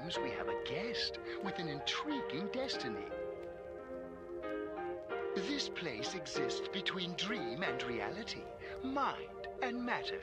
seems we have a guest with an intriguing destiny. This place exists between dream and reality, mind and matter.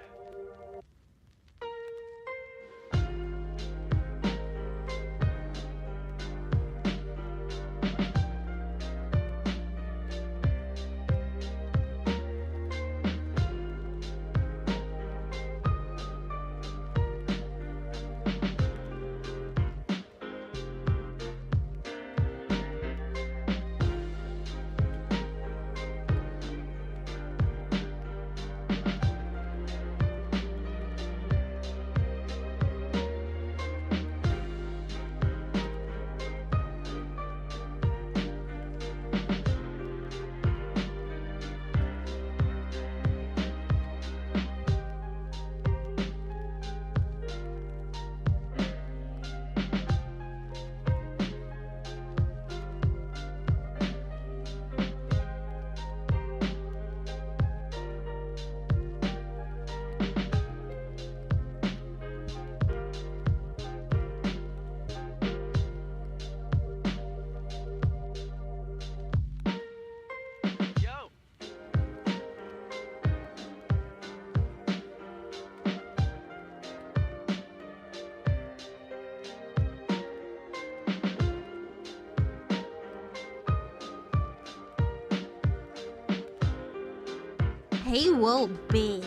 HeyWoah big.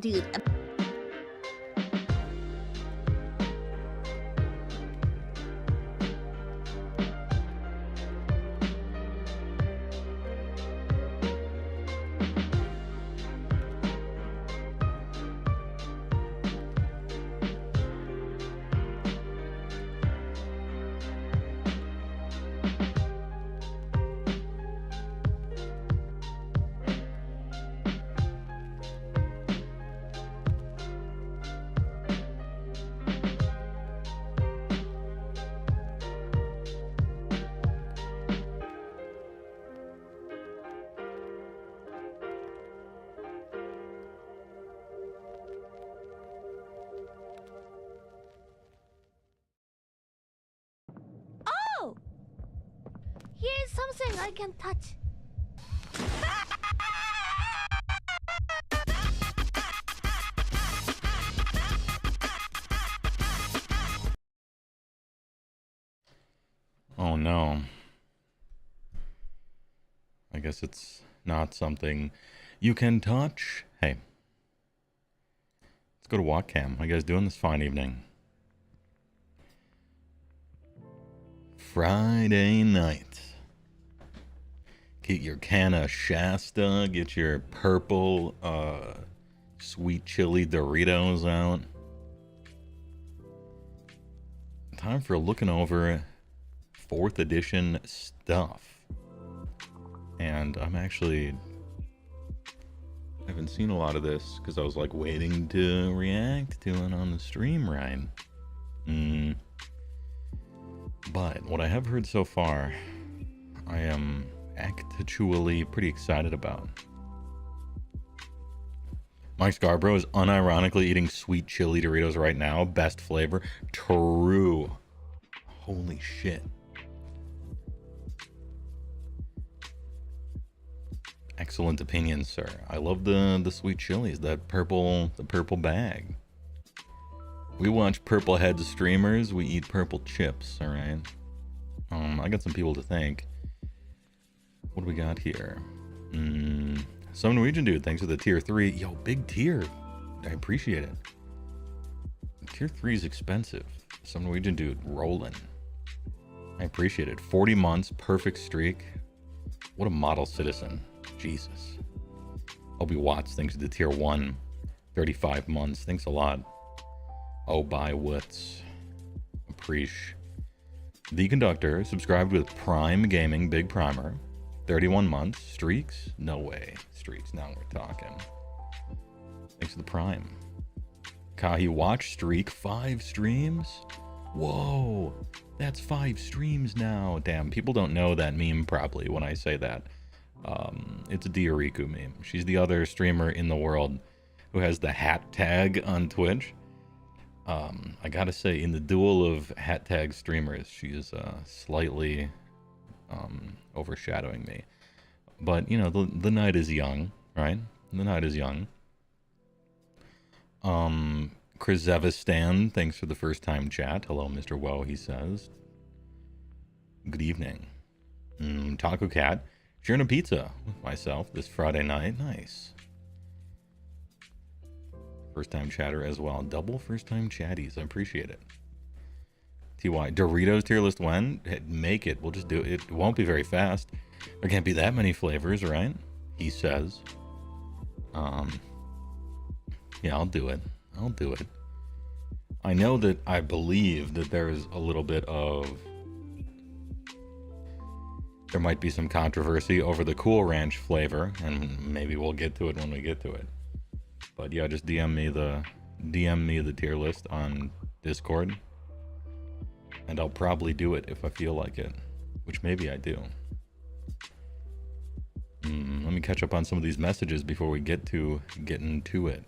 Dude. Here's something I can touch. Oh no. I guess it's not something you can touch. Hey. Let's go to Whatcam. How you guys doing this fine evening? Friday night. Get your can of Shasta, get your purple sweet chili Doritos out. Time for looking over 4th edition stuff. And I haven't seen a lot of this because I was like waiting to react to it on the stream, right? But what I have heard so far, I am actually pretty excited about. Mike Scarborough is unironically eating sweet chili Doritos right now. Best flavor. True. Holy shit. Excellent opinion, sir. I love the sweet chilies. The purple bag. We watch purple heads streamers. We eat purple chips. All right. I got some people to thank. What do we got here? Some Norwegian dude. Thanks for the tier 3. Yo, big tier. I appreciate it. Tier 3 is expensive. Some Norwegian dude rolling. I appreciate it. 40 months, perfect streak. What a model citizen. Jesus. Obi Watts, thanks to the tier 1. 35 months. Thanks a lot. Oh, bye, Woods. Appreciate. The Conductor, subscribed with Prime Gaming, big primer. 31 months. Streaks? No way. Streaks, now we're talking. Thanks to the Prime. Kahi Watch Streak, 5 streams? Whoa, that's 5 streams now. Damn, people don't know that meme probably when I say that. It's a Dioriku meme. She's the other streamer in the world who has the hat tag on Twitch. I gotta say, in the duel of hat tag streamers, she is slightly overshadowing me. But, you know, the night is young, right? The night is young. Chris Zevistan, thanks for the first time chat. Hello, Mr. Woe, he says. Good evening. Taco Cat, sharing a pizza with myself this Friday night. Nice. First time chatter as well. Double first time chatties. I appreciate it. TY, Doritos tier list when? Make it. We'll just do it. It won't be very fast. There can't be that many flavors, right? He says. Yeah, I'll do it. I'll do it. I know that I believe that there's a little bit of... There might be some controversy over the Cool Ranch flavor, and maybe we'll get to it when we get to it. But yeah, just DM me the tier list on Discord, and I'll probably do it if I feel like it, which maybe I do. Let me catch up on some of these messages before we get into it.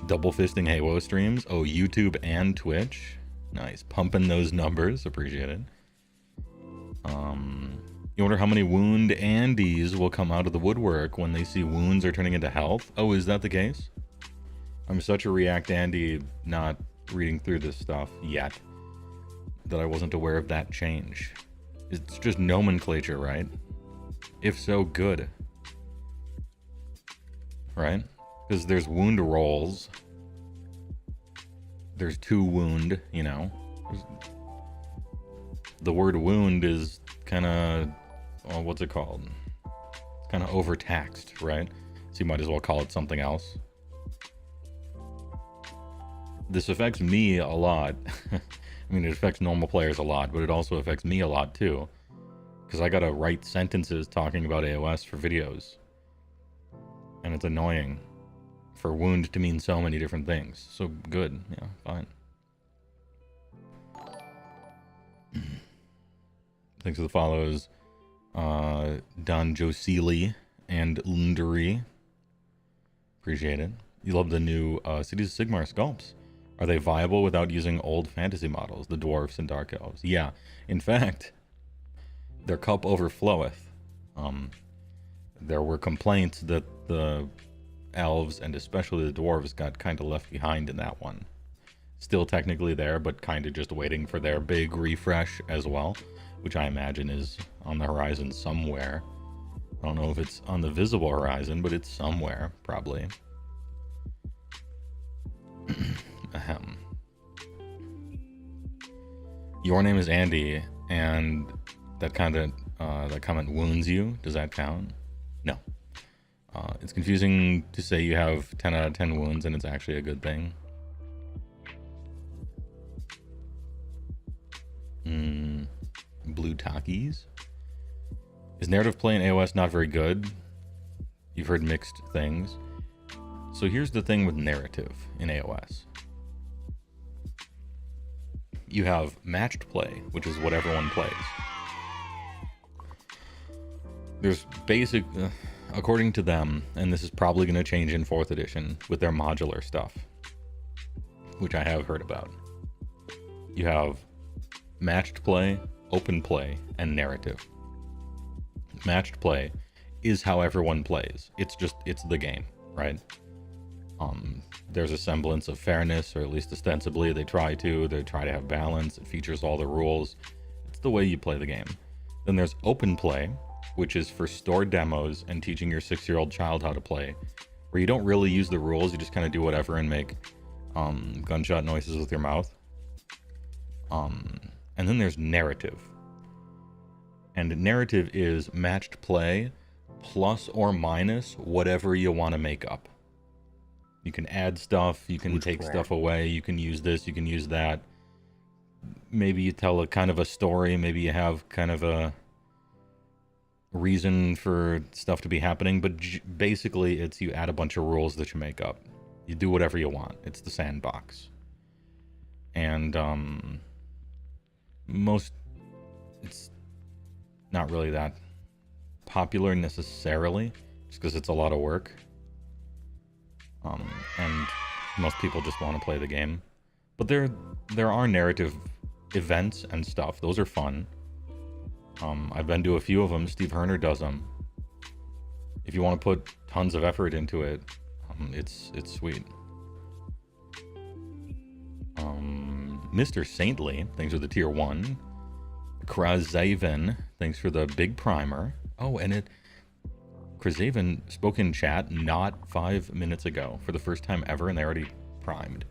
Double fisting HeyWoah streams. Oh, YouTube and Twitch. Nice, pumping those numbers. Appreciate it. You wonder how many wound Andes will come out of the woodwork when they see wounds are turning into health? Oh, is that the case? I'm such a React Andy not reading through this stuff yet that I wasn't aware of that change. It's just nomenclature, right? If so, good. Right? Because there's wound rolls. There's 2 wound, you know. The word wound is kind of, well, what's it called? It's kind of overtaxed, right? So you might as well call it something else. This affects me a lot. I mean, it affects normal players a lot, but it also affects me a lot too. Because I gotta write sentences talking about AoS for videos. And it's annoying for wound to mean so many different things. So good, yeah, fine. Thanks for the follows, Don Josili and Lunderi. Appreciate it. You love the new Cities of Sigmar sculpts. Are they viable without using old fantasy models, the dwarfs and dark elves? Yeah, in fact, their cup overfloweth. There were complaints that the elves and especially the dwarves got kind of left behind in that one. Still technically there, but kind of just waiting for their big refresh as well, which I imagine is on the horizon somewhere. I don't know if it's on the visible horizon, but it's somewhere, probably. Ahem. Your name is Andy, and that comment wounds you. Does that count? No. It's confusing to say you have 10 out of 10 wounds, and it's actually a good thing. Blue Takis. Is narrative play in AoS not very good? You've heard mixed things. So here's the thing with narrative in AoS. You have matched play, which is what everyone plays. There's basic, according to them, and this is probably going to change in 4th edition with their modular stuff, which I have heard about. You have matched play, open play, and narrative. Matched play is how everyone plays. It's the game, right? There's a semblance of fairness, or at least ostensibly they try to have balance. It features all the rules. It's the way you play the game. Then there's open play, which is for stored demos and teaching your 6-year-old child how to play, where you don't really use the rules, you just kind of do whatever and make gunshot noises with your mouth. And then there's narrative. And narrative is matched play plus or minus whatever you want to make up. You can add stuff, you can take stuff away, you can use this, you can use that. Maybe you tell a kind of a story, maybe you have kind of a reason for stuff to be happening, but basically it's you add a bunch of rules that you make up. You do whatever you want. It's the sandbox. And it's not really that popular necessarily, just because it's a lot of work. And Most people just want to play the game. But there are narrative events and stuff. Those are fun. I've been to a few of them. Steve Herner does them. If you want to put tons of effort into it, it's sweet. Mr. Saintly, thanks for the tier 1. Krazaven, thanks for the big primer. Oh, and Krazaven spoke in chat not 5 minutes ago for the first time ever, and they already primed.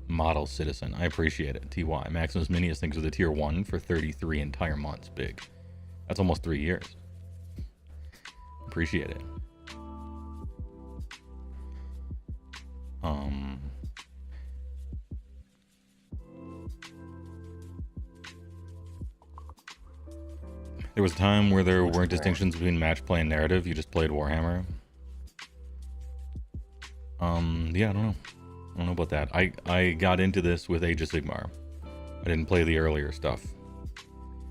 Model Citizen, I appreciate it. TY. Maximus Minius, thanks for the tier 1 for 33 entire months. Big. That's almost 3 years. Appreciate it. There was a time where there weren't distinctions between match play and narrative. You just played Warhammer. Yeah, I don't know. I don't know about that. I got into this with Age of Sigmar. I didn't play the earlier stuff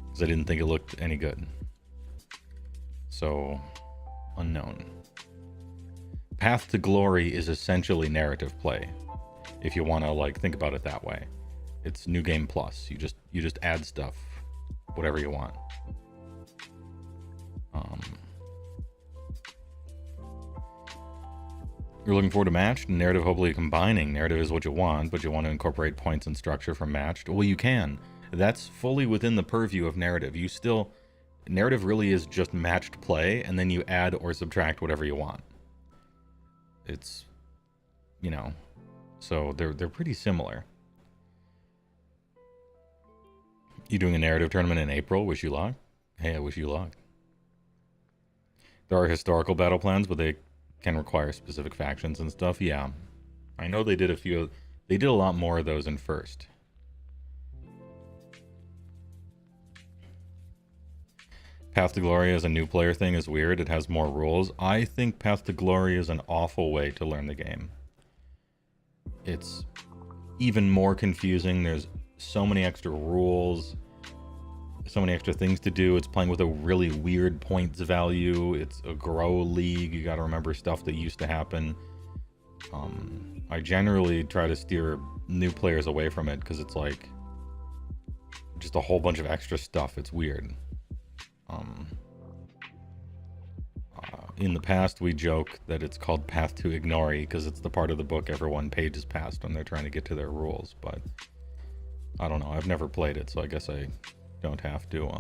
because I didn't think it looked any good. So, unknown. Path to Glory is essentially narrative play, if you want to like think about it that way. It's New Game Plus. You just add stuff, whatever you want. You're looking forward to Matched? Narrative hopefully combining. Narrative is what you want, but you want to incorporate points and structure from Matched. Well, you can. That's fully within the purview of narrative. Narrative really is just matched play, and then you add or subtract whatever you want. It's, so they're pretty similar. You doing a narrative tournament in April? Wish you luck. Hey, I wish you luck. There are historical battle plans, but they can require specific factions and stuff. Yeah, I know they did they did a lot more of those in first. Path to Glory as a new player thing is weird. It has more rules. I think Path to Glory is an awful way to learn the game. It's even more confusing. There's so many extra rules, so many extra things to do. It's playing with a really weird points value. It's a grow league. You got to remember stuff that used to happen. I generally try to steer new players away from it because it's like just a whole bunch of extra stuff. It's weird. In the past, we joke that it's called Path to Ignory because it's the part of the book everyone pages past when they're trying to get to their rules. But I don't know. I've never played it, so I guess I don't have to.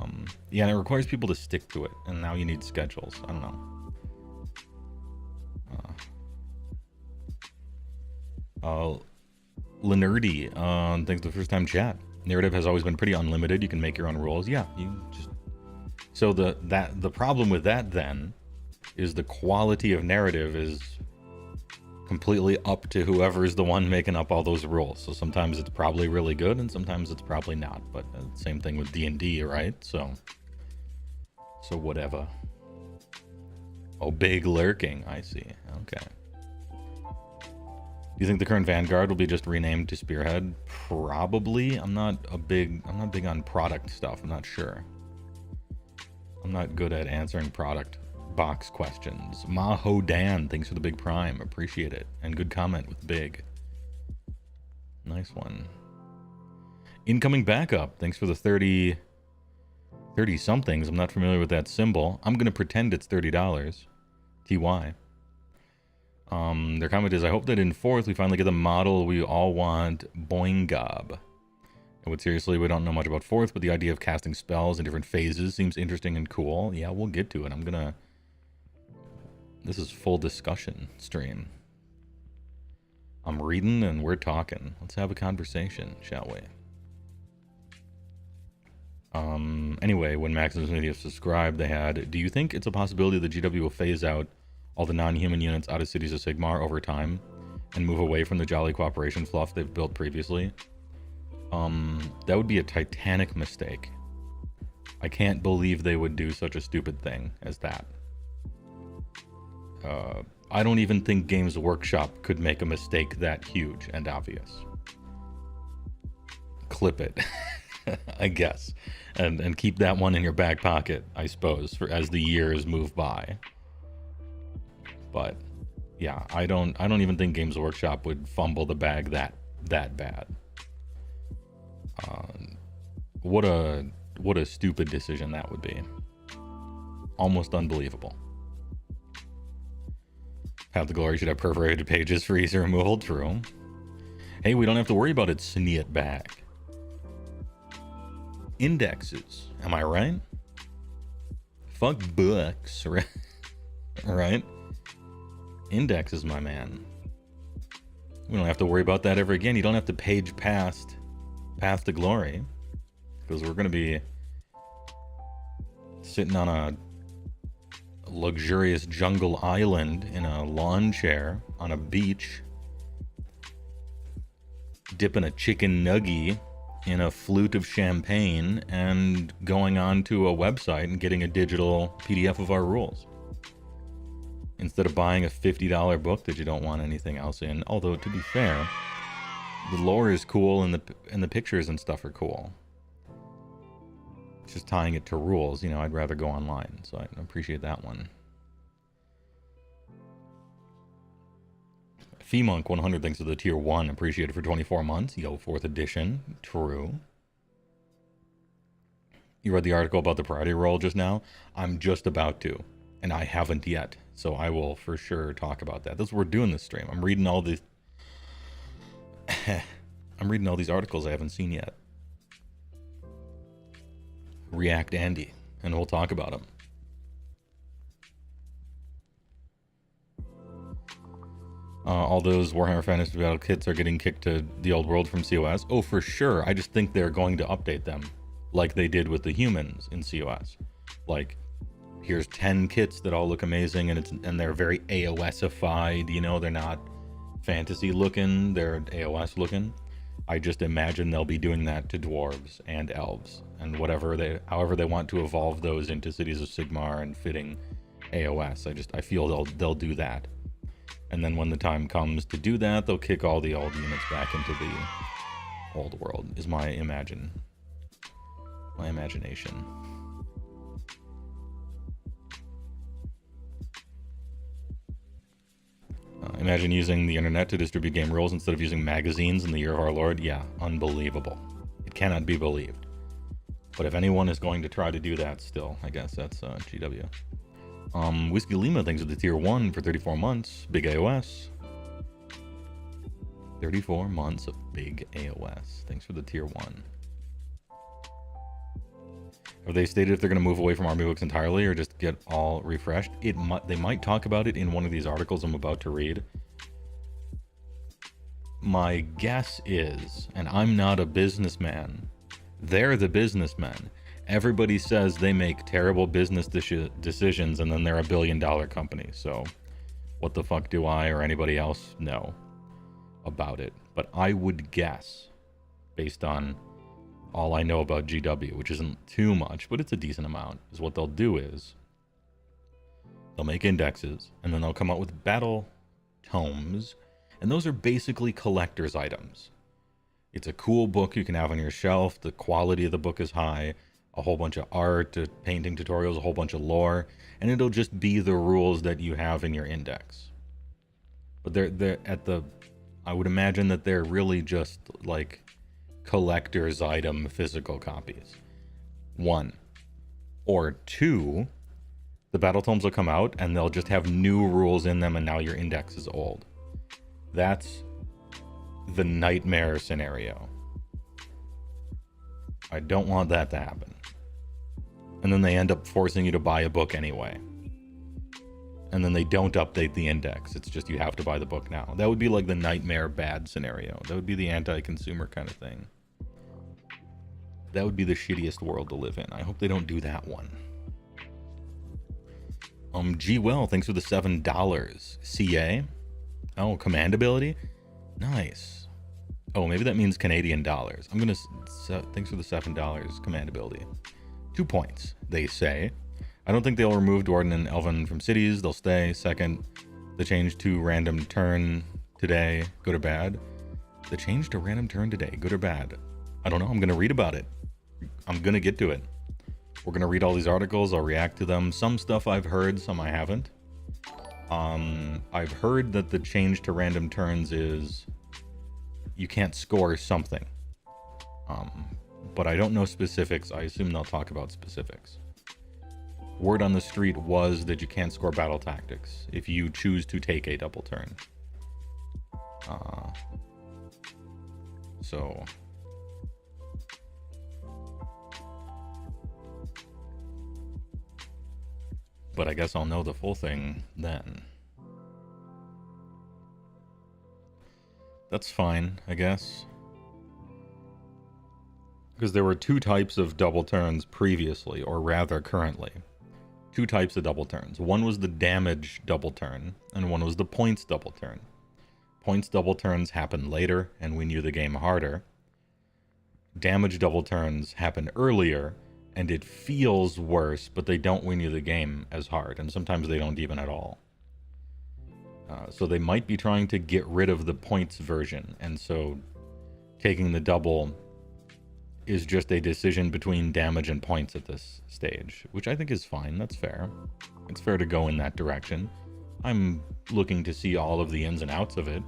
Yeah, and it requires people to stick to it, and now you need schedules. I don't know. Lenerdy, thanks for the first time chat. Narrative has always been pretty unlimited. You can make your own rules. Yeah, you just. So the problem with that then is the quality of narrative is completely up to whoever is the one making up all those rules. So sometimes it's probably really good and sometimes it's probably not. But same thing with D&D, right? So whatever. Oh, big lurking. I see. Okay. Do you think the current Vanguard will be just renamed to Spearhead? Probably. I'm not big on product stuff. I'm not sure. I'm not good at answering product box questions. Maho Dan, thanks for the big prime. Appreciate it. And good comment with big. Nice one. Incoming backup. Thanks for the 30 somethings. I'm not familiar with that symbol. I'm going to pretend it's $30. TY. Their comment is, I hope that in 4th we finally get the model we all want, Boingob. But seriously, we don't know much about 4th, but the idea of casting spells in different phases seems interesting and cool. Yeah, we'll get to it. This is full discussion stream. I'm reading and we're talking. Let's have a conversation, shall we? Anyway, when Maximus Media subscribed, they had, do you think it's a possibility that GW will phase out all the non-human units out of Cities of Sigmar over time and move away from the Jolly Cooperation fluff they've built previously? That would be a titanic mistake. I can't believe they would do such a stupid thing as that. I don't even think Games Workshop could make a mistake that huge and obvious. Clip it, I guess, and keep that one in your back pocket, I suppose, for as the years move by. But Yeah, I don't even think Games Workshop would fumble the bag that bad. What a stupid decision that would be. Almost unbelievable. Path to Glory should have perforated pages for easy removal. True. Hey, we don't have to worry about it. Sneak back. Indexes. Am I right? Fuck books, right? Right? Indexes, my man. We don't have to worry about that ever again. You don't have to page past Path to Glory, because we're going to be sitting on a luxurious jungle island in a lawn chair on a beach, dipping a chicken nugget in a flute of champagne and going on to a website and getting a digital PDF of our rules, instead of buying a $50 book that you don't want anything else in. Although, to be fair, the lore is cool and the pictures and stuff are cool. It's just tying it to rules. You know, I'd rather go online, so I appreciate that one. Femonk 100 thanks to the tier 1. Appreciated for 24 months. Yo, 4th edition. True. You read the article about the priority roll just now? I'm just about to, and I haven't yet. So I will for sure talk about that. That's what we're doing this stream. I'm reading all these articles I haven't seen yet. React Andy, and we'll talk about them. All those Warhammer Fantasy Battle kits are getting kicked to the old world from COS. Oh, for sure. I just think they're going to update them like they did with the humans in COS. Like, here's 10 kits that all look amazing, and they're very AoSified. You know, they're not fantasy looking, they're AoS looking. I just imagine they'll be doing that to dwarves and elves and however they want to evolve those into cities of Sigmar and fitting AoS. I feel they'll do that. And then when the time comes to do that, they'll kick all the old units back into the old world, is my imagination. Imagine using the internet to distribute game rules instead of using magazines in the year of our Lord. Yeah, unbelievable. It cannot be believed. But if anyone is going to try to do that still, I guess that's GW. Whiskey Lima, thanks for the tier 1 for 34 months. Big AOS. 34 months of big AOS. Thanks for the tier 1. Have they stated if they're going to move away from army books entirely or just get all refreshed? They might talk about it in one of these articles I'm about to read. My guess is, and I'm not a businessman, they're the businessmen. Everybody says they make terrible business decisions and then they're $1 billion company. So what the fuck do I or anybody else know about it? But I would guess, based on all I know about GW, which isn't too much, but it's a decent amount, is what they'll do is they'll make indexes and then they'll come out with battle tomes. And those are basically collector's items. It's a cool book you can have on your shelf. The quality of the book is high. A whole bunch of art, painting tutorials, a whole bunch of lore, and it'll just be the rules that you have in your index. But I would imagine that they're really just like collector's item physical copies. 1. Or 2, the battle tomes will come out and they'll just have new rules in them and now your index is old. That's the nightmare scenario. I don't want that to happen. And then they end up forcing you to buy a book anyway. And then they don't update the index. It's just you have to buy the book now. That would be like the nightmare bad scenario. That would be the anti-consumer kind of thing. That would be the shittiest world to live in. I hope they don't do that one. G-Well, thanks for the $7. CA? Oh, command ability? Nice. Oh, maybe that means Canadian dollars. I'm gonna thanks for the $7 command ability. 2 points, they say. I don't think they'll remove Dwarden and Elven from cities. They'll stay. Second, the change to random turn today, good or bad. The change to random turn today, good or bad. I don't know. I'm gonna read about it. I'm gonna get to it. We're gonna read all these articles. I'll react to them. Some stuff I've heard, some I haven't. I've heard that the change to random turns is you can't score something. But I don't know specifics. I assume they'll talk about specifics. Word on the street was that you can't score battle tactics if you choose to take a double turn. So... But I guess I'll know the full thing then. That's fine, I guess. Because there were two types of double turns previously, or rather currently. Two types of double turns. One was the damage double turn, and one was the points double turn. Points double turns happen later, and win you the game harder. Damage double turns happen earlier, and it feels worse, but they don't win you the game as hard, and sometimes they don't even at all. So they might be trying to get rid of the points version, and so taking the double is just a decision between damage and points at this stage, which I think is fine. That's fair. It's fair to go in that direction. I'm looking to see all of the ins and outs of it.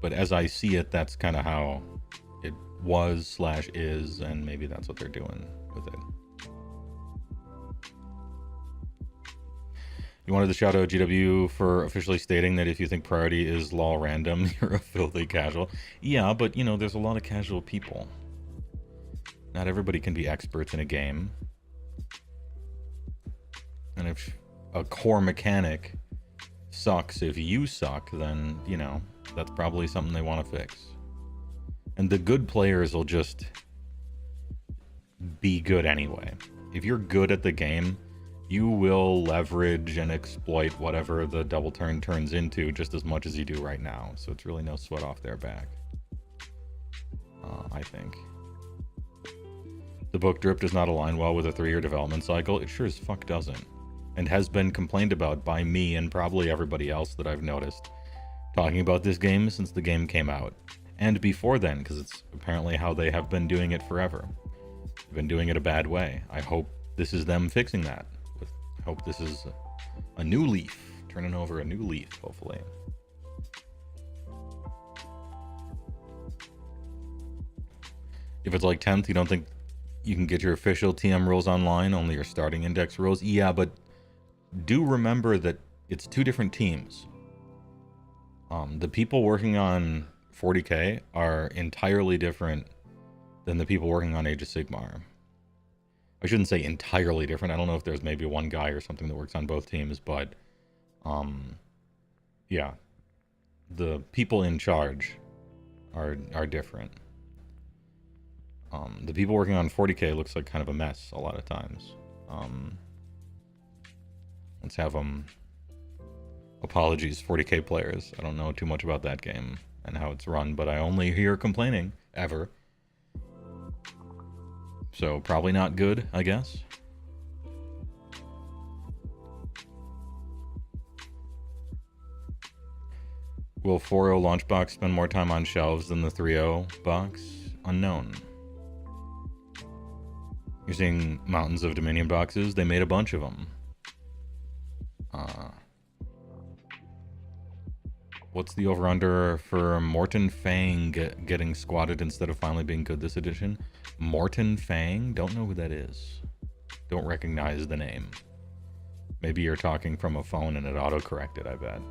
But as I see it, that's kind of how it was / is, and maybe that's what they're doing with it. You wanted to shout out GW for officially stating that if you think priority is lol random, you're a filthy casual. Yeah, but you know, there's a lot of casual people. Not everybody can be experts in a game. And if a core mechanic sucks if you suck, then, you know, that's probably something they want to fix. And the good players will just be good anyway. If you're good at the game, you will leverage and exploit whatever the double turn turns into just as much as you do right now. So it's really no sweat off their back, I think. The book Drip does not align well with a 3-year development cycle. It sure as fuck doesn't. And has been complained about by me and probably everybody else that I've noticed talking about this game since the game came out. And before then, because it's apparently how they have been doing it forever. They've been doing it a bad way. I hope this is them fixing that. I hope this is a new leaf. Turning over a new leaf, hopefully. If it's like 10th, you don't think you can get your official TM rules online, only your starting index rules? Yeah, but do remember that it's two different teams. The people working on 40K are entirely different than the people working on Age of Sigmar. I shouldn't say entirely different. I don't know if there's maybe one guy or something that works on both teams, but yeah, the people in charge are different. The people working on 40K looks like kind of a mess a lot of times. Let's have them. Apologies, 40K players. I don't know too much about that game and how it's run, but I only hear complaining ever. So probably not good, I guess. Will 4.0 launch box spend more time on shelves than the 3.0 box? Unknown. You're seeing mountains of Dominion boxes? They made a bunch of them. What's the over-under for Morton Fang getting squatted instead of finally being good this edition? Morton Fang? Don't know who that is. Don't recognize the name. Maybe you're talking from a phone and it auto-corrected, I bet.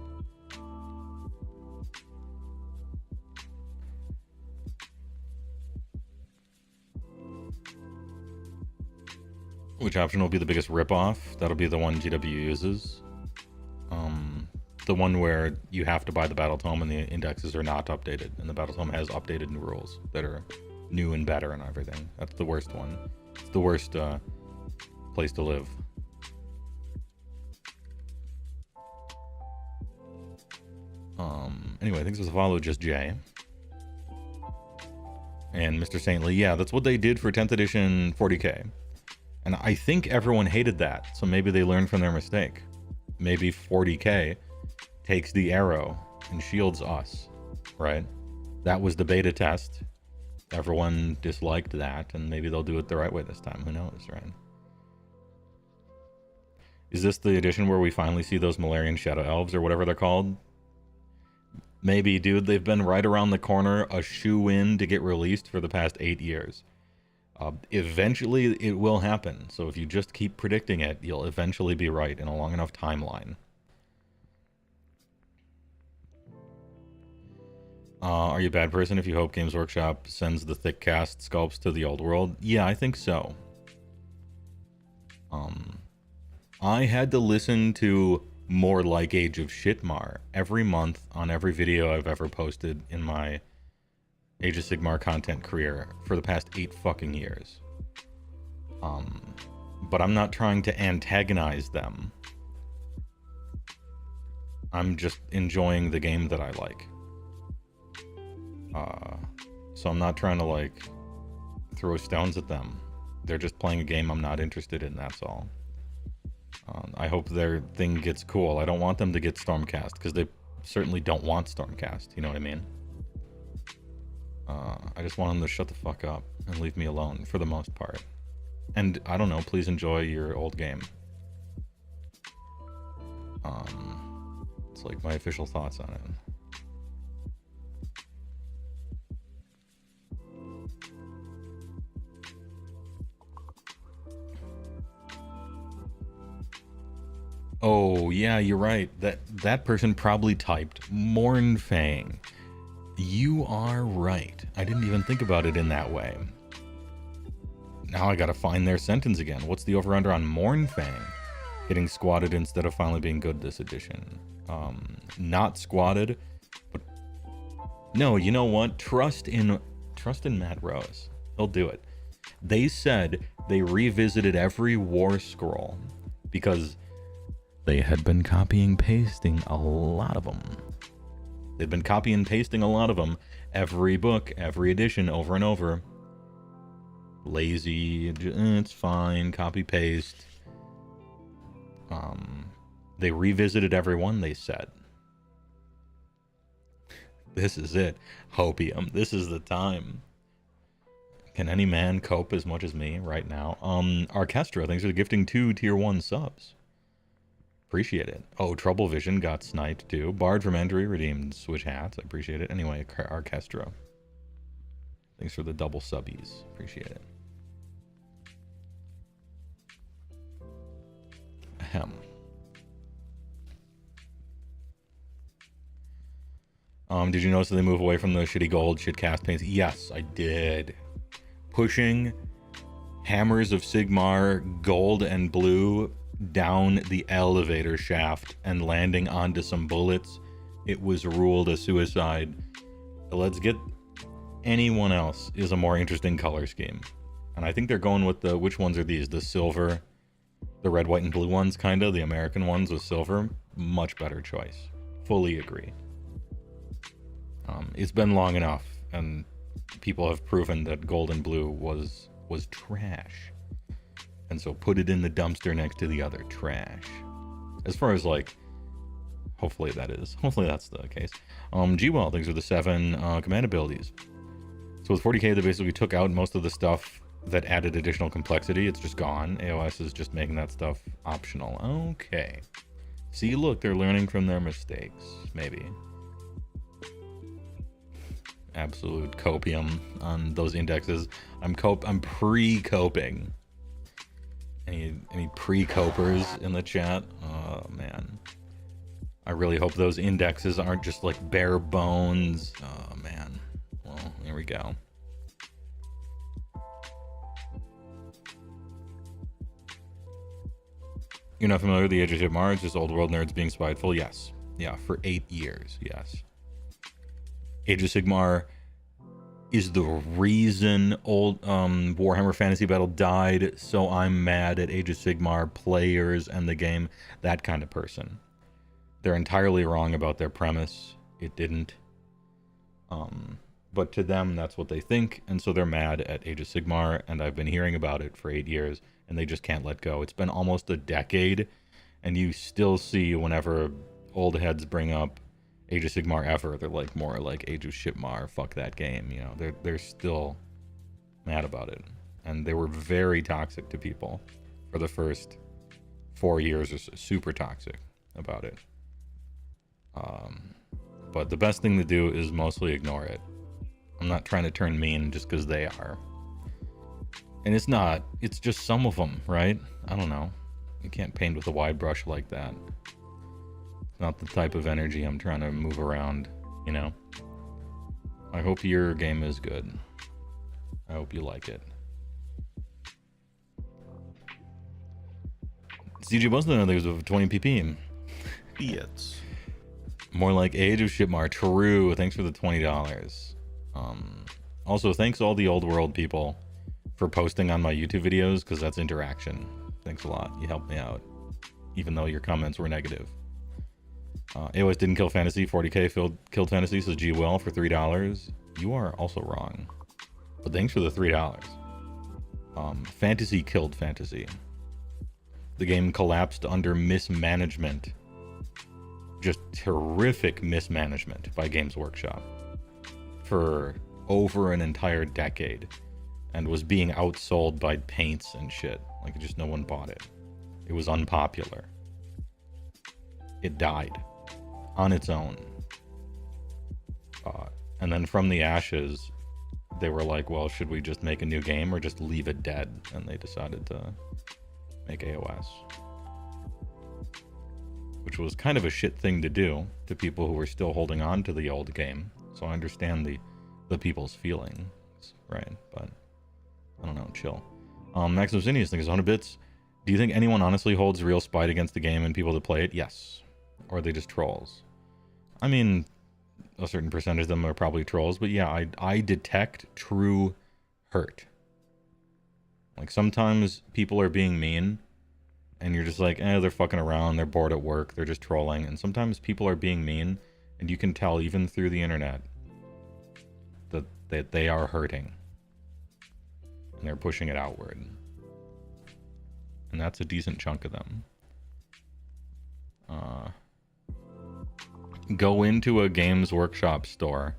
Which option will be the biggest ripoff? That'll be the one GW uses. The one where you have to buy the Battle Tome and the indexes are not updated, and the Battle Tome has updated new rules that are new and better and everything. That's the worst one. It's the worst place to live. Anyway, thanks for the follow, Just Jay. And Mr. Saintly, yeah, that's what they did for 10th edition 40K. And I think everyone hated that, so maybe they learned from their mistake. Maybe 40K takes the arrow and shields us, right? That was the beta test. Everyone disliked that, and maybe they'll do it the right way this time. Who knows, right? Is this the edition where we finally see those Malarian Shadow Elves or whatever they're called? Maybe, dude. They've been right around the corner, a shoe-in to get released for the past 8 years. Eventually, it will happen. So if you just keep predicting it, you'll eventually be right in a long enough timeline. Are you a bad person if you hope Games Workshop sends the thick cast sculpts to the old world? Yeah, I think so. I had to listen to more like Age of Shitmar every month on every video I've ever posted in my Age of Sigmar content career for the past 8 fucking years. But I'm not trying to antagonize them. I'm just enjoying the game that I like. So I'm not trying to, like, throw stones at them. They're just playing a game I'm not interested in, that's all. I hope their thing gets cool. I don't want them to get Stormcast, because they certainly don't want Stormcast, you know what I mean? I just want them to shut the fuck up and leave me alone, for the most part. And, I don't know, please enjoy your old game. It's like my official thoughts on it. Oh, yeah, you're right. That person probably typed Mournfang. You are right. I didn't even think about it in that way. Now I gotta find their sentence again. What's the over-under on Mournfang? Getting squatted instead of finally being good this edition. Not squatted, but... No, you know what? Trust in Matt Rose. He'll do it. They said they revisited every war scroll because they had been copying pasting a lot of them. They've been copy and pasting a lot of them. Every book, every edition, over and over. Lazy, it's fine, copy paste. They revisited every one, they said. This is it. Hopium, this is the time. Can any man cope as much as me right now? Orchestra, thanks for gifting 2 tier 1 subs. Appreciate it. Oh, Trouble Vision got sniped too. Bard from Entry redeemed Switch hats. I appreciate it. Anyway, Orchestra. Thanks for the double subbies. Appreciate it. Ahem. Did you notice that they move away from the shitty gold shit cast paints? Yes, I did. Pushing Hammers of Sigmar gold and blue down the elevator shaft and landing onto some bullets. It was ruled a suicide. Let's get anyone else is a more interesting color scheme. And I think they're going with the, which ones are these? The silver, the red, white, and blue ones, kind of. The American ones with silver. Much better choice. Fully agree. It's been long enough, and people have proven that gold and blue was trash. And so put it in the dumpster next to the other trash. As far as, like, hopefully that's the case. G-Well, thanks for the 7 command abilities. So with 40k, they basically took out most of the stuff that added additional complexity. It's just gone. AoS is just making that stuff optional. Okay. See, look, they're learning from their mistakes. Maybe. Absolute copium on those indexes. I'm pre-coping. Any pre-copers in the chat? Oh, man. I really hope those indexes aren't just like bare bones. Oh, man. Well, here we go. You're not familiar with the Age of Sigmar? It's just old world nerds being spiteful? Yes. Yeah, for 8 years. Yes. Age of Sigmar is the reason old Warhammer Fantasy Battle died, so I'm mad at Age of Sigmar players and the game. That kind of person. They're entirely wrong about their premise. It didn't. But to them, that's what they think, and so they're mad at Age of Sigmar, and I've been hearing about it for 8 years, and they just can't let go. It's been almost a decade, and you still see whenever old heads bring up Age of Sigmar ever, they're like more like Age of Shitmar, fuck that game, you know. They're still mad about it. And they were very toxic to people for the first 4 years or so, super toxic about it. But the best thing to do is mostly ignore it. I'm not trying to turn mean just because they are. And it's not. It's just some of them, right? I don't know. You can't paint with a wide brush like that. It's not the type of energy I'm trying to move around, you know? I hope your game is good. I hope you like it. CG Bustin', I think it was 20 pp. Yes. More like Age of Sigmar. True. Thanks for the $20. Also, thanks all the Old World people for posting on my YouTube videos, because that's interaction. Thanks a lot. You helped me out, even though your comments were negative. AoS didn't kill fantasy. 40k killed fantasy, says G Will for $3. You are also wrong. But thanks for the $3. Fantasy killed fantasy. The game collapsed under mismanagement. Just terrific mismanagement by Games Workshop for over an entire decade, and was being outsold by paints and shit. Like, just no one bought it. It was unpopular. It died on its own. And then from the ashes, they were like, well, should we just make a new game or just leave it dead? And they decided to make AoS. Which was kind of a shit thing to do to people who were still holding on to the old game. So I understand the people's feelings, right? But I don't know, chill. Maximus Inius thinks 100 bits. Do you think anyone honestly holds real spite against the game and people that play it? Yes. Or are they just trolls? I mean, a certain percentage of them are probably trolls, but yeah, I detect true hurt. Like, sometimes people are being mean, and you're just like, they're fucking around, they're bored at work, they're just trolling. And sometimes people are being mean, and you can tell even through the internet that they are hurting. And they're pushing it outward. And that's a decent chunk of them. Go into a Games Workshop store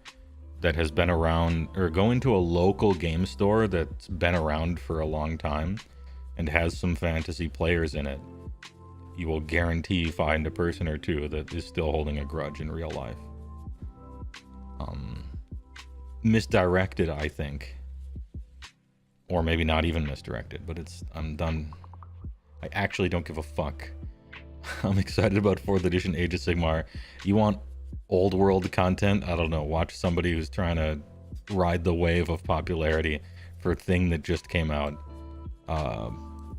that has been around, or go into a local game store that's been around for a long time and has some fantasy players in it. You will guarantee find a person or two that is still holding a grudge in real life. Misdirected, I think. Or maybe not even misdirected, but I'm done. I actually don't give a fuck. I'm excited about 4th edition Age of Sigmar. You want old world content? I don't know. Watch somebody who's trying to ride the wave of popularity for a thing that just came out.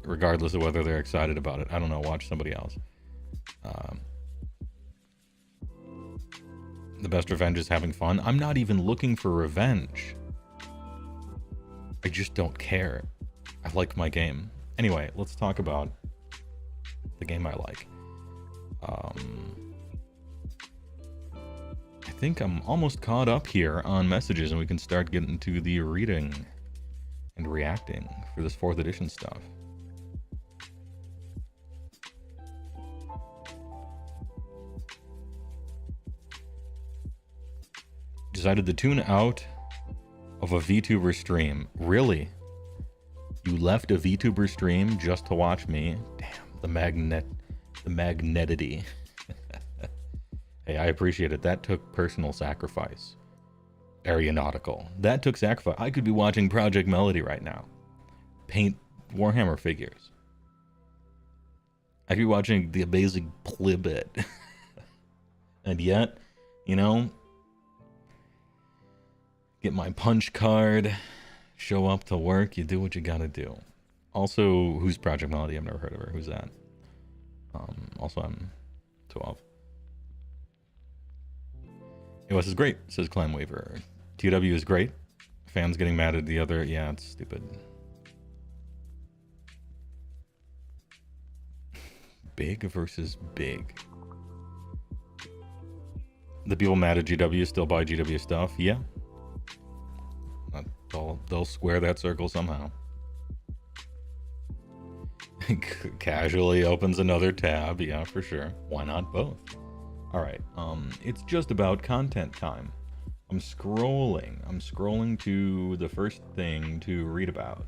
Regardless of whether they're excited about it. I don't know. Watch somebody else. The best revenge is having fun. I'm not even looking for revenge. I just don't care. I like my game. Anyway, let's talk about the game I like. I think I'm almost caught up here on messages, and we can start getting to the reading and reacting for this 4th edition stuff. Decided to tune out of a VTuber stream. Really? You left a VTuber stream just to watch me? Damn, the magnetity. Hey, I appreciate it. That took personal sacrifice. Aeronautical. That took sacrifice. I could be watching Project Melody right now. Paint Warhammer figures. I could be watching the amazing Plibit. And yet, you know, get my punch card, show up to work, you do what you gotta do. Also, who's Project Melody? I've never heard of her. Who's that? Also, I'm 12. AoS is great, says Clan Weaver. TW is great. Fans getting mad at the other. Yeah, it's stupid. Big versus big. The people mad at GW still buy GW stuff? Yeah. They'll square that circle somehow. Casually opens another tab. Yeah, for sure. Why not both? All right. It's just about content time. I'm scrolling to the first thing to read about.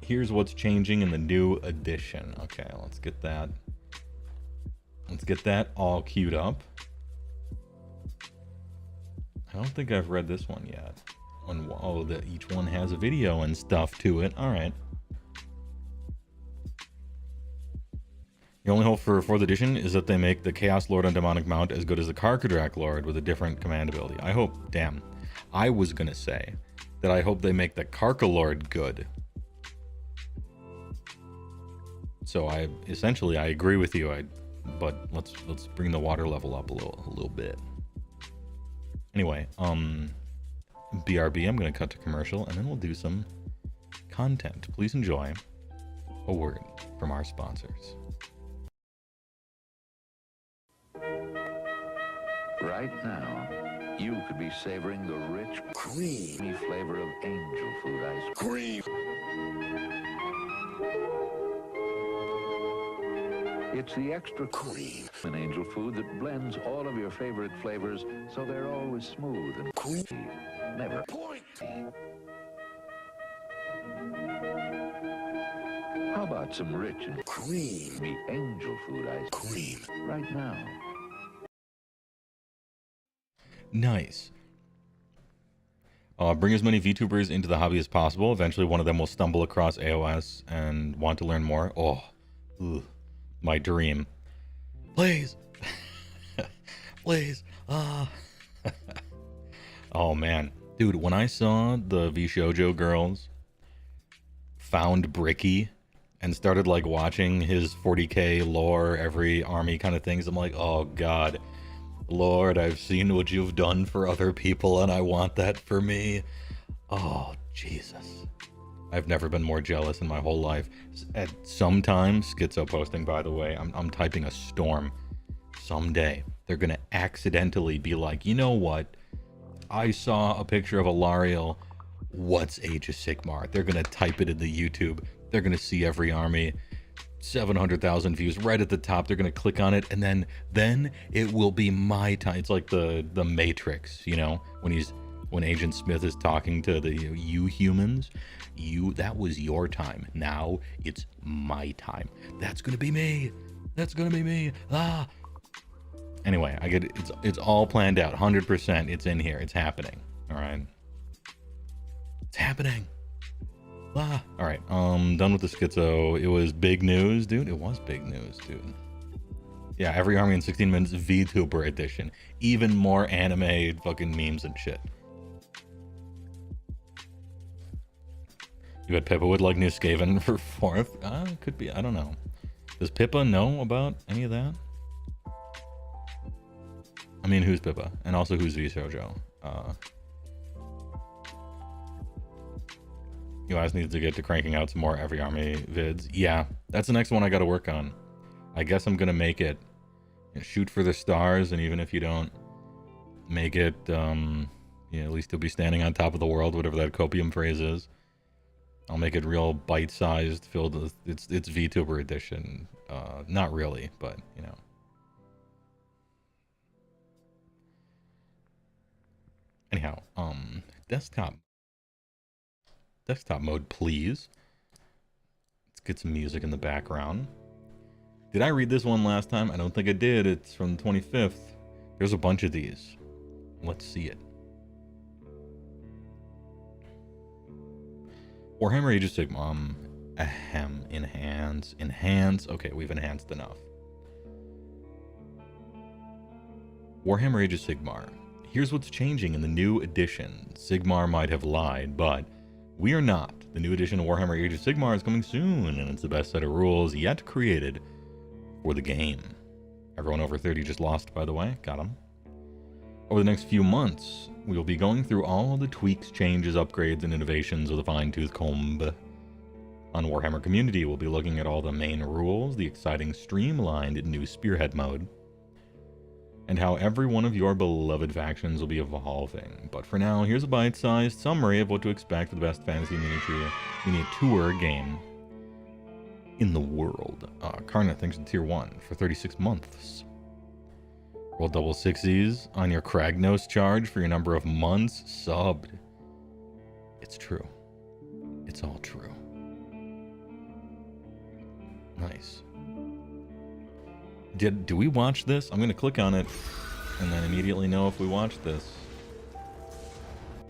Here's what's changing in the new edition. Okay, let's get that. Let's get that all queued up. I don't think I've read this one yet. Oh, that each one has a video and stuff to it. All right. The only hope for 4th edition is that they make the Chaos Lord on Demonic Mount as good as the Karkadrak Lord with a different command ability. I hope, damn. I was going to say that I hope they make the Karka Lord good. So I agree with you. But let's bring the water level up a little bit. Anyway, BRB, I'm going to cut to commercial and then we'll do some content. Please enjoy a word from our sponsors. Right now, you could be savoring the rich, creamy flavor of angel food ice cream. It's the extra cream in angel food that blends all of your favorite flavors so they're always smooth and creamy, never pointy. How about some rich and creamy angel food ice cream right now? Nice. Bring as many VTubers into the hobby as possible. Eventually one of them will stumble across AoS and want to learn more. Oh, ugh, my dream. Please. Please. Oh, man. Dude, when I saw the VShojo girls found Bricky and started, like, watching his 40k lore, every army kind of things, I'm like, oh, God. Lord, I've seen what you've done for other people, and I want that for me. Oh, Jesus. I've never been more jealous in my whole life. At some time, Schizo posting, by the way, I'm typing a storm. Someday, they're going to accidentally be like, you know what? I saw a picture of Alariel. What's Age of Sigmar? They're going to type it in the YouTube. They're going to see every army. 700,000 views right at the top. They're going to click on it, and then it will be my time. It's like the Matrix, you know, when Agent Smith is talking to the you humans. That was your time. Now it's my time. That's going to be me. That's going to be me. Ah. Anyway, I get it. It's all planned out. 100%. It's in here. It's happening. All right. It's happening. Ah, all right. Done with the Schizo. It was big news, dude. It was big news, dude. Yeah, every army in 16 minutes VTuber edition. Even more anime fucking memes and shit. You bet Pippa would like New Skaven for 4th? Could be. I don't know. Does Pippa know about any of that? I mean, who's Pippa? And also, who's VShojo? You guys need to get to cranking out some more every army vids. Yeah, that's the next one I got to work on. I guess I'm going to make it. Shoot for the stars, and even if you don't make it, at least you'll be standing on top of the world, whatever that copium phrase is. I'll make it real bite-sized, filled with... It's VTuber edition. Not really, but, you know. Anyhow, desktop mode, please. Let's get some music in the background. Did I read this one last time? I don't think I did. It's from the 25th. There's a bunch of these. Let's see it. Warhammer Age of Sigmar. Enhance. Okay, we've enhanced enough. Warhammer Age of Sigmar. Here's what's changing in the new edition. Sigmar might have lied, but we are not. The new edition of Warhammer Age of Sigmar is coming soon, and it's the best set of rules yet created for the game. Everyone over 30 just lost, by the way. Got them. Over the next few months, we will be going through all the tweaks, changes, upgrades, and innovations with a fine-tooth comb. On Warhammer Community, we'll be looking at all the main rules, the exciting streamlined new Spearhead mode, and how every one of your beloved factions will be evolving. But for now, here's a bite-sized summary of what to expect for the best fantasy miniature game in the world. Karna, thanks to Tier 1 for 36 months. Roll double 60s on your Kragnos charge for your number of months subbed. It's true. It's all true. Nice. Do we watch this? I'm going to click on it and then immediately know if we watched this.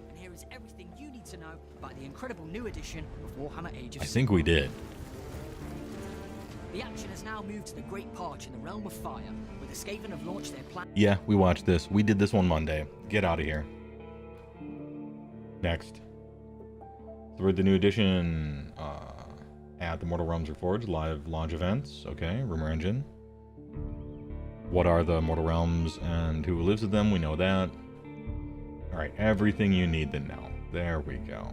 And here is everything you need to know about the incredible new edition of Warhammer Age of I think we did. The action has now moved to the Great Parch in the Realm of Fire, where the Skaven have launched their plan. Yeah, we watched this. We did this one Monday. Get out of here. Next. So we're at the new edition at the Mortal Realms Reforged live launch events. Okay, rumor engine. What are the Mortal Realms and who lives with them? We know that. All right, everything you need to know. There we go.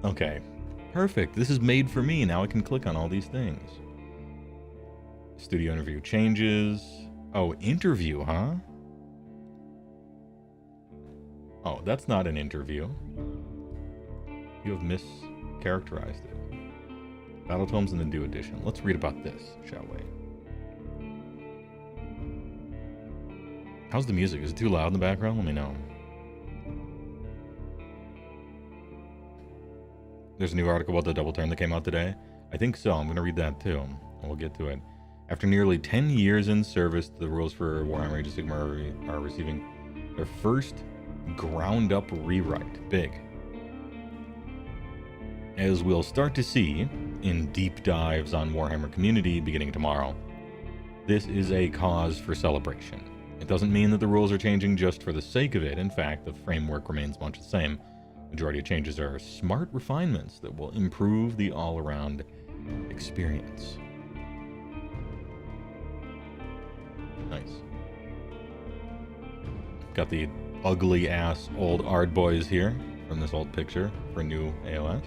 Okay, perfect. This is made for me. Now I can click on all these things. Studio interview changes. Oh, interview, huh? Oh, that's not an interview. You have mischaracterized it. Battletomes in the new edition. Let's read about this, shall we? How's the music? Is it too loud in the background? Let me know. There's a new article about the double turn that came out today. I think so. I'm going to read that too. And we'll get to it. After nearly 10 years in service, the rules for Warhammer Age of Sigmar are receiving their first ground-up rewrite. Big. As we'll start to see in deep dives on Warhammer Community beginning tomorrow, this is a cause for celebration. It doesn't mean that the rules are changing just for the sake of it. In fact, the framework remains much the same. Majority of changes are smart refinements that will improve the all-around experience. Nice. Got the ugly-ass old Ard boys here from this old picture for new AoS.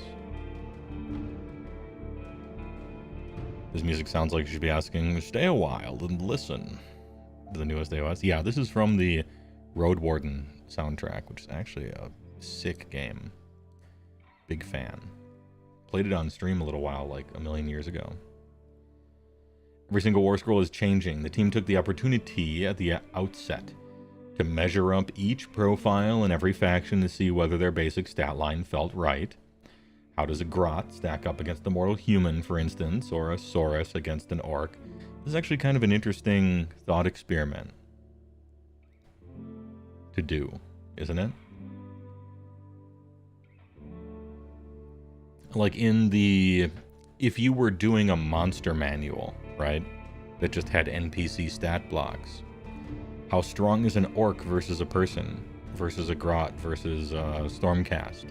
This music sounds like you should be asking, stay a while and listen to the newest AoS. Yeah, this is from the Road Warden soundtrack, which is actually a sick game. Big fan. Played it on stream a little while, like a million years ago. Every single war scroll is changing. The team took the opportunity at the outset to measure up each profile in every faction to see whether their basic stat line felt right. How does a Grot stack up against a mortal human, for instance, or a Saurus against an Orc? This is actually kind of an interesting thought experiment to do, isn't it? Like in the... if you were doing a monster manual, right, that just had NPC stat blocks, how strong is an Orc versus a person, versus a Grot, versus a Stormcast?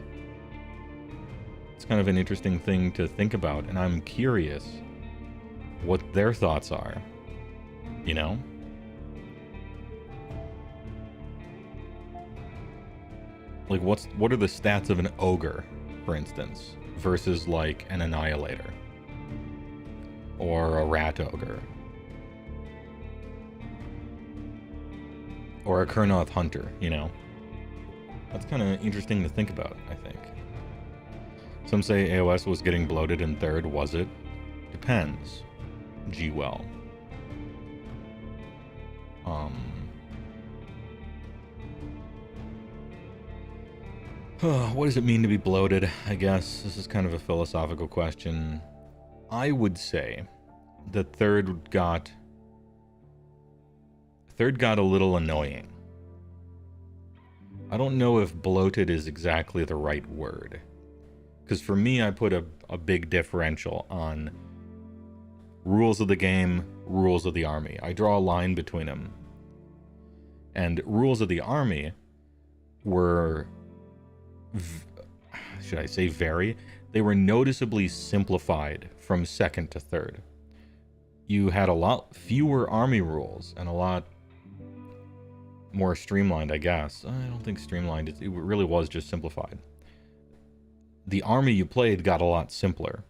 It's kind of an interesting thing to think about, and I'm curious what their thoughts are, you know? Like, what are the stats of an Ogre, for instance, versus, like, an Annihilator? Or a Rat Ogre? Or a Kurnoth Hunter, you know? That's kind of interesting to think about, I think. Some say AoS was getting bloated in third. Was it? Depends. G-well. What does it mean to be bloated? I guess this is kind of a philosophical question. I would say that third got a little annoying. I don't know if bloated is exactly the right word. Because for me, I put a big differential on rules of the game, rules of the army. I draw a line between them. And rules of the army were, should I say very? They were noticeably simplified from second to third. You had a lot fewer army rules and a lot more streamlined, I guess. I don't think streamlined, it really was just simplified. The army you played got a lot simpler,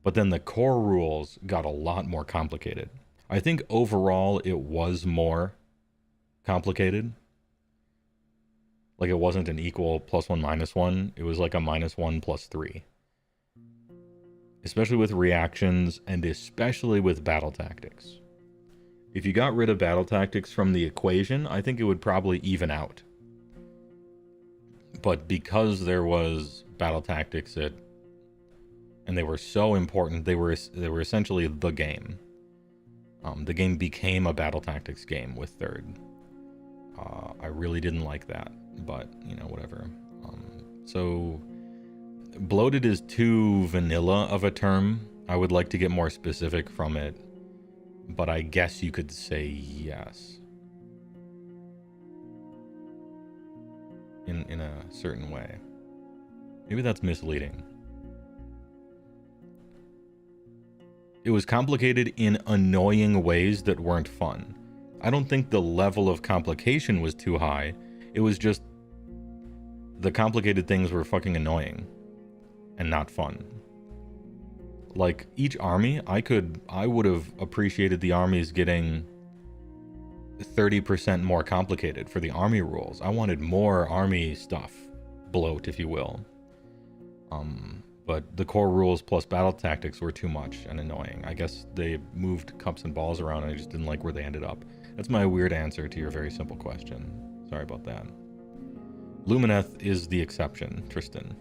but then the core rules got a lot more complicated. I think overall it was more complicated. Like it wasn't an equal +1 -1, it was like a -1 +3. Especially with reactions and especially with battle tactics. If you got rid of battle tactics from the equation, I think it would probably even out. But because there was battle tactics at and they were so important. They were essentially the game. The game became a battle tactics game with third. I really didn't like that, but you know, whatever. So bloated is too vanilla of a term. I would like to get more specific from it, but I guess you could say yes. In a certain way. Maybe that's misleading. It was complicated in annoying ways that weren't fun. I don't think the level of complication was too high. It was just the complicated things were fucking annoying and not fun. Like each army, I would have appreciated the armies getting 30% more complicated for the army rules. I wanted more army stuff, bloat, if you will. But the core rules plus battle tactics were too much and annoying. I guess they moved cups and balls around and I just didn't like where they ended up. That's my weird answer to your very simple question. Sorry about that. Lumineth is the exception, Tristan.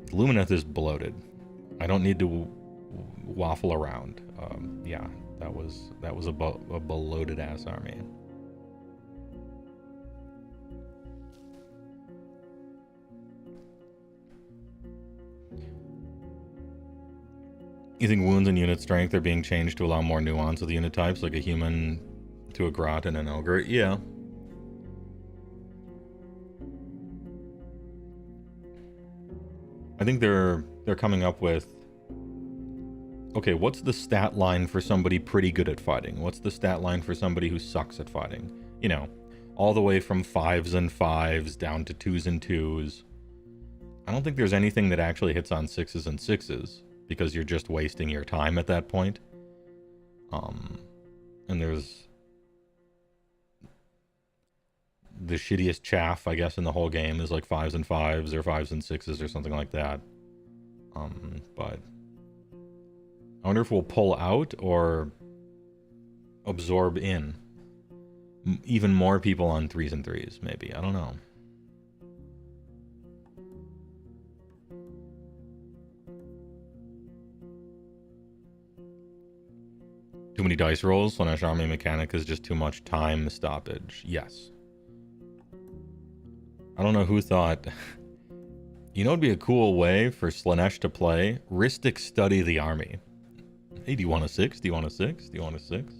Lumineth is bloated. I don't need to waffle around. Yeah, that was a bloated ass army. You think wounds and unit strength are being changed to allow more nuance of the unit types, like a human to a grot and an ogre? Yeah. I think they're coming up with, okay, what's the stat line for somebody pretty good at fighting? What's the stat line for somebody who sucks at fighting? You know, all the way from 5s and 5s down to 2s and 2s. I don't think there's anything that actually hits on 6s and 6s, because you're just wasting your time at that point. And there's the shittiest chaff, I guess, in the whole game is like 5s and 5s or 5s and 6s or something like that. But I wonder if we'll pull out or absorb in even more people on 3s and 3s, maybe. I don't know. Too many dice rolls. Slanesh army mechanic is just too much time stoppage. Yes. I don't know who thought... You know, it'd be a cool way for Slanesh to play? Rhystic study the army. Hey, do you want a 6? Do you want a 6? Do you want a 6?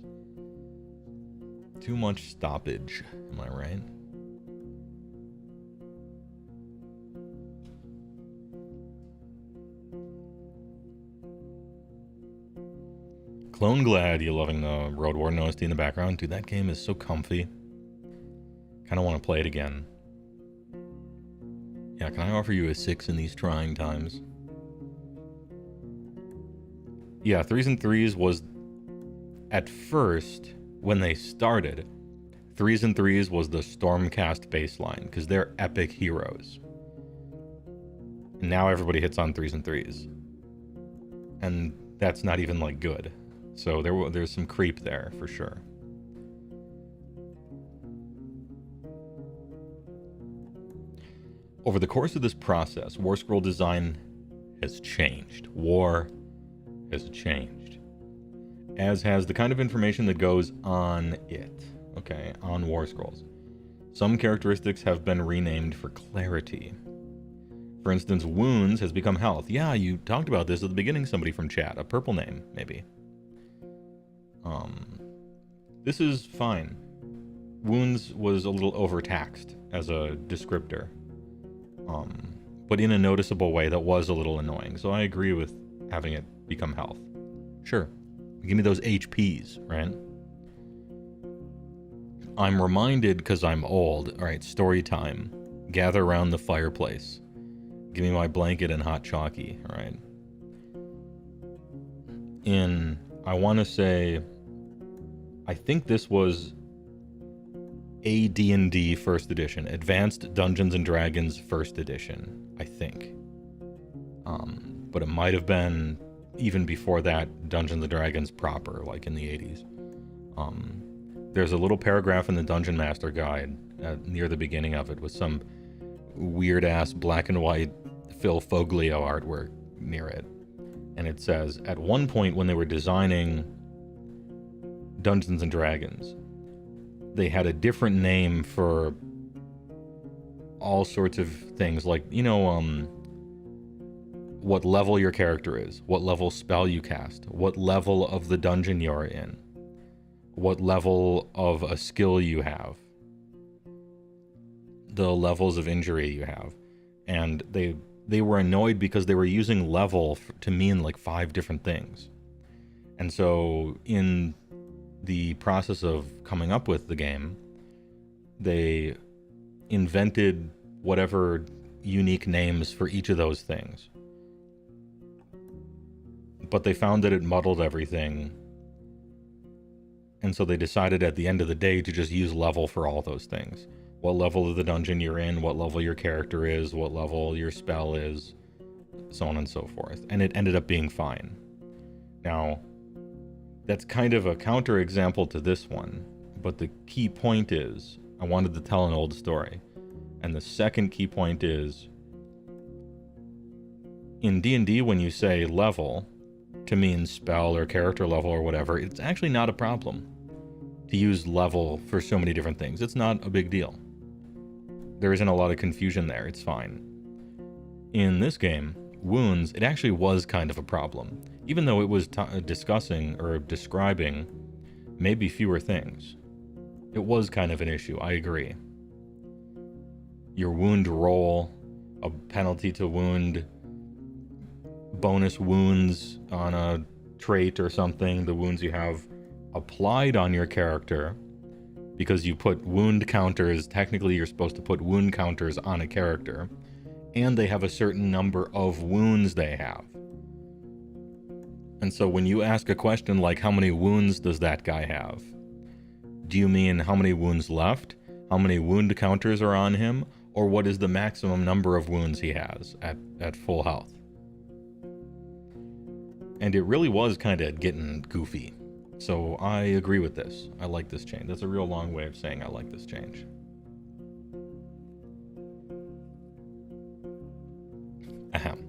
Too much stoppage. Am I right? Clone Glad, you loving the Road Warden OST in the background? Dude, that game is so comfy. Kind of want to play it again. Yeah, can I offer you a 6 in these trying times? Yeah, 3s and 3s was... At first, when they started, 3s and 3s was the Stormcast baseline, because they're epic heroes. And now everybody hits on 3s and 3s. And that's not even, like, good. So there's some creep there, for sure. Over the course of this process, War Scroll design has changed. War has changed. As has the kind of information that goes on it. Okay, on War Scrolls. Some characteristics have been renamed for clarity. For instance, wounds has become health. Yeah, you talked about this at the beginning, somebody from chat. A purple name, maybe. This is fine. Wounds was a little overtaxed as a descriptor. But in a noticeable way that was a little annoying. So I agree with having it become health. Sure. Give me those HPs, right? I'm reminded, because I'm old. Alright, story time. Gather around the fireplace. Give me my blanket and hot chalky, alright? I want to say... I think this was AD&D First Edition. Advanced Dungeons & Dragons First Edition, I think. But it might have been, even before that, Dungeons & Dragons proper, like in the 80s. There's a little paragraph in the Dungeon Master Guide near the beginning of it with some weird-ass black and white Phil Foglio artwork near it. And it says, at one point when they were designing Dungeons and Dragons, they had a different name for all sorts of things, like, you know, what level your character is, what level spell you cast, what level of the dungeon you're in, what level of a skill you have, the levels of injury you have. And they were annoyed because they were using level to mean like 5 different things. And so in the process of coming up with the game, they invented whatever unique names for each of those things. But they found that it muddled everything. And so they decided at the end of the day to just use level for all those things. What level of the dungeon you're in, what level your character is, what level your spell is, so on and so forth. And it ended up being fine. Now, that's kind of a counterexample to this one, but the key point is, I wanted to tell an old story. And the second key point is, in D&D, when you say level to mean spell or character level or whatever, it's actually not a problem to use level for so many different things. It's not a big deal. There isn't a lot of confusion there. It's fine. In this game, wounds, it actually was kind of a problem, even though it was discussing or describing maybe fewer things. It was kind of an issue, I agree. Your wound roll, a penalty to wound, bonus wounds on a trait or something, the wounds you have applied on your character, because you put wound counters, technically you're supposed to put wound counters on a character, and they have a certain number of wounds they have. And so when you ask a question like, how many wounds does that guy have? Do you mean how many wounds left? How many wound counters are on him? Or what is the maximum number of wounds he has at full health? And it really was kind of getting goofy. So I agree with this. I like this change. That's a real long way of saying I like this change. Ahem.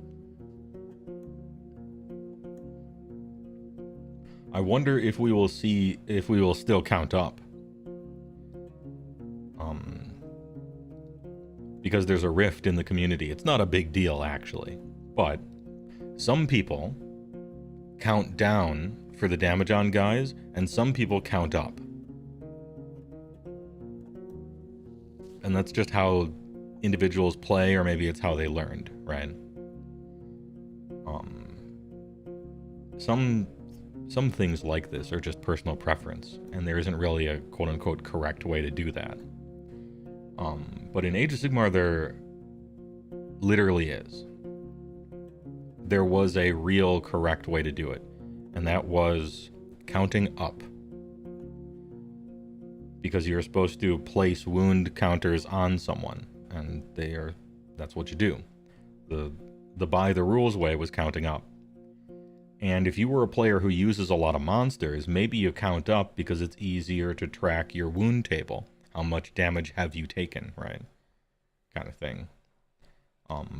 I wonder if we will still count up. Because there's a rift in the community. It's not a big deal, actually. But some people count down for the damage on guys, and some people count up. And that's just how individuals play, or maybe it's how they learned, right? Some things like this are just personal preference, and there isn't really a quote-unquote correct way to do that. But in Age of Sigmar, there literally is. There was a real correct way to do it, and that was counting up. Because you're supposed to place wound counters on someone, and that's what you do. The by the rules way was counting up. And if you were a player who uses a lot of monsters, maybe you count up because it's easier to track your wound table. How much damage have you taken, right? Kind of thing.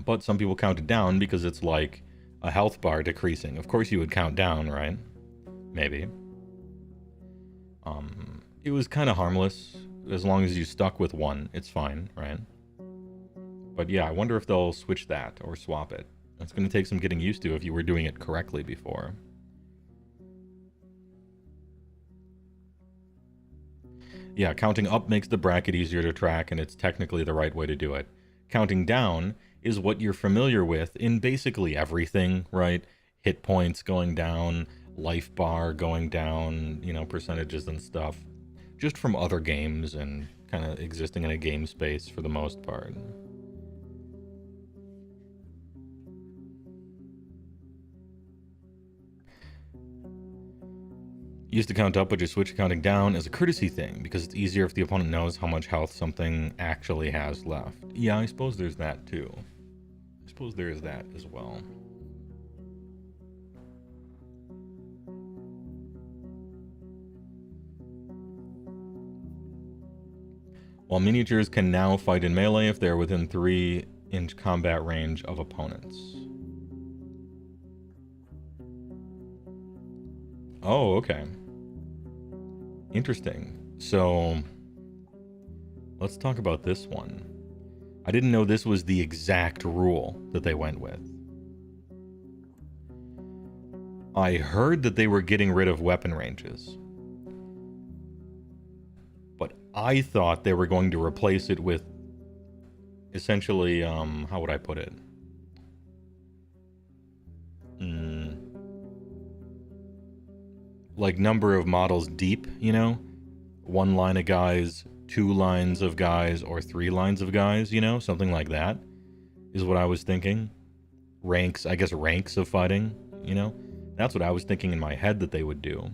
But some people count it down because it's like a health bar decreasing. Of course you would count down, right? Maybe. It was kind of harmless. As long as you stuck with one, it's fine, right? But yeah, I wonder if they'll switch that or swap it. It's going to take some getting used to if you were doing it correctly before. Yeah, counting up makes the bracket easier to track, and it's technically the right way to do it. Counting down is what you're familiar with in basically everything, right? Hit points going down, life bar going down, you know, percentages and stuff. Just from other games and kind of existing in a game space for the most part. Used to count up, but just switch to counting down as a courtesy thing, because it's easier if the opponent knows how much health something actually has left. Yeah, I suppose there's that too. I suppose there is that as well. While miniatures can now fight in melee if they're within 3-inch combat range of opponents. Oh, okay. Interesting. So, let's talk about this one. I didn't know this was the exact rule that they went with. I heard that they were getting rid of weapon ranges. But I thought they were going to replace it with essentially, how would I put it? Like number of models deep, you know? 1 line of guys, 2 lines of guys, or 3 lines of guys, you know? Something like that is what I was thinking. Ranks, I guess ranks of fighting, you know? That's what I was thinking in my head that they would do.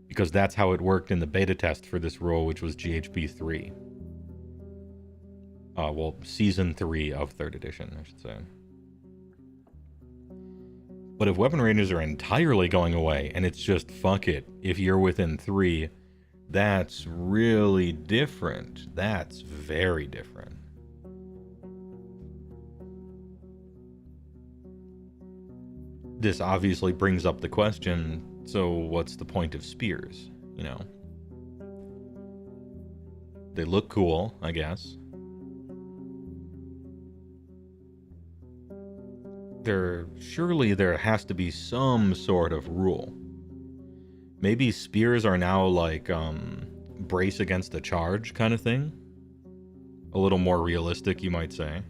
Because that's how it worked in the beta test for this rule, which was GHB 3. Well, Season 3 of 3rd edition, I should say. But if weapon ranges are entirely going away, and it's just, fuck it, if you're within 3, that's really different. That's very different. This obviously brings up the question, so what's the point of spears, you know? They look cool, I guess. Surely there has to be some sort of rule. Maybe spears are now like, brace against a charge kind of thing? A little more realistic, you might say.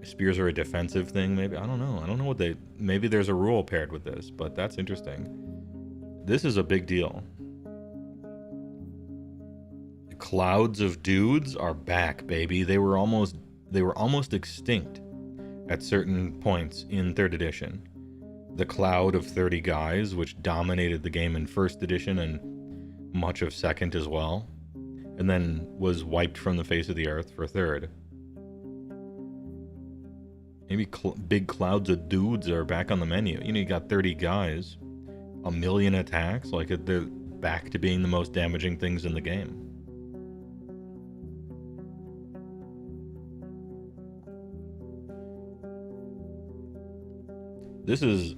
Spears are a defensive thing, maybe? I don't know. I don't know what they... Maybe there's a rule paired with this, but that's interesting. This is a big deal. Clouds of dudes are back, baby. They were almost extinct at certain points in 3rd edition. The cloud of 30 guys, which dominated the game in 1st edition and much of 2nd as well, and then was wiped from the face of the earth for 3rd. Maybe big clouds of dudes are back on the menu. You know, you got 30 guys, 1 million attacks, like they're back to being the most damaging things in the game. This is,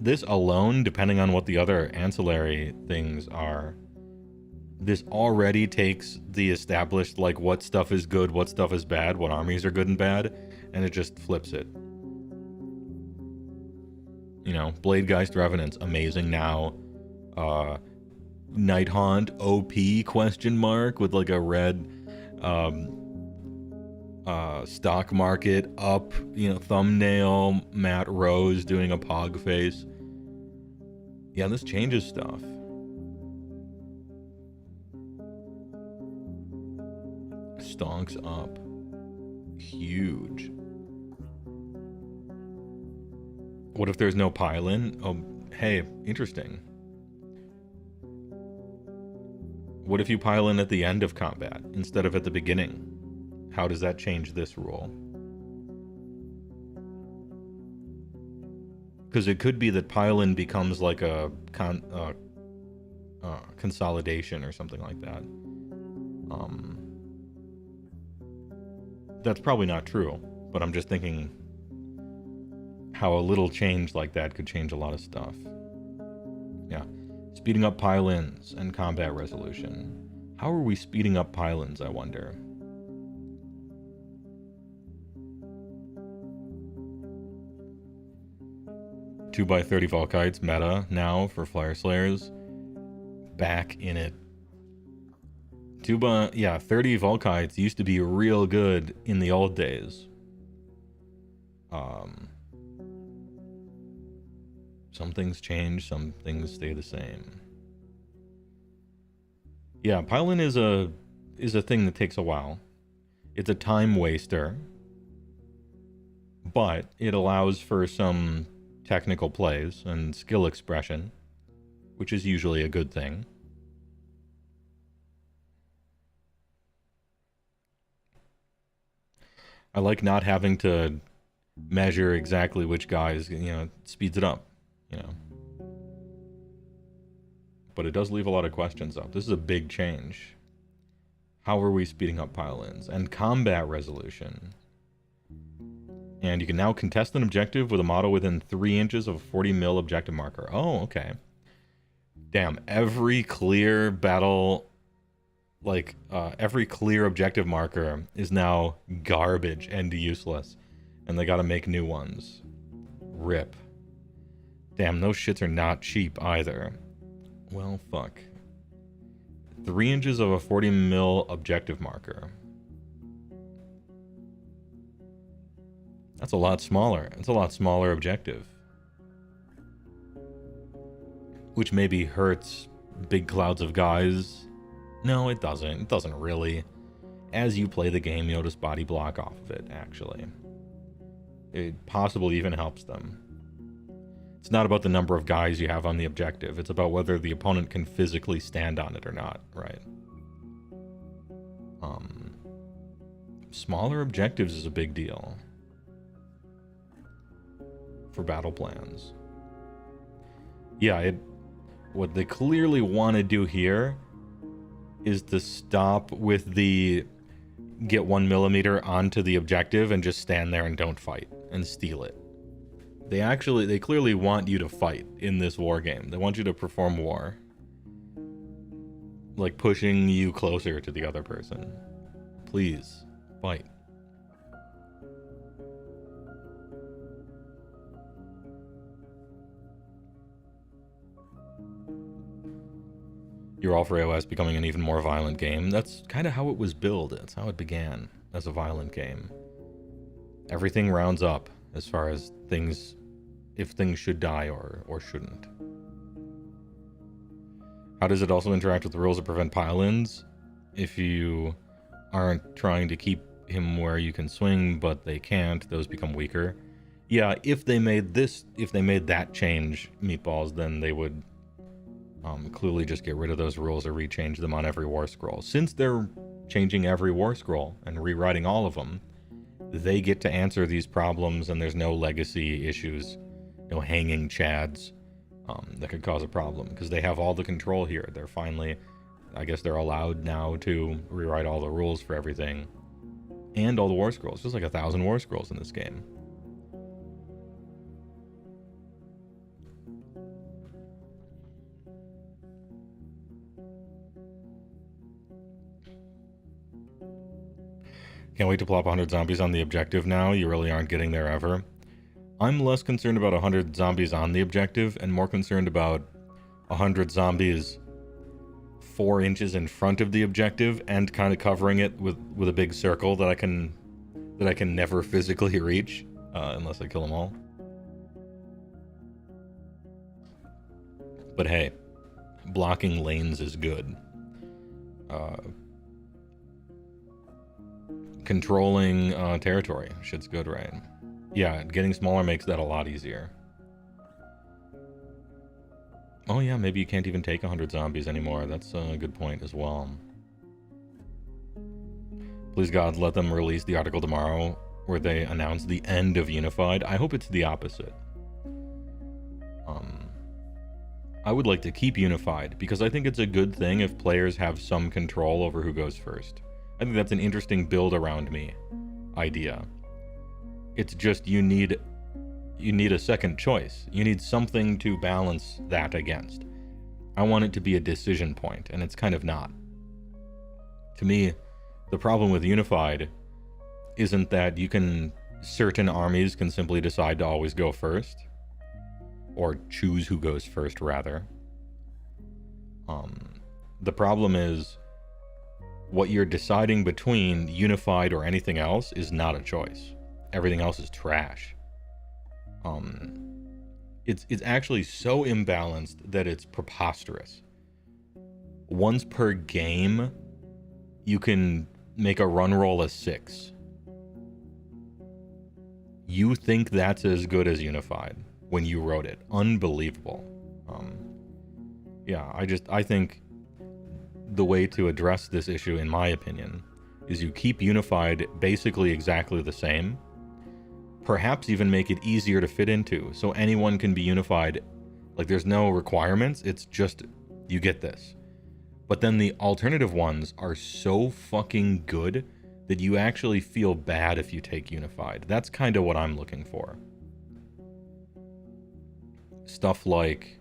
this alone, depending on what the other ancillary things are, this already takes the established, like, what stuff is good, what stuff is bad, what armies are good and bad, and it just flips it. You know, Bladegeist Revenants, amazing now. Nighthaunt, OP, question mark, with like a red, stock market up, you know, thumbnail, Matt Rose doing a pog face. Yeah, this changes stuff. Stonks up. Huge. What if there's no pile-in? Oh, hey, interesting. What if you pile in at the end of combat instead of at the beginning? How does that change this rule? Because it could be that pile-in becomes like a consolidation or something like that. That's probably not true, but I'm just thinking how a little change like that could change a lot of stuff. Yeah. Speeding up pile-ins and combat resolution. How are we speeding up pile-ins, I wonder? Two by 30 Volkites meta now for Flyer Slayers. Back in it. 30 Volkites used to be real good in the old days. Some things change, some things stay the same. Yeah, pile-in is a thing that takes a while. It's a time waster, but it allows for some technical plays and skill expression, which is usually a good thing. I like not having to measure exactly which guys, you know, it speeds it up, you know. But it does leave a lot of questions up. This is a big change. How are we speeding up pile-ins? And combat resolution. And you can now contest an objective with a model within 3 inches of a 40 mil objective marker. Oh, okay. Damn, every clear battle, like, every clear objective marker is now garbage and useless. And they gotta make new ones. Rip. Damn, those shits are not cheap either. Well, fuck. 3 inches of a 40 mil objective marker. That's a lot smaller. It's a lot smaller objective. Which maybe hurts big clouds of guys. No, it doesn't. It doesn't really. As you play the game, you'll just body block off of it, actually. It possibly even helps them. It's not about the number of guys you have on the objective. It's about whether the opponent can physically stand on it or not, right? Smaller objectives is a big deal for battle plans. Yeah, what they clearly want to do here is to stop with the get 1 millimeter onto the objective and just stand there and don't fight and steal it. They clearly want you to fight in this war game. They want you to perform war. Like pushing you closer to the other person. Please, fight. You're all for AoS becoming an even more violent game. That's kind of how it was billed. That's how it began, as a violent game. Everything rounds up as far as things, if things should die or shouldn't. How does it also interact with the rules to prevent pile-ins? If you aren't trying to keep him where you can swing, but they can't, those become weaker. Yeah, if they made that change, Meatballs, then they would clearly just get rid of those rules or rechange them on every war scroll. Since they're changing every war scroll and rewriting all of them, they get to answer these problems, and there's no legacy issues, no hanging chads that could cause a problem, because they have all the control here. They're finally, I guess they're allowed now to rewrite all the rules for everything and all the war scrolls. There's like 1,000 war scrolls in this game. Can't wait to plop 100 zombies on the objective now. You really aren't getting there ever. I'm less concerned about 100 zombies on the objective and more concerned about 100 zombies 4 inches in front of the objective and kind of covering it with a big circle that I can never physically reach unless I kill them all. But hey, blocking lanes is good. Controlling territory. Shit's good, right? Yeah, getting smaller makes that a lot easier. Oh yeah, maybe you can't even take 100 zombies anymore. That's a good point as well. Please God, let them release the article tomorrow where they announce the end of Unified. I hope it's the opposite. I would like to keep Unified because I think it's a good thing if players have some control over who goes first. I think that's an interesting build around me idea. It's just you need a second choice. You need something to balance that against. I want it to be a decision point, and it's kind of not. To me, the problem with Unified isn't that certain armies can simply decide to always go first, or choose who goes first, rather. The problem is what you're deciding between Unified or anything else is not a choice. Everything else is trash. It's actually so imbalanced that it's preposterous. Once per game, you can make a run roll a 6. You think that's as good as Unified when you wrote it. Unbelievable. Yeah, I think the way to address this issue, in my opinion, is you keep Unified basically exactly the same. Perhaps even make it easier to fit into, so anyone can be Unified. Like, there's no requirements, it's just, you get this. But then the alternative ones are so fucking good that you actually feel bad if you take Unified. That's kind of what I'm looking for. Stuff like,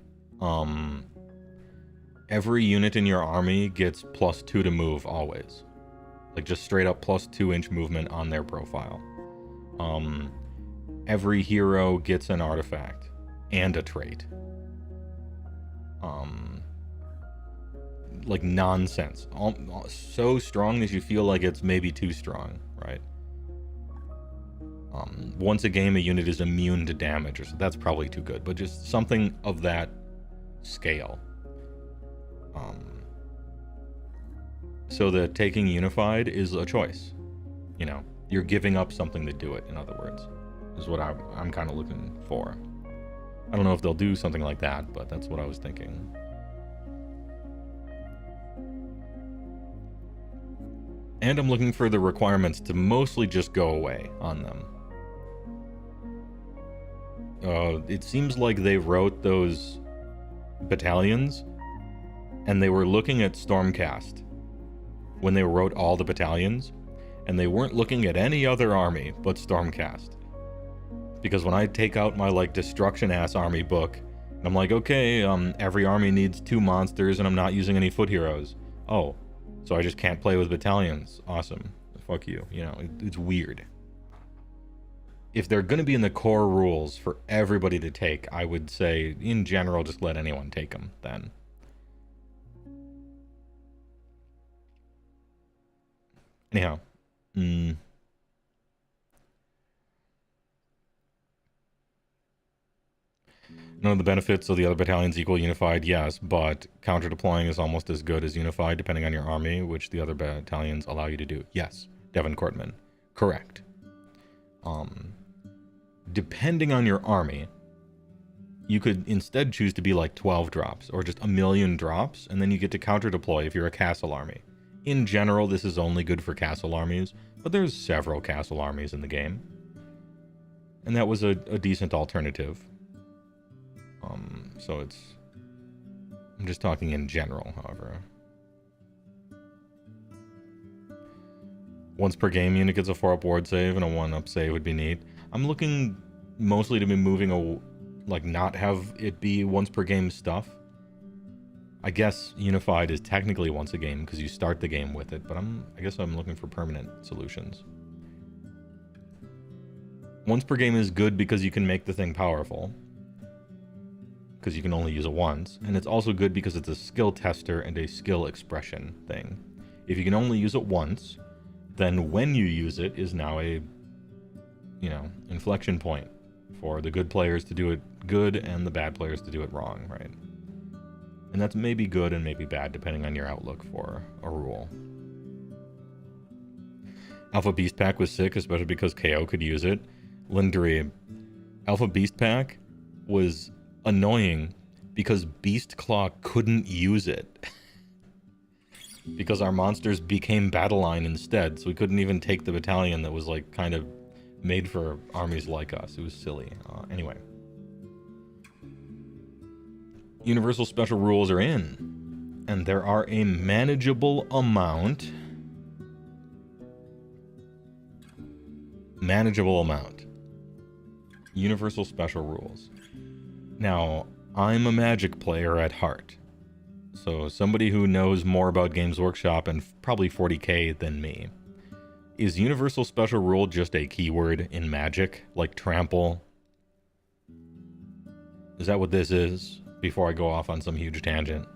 every unit in your army gets +2 to move always. Like just straight up +2-inch movement on their profile. Every hero gets an artifact and a trait. Like nonsense. So strong that you feel like it's maybe too strong, right? Once a game, a unit is immune to damage, or so that's probably too good, but just something of that scale. So that taking Unified is a choice. You know, you're giving up something to do it, in other words, is what I'm kind of looking for. I don't know if they'll do something like that, but that's what I was thinking. And I'm looking for the requirements to mostly just go away on them. It seems like they wrote those battalions, and they were looking at Stormcast when they wrote all the battalions, and they weren't looking at any other army but Stormcast. Because when I take out my, like, destruction-ass army book, and I'm like, okay, every army needs 2 monsters, and I'm not using any foot heroes. Oh, so I just can't play with battalions. Awesome. Fuck you. You know, it's weird. If they're going to be in the core rules for everybody to take, I would say, in general, just let anyone take them, then. Anyhow. None of the benefits of the other battalions equal Unified, yes, but counter-deploying is almost as good as Unified, depending on your army, which the other battalions allow you to do. Yes, Devin Cortman. Correct. Depending on your army, you could instead choose to be like 12 drops, or just 1,000,000 drops, and then you get to counter-deploy if you're a castle army. In general, this is only good for castle armies, but there's several castle armies in the game. And that was a decent alternative. So I'm just talking in general, however. Once per game, unit gets a 4-up ward save, and a 1-up save would be neat. I'm looking mostly to be moving not have it be once per game stuff. I guess Unified is technically once a game because you start the game with it, but I guess I'm looking for permanent solutions. Once per game is good because you can make the thing powerful, because you can only use it once, and it's also good because it's a skill tester and a skill expression thing. If you can only use it once, then when you use it is now a, inflection point for the good players to do it good and the bad players to do it wrong, right? And that's maybe good and maybe bad depending on your outlook for a rule. Alpha Beast Pack was sick, especially because KO could use it. Lindri, Alpha Beast Pack was annoying because Beast Claw couldn't use it. Because our monsters became battle line instead, so we couldn't even take the battalion that was like kind of made for armies like us. It was silly. Anyway. Universal special rules are in, and there are a manageable amount. Universal special rules. Now, I'm a Magic player at heart. So somebody who knows more about Games Workshop and probably 40k than me. Is Universal Special Rule just a keyword in Magic, like trample? Is that what this is? Before I go off on some huge tangent.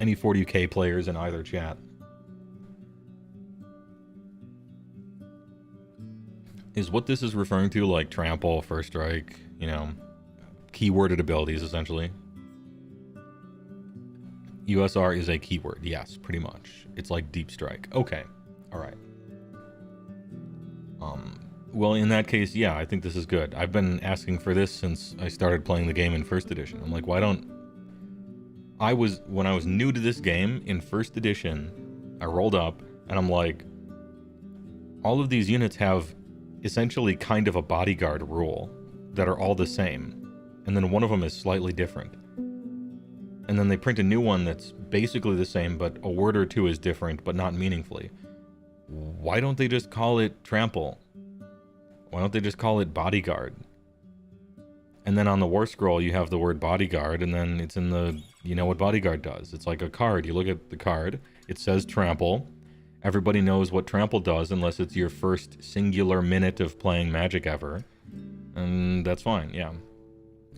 Any 40k players in either chat? Is what this is referring to like trample, first strike, keyworded abilities essentially? USR is a keyword, yes, pretty much. It's like deep strike. Okay, alright. Well, in that case, yeah, I think this is good. I've been asking for this since I started playing the game in first edition. I'm like, why don't... When I was new to this game, in first edition, I rolled up, and I'm like, all of these units have essentially kind of a bodyguard rule that are all the same, and then one of them is slightly different. And then they print a new one that's basically the same, but a word or two is different, but not meaningfully. Why don't they just call it trample? Why don't they just call it bodyguard? And then on the war scroll, you have the word bodyguard, and then it's in the, you know what bodyguard does. It's like a card. You look at the card, it says trample. Everybody knows what trample does unless it's your first singular minute of playing Magic ever. And that's fine, yeah.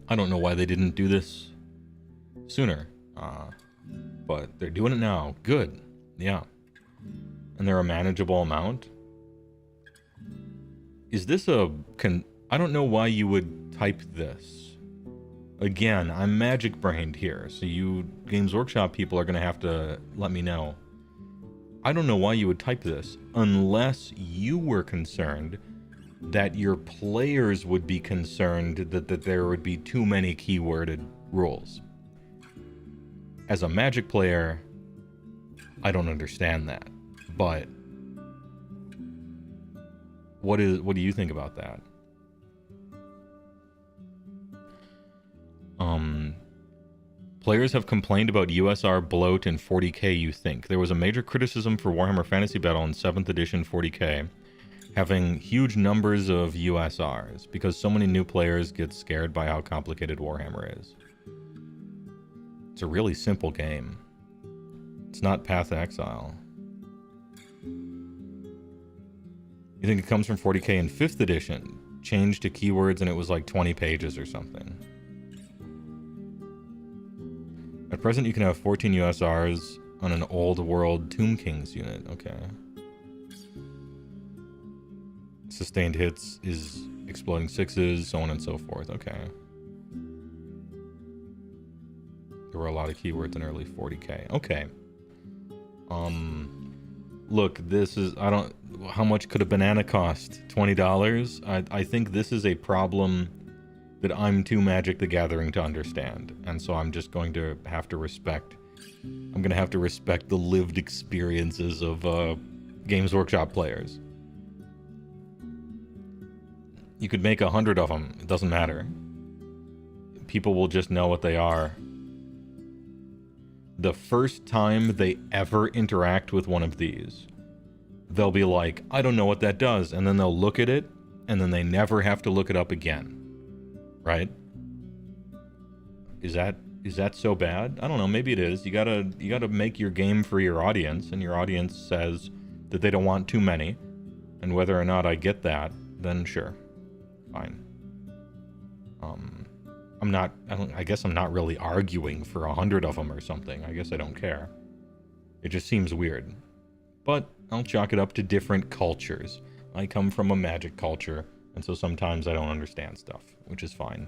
I don't know why they didn't do this sooner. But they're doing it now. Good. Yeah. And they're a manageable amount. Is this a... I don't know why you would type this. Again, I'm magic-brained here, so you Games Workshop people are going to have to let me know. I don't know why you would type this, unless you were concerned that your players would be concerned that there would be too many keyworded rules. As a Magic player, I don't understand that. But what do you think about that? Players have complained about USR bloat in 40k, you think. There was a major criticism for Warhammer Fantasy Battle in 7th edition 40k having huge numbers of USRs because so many new players get scared by how complicated Warhammer is. It's a really simple game. It's not Path to Exile. You think it comes from 40k in 5th edition? Changed to keywords and it was like 20 pages or something. At present, you can have 14 USRs on an old world Tomb Kings unit. Okay. Sustained hits is exploding sixes, so on and so forth. Okay. There were a lot of keywords in early 40k. Okay. Look, this is... How much could a banana cost? $20? I think this is a problem that I'm too Magic the Gathering to understand. And so I'm just going to have to respect... I'm going to have to respect the lived experiences of Games Workshop players. You could make 100 of them. It doesn't matter. People will just know what they are. The first time they ever interact with one of these, they'll be like, I don't know what that does. And then they'll look at it, and then they never have to look it up again. Right? Is that so bad? I don't know, maybe it is. You gotta make your game for your audience, and your audience says that they don't want too many. And whether or not I get that, then sure. Fine. I guess I'm not really arguing for 100 of them or something. I guess I don't care. It just seems weird. But I'll chalk it up to different cultures. I come from a Magic culture, and so sometimes I don't understand stuff, which is fine.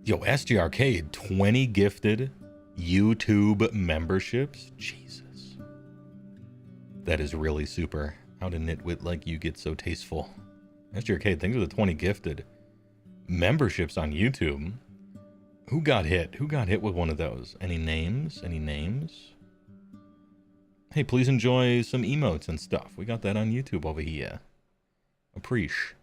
Yo, SG Arcade, 20 gifted YouTube memberships? Jesus. That is really super. How did nitwit like you get so tasteful? SG Arcade, thanks for the 20 gifted memberships on YouTube. Who got hit? Who got hit with one of those? Any names? Any names? Hey, please enjoy some emotes and stuff. We got that on YouTube over here. Appreciate.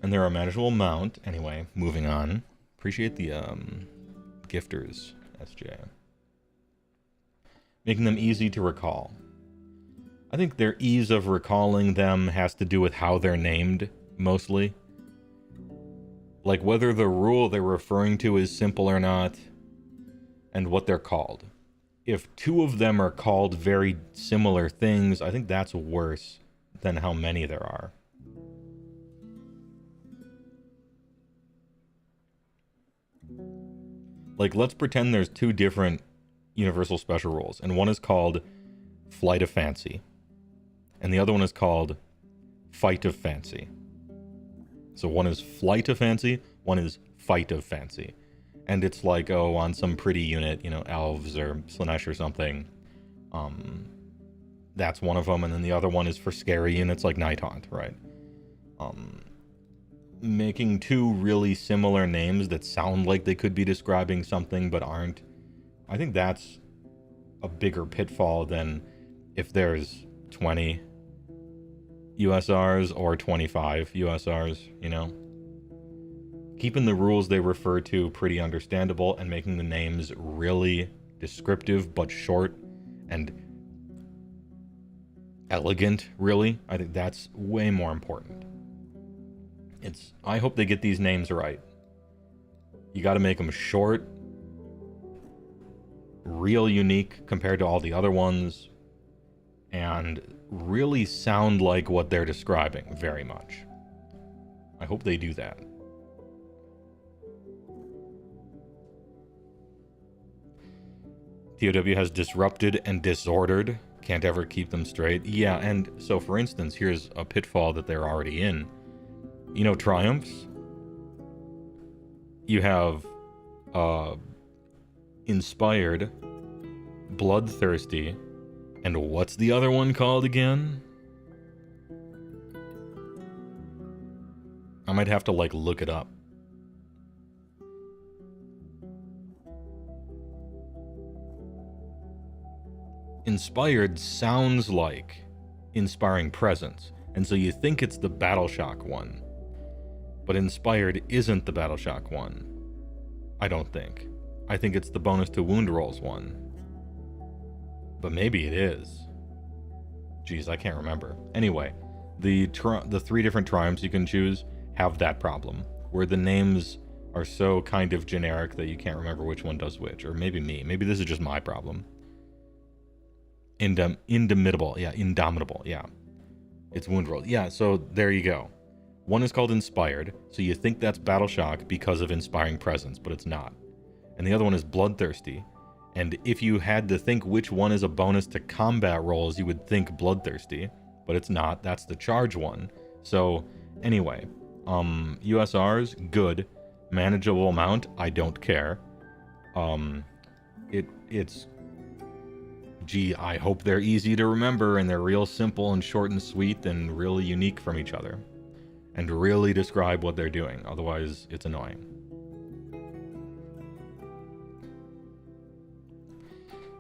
And they're a manageable amount. Anyway, moving on. Appreciate the gifters, SJ. Making them easy to recall. I think their ease of recalling them has to do with how they're named, mostly. Like whether the rule they're referring to is simple or not, and what they're called. If two of them are called very similar things, I think that's worse than how many there are. Like, let's pretend there's two different universal special rules, and one is called Flight of Fancy, and the other one is called Fight of Fancy. So one is Flight of Fancy, one is Fight of Fancy. And it's like, oh, on some pretty unit, you know, elves or Slaanesh or something. That's one of them, and then the other one is for scary units like Nighthaunt, right? Making two really similar names that sound like they could be describing something but aren't. I think that's a bigger pitfall than if there's 20 USRs or 25 USRs, you know? keeping the rules they refer to pretty understandable and making the names really descriptive but short and elegant, really. I think that's way more important. I hope they get these names right. You got to make them short, real unique compared to all the other ones, and really sound like what they're describing very much. I hope they do that. TOW has disrupted and disordered. Can't ever keep them straight. Yeah, and so for instance, here's a pitfall that they're already in. You know, triumphs? You have inspired, bloodthirsty, and what's the other one called again? I might have to like look it up. Inspired sounds like inspiring presence, and so you think it's the Battleshock one. But Inspired isn't the Battleshock one. I don't think. I think it's the bonus to wound rolls one. But maybe it is. Jeez, I can't remember. Anyway, the 3 different triumphs you can choose have that problem, where the names are so kind of generic that you can't remember which one does which. Or maybe me. Maybe this is just my problem. Indomitable. Yeah, Indomitable. Yeah. It's wound roll. Yeah, so there you go. One is called Inspired, so you think that's Battleshock because of Inspiring Presence, but it's not. And the other one is Bloodthirsty. And if you had to think which one is a bonus to combat rolls, you would think Bloodthirsty, but it's not. That's the charge one. So anyway, USRs, good. Manageable amount, I don't care. It's... Gee, I hope they're easy to remember and they're real simple and short and sweet and really unique from each other. And really describe what they're doing. Otherwise, it's annoying.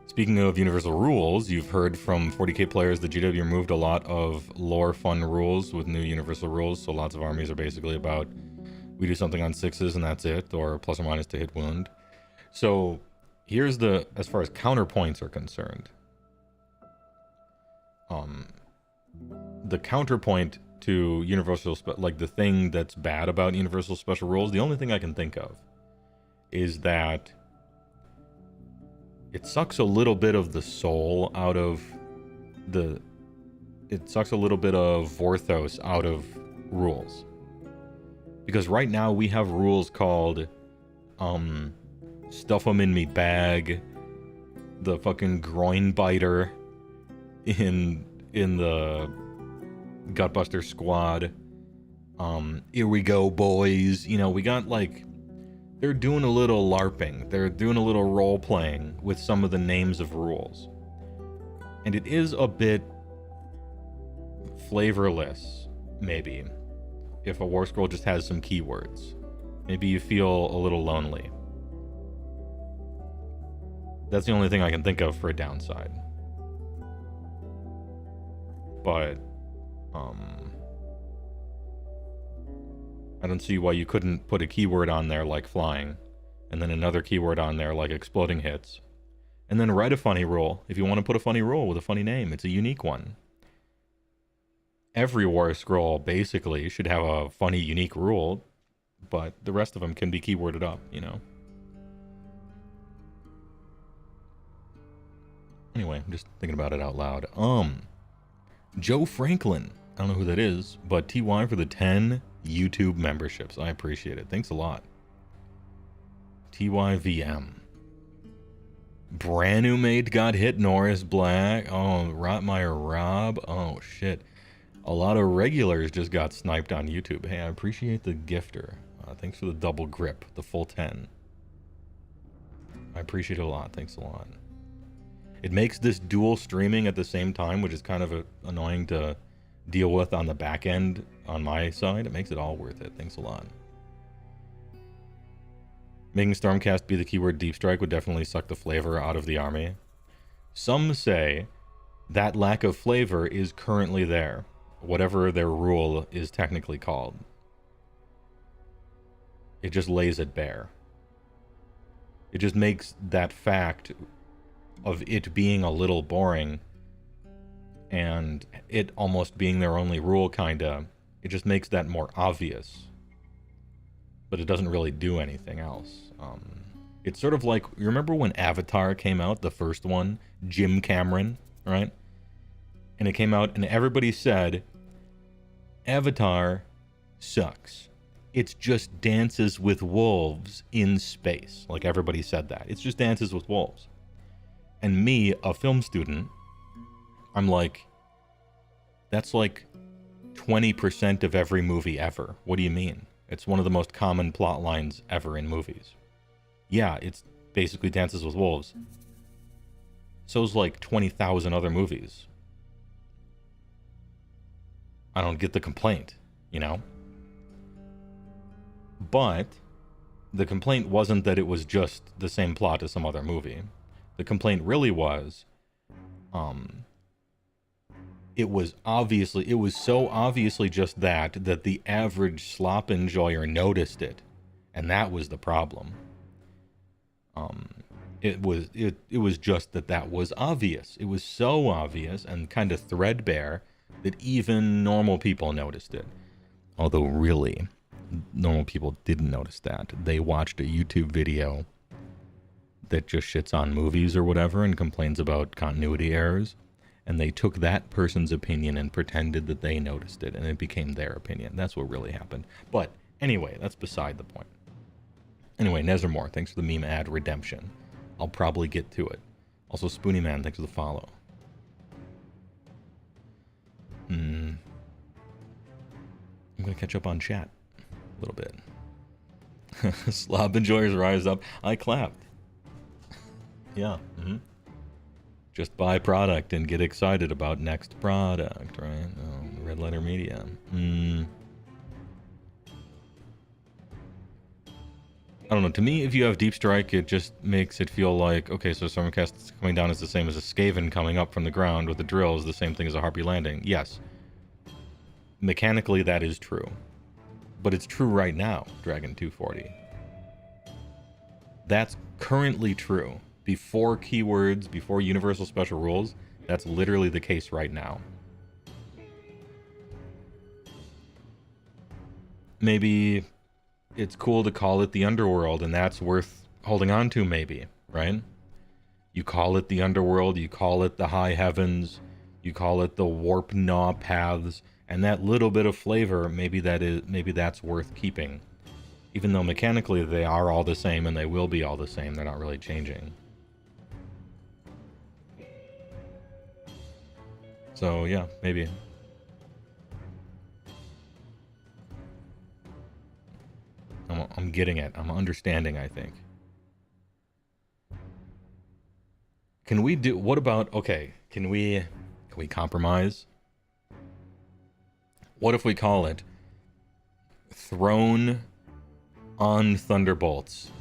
Speaking of universal rules, you've heard from 40k players that GW removed a lot of lore fun rules with new universal rules. So lots of armies are basically about, we do something on 6s and that's it, or plus or minus to hit wound. So here's as far as counterpoints are concerned. The counterpoint to universal, like the thing that's bad about universal special rules, the only thing I can think of is that it sucks a little bit of the soul out of it sucks a little bit of Vorthos out of rules. Because right now we have rules called Stuff 'em in me bag, the fucking groin biter in the Gutbuster squad. Here we go, boys. You know, we got like, they're doing a little LARPing. They're doing a little role playing with some of the names of rules. And it is a bit flavorless, maybe, if a war scroll just has some keywords. Maybe you feel a little lonely. That's the only thing I can think of for a downside. But, I don't see why you couldn't put a keyword on there like flying, and then another keyword on there like exploding hits, and then write a funny rule. If you want to put a funny rule with a funny name, it's a unique one. Every war scroll basically should have a funny, unique rule, but the rest of them can be keyworded up, you know? Anyway, I'm just thinking about it out loud. Joe Franklin. I don't know who that is, but TY for the 10 YouTube memberships. I appreciate it. Thanks a lot. TYVM. Brand new mate got hit. Norris Black. Oh, Rotmeyer Rob. Oh, shit. A lot of regulars just got sniped on YouTube. Hey, I appreciate the gifter. Thanks for the double grip, the full 10. I appreciate it a lot. Thanks a lot. It makes this dual streaming at the same time, which is kind of annoying to deal with on the back end on my side. It makes it all worth it. Thanks a lot. Making Stormcast be the keyword Deep Strike would definitely suck the flavor out of the army. Some say that lack of flavor is currently there, whatever their rule is technically called. It just lays it bare. It just makes that fact of it being a little boring and it almost being their only rule, kinda, it just makes that more obvious. But it doesn't really do anything else. It's sort of like, you remember when Avatar came out, the first one? Jim Cameron, right? And it came out and everybody said, Avatar sucks. It's just Dances with Wolves in space. Like, everybody said that. It's just Dances with Wolves. And me, a film student, I'm like, that's like 20% of every movie ever. What do you mean? It's one of the most common plot lines ever in movies. Yeah, it's basically Dances with Wolves. So's like 20,000 other movies. I don't get the complaint, you know? But the complaint wasn't that it was just the same plot as some other movie. The complaint really was, it was so obviously just that the average slop enjoyer noticed it. And that was the problem. It was just that was obvious. It was so obvious and kind of threadbare that even normal people noticed it. Although really, normal people didn't notice that. They watched a YouTube video that just shits on movies or whatever and complains about continuity errors. And they took that person's opinion and pretended that they noticed it, and it became their opinion. That's what really happened. But anyway, that's beside the point. Anyway, Nezermore, thanks for the meme ad redemption. I'll probably get to it. Also, Spoonie Man, thanks for the follow. I'm going to catch up on chat a little bit. Slob enjoyers rise up. I clapped. Yeah. Just buy product and get excited about next product, right? Oh, Red Letter Media. I don't know. To me, if you have Deep Strike, it just makes it feel like, okay, so Stormcast coming down is the same as a Skaven coming up from the ground with the drill is the same thing as a Harpy landing. Yes. Mechanically, that is true. But it's true right now, Dragon 240. That's currently true. Before keywords, before universal special rules, that's literally the case right now. Maybe it's cool to call it the underworld, and that's worth holding on to, maybe, right? You call it the underworld, you call it the high heavens, you call it the warp gnaw paths, and that little bit of flavor, maybe that's worth keeping. Even though mechanically they are all the same and they will be all the same, they're not really changing. So yeah, maybe. I'm getting it. I'm understanding, I think. Can we do, what about, okay, can we compromise? What if we call it Throne on Thunderbolts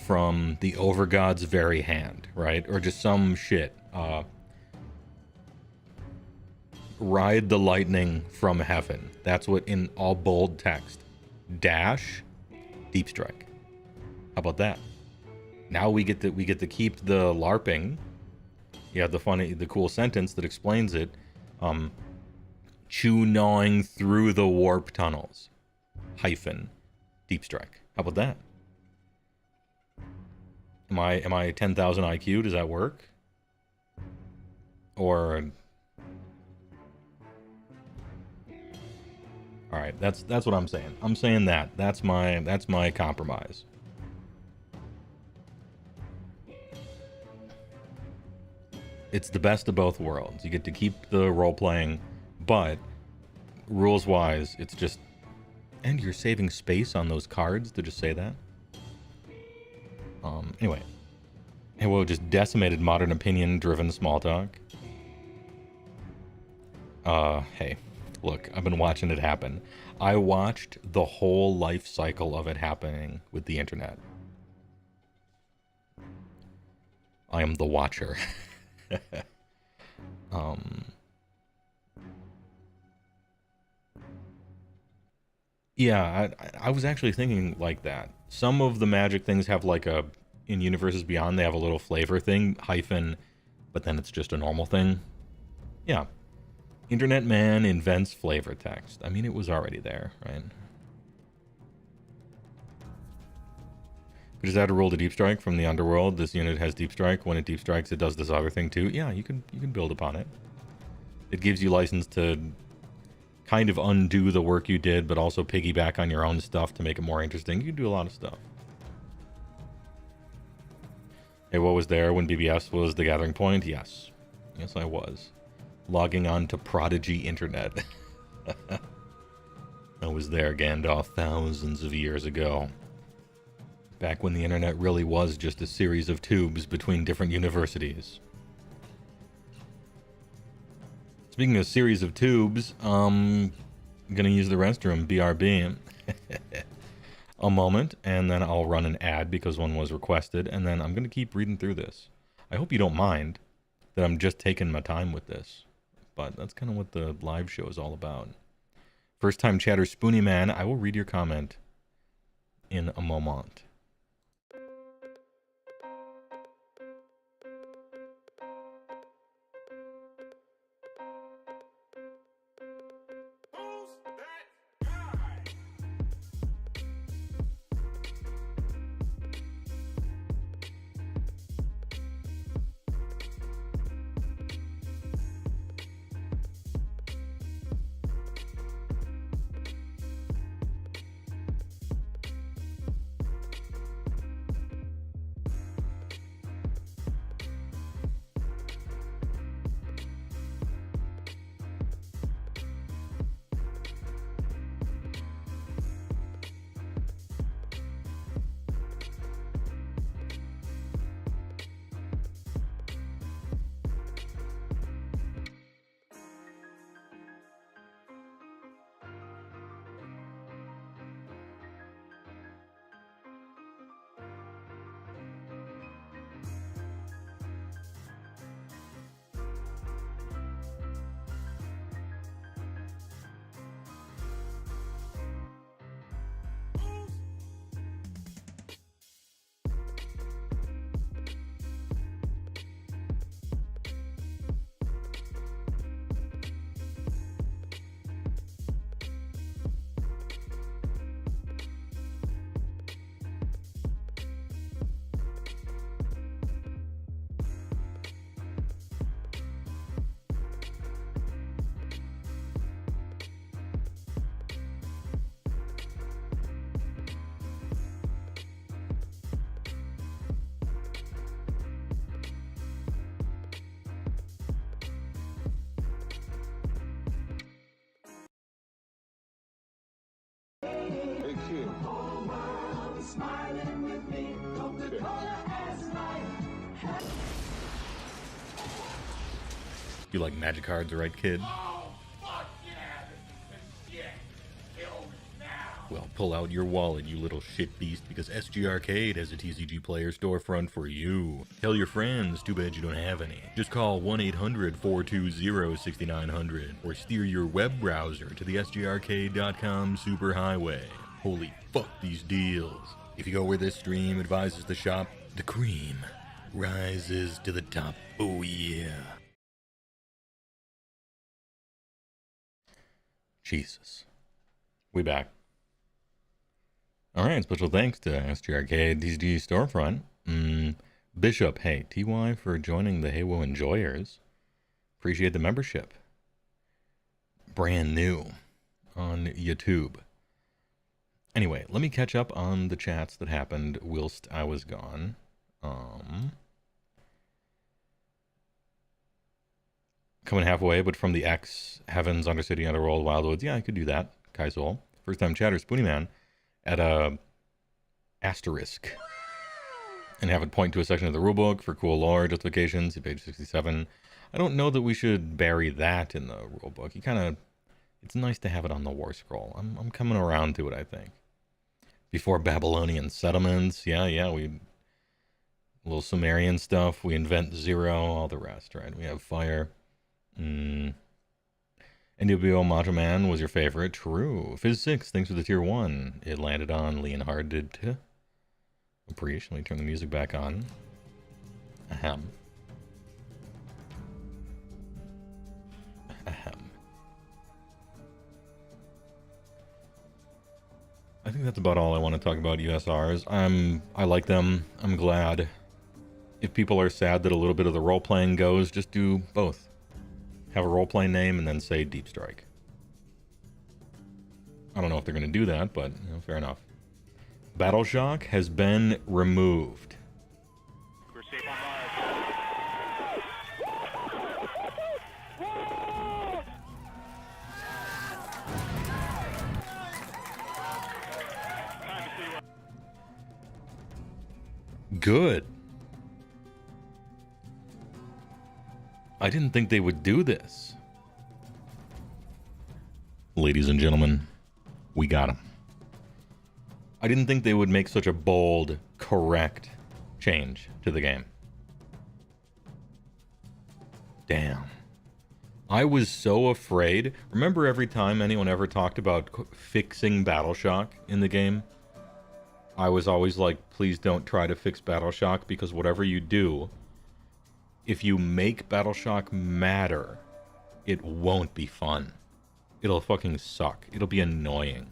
from the Overgod's very hand, right? Or just some shit. Ride the lightning from heaven. That's what, in all bold text. Dash Deep Strike. How about that? Now we get to keep the LARPing. You have the cool sentence that explains it. Chew gnawing through the warp tunnels. Hyphen Deep Strike. How about that? Am I 10,000 IQ? Does that work? Or all right, that's what I'm saying. I'm saying that. That's my compromise. It's the best of both worlds. You get to keep the role playing, but rules wise, it's just, and you're saving space on those cards to just say that. Anyway, HeyWoah just decimated modern opinion driven small talk. Hey. Look, I've been watching it happen. I watched the whole life cycle of it happening with the internet. I am the watcher. Yeah, I was actually thinking like that. Some of the magic things have like a, in Universes Beyond, they have a little flavor thing, hyphen, but then it's just a normal thing. Yeah. Internet man invents flavor text. I mean, it was already there, right? We just add a rule to deep strike from the underworld. This unit has deep strike. When it deep strikes, it does this other thing too. Yeah, you can build upon it. It gives you license to kind of undo the work you did, but also piggyback on your own stuff to make it more interesting. You can do a lot of stuff. Hey, what was there when BBS was the gathering point? Yes. Yes, I was. Logging on to Prodigy Internet. I was there, Gandalf, thousands of years ago. Back when the internet really was just a series of tubes between different universities. Speaking of series of tubes, I'm gonna use the restroom, BRB. A moment, and then I'll run an ad because one was requested, and then I'm gonna keep reading through this. I hope you don't mind that I'm just taking my time with this, but that's kind of what the live show is all about. First time chatter Spoony Man, I will read your comment in a moment. You like magic cards, right, kid? Oh, fuck yeah, this is shit. Kill me now. Well, pull out your wallet, you little shit beast, because SG Arcade has a TCG player storefront for you. Tell your friends, too bad you don't have any. Just call 1-800-420-6900 or steer your web browser to the sgarcade.com superhighway. Holy fuck these deals. If you go where this stream advises to shop, the cream rises to the top. Oh yeah. Jesus. We back. Alright, special thanks to SG Arcade TCG Storefront. Bishop, hey, TY for joining the HeyWoah Enjoyers. Appreciate the membership. Brand new on YouTube. Anyway, let me catch up on the chats that happened whilst I was gone. Coming halfway, but from the X, Heavens, Undercity, Underworld, Wildwoods. Yeah, I could do that. Kaisol. First time chatter, Spoony Man, at a asterisk. And have it point to a section of the rulebook for cool lore justifications, page 67. I don't know that we should bury that in the rulebook. You kind of, it's nice to have it on the war scroll. I'm coming around to it, I think. Before Babylonian settlements, yeah, we, a little Sumerian stuff, we invent 0, all the rest, right? We have fire. NWO Macho Man was your favorite. True. Fizz6, thanks for the tier 1. It landed on Leonhard did too. Appreciate. Let me turn the music back on. Ahem. Ahem. I think that's about all I want to talk about USRs. I like them. I'm glad. If people are sad that a little bit of the role-playing goes, just do both. Have a role-playing name and then say Deep Strike. I don't know if they're going to do that, but you know, fair enough. Battleshock has been removed. We're safe on Mars. Good. I didn't think they would do this. Ladies and gentlemen, we got him. I didn't think they would make such a bold, correct change to the game. Damn. I was so afraid. Remember every time anyone ever talked about fixing Battleshock in the game? I was always like, please don't try to fix Battleshock, because whatever you do, if you make Battleshock matter, it won't be fun. It'll fucking suck. It'll be annoying.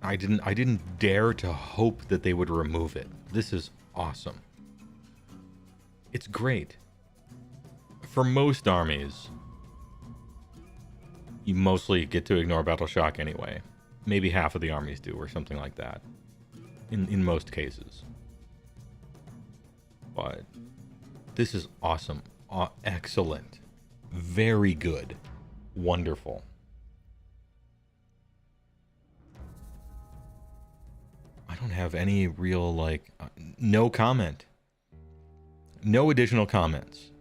I didn't dare to hope that they would remove it. This is awesome. It's great. For most armies, you mostly get to ignore Battleshock anyway. Maybe half of the armies do, or something like that. In most cases. But this is awesome. Excellent. Very good. Wonderful. I don't have any real, like, no comment. No additional comments.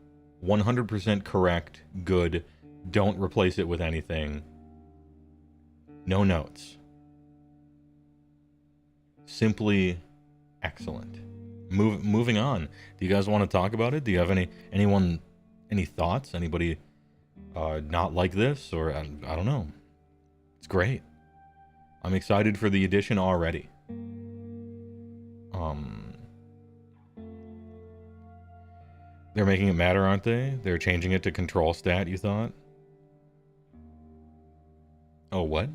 100% correct. Good. Don't replace it with anything. No notes. Simply excellent. Moving on. Do you guys want to talk about it? Do you have any thoughts? Anybody not like this? Or I don't know. It's great. I'm excited for the edition already. They're making it matter, aren't they? They're changing it to control stat, you thought? Oh, what?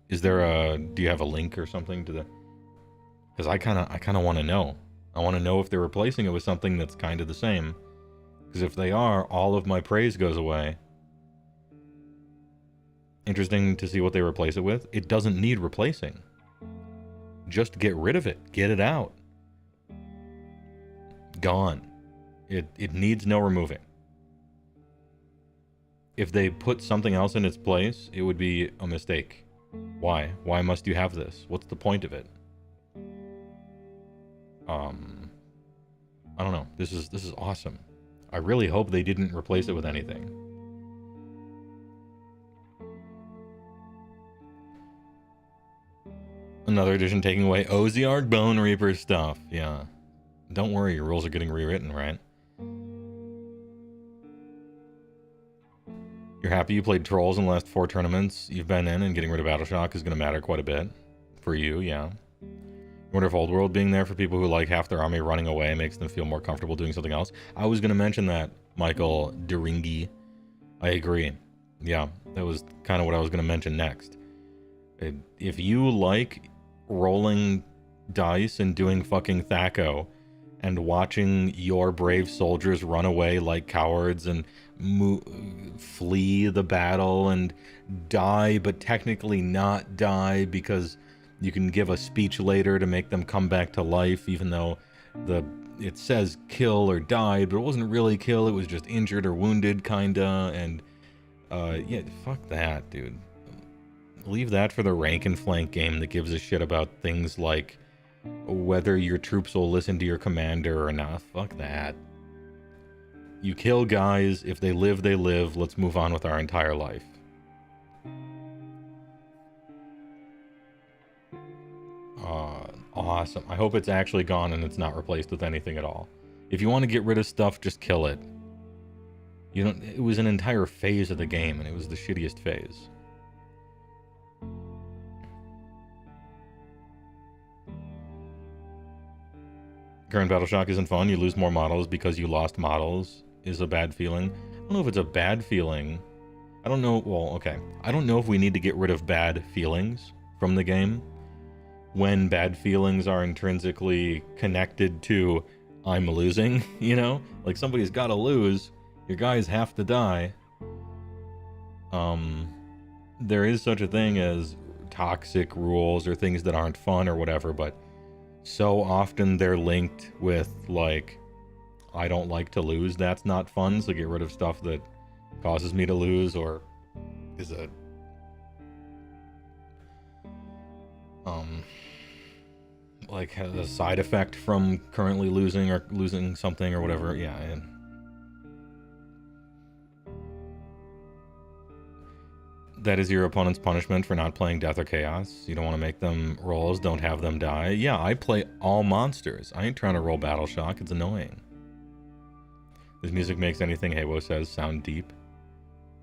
Is there do you have a link or something to the... Because I kind of want to know. I want to know if they're replacing it with something that's kind of the same. Because if they are, all of my praise goes away. Interesting to see what they replace it with. It doesn't need replacing. Just get rid of it. Get it out. Gone. It needs no removing. If they put something else in its place, it would be a mistake. Why? Why must you have this? What's the point of it? I don't know. This is awesome. I really hope they didn't replace it with anything. Another edition taking away Oziark Bone Reaper stuff. Yeah. Don't worry, your rules are getting rewritten, right? You're happy you played Trolls in the last 4 tournaments you've been in, and getting rid of Battleshock is going to matter quite a bit. For you, yeah. I wonder if Old World being there for people who like half their army running away makes them feel more comfortable doing something else. I was going to mention that, Michael Deringi. I agree. Yeah, that was kind of what I was going to mention next. If you like rolling dice and doing fucking Thaco and watching your brave soldiers run away like cowards and flee the battle and die, but technically not die because you can give a speech later to make them come back to life, even though it says kill or died, but it wasn't really kill, it was just injured or wounded, kinda, and yeah, fuck that, dude. Leave that for the rank and flank game that gives a shit about things like whether your troops will listen to your commander or not. Fuck that. You kill guys, if they live, they live. Let's move on with our entire life. Awesome. I hope it's actually gone and it's not replaced with anything at all. If you want to get rid of stuff, just kill it. You don't. It was an entire phase of the game, and it was the shittiest phase. Current Battleshock isn't fun. You lose more models because you lost models is a bad feeling. I don't know if it's a bad feeling. I don't know. Well, okay. I don't know if we need to get rid of bad feelings from the game when bad feelings are intrinsically connected to I'm losing, you know? Like somebody's got to lose. Your guys have to die. There is such a thing as toxic rules or things that aren't fun or whatever, but so often they're linked with, like, I don't like to lose. That's not fun, so get rid of stuff that causes me to lose or is a... like, has a side effect from currently losing or losing something or whatever. Yeah, and... that is your opponent's punishment for not playing Death or Chaos. You don't want to make them rolls, don't have them die. Yeah, I play all monsters. I ain't trying to roll Battleshock, it's annoying. This music makes anything HeyWoah says sound deep.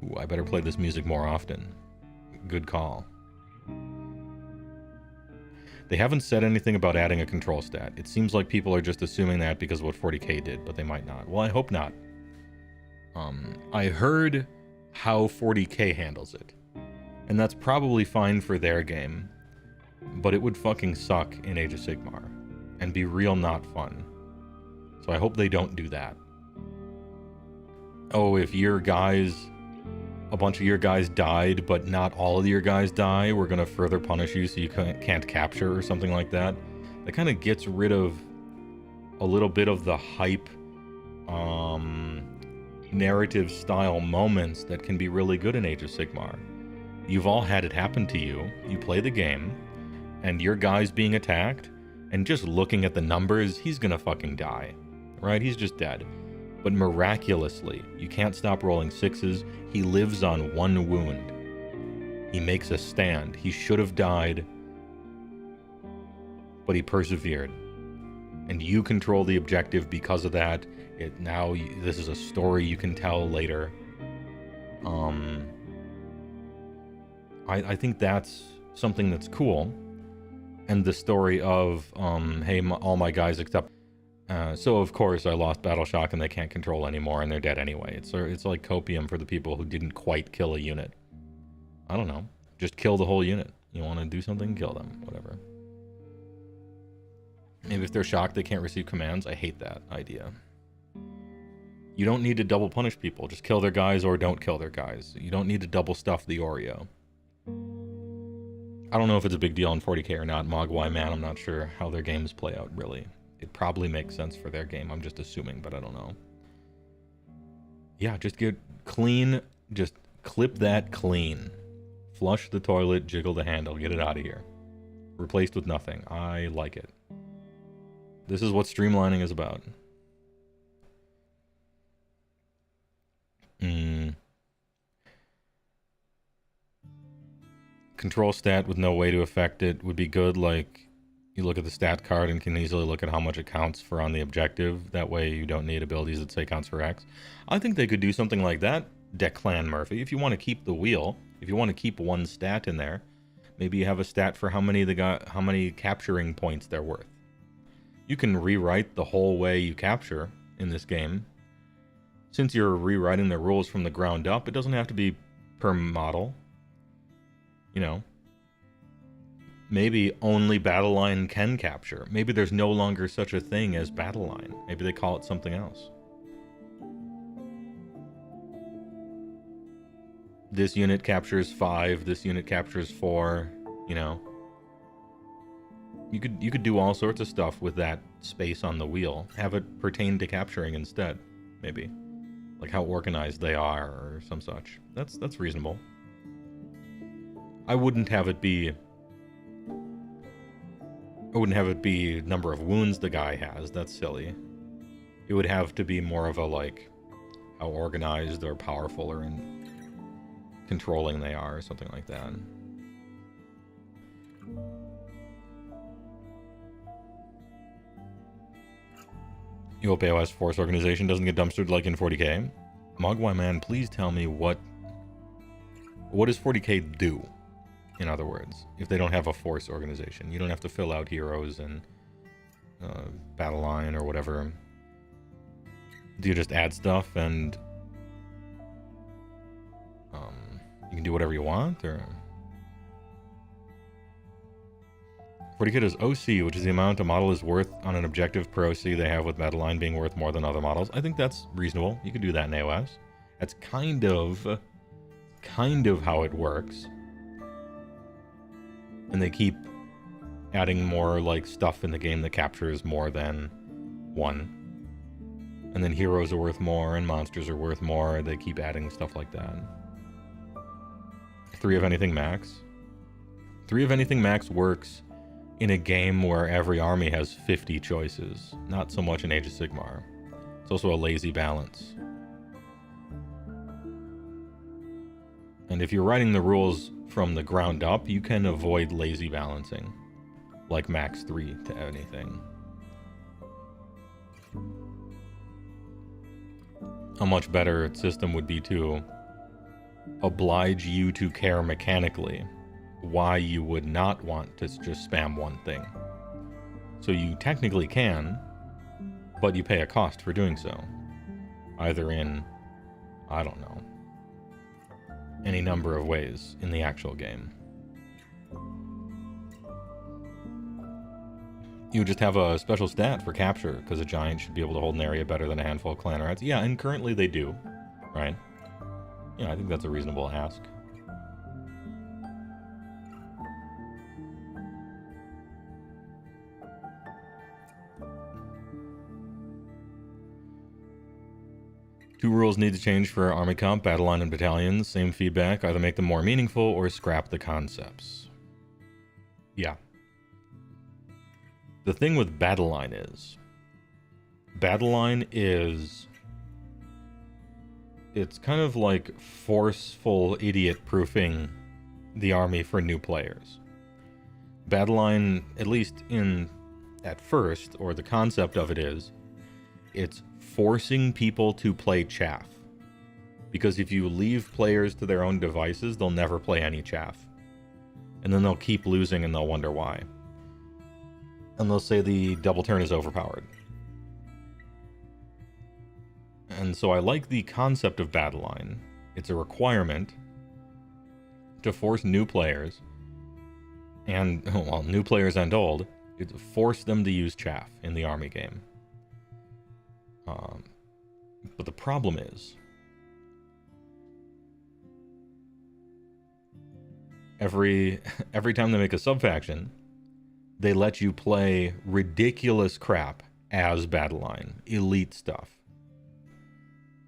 Ooh, I better play this music more often. Good call. They haven't said anything about adding a control stat. It seems like people are just assuming that because of what 40k did, but they might not. Well, I hope not. I heard how 40k handles it. And that's probably fine for their game, but it would fucking suck in Age of Sigmar and be real not fun. So I hope they don't do that. Oh, if your guys, a bunch of your guys died, but not all of your guys die, we're gonna further punish you so you can't capture or something like that. That kind of gets rid of a little bit of the hype, narrative style moments that can be really good in Age of Sigmar. You've all had it happen to you. You play the game, and your guy's being attacked, and just looking at the numbers, he's gonna fucking die. Right? He's just dead. But miraculously, you can't stop rolling sixes. He lives on one wound. He makes a stand. He should have died, but he persevered. And you control the objective because of that. This is a story you can tell later. I think that's something that's cool. And the story of, hey, all my guys except... so of course I lost Battleshock and they can't control anymore and they're dead anyway. It's like copium for the people who didn't quite kill a unit. I don't know. Just kill the whole unit. You want to do something? Kill them. Whatever. Maybe if they're shocked they can't receive commands. I hate that idea. You don't need to double punish people. Just kill their guys or don't kill their guys. You don't need to double stuff the Oreo. I don't know if it's a big deal in 40k or not. Mogwai man, I'm not sure how their games play out, really. It probably makes sense for their game. I'm just assuming, but I don't know. Yeah, just get clean. Just clip that clean. Flush the toilet, jiggle the handle, get it out of here. Replaced with nothing. I like it. This is what streamlining is about. Control stat with no way to affect it would be good. Like, you look at the stat card and can easily look at how much it counts for on the objective. That way you don't need abilities that say counts for X. I think they could do something like that, Declan Murphy. If you want to keep the wheel, if you want to keep one stat in there, maybe you have a stat for how many capturing points they're worth. You can rewrite the whole way you capture in this game. Since you're rewriting the rules from the ground up, it doesn't have to be per model. You know, maybe only battle line can capture. Maybe there's no longer such a thing as battle line. Maybe they call it something else. This unit captures 5, this unit captures 4, you know. You could do all sorts of stuff with that space on the wheel. Have it pertain to capturing instead, maybe. Like how organized they are or some such. That's reasonable. I wouldn't have it be number of wounds the guy has. That's silly. It would have to be more of a, like, how organized or powerful or in controlling they are or something like that. You hope AoS Force Organization doesn't get dumpstered like in 40k. Mogwai man, please tell me what does 40k do? In other words, if they don't have a force organization, you don't have to fill out heroes and battle line or whatever. Do you just add stuff and you can do whatever you want, or 40k does OC, which is the amount a model is worth on an objective per OC they have, with battle line being worth more than other models. I think that's reasonable. You could do that in AoS. That's kind of how it works. And they keep adding more like stuff in the game that captures more than one. And then heroes are worth more and monsters are worth more. They keep adding stuff like that. 3 of anything max. 3 of anything max works in a game where every army has 50 choices. Not so much in Age of Sigmar. It's also a lazy balance. And if you're writing the rules from the ground up, you can avoid lazy balancing. Like max 3 to anything. A much better system would be to oblige you to care mechanically why you would not want to just spam one thing. So you technically can, but you pay a cost for doing so. Either in, I don't know, any number of ways in the actual game. You just have a special stat for capture, because a giant should be able to hold an area better than a handful of clan rats. Yeah, and currently they do, right? Yeah, I think that's a reasonable ask. Two rules need to change for army comp, battle line, and battalions. Same feedback. Either make them more meaningful or scrap the concepts. Yeah. The thing with battle line is... It's kind of like forceful idiot-proofing the army for new players. Battle line, at least at first, or the concept of it is, it's forcing people to play chaff. Because if you leave players to their own devices, they'll never play any chaff. And then they'll keep losing and they'll wonder why. And they'll say the double turn is overpowered. And so I like the concept of battle line. It's a requirement to force new players, and, well, new players and old, it's force them to use chaff in the army game. But the problem is, every time they make a sub-faction, they let you play ridiculous crap as battle line, elite stuff.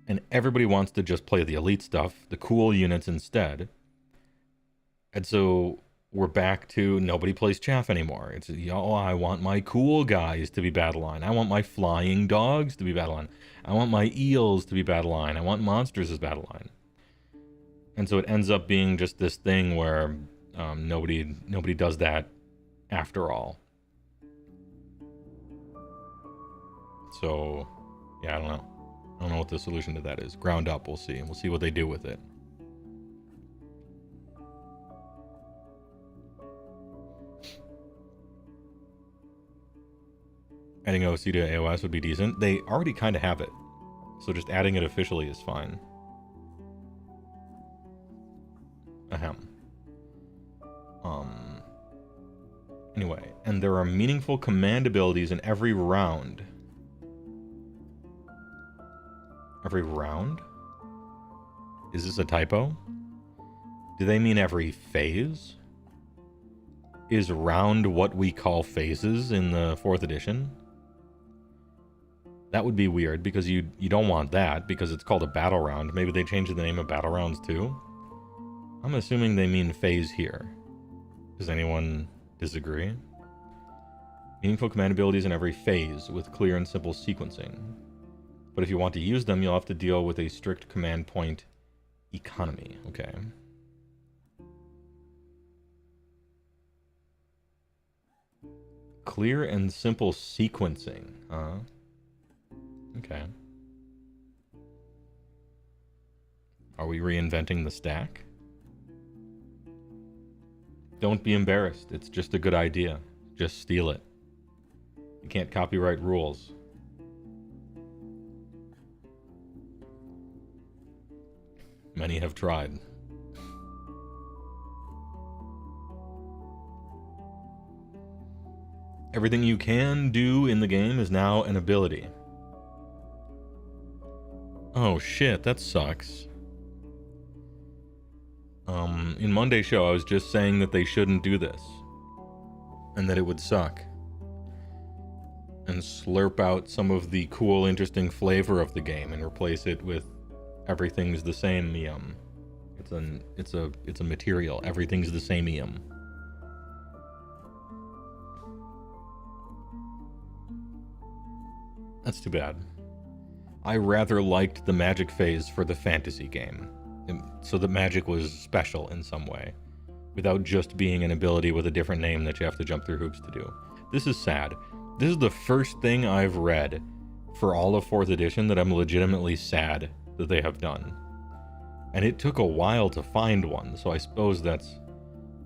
And everybody wants to just play the elite stuff, the cool units instead. And so we're back to nobody plays chaff anymore. It's, oh, I want my cool guys to be battle line. I want my flying dogs to be battle line. I want my eels to be battle line. I want monsters as battle line. And so it ends up being just this thing where nobody does that after all. So, yeah, I don't know. I don't know what the solution to that is. Ground up, we'll see. We'll see what they do with it. Adding OC to AoS would be decent. They already kind of have it. So just adding it officially is fine. Ahem. Anyway, and there are meaningful command abilities in every round. Every round? Is this a typo? Do they mean every phase? Is round what we call phases in the 4th edition? That would be weird, because you don't want that, because it's called a battle round. Maybe they changed the name of battle rounds too? I'm assuming they mean phase here. Does anyone disagree? Meaningful command abilities in every phase with clear and simple sequencing. But if you want to use them, you'll have to deal with a strict command point economy. Okay. Clear and simple sequencing, huh? Okay. Are we reinventing the stack? Don't be embarrassed. It's just a good idea. Just steal it. You can't copyright rules. Many have tried. Everything you can do in the game is now an ability. Oh shit, that sucks. In Monday's show, I was just saying that they shouldn't do this. And that it would suck. And slurp out some of the cool, interesting flavor of the game and replace it with everything's the same It's a material. Everything's the same That's too bad. I rather liked the magic phase for the fantasy game, so the magic was special in some way, without just being an ability with a different name that you have to jump through hoops to do. This is sad. This is the first thing I've read for all of 4th edition that I'm legitimately sad that they have done. And it took a while to find one, so I suppose that's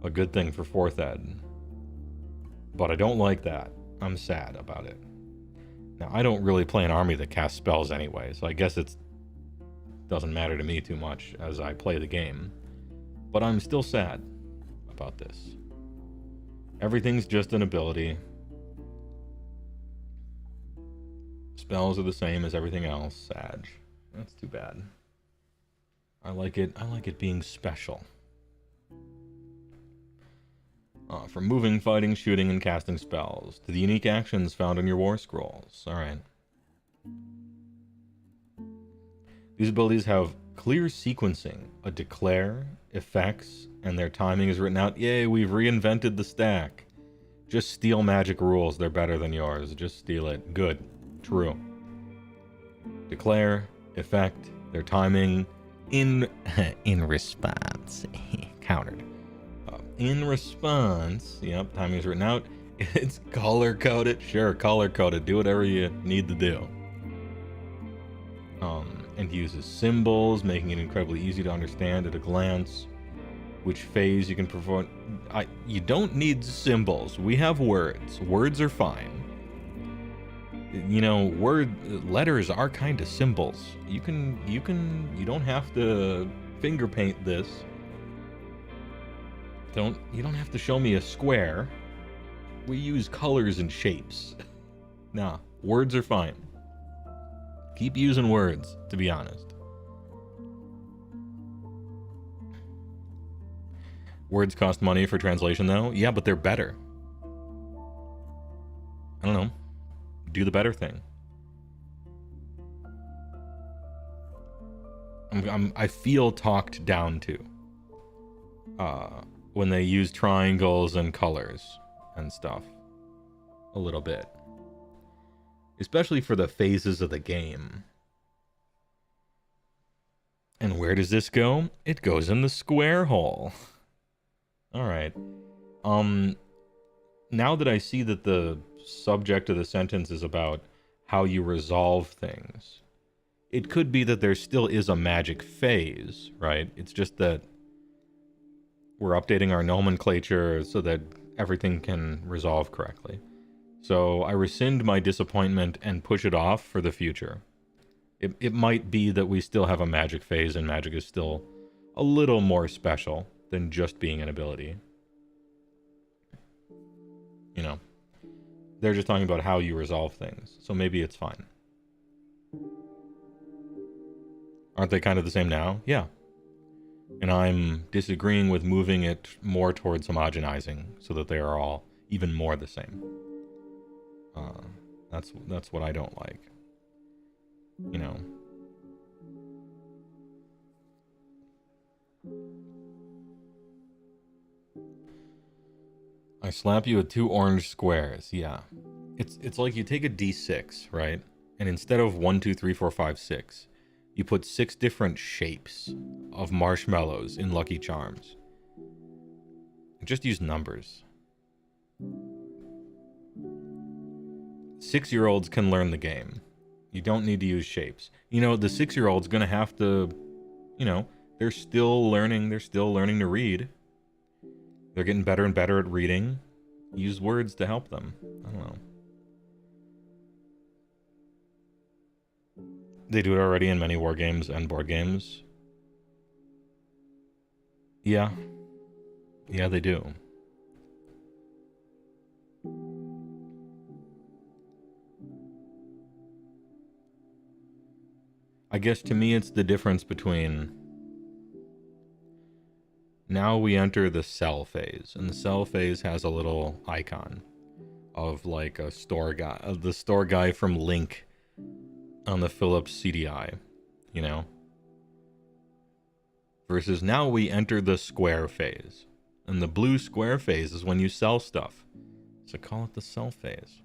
a good thing for 4th ed. But I don't like that. I'm sad about it. Now, I don't really play an army that casts spells anyway, so I guess it doesn't matter to me too much as I play the game. But I'm still sad about this. Everything's just an ability. Spells are the same as everything else. Sad. That's too bad. I like it being special. From moving, fighting, shooting, and casting spells, to the unique actions found on your war scrolls. Alright. These abilities have clear sequencing, a declare, effects, and their timing is written out. Yay, we've reinvented the stack. Just steal magic rules, they're better than yours. Just steal it. Good. True. Declare, effect, their timing, in response. Countered. In response, yep, timing is written out. It's color-coded. Sure, color-coded. Do whatever you need to do. And uses symbols, making it incredibly easy to understand at a glance. Which phase you can perform. You don't need symbols. We have words. Words are fine. You know, letters are kind of symbols. You don't have to finger paint this. You don't have to show me a square. We use colors and shapes. Nah, words are fine. Keep using words, to be honest. Words cost money for translation, though. Yeah, but they're better. I don't know. Do the better thing. I feel talked down to. When they use triangles and colors and stuff. A little bit. Especially for the phases of the game. And where does this go? It goes in the square hole. Alright. Now that I see that the subject of the sentence is about how you resolve things, it could be that there still is a magic phase, right? It's just that we're updating our nomenclature so that everything can resolve correctly. So I rescind my disappointment and push it off for the future. It might be that we still have a magic phase and magic is still a little more special than just being an ability. You know, they're just talking about how you resolve things, so maybe it's fine. Aren't they kind of the same now? Yeah. And I'm disagreeing with moving it more towards homogenizing so that they are all even more the same. That's what I don't like. You know. I slap you with 2 orange squares. Yeah. It's like you take a D6, right? And instead of 1, 2, 3, 4, 5, 6, you put 6 different shapes of marshmallows in Lucky Charms. Just use numbers. 6-year-olds can learn the game. You don't need to use shapes. You know, the 6-year-old's gonna have to, you know, they're still learning to read. They're getting better and better at reading. Use words to help them. I don't know. They do it already in many war games and board games. Yeah. Yeah, they do. I guess to me it's the difference between... Now we enter the sell phase, and the sell phase has a little icon of like a store guy, the store guy from Link on the Philips CDI, you know? Versus now we enter the square phase, and the blue square phase is when you sell stuff. So call it the sell phase.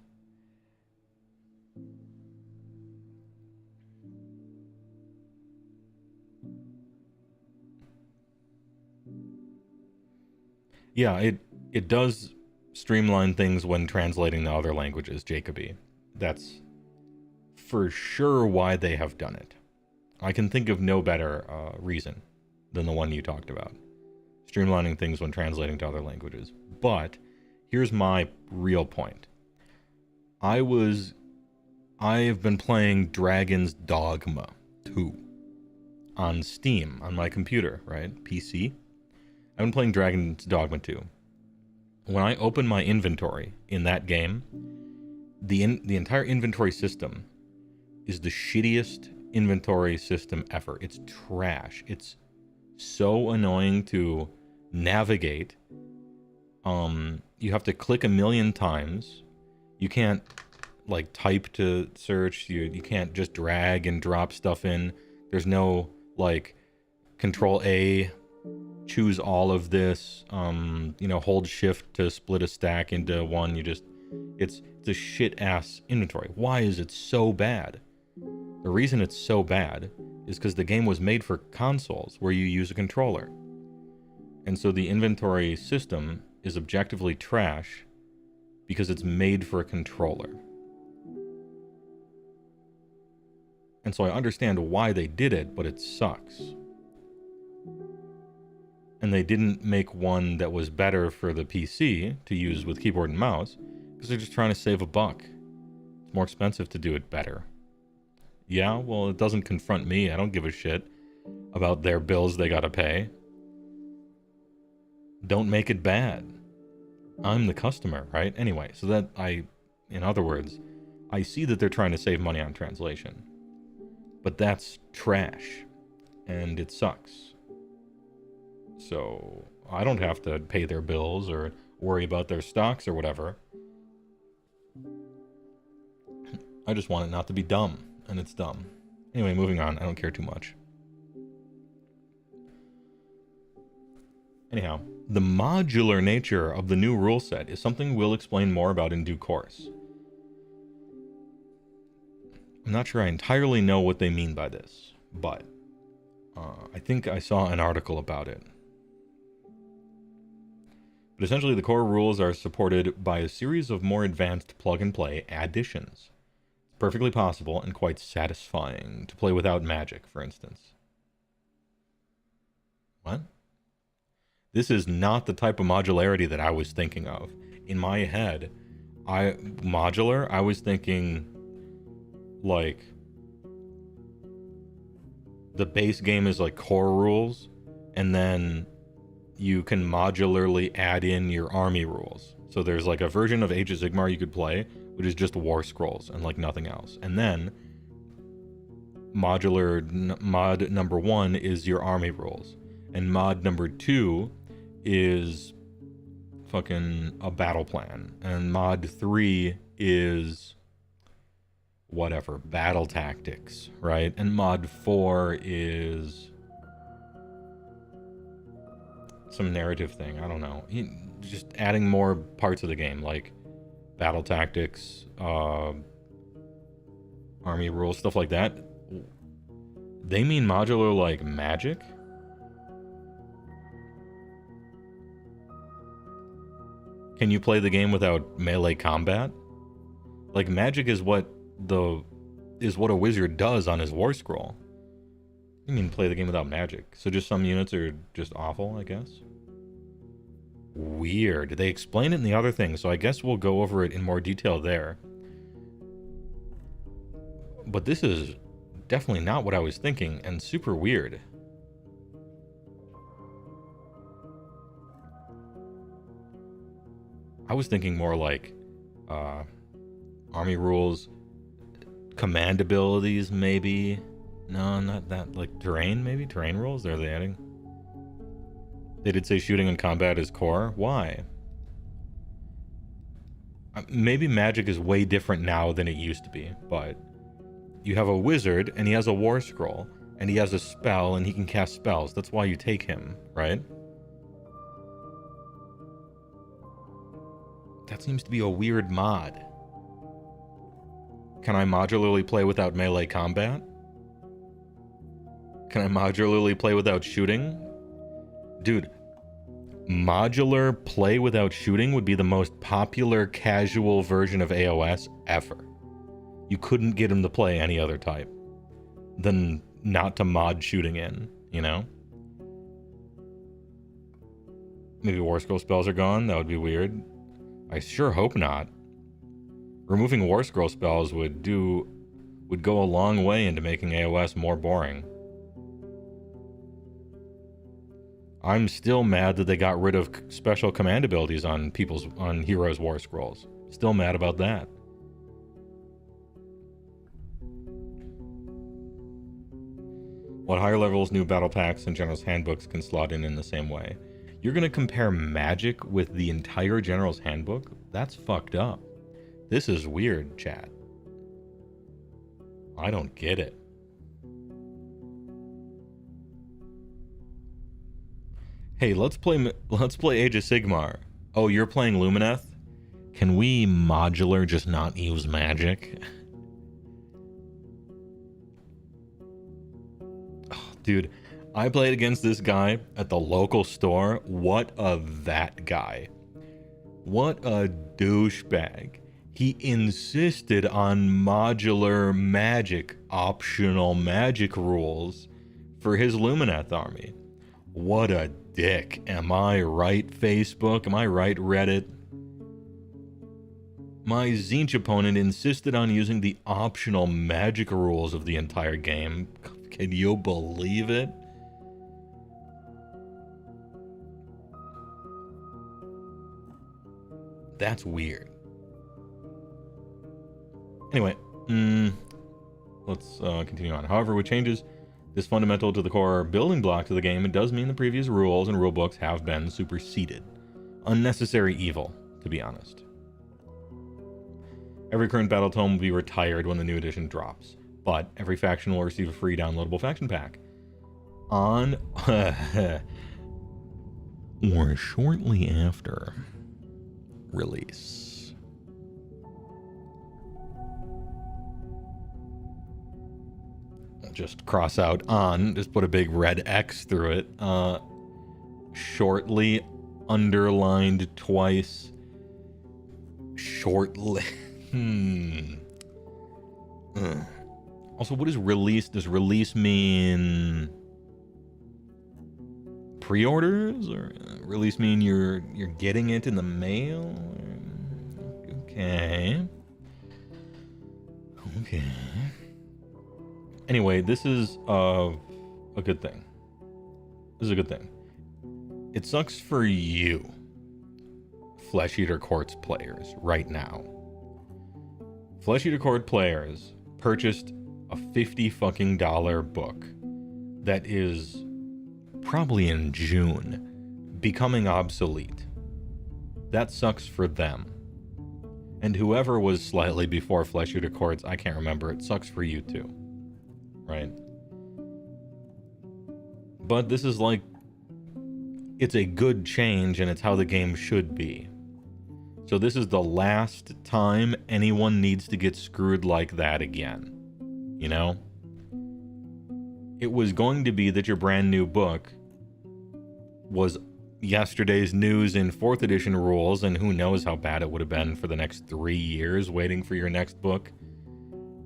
Yeah, it does streamline things when translating to other languages, Jacoby. That's for sure why they have done it. I can think of no better reason than the one you talked about. Streamlining things when translating to other languages. But here's my real point. I've been playing Dragon's Dogma 2 on Steam, on my computer, right? PC. I've been playing Dragon's Dogma 2. When I open my inventory in that game, the entire inventory system is the shittiest inventory system ever. It's trash. It's so annoying to navigate. You have to click a million times. You can't like type to search. You can't just drag and drop stuff in. There's no like Control A, choose all of this, you know, hold shift to split a stack into one. It's a shit ass inventory. Why is it so bad? The reason it's so bad is because the game was made for consoles where you use a controller. And so the inventory system is objectively trash because it's made for a controller. And so I understand why they did it, but it sucks. And they didn't make one that was better for the PC to use with keyboard and mouse because they're just trying to save a buck. It's more expensive to do it better. Yeah, well, it doesn't confront me. I don't give a shit about their bills they gotta pay. Don't make it bad. I'm the customer, right? Anyway, so that in other words, I see that they're trying to save money on translation. But that's trash. And it sucks. So I don't have to pay their bills or worry about their stocks or whatever. I just want it not to be dumb, and it's dumb. Anyway, moving on. I don't care too much. Anyhow, the modular nature of the new rule set is something we'll explain more about in due course. I'm not sure I entirely know what they mean by this, but I think I saw an article about it. But essentially, the core rules are supported by a series of more advanced plug-and-play additions. It's perfectly possible and quite satisfying to play without magic, for instance. What? This is not the type of modularity that I was thinking of. In my head, I was thinking, like, the base game is like core rules, and then you can modularly add in your army rules. So there's like a version of Age of Sigmar you could play, which is just war scrolls and like nothing else. And then mod number 1 is your army rules, and mod number 2 is fucking a battle plan, and mod 3 is whatever, battle tactics, right? And mod 4 is some narrative thing. I don't know. Just adding more parts of the game, like battle tactics, army rules, stuff like that. They mean modular like magic? Can you play the game without melee combat? Like, magic is what is what a wizard does on his war scroll. You mean play the game without magic? So just some units are just awful, I guess? Weird. They explain it in the other thing, so I guess we'll go over it in more detail there. But this is definitely not what I was thinking, and super weird. I was thinking more like army rules, command abilities, maybe. No, not that. Like terrain, maybe? Terrain rules? Are they adding? They did say shooting and combat is core. Why? Maybe magic is way different now than it used to be, but you have a wizard and he has a war scroll and he has a spell and he can cast spells. That's why you take him, right? That seems to be a weird mod. Can I modularly play without melee combat? Can I modularly play without shooting? Dude, modular play without shooting would be the most popular casual version of AoS ever. You couldn't get him to play any other type than not to mod shooting in, you know? Maybe War Scroll spells are gone? That would be weird. I sure hope not. Removing War Scroll spells would go a long way into making AoS more boring. I'm still mad that they got rid of special command abilities on heroes' war scrolls. Still mad about that. What higher levels new battle packs and generals handbooks can slot in the same way? You're gonna compare magic with the entire general's handbook? That's fucked up. This is weird, chat. I don't get it. Hey, let's play Age of Sigmar. Oh, you're playing Lumineth? Can we modular just not use magic? Oh, dude, I played against this guy at the local store. What a that guy. What a douchebag. He insisted on modular magic, optional magic rules for his Lumineth army. What a dick. Am I right, Facebook? Am I right, Reddit? My Zinch opponent insisted on using the optional magic rules of the entire game. Can you believe it? That's weird. Anyway, let's continue on. However, with changes this fundamental to the core building blocks of the game, it does mean the previous rules and rulebooks have been superseded. Unnecessary evil, to be honest. Every current battle tome will be retired when the new edition drops, but every faction will receive a free downloadable faction pack on or shortly after release. Just cross out on, just put a big red X through it. Shortly, underlined twice. Shortly. Also, what is release? Does release mean pre-orders, or release mean you're getting it in the mail? Okay. Anyway, this is a good thing. This is a good thing. It sucks for you, Flesh Eater Courts players, right now. Flesh Eater Court players purchased a $50 fucking book that is probably in June becoming obsolete. That sucks for them. And whoever was slightly before Flesh Eater Courts, I can't remember, it sucks for you too. Right? But this is like, it's a good change and it's how the game should be. So this is the last time anyone needs to get screwed like that again. You know? It was going to be that your brand new book was yesterday's news in 4th edition rules, and who knows how bad it would have been for the next 3 years waiting for your next book.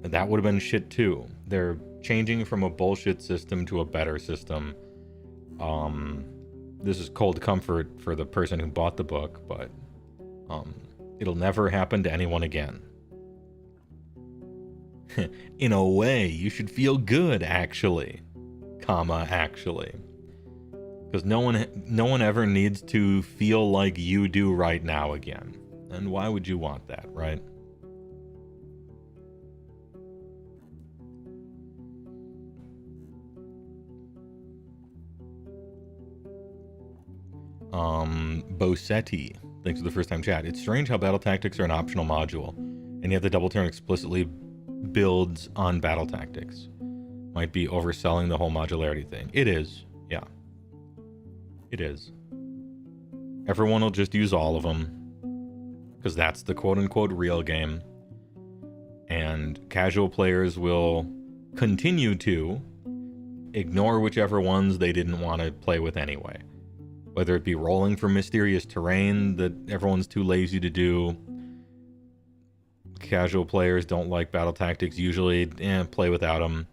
That would have been shit too. They're changing from a bullshit system to a better system. This is cold comfort for the person who bought the book, but it'll never happen to anyone again. In a way, you should feel good, actually. Actually. Because no one ever needs to feel like you do right now again. And why would you want that, right? Bosetti, thanks for the first time chat. It's strange how battle tactics are an optional module, and yet the double turn explicitly builds on battle tactics. Might be overselling the whole modularity thing. It is, yeah. It is. Everyone will just use all of them, because that's the quote-unquote real game. And casual players will continue to ignore whichever ones they didn't want to play with anyway. Whether it be rolling for mysterious terrain that everyone's too lazy to do. Casual players don't like battle tactics usually, play without them.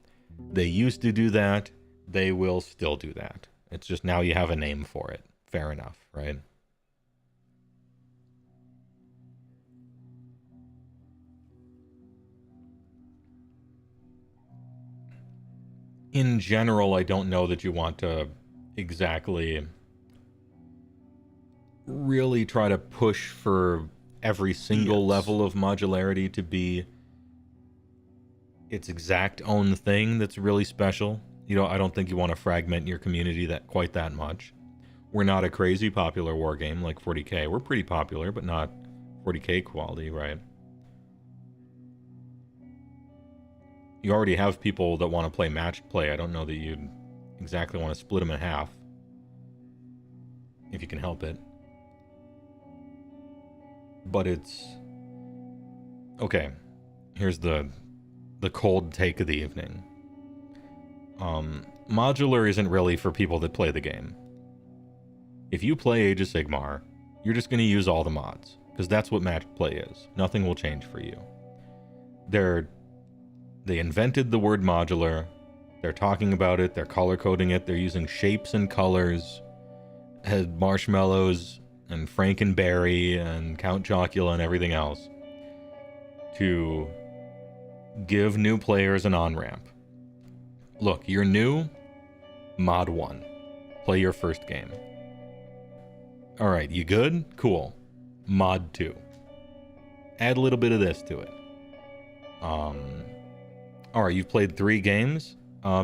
They used to do that, they will still do that. It's just now you have a name for it. Fair enough, right? In general, I don't know that you want to exactly really try to push for every single level of modularity to be its exact own thing that's really special. You know, I don't think you want to fragment your community quite that much. We're not a crazy popular war game like 40k. We're pretty popular, but not 40k quality, right? You already have people that want to play match play. I don't know that you'd exactly want to split them in half, if you can help it. But it's okay. Here's the cold take of the evening. Modular isn't really for people that play the game. If you play Age of Sigmar, you're just going to use all the mods, because that's what match play is. Nothing will change for you. They invented the word modular. They're talking about it. They're color coding it. They're using shapes and colors, had marshmallows and Frankenberry and Count Chocula and everything else to give new players an on-ramp. Look, you're new, mod 1. Play your first game. Alright, you good? Cool. Mod 2. Add a little bit of this to it. Alright, you've played 3 games?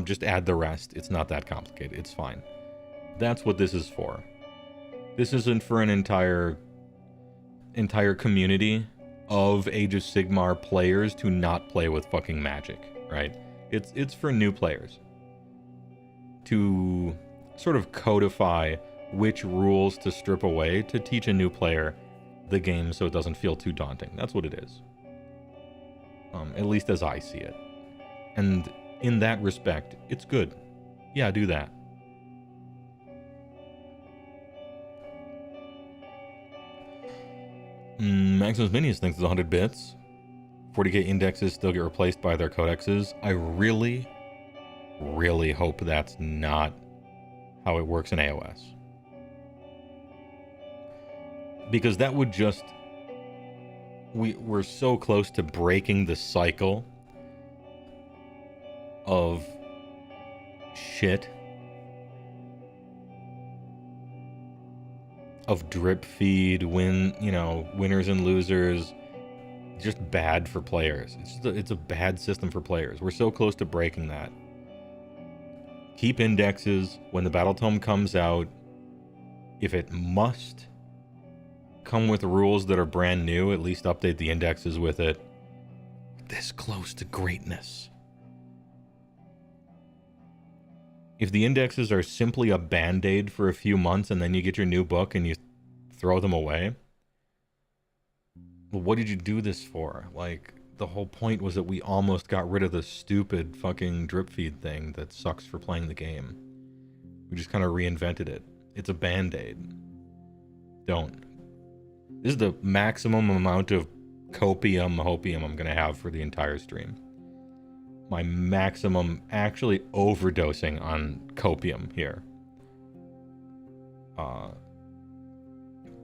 Just add the rest. It's not that complicated. It's fine. That's what this is for. This isn't for an entire community of Age of Sigmar players to not play with fucking magic, right? It's for new players to sort of codify which rules to strip away to teach a new player the game so it doesn't feel too daunting. That's what it is. At least as I see it. And in that respect, it's good. Yeah, do that. Maximus Minius thinks it's 100 bits. 40k indexes still get replaced by their codexes. I really, really hope that's not how it works in AoS. Because that would just... We're so close to breaking the cycle of shit. Of drip feed, winners and losers. Just bad for players. It's a bad system for players. We're so close to breaking that. Keep indexes. When the Battle Tome comes out, if it must come with rules that are brand new, at least update the indexes with it. This close to greatness. If the indexes are simply a band-aid for a few months and then you get your new book and you throw them away, well, what did you do this for? Like, the whole point was that we almost got rid of the stupid fucking drip feed thing that sucks for playing the game. We just kind of reinvented it. It's a band-aid. Don't. This is the maximum amount of hopium I'm going to have for the entire stream. my maximum actually overdosing on copium here.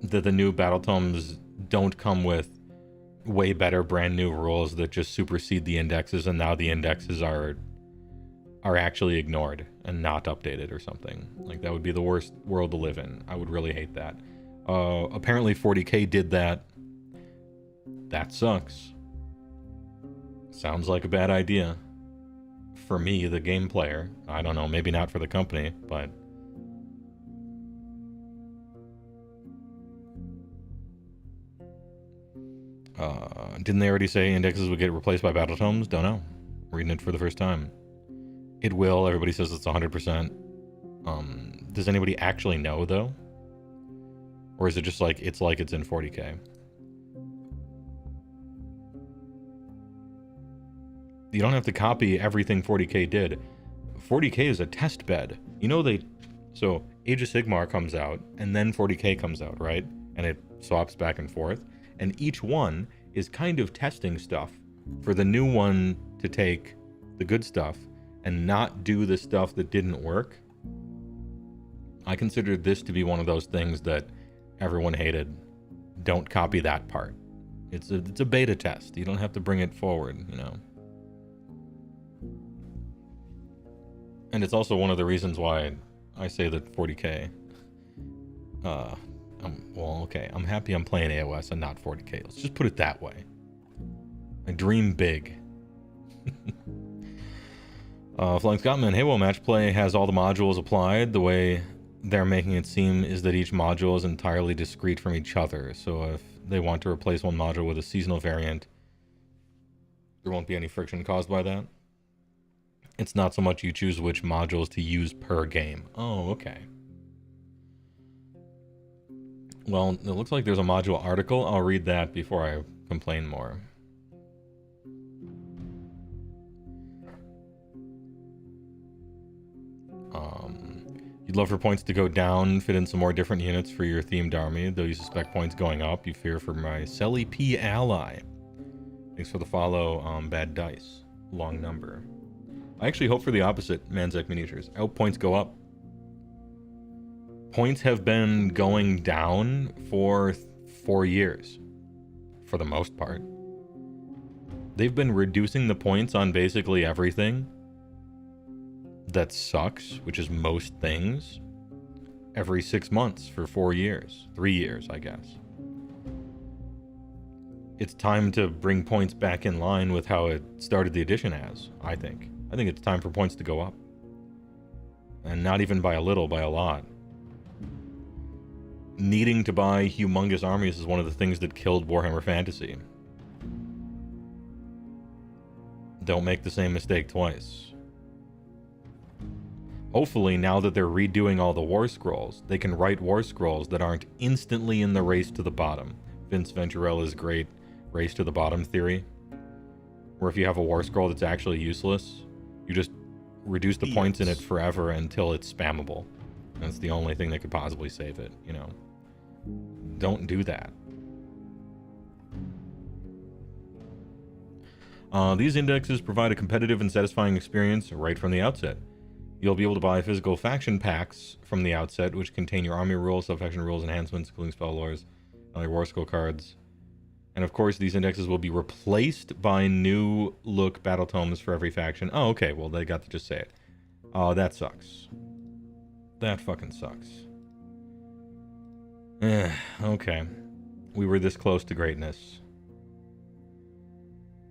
That the new battle tomes don't come with way better brand new rules that just supersede the indexes, and now the indexes are actually ignored and not updated or something. Like, that would be the worst world to live in. I would really hate that. Apparently 40K did that. That sucks. Sounds like a bad idea. For me, the game player. I don't know, maybe not for the company, but... didn't they already say indexes would get replaced by battle tomes? Don't know. Reading it for the first time. It will. Everybody says it's 100%. Does anybody actually know, though? Or is it just like it's in 40K? You don't have to copy everything 40K did. 40K is a test bed. You know, so Age of Sigmar comes out, and then 40K comes out, right? And it swaps back and forth. And each one is kind of testing stuff for the new one to take the good stuff and not do the stuff that didn't work. I consider this to be one of those things that everyone hated. Don't copy that part. It's a beta test. You don't have to bring it forward, you know. And it's also one of the reasons why I say that 40K. Well, okay. I'm happy I'm playing AoS and not 40K. Let's just put it that way. I dream big. Flying Scotsman, HeyWoah match play has all the modules applied. The way they're making it seem is that each module is entirely discrete from each other. So if they want to replace one module with a seasonal variant, there won't be any friction caused by that. It's not so much you choose which modules to use per game. Oh, okay. Well, it looks like there's a module article. I'll read that before I complain more. You'd love for points to go down, fit in some more different units for your themed army, though you suspect points going up. You fear for my Selly P ally. Thanks for the follow, Bad Dice. Long number. I actually hope for the opposite, Manzek Miniatures. I hope points go up. Points have been going down for 4 years, for the most part. They've been reducing the points on basically everything that sucks, which is most things, every 6 months for 4 years. 3 years, I guess. It's time to bring points back in line with how it started the edition as, I think. I think it's time for points to go up. And not even by a little, by a lot. Needing to buy humongous armies is one of the things that killed Warhammer Fantasy. Don't make the same mistake twice. Hopefully, now that they're redoing all the War Scrolls, they can write War Scrolls that aren't instantly in the race to the bottom. Vince Venturella's great race to the bottom theory, where if you have a War Scroll that's actually useless, you just reduce the points in it forever until it's spammable. That's the only thing that could possibly save it, you know. Don't do that. These indexes provide a competitive and satisfying experience right from the outset. You'll be able to buy physical faction packs from the outset, which contain your army rules, sub-faction rules, enhancements, including spell lores, and your War Scroll cards. And of course, these indexes will be replaced by new look battle tomes for every faction. Oh, okay, well, they got to just say it. Oh, that sucks. That fucking sucks. Okay. We were this close to greatness.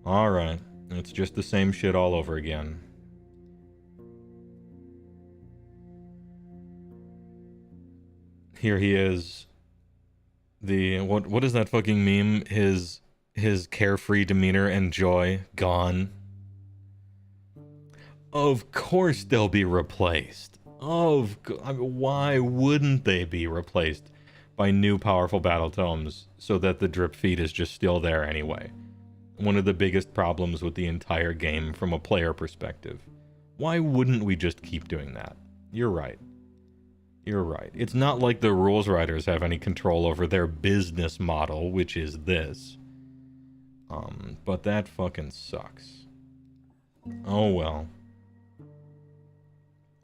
Alright. It's just the same shit all over again. Here he is. What is that fucking meme? His carefree demeanor and joy gone. Of course they'll be replaced. Why wouldn't they be replaced by new powerful battle tomes so that the drip feed is just still there anyway? One of the biggest problems with the entire game from a player perspective. Why wouldn't we just keep doing that? You're right. You're right. It's not like the rules writers have any control over their business model, which is this. But that fucking sucks. Oh well.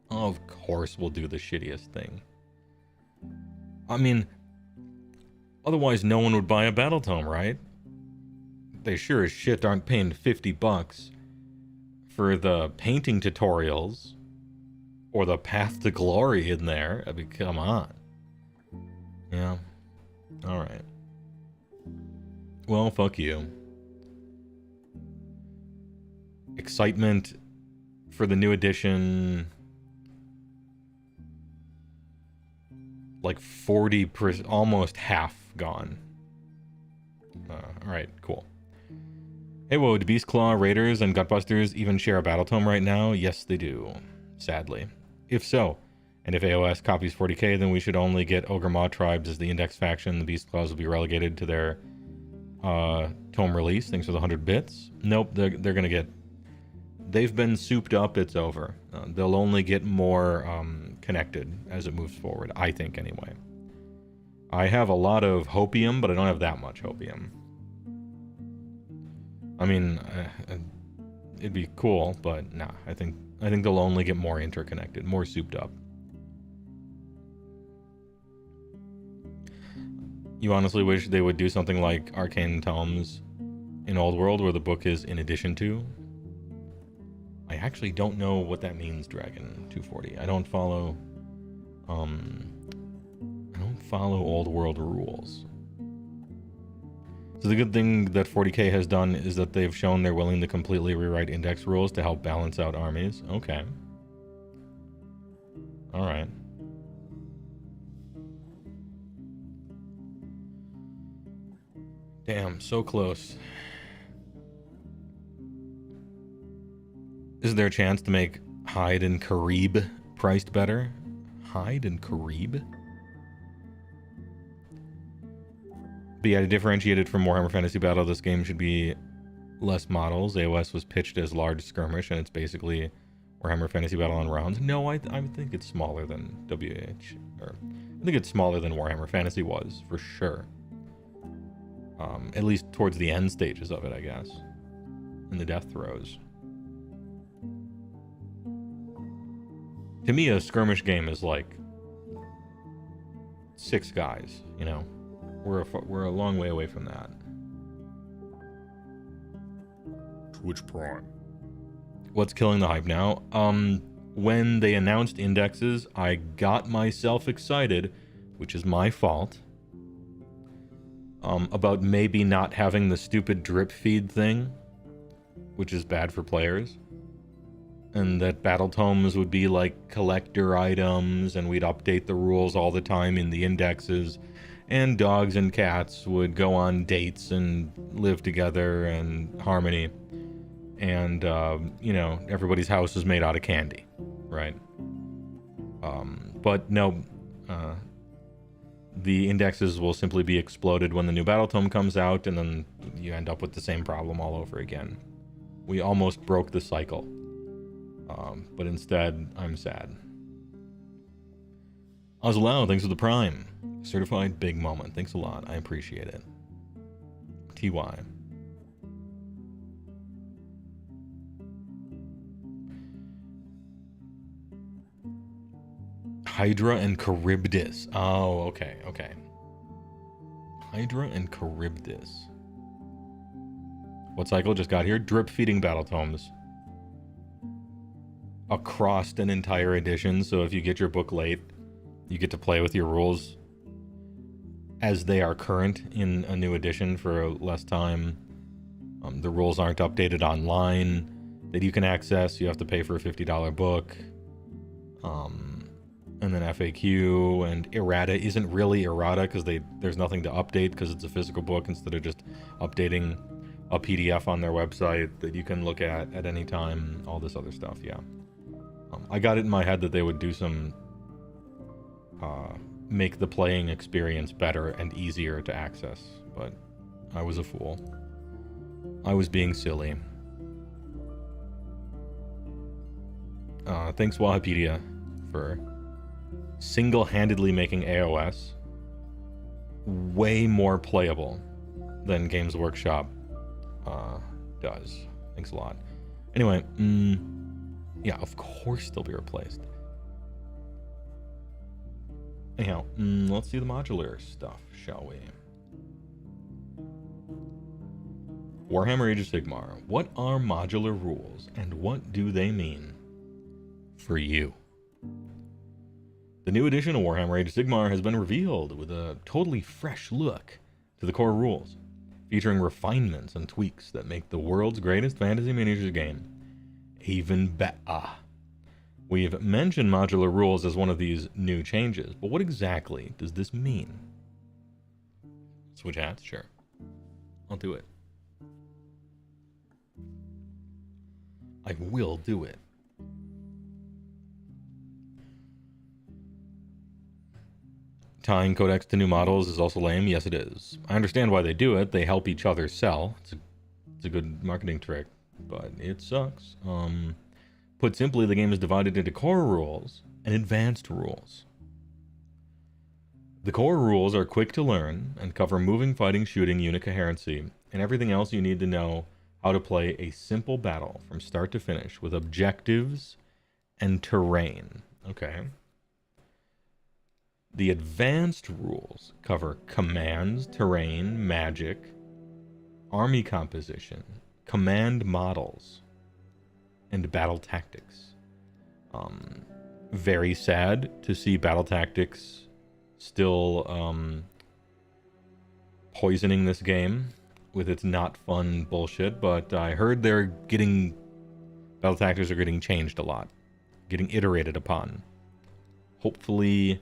Of course we'll do the shittiest thing. I mean, otherwise no one would buy a Battletome, right? They sure as shit aren't paying $50 for the painting tutorials or the path to glory in there. I mean, come on. Yeah. Alright. Well, fuck you. Excitement for the new edition, like 40%, almost half gone. Alright, cool. Hey, whoa, do Beast Claw, Raiders, and Gutbusters even share a Battletome right now? Yes, they do. Sadly. If so, and if AoS copies 40k, then we should only get Ogre Maw tribes as the index faction. The Beast Claws will be relegated to their tome release. Thanks for the 100 bits. Nope, they're gonna get... They've been souped up, it's over. They'll only get more connected as it moves forward, I think, anyway. I have a lot of hopium, but I don't have that much hopium. I mean, it'd be cool, but nah, I think they'll only get more interconnected, more souped up. You honestly wish they would do something like Arcane Tomes in Old World, where the book is in addition to? I actually don't know what that means, Dragon 240. I don't follow Old World rules. So the good thing that 40k has done is that they've shown they're willing to completely rewrite index rules to help balance out armies. Okay. Alright. Damn, so close. Is there a chance to make Hyde and Karib priced better? Hyde and Karib? But yeah, to differentiate it from Warhammer Fantasy Battle, this game should be less models. AoS was pitched as large skirmish, and it's basically Warhammer Fantasy Battle on rounds. No, I think it's smaller than WH. Or I think it's smaller than Warhammer Fantasy was, for sure. At least towards the end stages of it, I guess. In the death throes. To me, a skirmish game is like 6 guys, you know? We're a long way away from that. Twitch Prime. What's killing the hype now? When they announced indexes, I got myself excited, which is my fault, about maybe not having the stupid drip feed thing, which is bad for players. And that Battletomes would be like collector items, and we'd update the rules all the time in the indexes, and dogs and cats would go on dates and live together in harmony. And, you know, everybody's house is made out of candy, right? But no, the indexes will simply be exploded when the new Battletome comes out, and then you end up with the same problem all over again. We almost broke the cycle. But instead, I'm sad. Ozlow, thanks for the Prime. Certified big moment. Thanks a lot. I appreciate it. TY. Hydra and Charybdis. Oh, okay, okay. Hydra and Charybdis. What cycle just got here? Drip feeding Battletomes. Across an entire edition, so if you get your book late, you get to play with your rules as they are current in a new edition for less time. The rules aren't updated online that you can access. You have to pay for a $50 book. And then FAQ and errata isn't really errata because there's nothing to update because it's a physical book instead of just updating a PDF on their website that you can look at any time. All this other stuff, yeah. I got it in my head that they would do some make the playing experience better and easier to access, but I was a fool. I was being silly. Thanks Wahapedia for single-handedly making AoS way more playable than Games Workshop does. Thanks a lot. Anyway, yeah, of course they'll be replaced. Anyhow, let's see the modular stuff, shall we? Warhammer Age of Sigmar. What are modular rules, and what do they mean for you? The new edition of Warhammer Age of Sigmar has been revealed with a totally fresh look to the core rules, featuring refinements and tweaks that make the world's greatest fantasy miniatures game even better. We've mentioned modular rules as one of these new changes, but what exactly does this mean? Switch hats? Sure. I'll do it. I will do it. Tying codex to new models is also lame. Yes, it is. I understand why they do it. They help each other sell. It's a good marketing trick, but it sucks. Put simply, the game is divided into core rules and advanced rules. The core rules are quick to learn and cover moving, fighting, shooting, unit coherency, and everything else you need to know how to play a simple battle from start to finish with objectives and terrain. Okay. The advanced rules cover commands, terrain, magic, army composition, command models, and battle tactics. Very sad to see battle tactics still poisoning this game with its not fun bullshit, but I heard battle tactics are getting changed a lot, getting iterated upon. Hopefully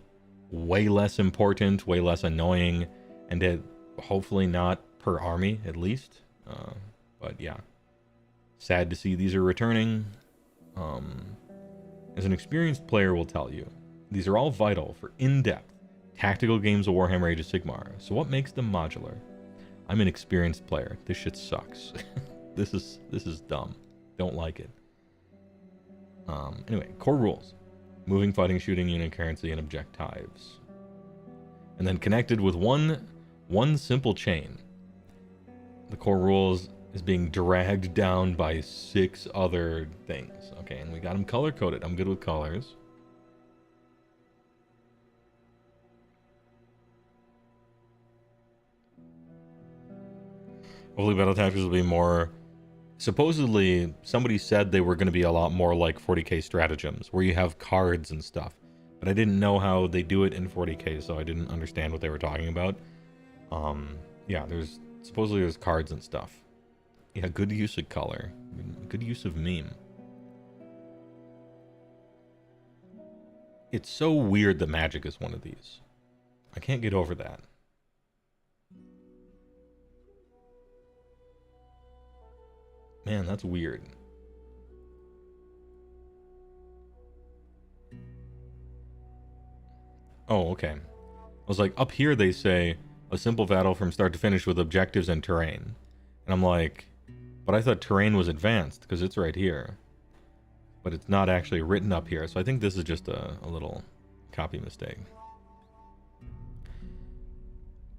way less important, way less annoying, and hopefully not per army at least. But yeah, sad to see these are returning. As an experienced player will tell you, these are all vital for in-depth tactical games of Warhammer Age of Sigmar. So what makes them modular? I'm an experienced player. This shit sucks. This is dumb. Don't like it. Anyway, core rules: moving, fighting, shooting, unit currency, and objectives. And then connected with one simple chain. The core rules is being dragged down by 6 other things. Okay, and we got them color coded. I'm good with colors. Hopefully battle tactics will be more... Supposedly, somebody said they were going to be a lot more like 40k stratagems, where you have cards and stuff. But I didn't know how they do it in 40k, so I didn't understand what they were talking about. Yeah, supposedly there's cards and stuff. Yeah, good use of color. Good use of meme. It's so weird that magic is one of these. I can't get over that. Man, that's weird. Oh, okay. I was like, up here they say a simple battle from start to finish with objectives and terrain. And I'm like, but I thought terrain was advanced because it's right here. But it's not actually written up here. So I think this is just a little copy mistake.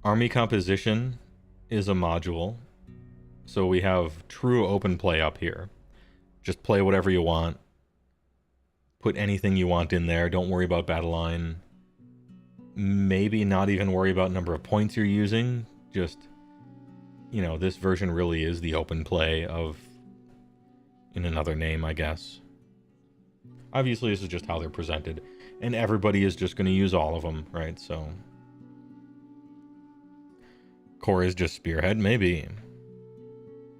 Army composition is a module. So we have true open play up here. Just play whatever you want. Put anything you want in there. Don't worry about battle line. Maybe not even worry about number of points you're using. Just, you know, this version really is the open play of, in another name, I guess. Obviously, this is just how they're presented. And everybody is just going to use all of them, right? So, core is just spearhead, maybe.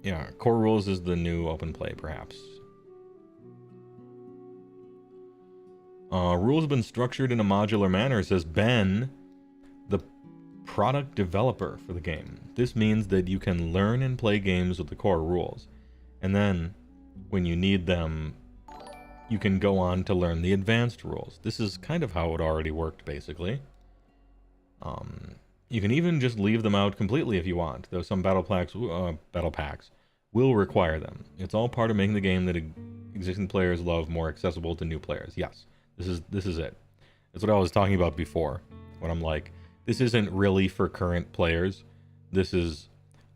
Yeah, core rules is the new open play, perhaps. Rules have been structured in a modular manner, says Ben, the product developer for the game. This means that you can learn and play games with the core rules. And then, when you need them, you can go on to learn the advanced rules. This is kind of how it already worked, basically. You can even just leave them out completely if you want, though some battle packs will require them. It's all part of making the game that existing players love more accessible to new players. Yes, this is it. That's what I was talking about before, when I'm like, this isn't really for current players. This is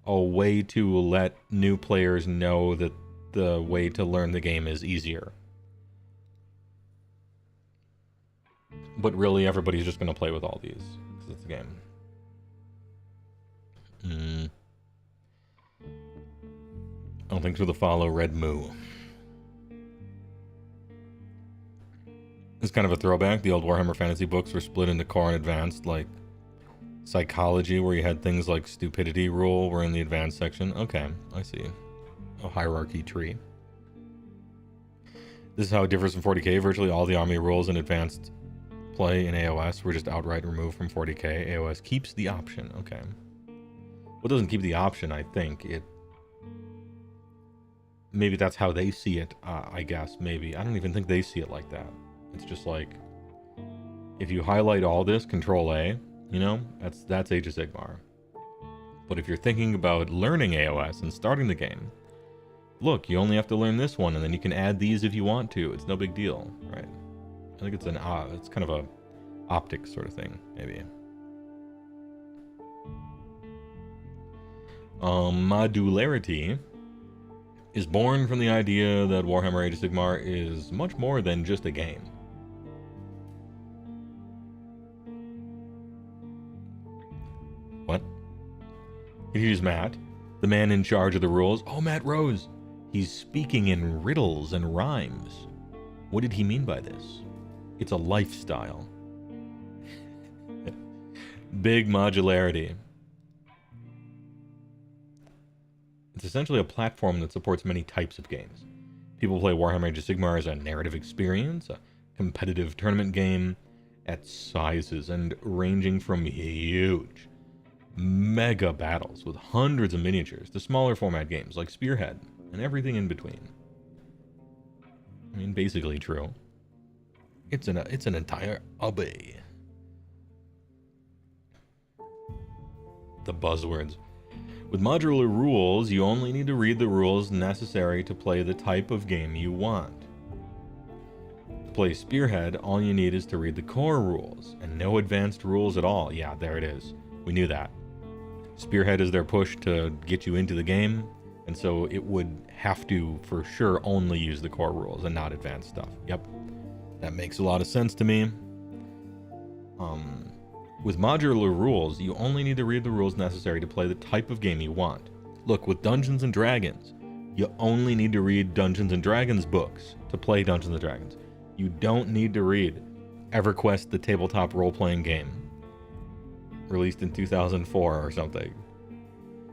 a way to let new players know that the way to learn the game is easier. But really, everybody's just going to play with all these, because it's a game. Oh, thanks for the follow, Red Moo. It's kind of a throwback. The old Warhammer Fantasy books were split into core and advanced, like psychology, where you had things like stupidity rule were in the advanced section. Okay, I see. A hierarchy tree. This is how it differs from 40k. Virtually all the army rules in advanced play in AoS were just outright removed from 40k. AoS keeps the option. Okay. Well, it doesn't keep the option, I think. Maybe that's how they see it, I guess. Maybe. I don't even think they see it like that. It's just like, if you highlight all this, Control A, you know, that's Age of Sigmar. But if you're thinking about learning AoS and starting the game, look, you only have to learn this one, and then you can add these if you want to. It's no big deal, right? I think it's it's kind of a optics sort of thing, maybe. Modularity is born from the idea that Warhammer Age of Sigmar is much more than just a game. What? Here's Matt, the man in charge of the rules. Oh, Matt Rose. He's speaking in riddles and rhymes. What did he mean by this? It's a lifestyle. Big modularity. It's essentially a platform that supports many types of games. People play Warhammer Age of Sigmar as a narrative experience, a competitive tournament game, at sizes and ranging from huge, mega battles with hundreds of miniatures to smaller format games like Spearhead and everything in between. I mean, basically true. It's an entire hobby. The buzzwords. With modular rules, you only need to read the rules necessary to play the type of game you want. To play Spearhead, all you need is to read the core rules, and no advanced rules at all. Yeah, there it is. We knew that. Spearhead is their push to get you into the game, and so it would have to, for sure, only use the core rules and not advanced stuff. Yep. That makes a lot of sense to me. With modular rules, you only need to read the rules necessary to play the type of game you want. Look, with Dungeons & Dragons, you only need to read Dungeons & Dragons books to play Dungeons & Dragons. You don't need to read EverQuest, the tabletop role-playing game, released in 2004 or something.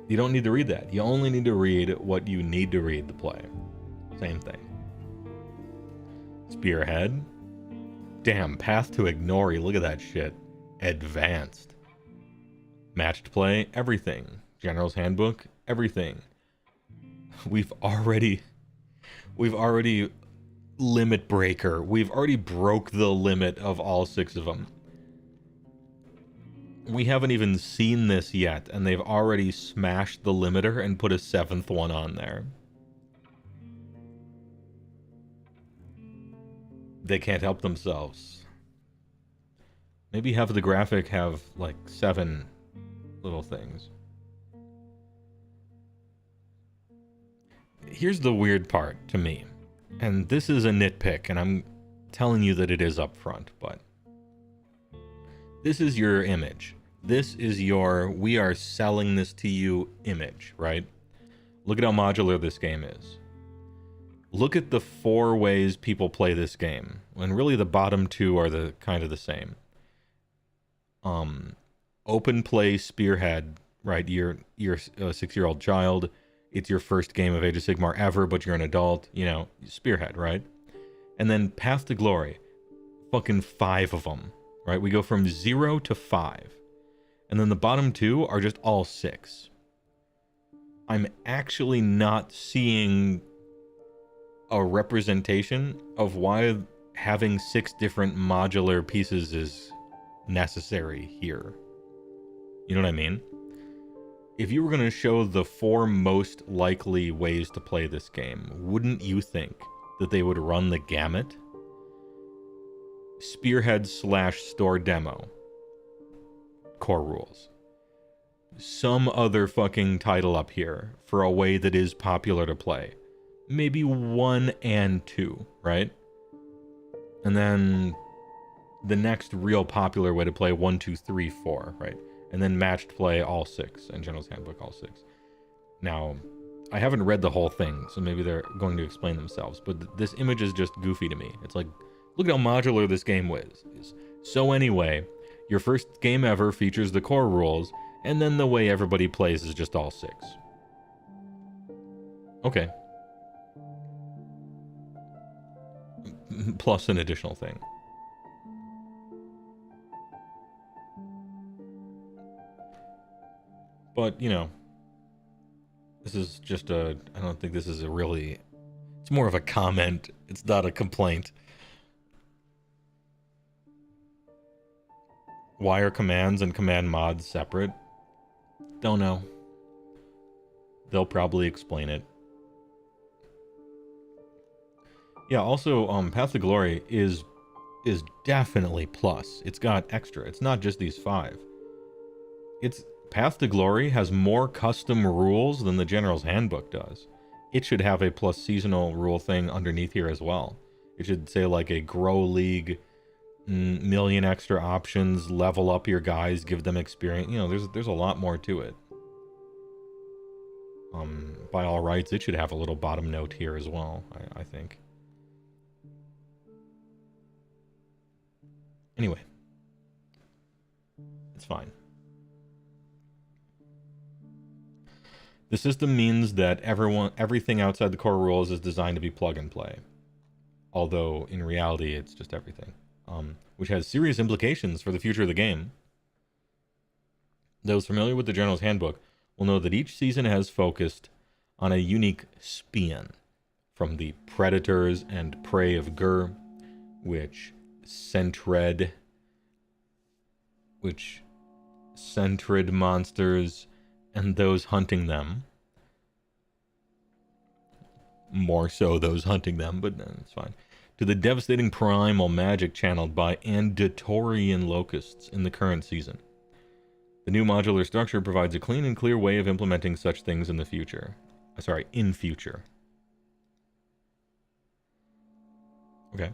You don't need to read that. You only need to read what you need to read to play. Same thing. Spearhead. Damn, Path to Ignore. Look at that shit. Advanced. Matched play, everything. General's Handbook, everything. We've already limit breaker. We've already broke the limit of all 6 of them. We haven't even seen this yet, and they've already smashed the limiter and put a 7th one on there. They can't help themselves. Maybe have the graphic have like 7 little things. Here's the weird part to me. And this is a nitpick, and I'm telling you that it is up front, but this is your image. This is your, we are selling this to you image, right? Look at how modular this game is. Look at the 4 ways people play this game. And really the bottom 2 are the kind of the same. Open play Spearhead, right? You're a 6-year-old child. It's your first game of Age of Sigmar ever, but you're an adult, you know, Spearhead, right? And then Path to Glory, fucking 5 of them, right? We go from 0 to 5. And then the bottom 2 are just all 6. I'm actually not seeing a representation of why having 6 different modular pieces is necessary here. You know what I mean? If you were going to show the 4 most likely ways to play this game, wouldn't you think that they would run the gamut? Spearhead / store demo. Core rules. Some other fucking title up here for a way that is popular to play. maybe 1 and 2, right? And then the next real popular way to play 1, 2, 3, 4, right? And then matched play all 6, and General's Handbook all 6. Now, I haven't read the whole thing, so maybe they're going to explain themselves, but this image is just goofy to me. It's like, look at how modular this game is. So anyway, your first game ever features the core rules, and then the way everybody plays is just all 6. Okay. Plus an additional thing. But, you know, this is just I don't think this is it's more of a comment. It's not a complaint. Why are commands and command mods separate? Don't know. They'll probably explain it. Yeah, also, Path to Glory is definitely plus. It's got extra. It's not just these 5. Path to Glory has more custom rules than the General's Handbook does. It should have a plus seasonal rule thing underneath here as well. It should say like a grow league, million extra options, level up your guys, give them experience. You know, there's a lot more to it. By all rights, it should have a little bottom note here as well, I think. Anyway. It's fine. The system means that everything outside the core rules is designed to be plug and play. Although, in reality, it's just everything. Which has serious implications for the future of the game. Those familiar with the General's Handbook will know that each season has focused on a unique spin. From the predators and prey of Gur, which centrid monsters and those hunting them. More so those hunting them, but it's fine. To the devastating primal magic channeled by Andatorian locusts in the current season. The new modular structure provides a clean and clear way of implementing such things in the future. In future. Okay.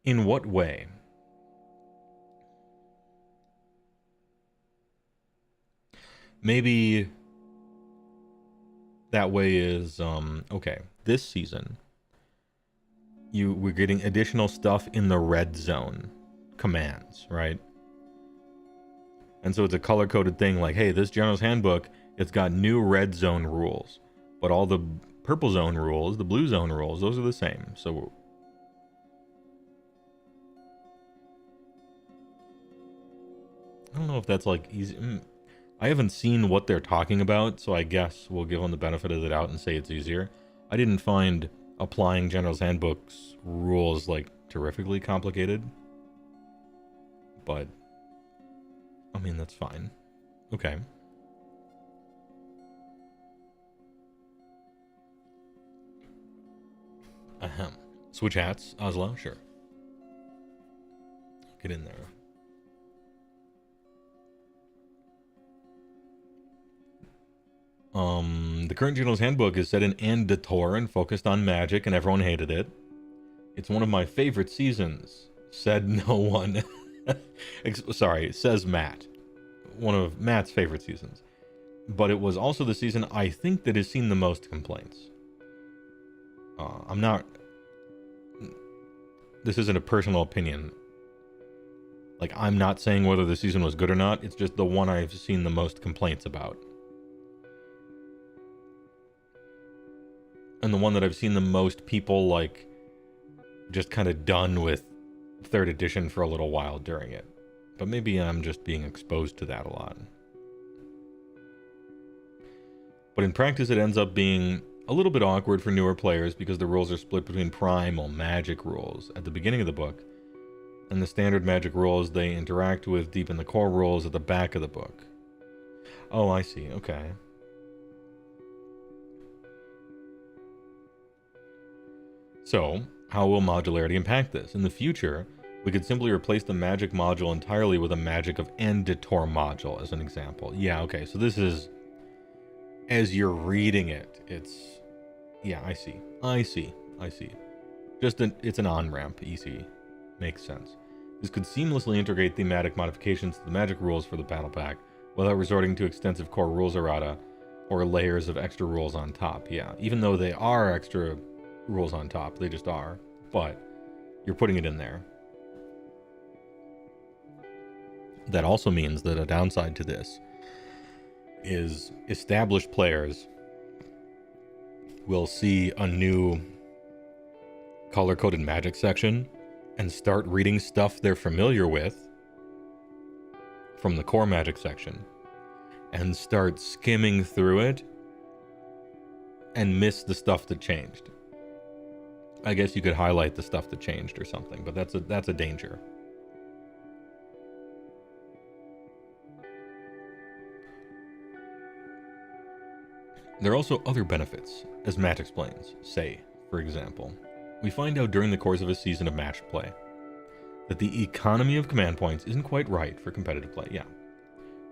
In what way? Maybe that way is, okay, this season, we're getting additional stuff in the red zone commands, right? And so it's a color-coded thing like, hey, this General's Handbook, it's got new red zone rules, but all the purple zone rules, the blue zone rules, those are the same. So I don't know if that's like easy. I haven't seen what they're talking about, so I guess we'll give them the benefit of the doubt and say it's easier. I didn't find applying General's Handbook's rules like terrifically complicated. But I mean, that's fine. Okay. Ahem. Switch hats, Oslo? Sure. Get in there. The current General's Handbook is set in Andator and focused on magic, and everyone hated it. It's one of my favorite seasons, said no one. Sorry, says Matt. One of Matt's favorite seasons. But it was also the season I think that has seen the most complaints. This isn't a personal opinion. Like, I'm not saying whether the season was good or not. It's just the one I've seen the most complaints about. And the one that I've seen the most people, like, just kind of done with 3rd edition for a little while during it. But maybe I'm just being exposed to that a lot. But in practice, it ends up being a little bit awkward for newer players because the rules are split between primal magic rules at the beginning of the book and the standard magic rules they interact with deep in the core rules at the back of the book. Oh, I see. Okay. So, how will modularity impact this? In the future, we could simply replace the magic module entirely with a magic of Andator module as an example. Yeah, okay, so this is as you're reading it, it's... Yeah, I see. It's an on-ramp, EC. Makes sense. This could seamlessly integrate thematic modifications to the magic rules for the battle pack without resorting to extensive core rules errata or layers of extra rules on top. Yeah, even though they are extra rules on top, they just are. But you're putting it in there. That also means that a downside to this is established players will see a new color-coded magic section and start reading stuff they're familiar with from the core magic section and start skimming through it and miss the stuff that changed. I guess you could highlight the stuff that changed or something, but that's a danger. There are also other benefits, as Matt explains. Say, for example, we find out during the course of a season of match play that the economy of command points isn't quite right for competitive play. Yeah.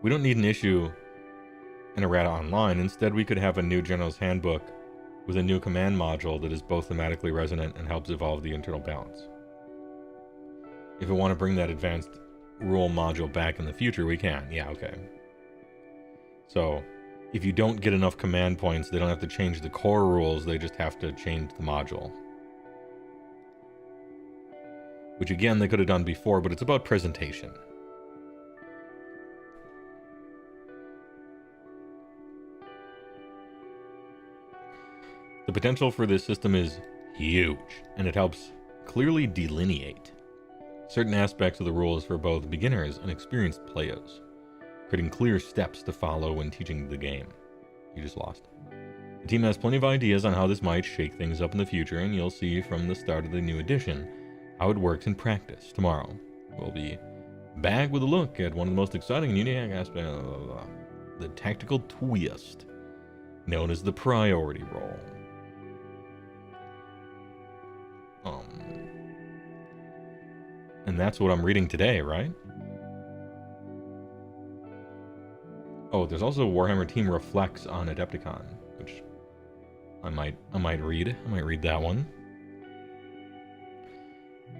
We don't need an issue in errata online. Instead, we could have a new General's Handbook with a new command module that is both thematically resonant and helps evolve the internal balance. If we want to bring that advanced rule module back in the future, we can. Yeah, okay. So, if you don't get enough command points, they don't have to change the core rules, they just have to change the module. Which again, they could have done before, but it's about presentation. The potential for this system is huge, and it helps clearly delineate certain aspects of the rules for both beginners and experienced players, creating clear steps to follow when teaching the game. You just lost. The team has plenty of ideas on how this might shake things up in the future, and you'll see from the start of the new edition how it works in practice. Tomorrow, we'll be back with a look at one of the most exciting and unique aspects of the tactical twist, known as the priority roll. And that's what I'm reading today, right? Oh, there's also Warhammer Team Reflects on Adepticon, which I might read. I might read that one.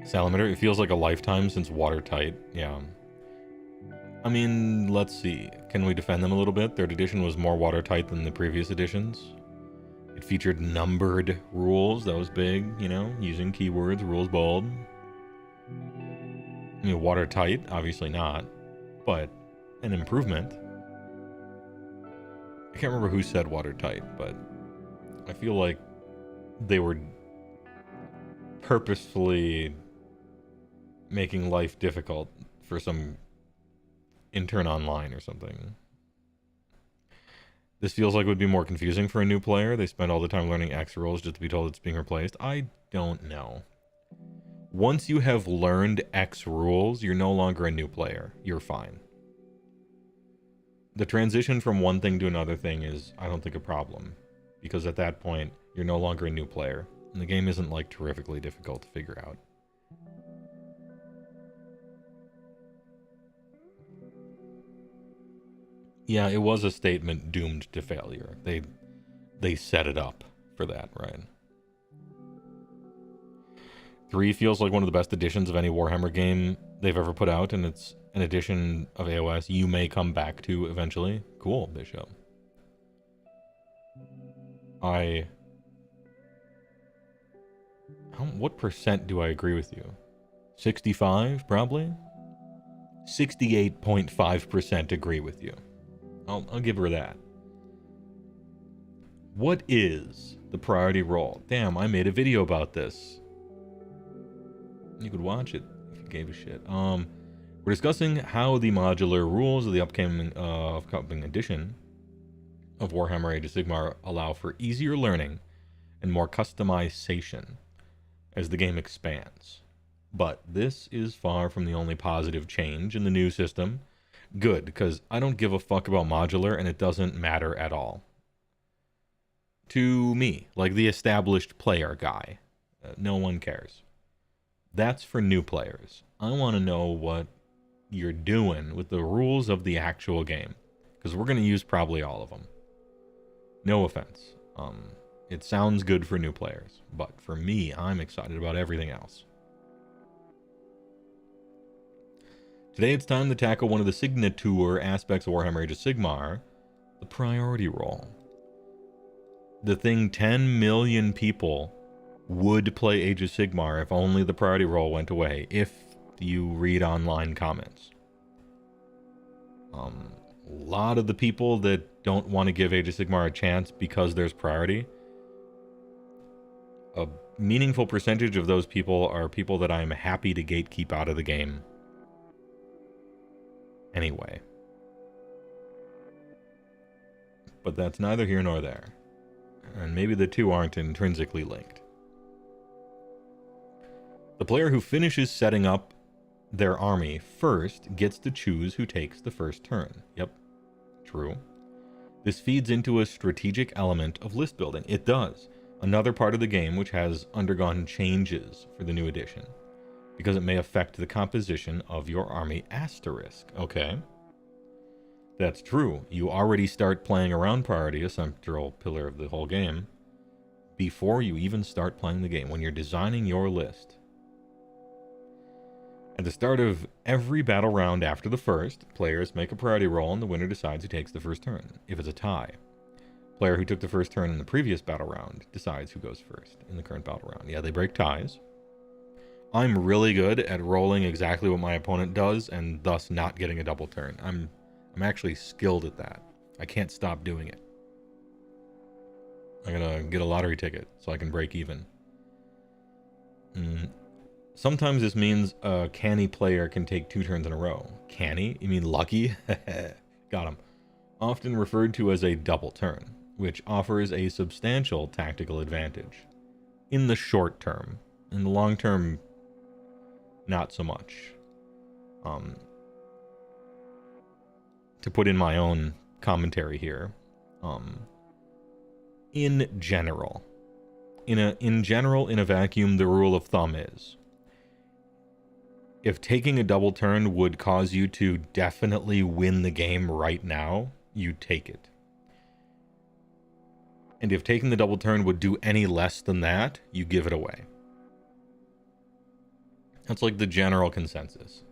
Salamander, it feels like a lifetime since Watertight. Yeah. I mean, let's see. Can we defend them a little bit? Third edition was more watertight than the previous editions. It featured numbered rules. That was big, you know, using keywords, rules bold. I mean, watertight, obviously not, but an improvement. I can't remember who said watertight, but I feel like they were purposefully making life difficult for some intern online or something. This feels like it would be more confusing for a new player. They spend all the time learning X rules just to be told it's being replaced. I don't know. Once you have learned X rules, you're no longer a new player. You're fine. The transition from one thing to another thing is, I don't think, a problem. Because at that point, you're no longer a new player. And the game isn't, like, terrifically difficult to figure out. Yeah, it was a statement doomed to failure. They set it up for that, right? 3 feels like one of the best editions of any Warhammer game they've ever put out, and it's an edition of AoS you may come back to eventually. Cool, Bishop. What percent do I agree with you? 65, probably? 68.5% agree with you. I'll give her that. What is the priority roll? Damn, I made a video about this. You could watch it if you gave a shit. We're discussing how the modular rules of the upcoming edition of Warhammer Age of Sigmar allow for easier learning and more customization as the game expands. But this is far from the only positive change in the new system. Good, because I don't give a fuck about modular and it doesn't matter at all. To me, like the established player guy, no one cares. That's for new players. I want to know what you're doing with the rules of the actual game, because we're going to use probably all of them. No offense. It sounds good for new players, but for me, I'm excited about everything else. Today it's time to tackle one of the signature aspects of Warhammer Age of Sigmar, the priority roll. The thing 10 million people would play Age of Sigmar if only the priority roll went away, if you read online comments. A lot of the people that don't want to give Age of Sigmar a chance because there's priority, a meaningful percentage of those people are people that I'm happy to gatekeep out of the game anyway. But that's neither here nor there. And maybe the two aren't intrinsically linked. The player who finishes setting up their army first gets to choose who takes the first turn. Yep, true. This feeds into a strategic element of list building. It does. Another part of the game which has undergone changes for the new edition, because it may affect the composition of your army asterisk. Okay. That's true. You already start playing around priority, a central pillar of the whole game, before you even start playing the game, when you're designing your list. At the start of every battle round after the first, players make a priority roll and the winner decides who takes the first turn. If it's a tie, player who took the first turn in the previous battle round decides who goes first in the current battle round. Yeah, they break ties. I'm really good at rolling exactly what my opponent does and thus not getting a double turn. I'm actually skilled at that. I can't stop doing it. I'm gonna get a lottery ticket so I can break even. Sometimes this means a canny player can take 2 turns in a row. Canny? You mean lucky? Got him. Often referred to as a double turn, which offers a substantial tactical advantage. In the short term. In the long term, not so much. To put in my own commentary here, in general, in a vacuum, the rule of thumb is, if taking a double turn would cause you to definitely win the game right now, you take it. And if taking the double turn would do any less than that, you give it away. That's like the general consensus.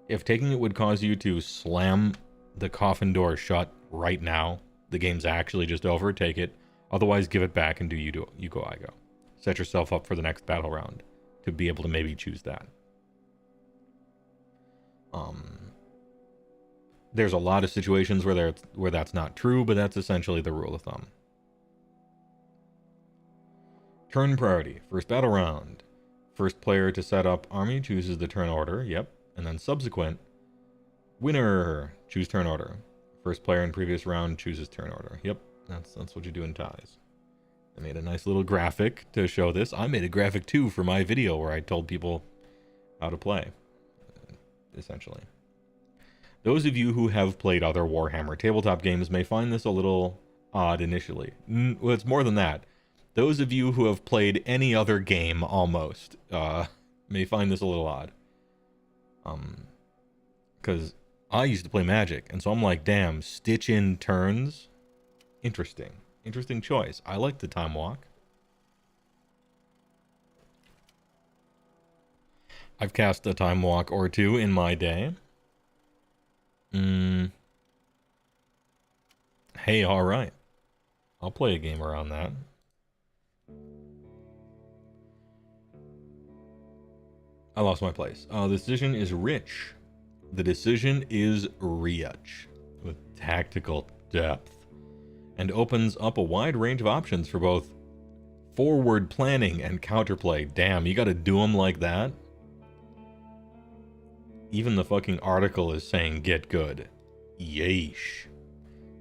If taking it would cause you to slam the coffin door shut right now, the game's actually just over, take it. Otherwise, give it back and you go, I go. Set yourself up for the next battle round to be able to maybe choose that. There's a lot of situations where that's not true, but that's essentially the rule of thumb. Turn priority. First battle round. First player to set up army chooses the turn order. Yep. And then subsequent. Winner. Choose turn order. First player in previous round chooses turn order. Yep. That's what you do in ties. I made a nice little graphic to show this. I made a graphic too for my video where I told people how to play. Essentially. Those of you who have played other Warhammer tabletop games may find this a little odd initially. Well, it's more than that. Those of you who have played any other game almost may find this a little odd. Because I used to play Magic, and so I'm like, damn, stitch in turns? Interesting. Interesting choice. I like the time walk. I've cast a time walk or two in my day. Hey, alright. I'll play a game around that. I lost my place. The decision is rich. The decision is rich. With tactical depth. And opens up a wide range of options for both forward planning and counterplay. Damn, you gotta do them like that? Even the fucking article is saying get good. Yeesh.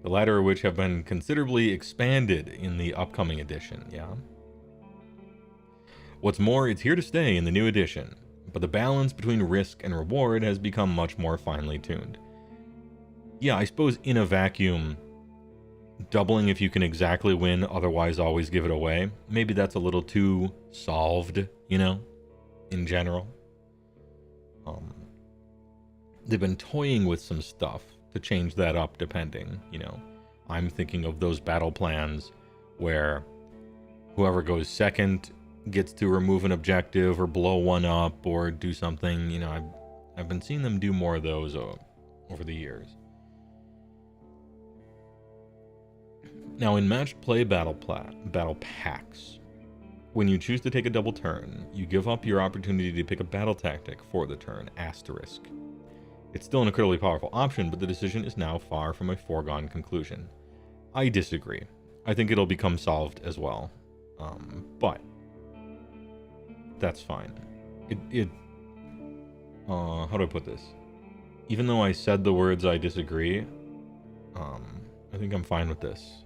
The latter of which have been considerably expanded in the upcoming edition, yeah? What's more, it's here to stay in the new edition, but the balance between risk and reward has become much more finely tuned. Yeah, I suppose in a vacuum, doubling if you can exactly win, otherwise always give it away, maybe that's a little too solved, you know, in general. They've been toying with some stuff to change that up depending, you know. I'm thinking of those battle plans where whoever goes second gets to remove an objective or blow one up or do something. You know, I've been seeing them do more of those over the years. Now, in matched play battle packs, when you choose to take a double turn, you give up your opportunity to pick a battle tactic for the turn, asterisk. It's still an incredibly powerful option, but the decision is now far from a foregone conclusion. I disagree. I think it'll become solved as well. But that's fine. How do I put this? Even though I said the words I disagree, I think I'm fine with this.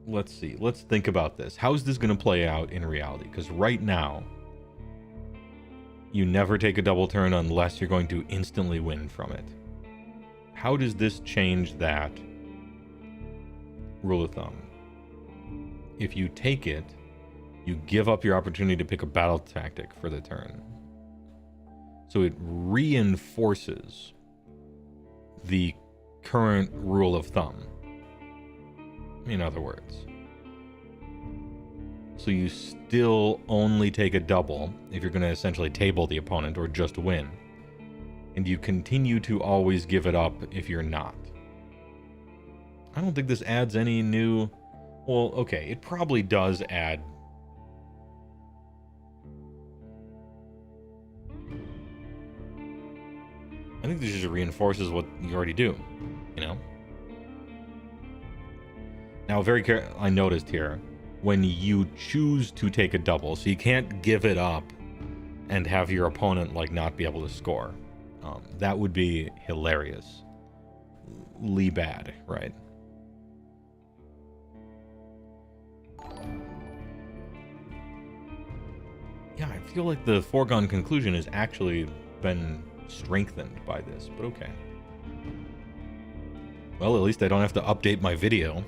Let's see. Let's think about this. How's this going to play out in reality? Because right now, you never take a double turn unless you're going to instantly win from it. How does this change that rule of thumb? If you take it, you give up your opportunity to pick a battle tactic for the turn. So it reinforces the current rule of thumb. In other words. So you still only take a double if you're going to essentially table the opponent or just win. And you continue to always give it up if you're not. I don't think this adds any new... Well, okay, it probably does add... I think this just reinforces what you already do, you know? Now, I noticed here, when you choose to take a double, so you can't give it up and have your opponent, like, not be able to score. That would be hilarious. Bad, right? Yeah, I feel like the foregone conclusion has actually been strengthened by this, but okay. Well, at least I don't have to update my video.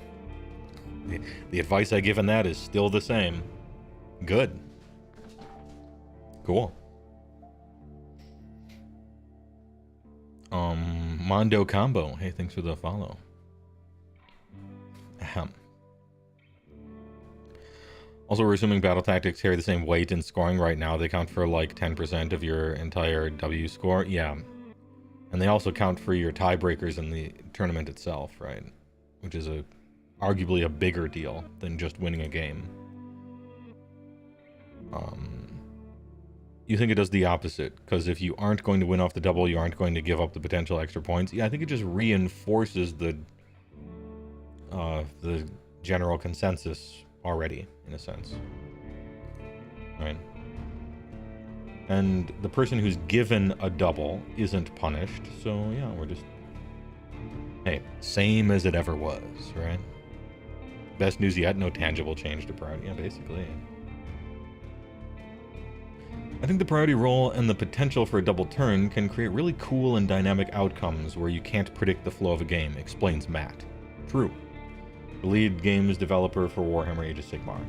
The advice I give in that is still the same. Good. Cool. Mondo Combo. Hey, thanks for the follow. Ahem. Also, we're assuming battle tactics carry the same weight in scoring right now. They count for like 10% of your entire W score. Yeah. And they also count for your tiebreakers in the tournament itself, right? Which is arguably a bigger deal than just winning a game. You think it does the opposite, because if you aren't going to win off the double, you aren't going to give up the potential extra points. Yeah, I think it just reinforces the general consensus already, in a sense. Right? And the person who's given a double isn't punished, so yeah, we're just... Hey, same as it ever was, right? Best news yet, no tangible change to priority. Yeah, basically. I think the priority roll and the potential for a double turn can create really cool and dynamic outcomes where you can't predict the flow of a game, explains Matt. True. The lead games developer for Warhammer Age of Sigmar.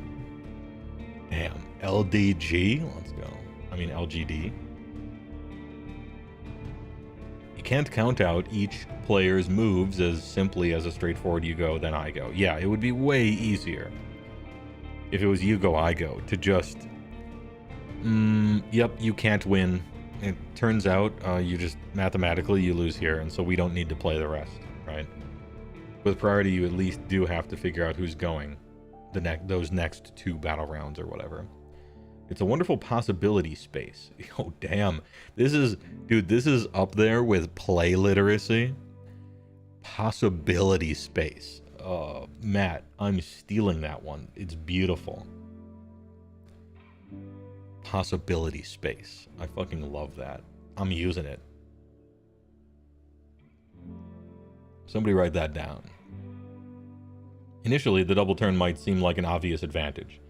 Damn. LDG? Let's go. I mean, LGD. You can't count out each player's moves as simply as a straightforward you go, then I go. Yeah, it would be way easier if it was you go, I go, to just... yep, you can't win. It turns out you just mathematically you lose here, and so we don't need to play the rest, right? With priority, you at least do have to figure out who's going those next two battle rounds or whatever. It's a wonderful possibility space. Oh, damn. This is up there with play literacy. Possibility space. Matt, I'm stealing that one. It's beautiful. Possibility space. I fucking love that. I'm using it. Somebody write that down. Initially, the double turn might seem like an obvious advantage,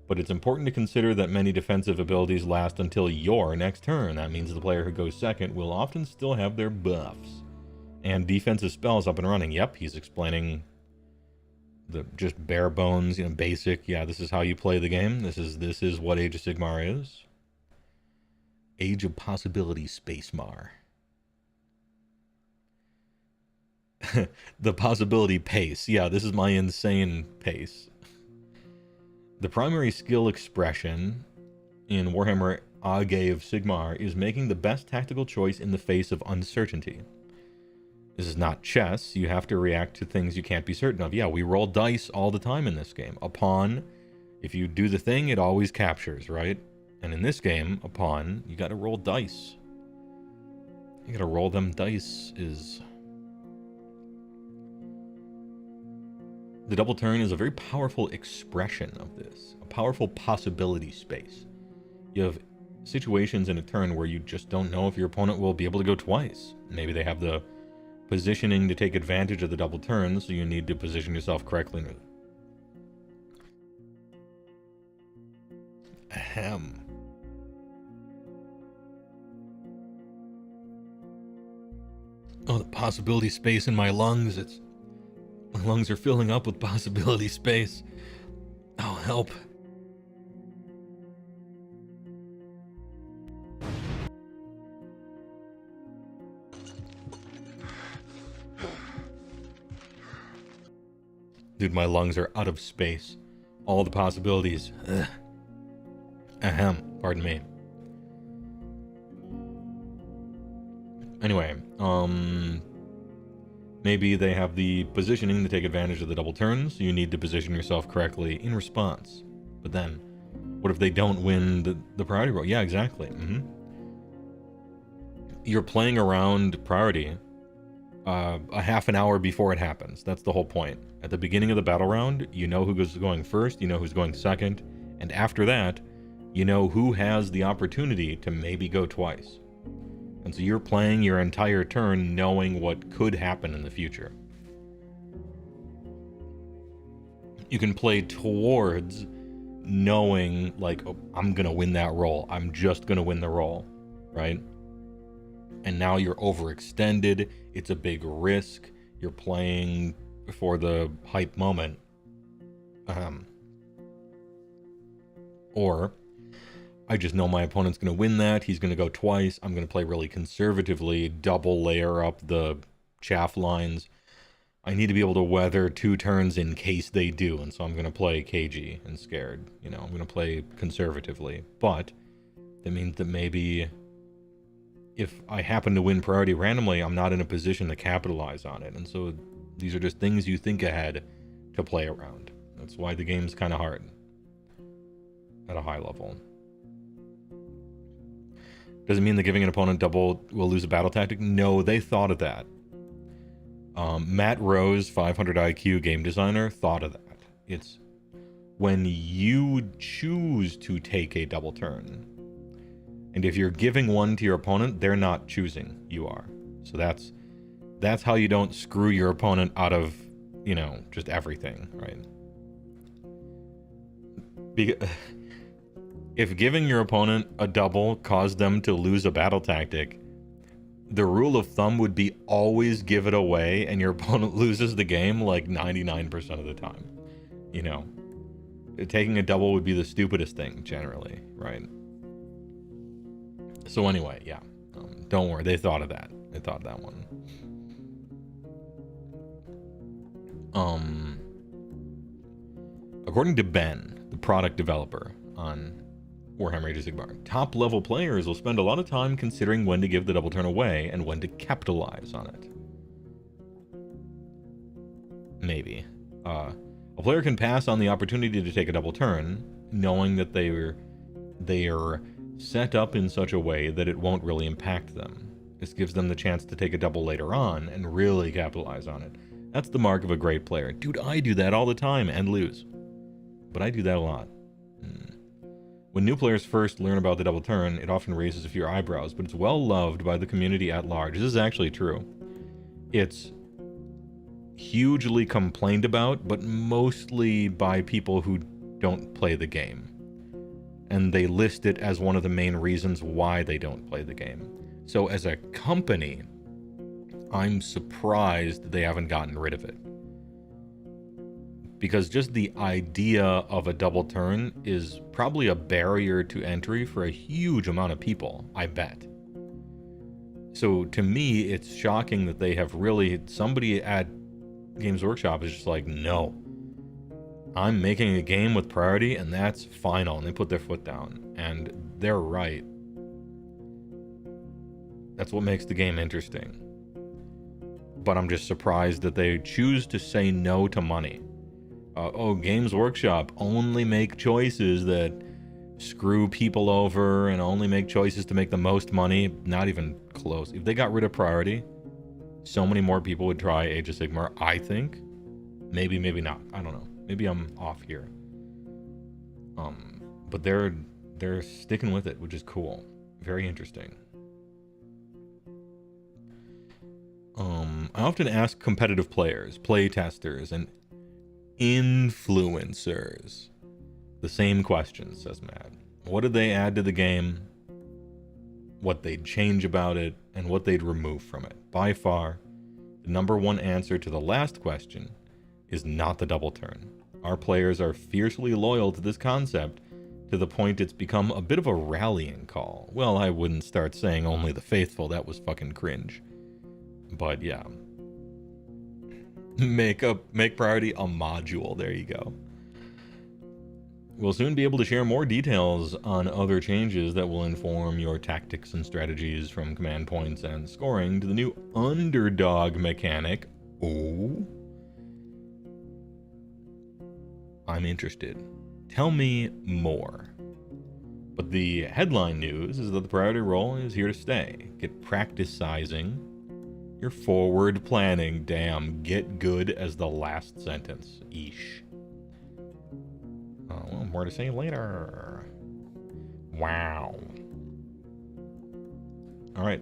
but it's important to consider that many defensive abilities last until your next turn. That means the player who goes second will often still have their buffs and defensive spells up and running. Yep, he's explaining the just bare bones, basic. Yeah, this is how you play the game. This is what Age of Sigmar is. Age of Possibility Spacemar. The possibility pace. Yeah, this is my insane pace. The primary skill expression in Warhammer AoS of Sigmar is making the best tactical choice in the face of uncertainty. This is not chess. You have to react to things you can't be certain of. Yeah, we roll dice all the time in this game. A pawn, if you do the thing, it always captures, right? And in this game, a pawn, you gotta roll dice. You gotta roll them dice. The double turn is a very powerful expression of this. A powerful possibility space. You have situations in a turn where you just don't know if your opponent will be able to go twice. Maybe they have the positioning to take advantage of the double turn, so you need to position yourself correctly. Ahem. Oh, the possibility space in my lungs. My lungs are filling up with possibility space. Oh, help. Dude, my lungs are out of space. All the possibilities. Ugh. Ahem. Pardon me. Anyway, maybe they have the positioning to take advantage of the double turns. So you need to position yourself correctly in response. But then, what if they don't win the priority roll? Yeah, exactly. You're playing around priority a half an hour before it happens. That's the whole point. At the beginning of the battle round, you know who's going first, you know who's going second, and after that, you know who has the opportunity to maybe go twice. And so you're playing your entire turn knowing what could happen in the future. You can play towards knowing, like, oh, I'm going to win that roll. I'm just going to win the roll, right? And now you're overextended. It's a big risk. You're playing for the hype moment. Or I just know my opponent's going to win that. He's going to go twice. I'm going to play really conservatively, double layer up the chaff lines. I need to be able to weather 2 turns in case they do. And so I'm going to play cagey and scared. You know, I'm going to play conservatively. But that means that maybe if I happen to win priority randomly, I'm not in a position to capitalize on it. And so these are just things you think ahead to play around. That's why the game's kind of hard at a high level. Doesn't mean that giving an opponent double will lose a battle tactic. No, they thought of that. Matt Rose, 500 IQ game designer, thought of that. It's when you choose to take a double turn. And if you're giving one to your opponent, they're not choosing. You are. So that's how you don't screw your opponent out of, you know, just everything, right? If giving your opponent a double caused them to lose a battle tactic, the rule of thumb would be always give it away and your opponent loses the game like 99% of the time. You know, taking a double would be the stupidest thing generally, right? So anyway, yeah, don't worry. They thought of that. They thought of that one. According to Ben, the product developer on Warhammer Age of Sigmar, top level players will spend a lot of time considering when to give the double turn away and when to capitalize on it. Maybe. A player can pass on the opportunity to take a double turn, knowing that they are set up in such a way that it won't really impact them. This gives them the chance to take a double later on and really capitalize on it. That's the mark of a great player. Dude, I do that all the time and lose. But I do that a lot. When new players first learn about the double turn, it often raises a few eyebrows, but it's well loved by the community at large. This is actually true. It's hugely complained about, but mostly by people who don't play the game. And they list it as one of the main reasons why they don't play the game. So as a company, I'm surprised they haven't gotten rid of it. Because just the idea of a double turn is probably a barrier to entry for a huge amount of people, I bet. So to me, it's shocking that they have really, somebody at Games Workshop is just like, no, I'm making a game with priority and that's final. And they put their foot down, and they're right. That's what makes the game interesting. But I'm just surprised that they choose to say no to money. Games Workshop only make choices that screw people over and only make choices to make the most money. Not even close. If they got rid of priority, so many more people would try Age of Sigmar, I think. Maybe, maybe not. I don't know. Maybe I'm off here. But they're sticking with it, which is cool. Very interesting. I often ask competitive players, play testers, and influencers the same questions, says Matt. What did they add to the game? What they'd change about it? And what they'd remove from it? By far, the number one answer to the last question is not the double turn. Our players are fiercely loyal to this concept to the point it's become a bit of a rallying call. Well, I wouldn't start saying only the faithful. That was fucking cringe. But yeah. Make priority a module. There you go. We'll soon be able to share more details on other changes that will inform your tactics and strategies, from command points and scoring to the new underdog mechanic. Oh. I'm interested. Tell me more. But the headline news is that the priority roll is here to stay. Get practicing your forward planning. Damn, get good as the last sentence. Eesh. Well, more to say later. Wow. All right.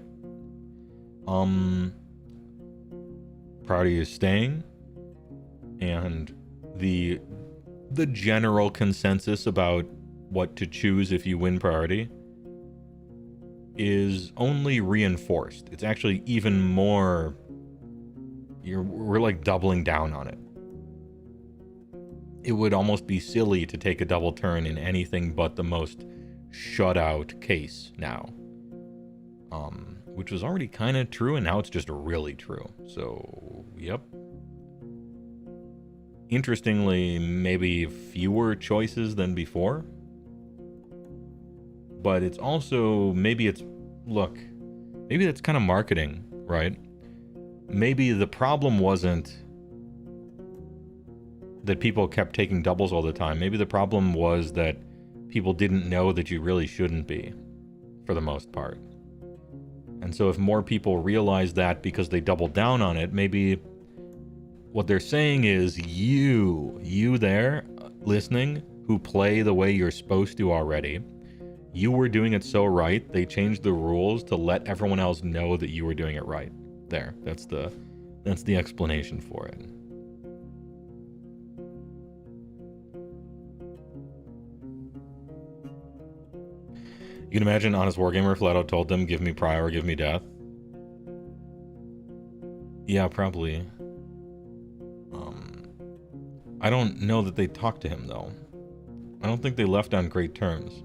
Priority is staying, and the general consensus about what to choose if you win priority is only reinforced. It's actually even more. We're like doubling down on it. It would almost be silly to take a double turn in anything but the most shut out case now. Which was already kind of true, and now it's just really true. So, yep. Interestingly, maybe fewer choices than before. But it's also, maybe that's kind of marketing, right? Maybe the problem wasn't that people kept taking doubles all the time. Maybe the problem was that people didn't know that you really shouldn't be, for the most part. And so if more people realize that because they doubled down on it, maybe what they're saying is you there listening, who play the way you're supposed to already, you were doing it so right, they changed the rules to let everyone else know that you were doing it right. There, that's the explanation for it. You can imagine Honest Wargamer flat out told them, give me pry or give me death. Yeah, probably. I don't know that they talked to him, though. I don't think they left on great terms.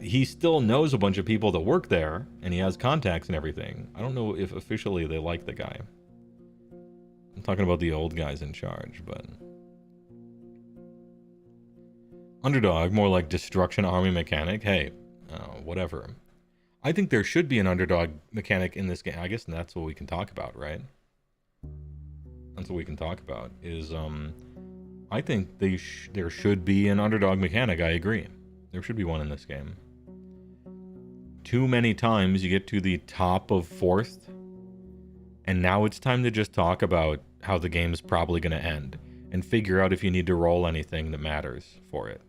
He still knows a bunch of people that work there, and he has contacts and everything. I don't know if officially they like the guy. I'm talking about the old guys in charge, but... Underdog, more like destruction army mechanic. Hey, whatever. I think there should be an underdog mechanic in this game. I guess that's what we can talk about, right? That's what we can talk about, is, I think there should be an underdog mechanic. I agree. There should be one in this game. Too many times you get to the top of 4th, and now it's time to just talk about how the game's probably going to end, and figure out if you need to roll anything that matters for it.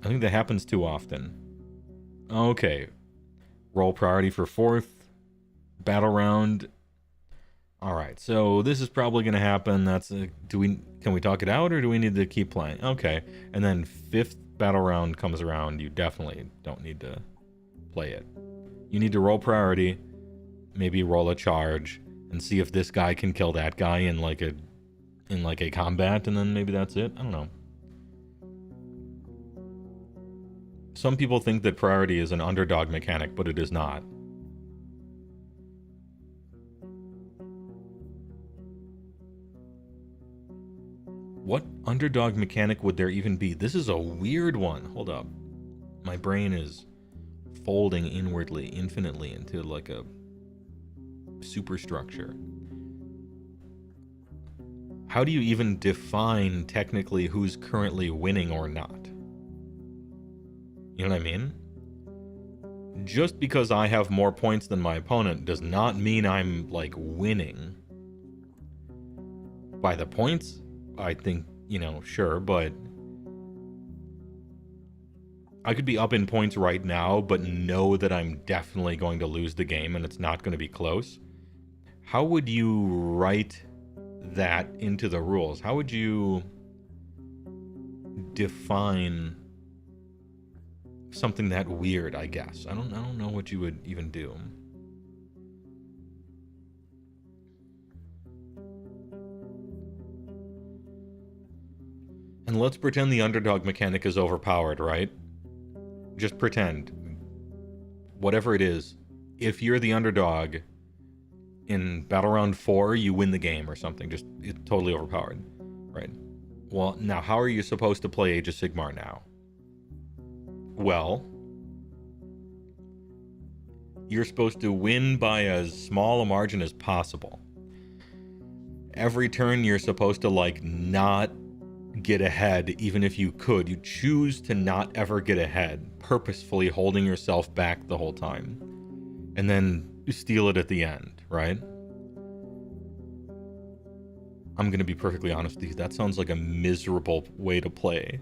I think that happens too often. Okay. Roll priority for 4th. Battle round. Alright, so this is probably going to happen. Can we talk it out, or do we need to keep playing? Okay. And then 5th battle round comes around. You definitely don't need to play it. You need to roll priority. Maybe roll a charge. And see if this guy can kill that guy in like a combat. And then maybe that's it. I don't know. Some people think that priority is an underdog mechanic, but it is not. What underdog mechanic would there even be? This is a weird one. Hold up. My brain is folding inwardly, infinitely into like a superstructure. How do you even define technically who's currently winning or not? You know what I mean? Just because I have more points than my opponent does not mean I'm like winning. By the points, I think, you know, sure, but I could be up in points right now, but know that I'm definitely going to lose the game and it's not going to be close. How would you write that into the rules? How would you define something that weird, I guess? I don't know what you would even do. And let's pretend the underdog mechanic is overpowered, right? Just pretend. Whatever it is, if you're the underdog in Battle Round 4, you win the game or something. Just, it's totally overpowered, right? Well, now, how are you supposed to play Age of Sigmar now? Well, you're supposed to win by as small a margin as possible. Every turn, you're supposed to, like, not get ahead, even if you could. You choose to not ever get ahead, purposefully holding yourself back the whole time. And then steal it at the end, right? I'm going to be perfectly honest with you. That sounds like a miserable way to play.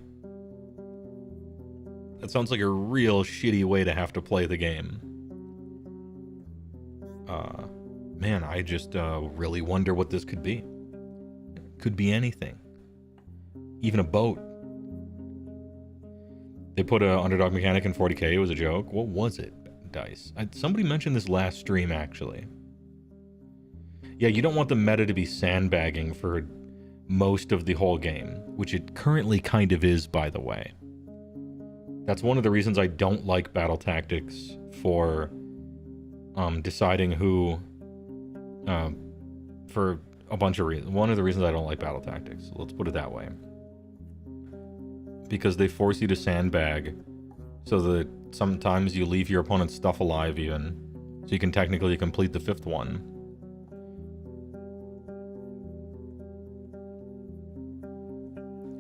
That sounds like a real shitty way to have to play the game. Man, I just really wonder what this could be. Could be anything. Even a boat. They put an underdog mechanic in 40k. It was a joke. What was it? Dice. Somebody mentioned this last stream, actually. Yeah, you don't want the meta to be sandbagging for most of the whole game, which it currently kind of is, by the way. That's one of the reasons I don't like battle tactics for deciding who, for a bunch of reasons. One of the reasons I don't like battle tactics, let's put it that way. Because they force you to sandbag so that sometimes you leave your opponent's stuff alive even, so you can technically complete the fifth one.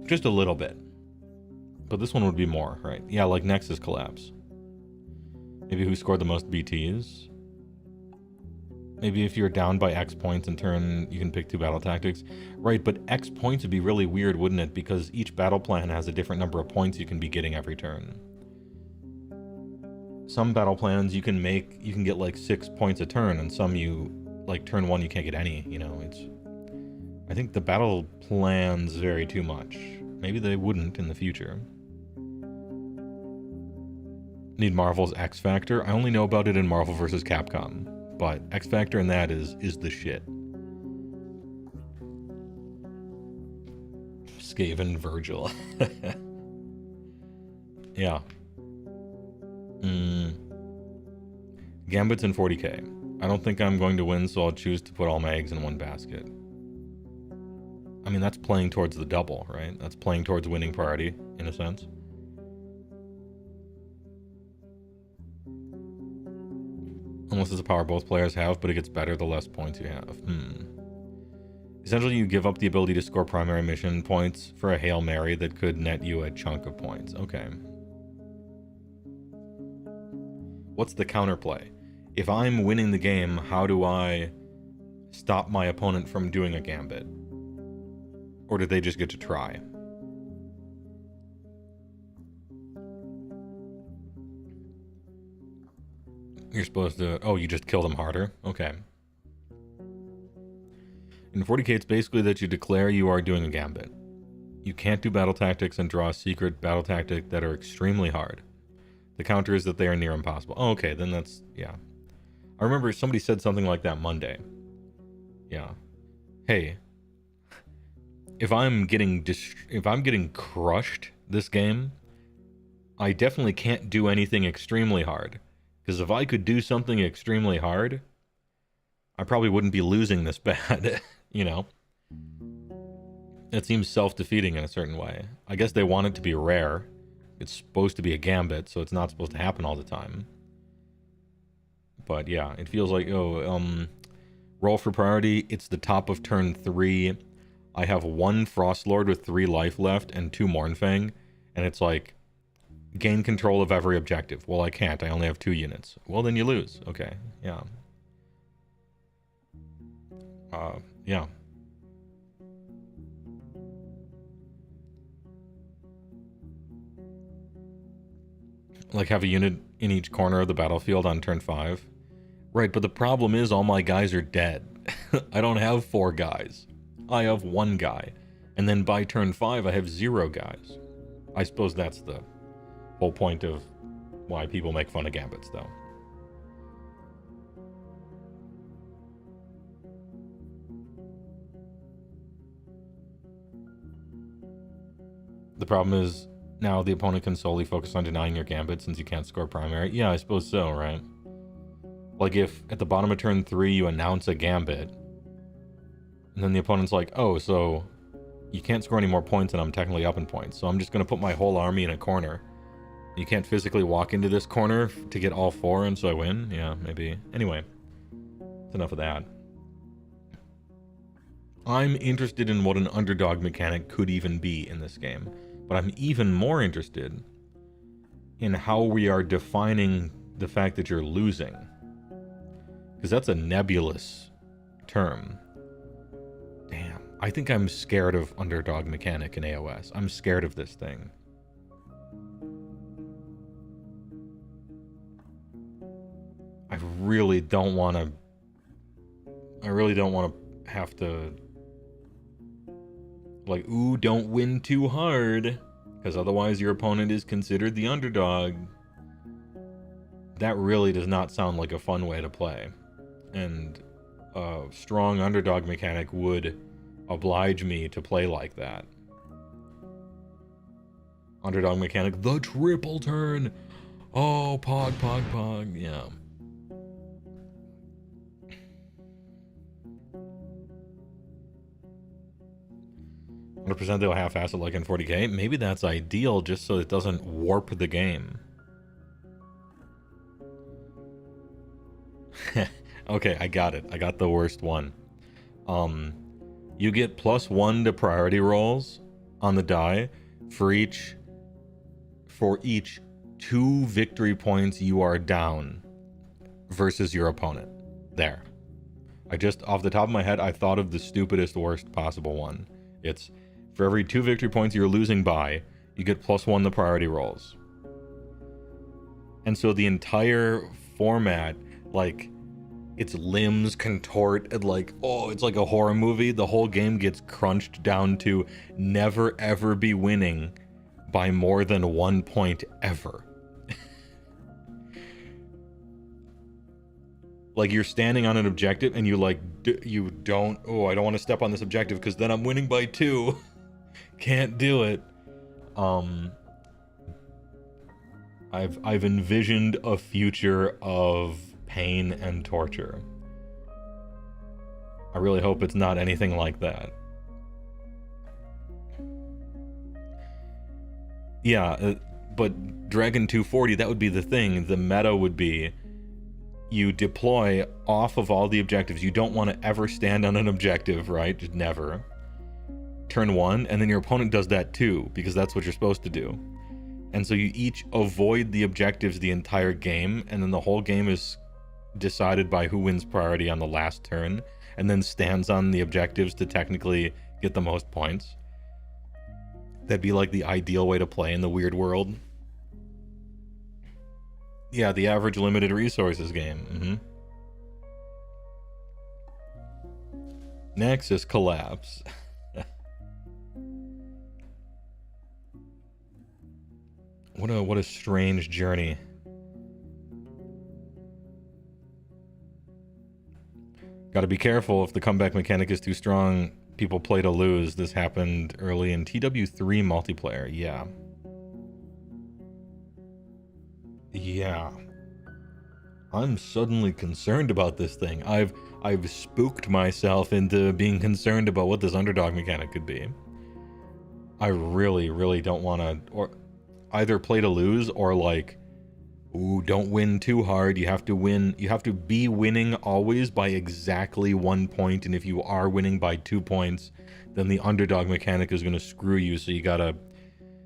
Just a little bit. But this one would be more, right? Yeah, like Nexus Collapse. Maybe who scored the most BTs? Maybe if you're down by X points in turn, you can pick 2 battle tactics. Right, but X points would be really weird, wouldn't it? Because each battle plan has a different number of points you can be getting every turn. Some battle plans you can get like 6 points a turn, and some like turn 1 you can't get any, you know, I think the battle plans vary too much. Maybe they wouldn't in the future. Need Marvel's X Factor? I only know about it in Marvel vs. Capcom, but X Factor in that is the shit. Skaven Virgil. Yeah. Gambit's in 40k. I don't think I'm going to win, so I'll choose to put all my eggs in one basket. I mean, that's playing towards the double, right? That's playing towards winning priority, in a sense. Unless it's a power both players have, but it gets better the less points you have. Essentially, you give up the ability to score primary mission points for a Hail Mary that could net you a chunk of points. Okay. What's the counterplay? If I'm winning the game, how do I stop my opponent from doing a gambit? Or did they just get to try? You're supposed to... Oh, you just kill them harder? Okay. In 40k, it's basically that you declare you are doing a gambit. You can't do battle tactics and draw a secret battle tactic that are extremely hard. The counter is that they are near impossible. Oh, okay, then that's... Yeah. I remember somebody said something like that Monday. Yeah. Hey... If I'm getting crushed this game, I definitely can't do anything extremely hard. Because if I could do something extremely hard, I probably wouldn't be losing this bad, you know? It seems self-defeating in a certain way. I guess they want it to be rare. It's supposed to be a gambit, so it's not supposed to happen all the time. But yeah, it feels like, roll for priority, it's the top of turn 3. I have 1 Frostlord with 3 life left and 2 Mournfang, and it's like, gain control of every objective. Well, I can't, I only have 2 units. Well, then you lose. Okay, yeah. Yeah. Like have a unit in each corner of the battlefield on turn 5. Right, but the problem is all my guys are dead. I don't have 4 guys. I have 1 guy. And then by turn 5, I have 0 guys. I suppose that's the whole point of why people make fun of gambits, though. The problem is now the opponent can solely focus on denying your gambit since you can't score primary. Yeah, I suppose so, right? Like if at the bottom of turn 3 you announce a gambit, and then the opponent's like, oh, so you can't score any more points and I'm technically up in points, so I'm just going to put my whole army in a corner. You can't physically walk into this corner to get all 4 and so I win? Yeah, maybe. Anyway, that's enough of that. I'm interested in what an underdog mechanic could even be in this game, but I'm even more interested in how we are defining the fact that you're losing. Because that's a nebulous term. Damn. I think I'm scared of underdog mechanic in AoS. I'm scared of this thing. I really don't want to have to like, ooh, don't win too hard, because otherwise your opponent is considered the underdog. That really does not sound like a fun way to play. And a strong underdog mechanic would oblige me to play like that. Underdog mechanic, the triple turn. Oh, pog, pog, pog. Yeah. 100% they'll half-ass it like in 40k. Maybe that's ideal just so it doesn't warp the game. Okay, I got it. I got the worst one. You get +1 to priority rolls on the die for each 2 victory points you are down versus your opponent. There. I just, off the top of my head, I thought of the stupidest, worst possible one. It's, for every 2 victory points you're losing by, you get +1 the priority rolls. And so the entire format, like, its limbs contort and like, oh, it's like a horror movie. The whole game gets crunched down to never ever be winning by more than 1 point ever. Like you're standing on an objective and you like, you don't, oh, I don't want to step on this objective because then I'm winning by 2. Can't do it. I've envisioned a future of pain and torture. I really hope it's not anything like that. Yeah, but Dragon 240, that would be the thing. The meta would be you deploy off of all the objectives. You don't want to ever stand on an objective, right? Just never. Turn 1, and then your opponent does that too, because that's what you're supposed to do. And so you each avoid the objectives the entire game, and then the whole game is decided by who wins priority on the last turn, and then stands on the objectives to technically get the most points. That'd be like the ideal way to play in the weird world. Yeah, the average limited resources game. Nexus collapse. What a strange journey. Gotta be careful if the comeback mechanic is too strong. People play to lose. This happened early in TW3 multiplayer. Yeah. Yeah. I'm suddenly concerned about this thing. I've spooked myself into being concerned about what this underdog mechanic could be. I really, really don't want to, or either play to lose or like, ooh, don't win too hard. You have to win. You have to be winning always by exactly 1 point. And if you are winning by 2 points, then the underdog mechanic is going to screw you. So you gotta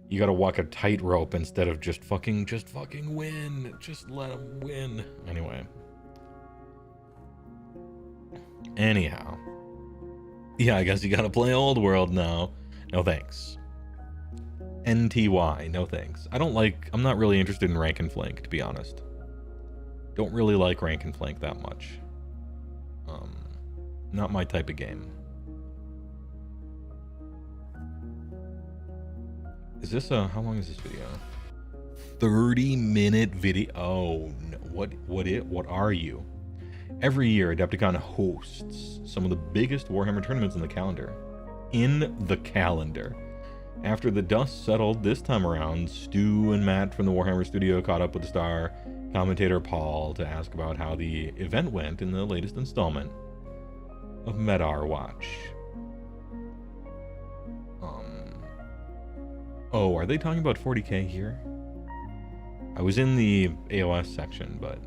walk a tightrope instead of just fucking win. Just let them win. Anyhow. Yeah, I guess you gotta play Old World now. No thanks. NTY, no thanks. I'm not really interested in rank and flank, to be honest. Don't really like rank and flank that much. Not my type of game. Is this how long is this video? 30-minute video. Oh, no. What are you? Every year, AdeptiCon hosts some of the biggest Warhammer tournaments in the calendar. After the dust settled this time around, Stu and Matt from the Warhammer studio caught up with the star commentator Paul to ask about how the event went in the latest installment of Medar Watch. Oh, are they talking about 40k here? I was in the AoS section, but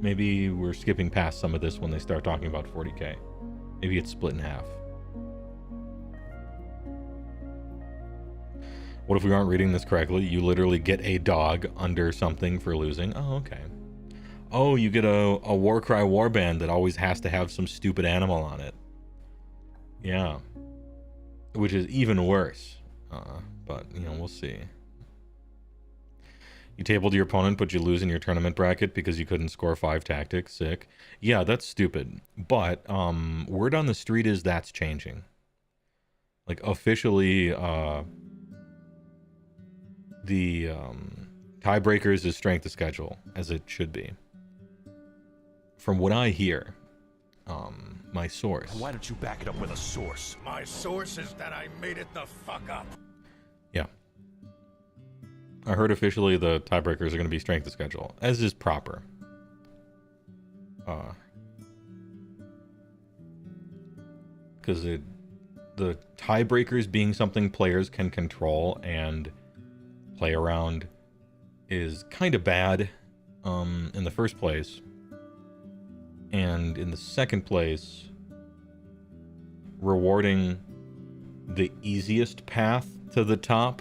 maybe we're skipping past some of this when they start talking about 40k. Maybe it's split in half. What if we aren't reading this correctly? You literally get a dog under something for losing. Oh, okay. Oh, you get a Warcry warband that always has to have some stupid animal on it. Yeah. Which is even worse. But, we'll see. You tabled your opponent, but you lose in your tournament bracket because you couldn't score 5 tactics. Sick. Yeah, that's stupid. But, word on the street is that's changing. Like, officially, the tiebreakers is strength of schedule, as it should be. From what I hear, my source. Why don't you back it up with a source? My source is that I made it the fuck up. Yeah. I heard officially the tiebreakers are going to be strength of schedule, as is proper. Because the tiebreakers being something players can control and play around is kind of bad in the first place. And in the second place, rewarding the easiest path to the top,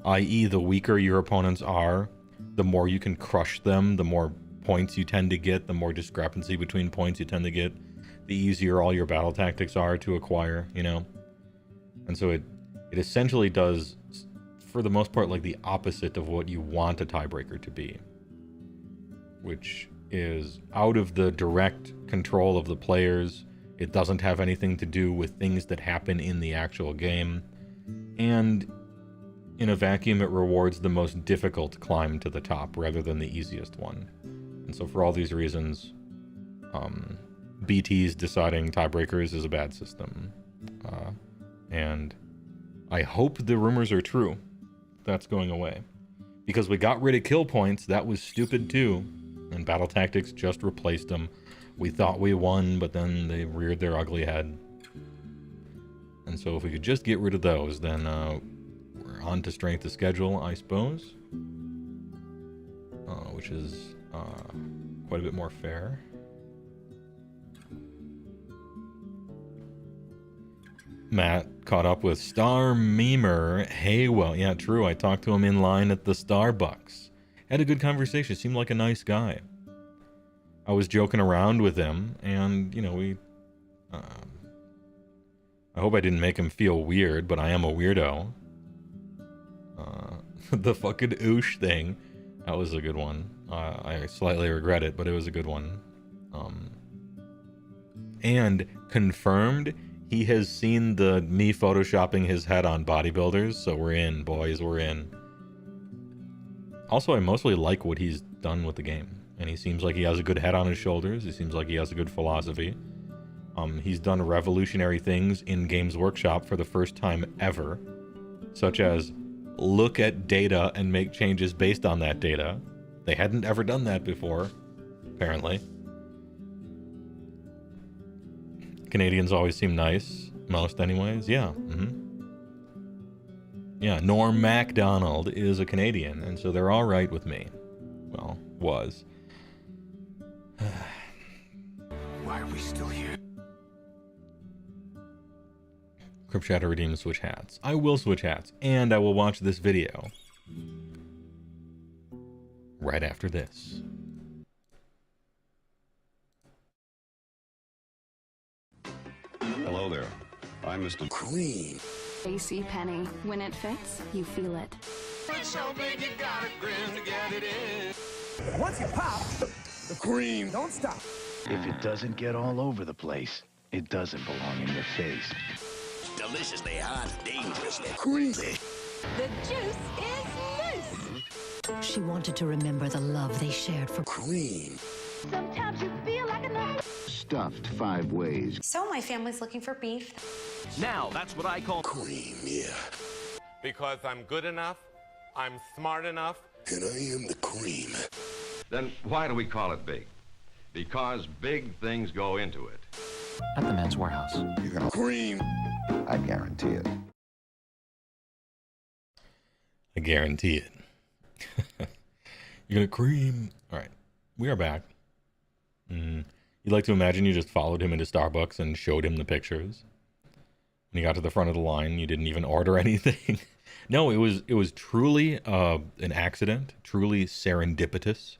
i.e. the weaker your opponents are, the more you can crush them, the more points you tend to get, the more discrepancy between points you tend to get, the easier all your battle tactics are to acquire, And so it essentially does, for the most part, like the opposite of what you want a tiebreaker to be, which is out of the direct control of the players. It doesn't have anything to do with things that happen in the actual game. And in a vacuum, it rewards the most difficult climb to the top rather than the easiest one. And so for all these reasons, BT's deciding tiebreakers is a bad system. And I hope the rumors are true. That's going away. Because we got rid of kill points, that was stupid too. And battle tactics just replaced them. We thought we won, but then they reared their ugly head. And so if we could just get rid of those, then we're on to strength of schedule, I suppose. Which is quite a bit more fair. Matt caught up with Star Memer. HeyWoah. Yeah, true. I talked to him in line at the Starbucks. Had a good conversation. Seemed like a nice guy. I was joking around with him, and, we... I hope I didn't make him feel weird, but I am a weirdo. The fucking oosh thing. That was a good one. I slightly regret it, but it was a good one. And confirmed, he has seen me photoshopping his head on bodybuilders, so we're in, boys, we're in. Also, I mostly like what he's done with the game. And he seems like he has a good head on his shoulders. He seems like he has a good philosophy. He's done revolutionary things in Games Workshop for the first time ever. Such as look at data and make changes based on that data. They hadn't ever done that before, apparently. Canadians always seem nice, most anyways. Yeah. Yeah, Norm MacDonald is a Canadian, and so they're all right with me. Well, was. Why are we still here? Crypt Shadow redeems switch hats. I will switch hats, and I will watch this video right after this. Hello there. I'm Mr. Cream. AC Penny. When it fits, you feel it. It's so big you gotta grin to get it in. Once you pop, the cream don't stop. If it doesn't get all over the place, it doesn't belong in your face. Deliciously hot, dangerously Creamy. The juice is loose. She wanted to remember the love they shared for Cream. Sometimes you feel like a Stuffed 5 ways. So my family's looking for beef. Now, that's what I call Cream, yeah. Because I'm good enough, I'm smart enough, And I am the cream. Then why do we call it big? Because big things go into it. At the Men's Warehouse. You're gonna cream. I guarantee it. I guarantee it. You're gonna cream. All right, we are back. You'd like to imagine you just followed him into Starbucks and showed him the pictures. When you got to the front of the line, you didn't even order anything. No, it was truly an accident, truly serendipitous.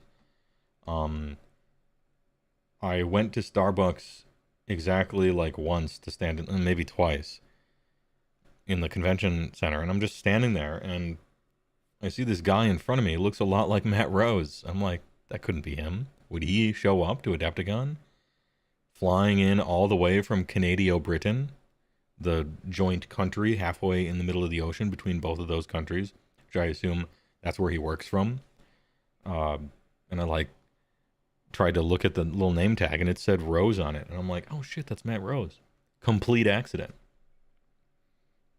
I went to Starbucks exactly like once to stand in, maybe twice, in the convention center, and I'm just standing there, and I see this guy in front of me. He looks a lot like Matt Rose. I'm like, that couldn't be him. Would he show up to AdeptiCon? Flying in all the way from Canada-Britain, the joint country halfway in the middle of the ocean between both of those countries, which I assume that's where he works from. And I tried to look at the little name tag and it said Rose on it. And I'm like, oh shit, that's Matt Rose. Complete accident.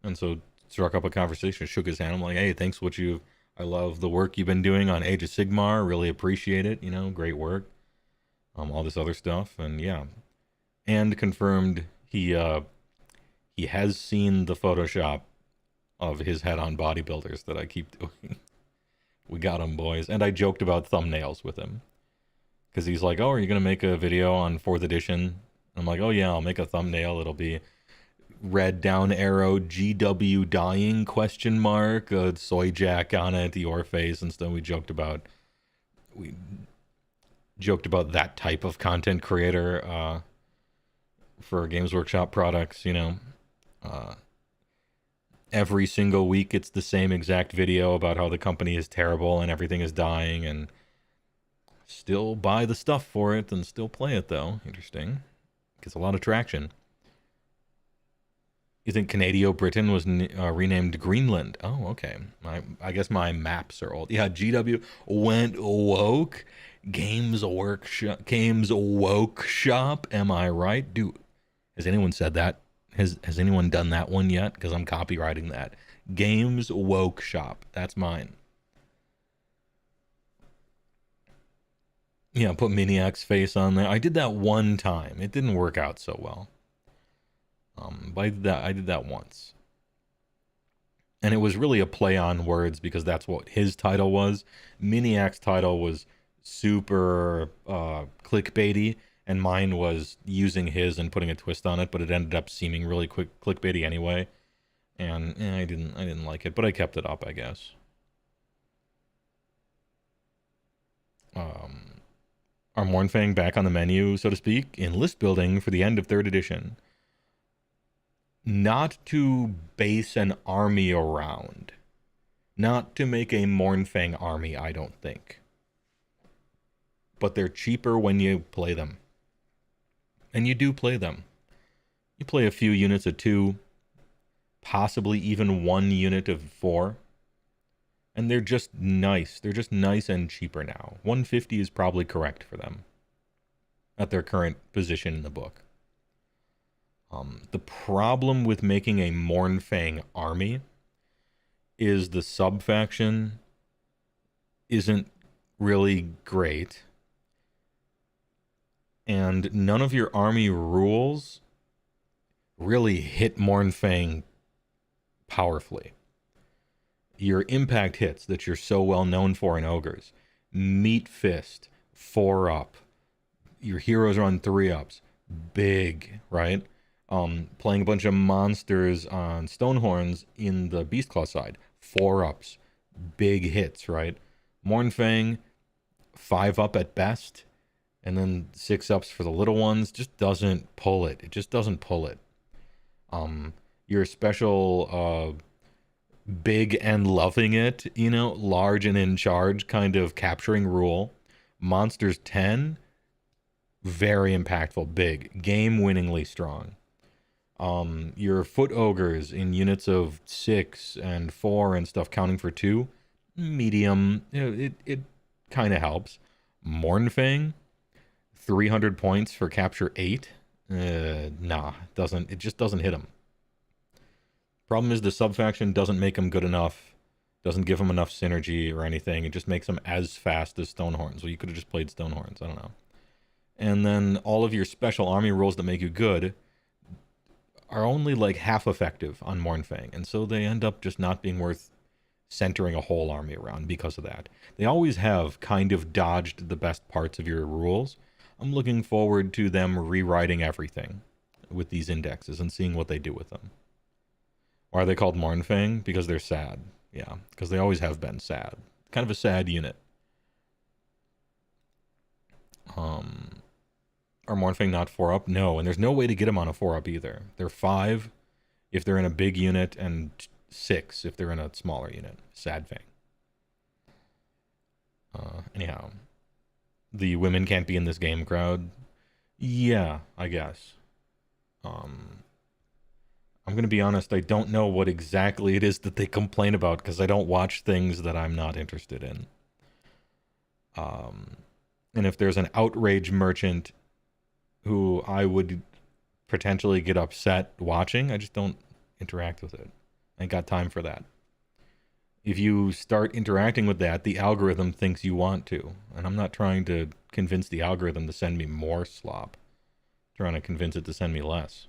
And so struck up a conversation, shook his hand. I'm like, hey, thanks I love the work you've been doing on Age of Sigmar. Really appreciate it. Great work. All this other stuff. And yeah. And confirmed he has seen the Photoshop of his head-on bodybuilders that I keep doing. We got him, boys. And I joked about thumbnails with him. Because he's like, oh, are you going to make a video on 4th edition? I'm like, oh yeah, I'll make a thumbnail. It'll be red down arrow, GW dying, ? A soy jack on it, your face and stuff. We joked about that type of content creator for Games Workshop products, every single week it's the same exact video about how the company is terrible and everything is dying, and still buy the stuff for it and still play it though. Interesting. Gets a lot of traction. You think Canada-Britain was renamed Greenland? Oh, okay. I guess my maps are old. Yeah, GW went woke. Games Woke Shop. Am I right? Dude, has anyone said that? Has anyone done that one yet? Because I'm copywriting that. Games Woke Shop. That's mine. Yeah, put Miniac's face on there. I did that one time. It didn't work out so well. But I did that once. And it was really a play on words because that's what his title was. Miniac's title was super clickbaity, and mine was using his and putting a twist on it, but it ended up seeming really clickbaity anyway. And I didn't like it, but I kept it up, I guess. Are Mournfang back on the menu, so to speak, in list building for the end of 3rd edition? Not to base an army around. Not to make a Mournfang army, I don't think. But they're cheaper when you play them. And you do play them. You play a few units of 2, possibly even 1 unit of 4. And they're just nice. They're just nice and cheaper now. 150 is probably correct for them at their current position in the book. The problem with making a Mournfang army is the sub-faction isn't really great. And none of your army rules really hit Mournfang powerfully. Your impact hits that you're so well known for in Ogres. Meat Fist, 4-up. Your heroes are on 3-ups. Big, right? Playing a bunch of monsters on Stonehorns in the Beastclaw side. 4-ups. Big hits, right? Mournfang, 5-up at best. And then 6-ups for the little ones. Just doesn't pull it. It just doesn't pull it. Your special big and loving it, you know, large and in charge kind of capturing rule. Monsters 10, very impactful, big, game-winningly strong. Your foot ogres in units of 6 and 4 and stuff counting for 2, medium, you know, it kind of helps. Mournfang, 300 points for capture 8, nah, it just doesn't hit him. Problem is the sub-faction doesn't make him good enough, doesn't give him enough synergy or anything. It just makes him as fast as Stonehorns. Well, you could have just played Stonehorns, I don't know. And then all of your special army rules that make you good are only like half effective on Mournfang, and so they end up just not being worth centering a whole army around because of that. They always have kind of dodged the best parts of your rules. I'm looking forward to them rewriting everything with these indexes and seeing what they do with them. Why are they called Mournfang? Because they're sad. Yeah, because they always have been sad. Kind of a sad unit. Are Mournfang not 4-up? No, and there's no way to get them on a 4-up either. They're 5 if they're in a big unit and 6 if they're in a smaller unit. Sad thing. Anyhow, the women can't be in this game crowd. Yeah, I guess. I'm going to be honest, I don't know what exactly it is that they complain about because I don't watch things that I'm not interested in. And if there's an outrage merchant who I would potentially get upset watching, I just don't interact with it. I ain't got time for that. If you start interacting with that, the algorithm thinks you want to. And I'm not trying to convince the algorithm to send me more slop. I'm trying to convince it to send me less.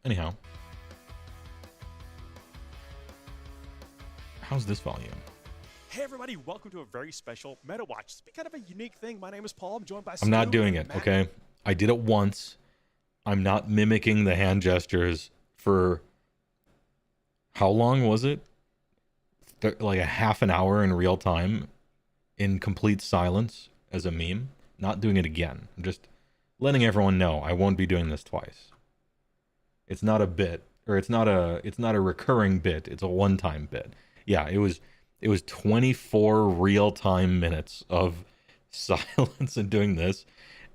Anyhow. How's this volume? Hey everybody, welcome to a very special Meta Watch. It's been kind of a unique thing. My name is Paul. I'm joined by I'm not doing it, okay? I did it once. I'm not mimicking the hand gestures for... How long was it? Like a half an hour in real time in complete silence as a meme. Not doing it again. I'm just letting everyone know I won't be doing this twice. It's not a bit, or it's not a recurring bit. It's a one-time bit. Yeah, it was 24 real-time minutes of silence and doing this,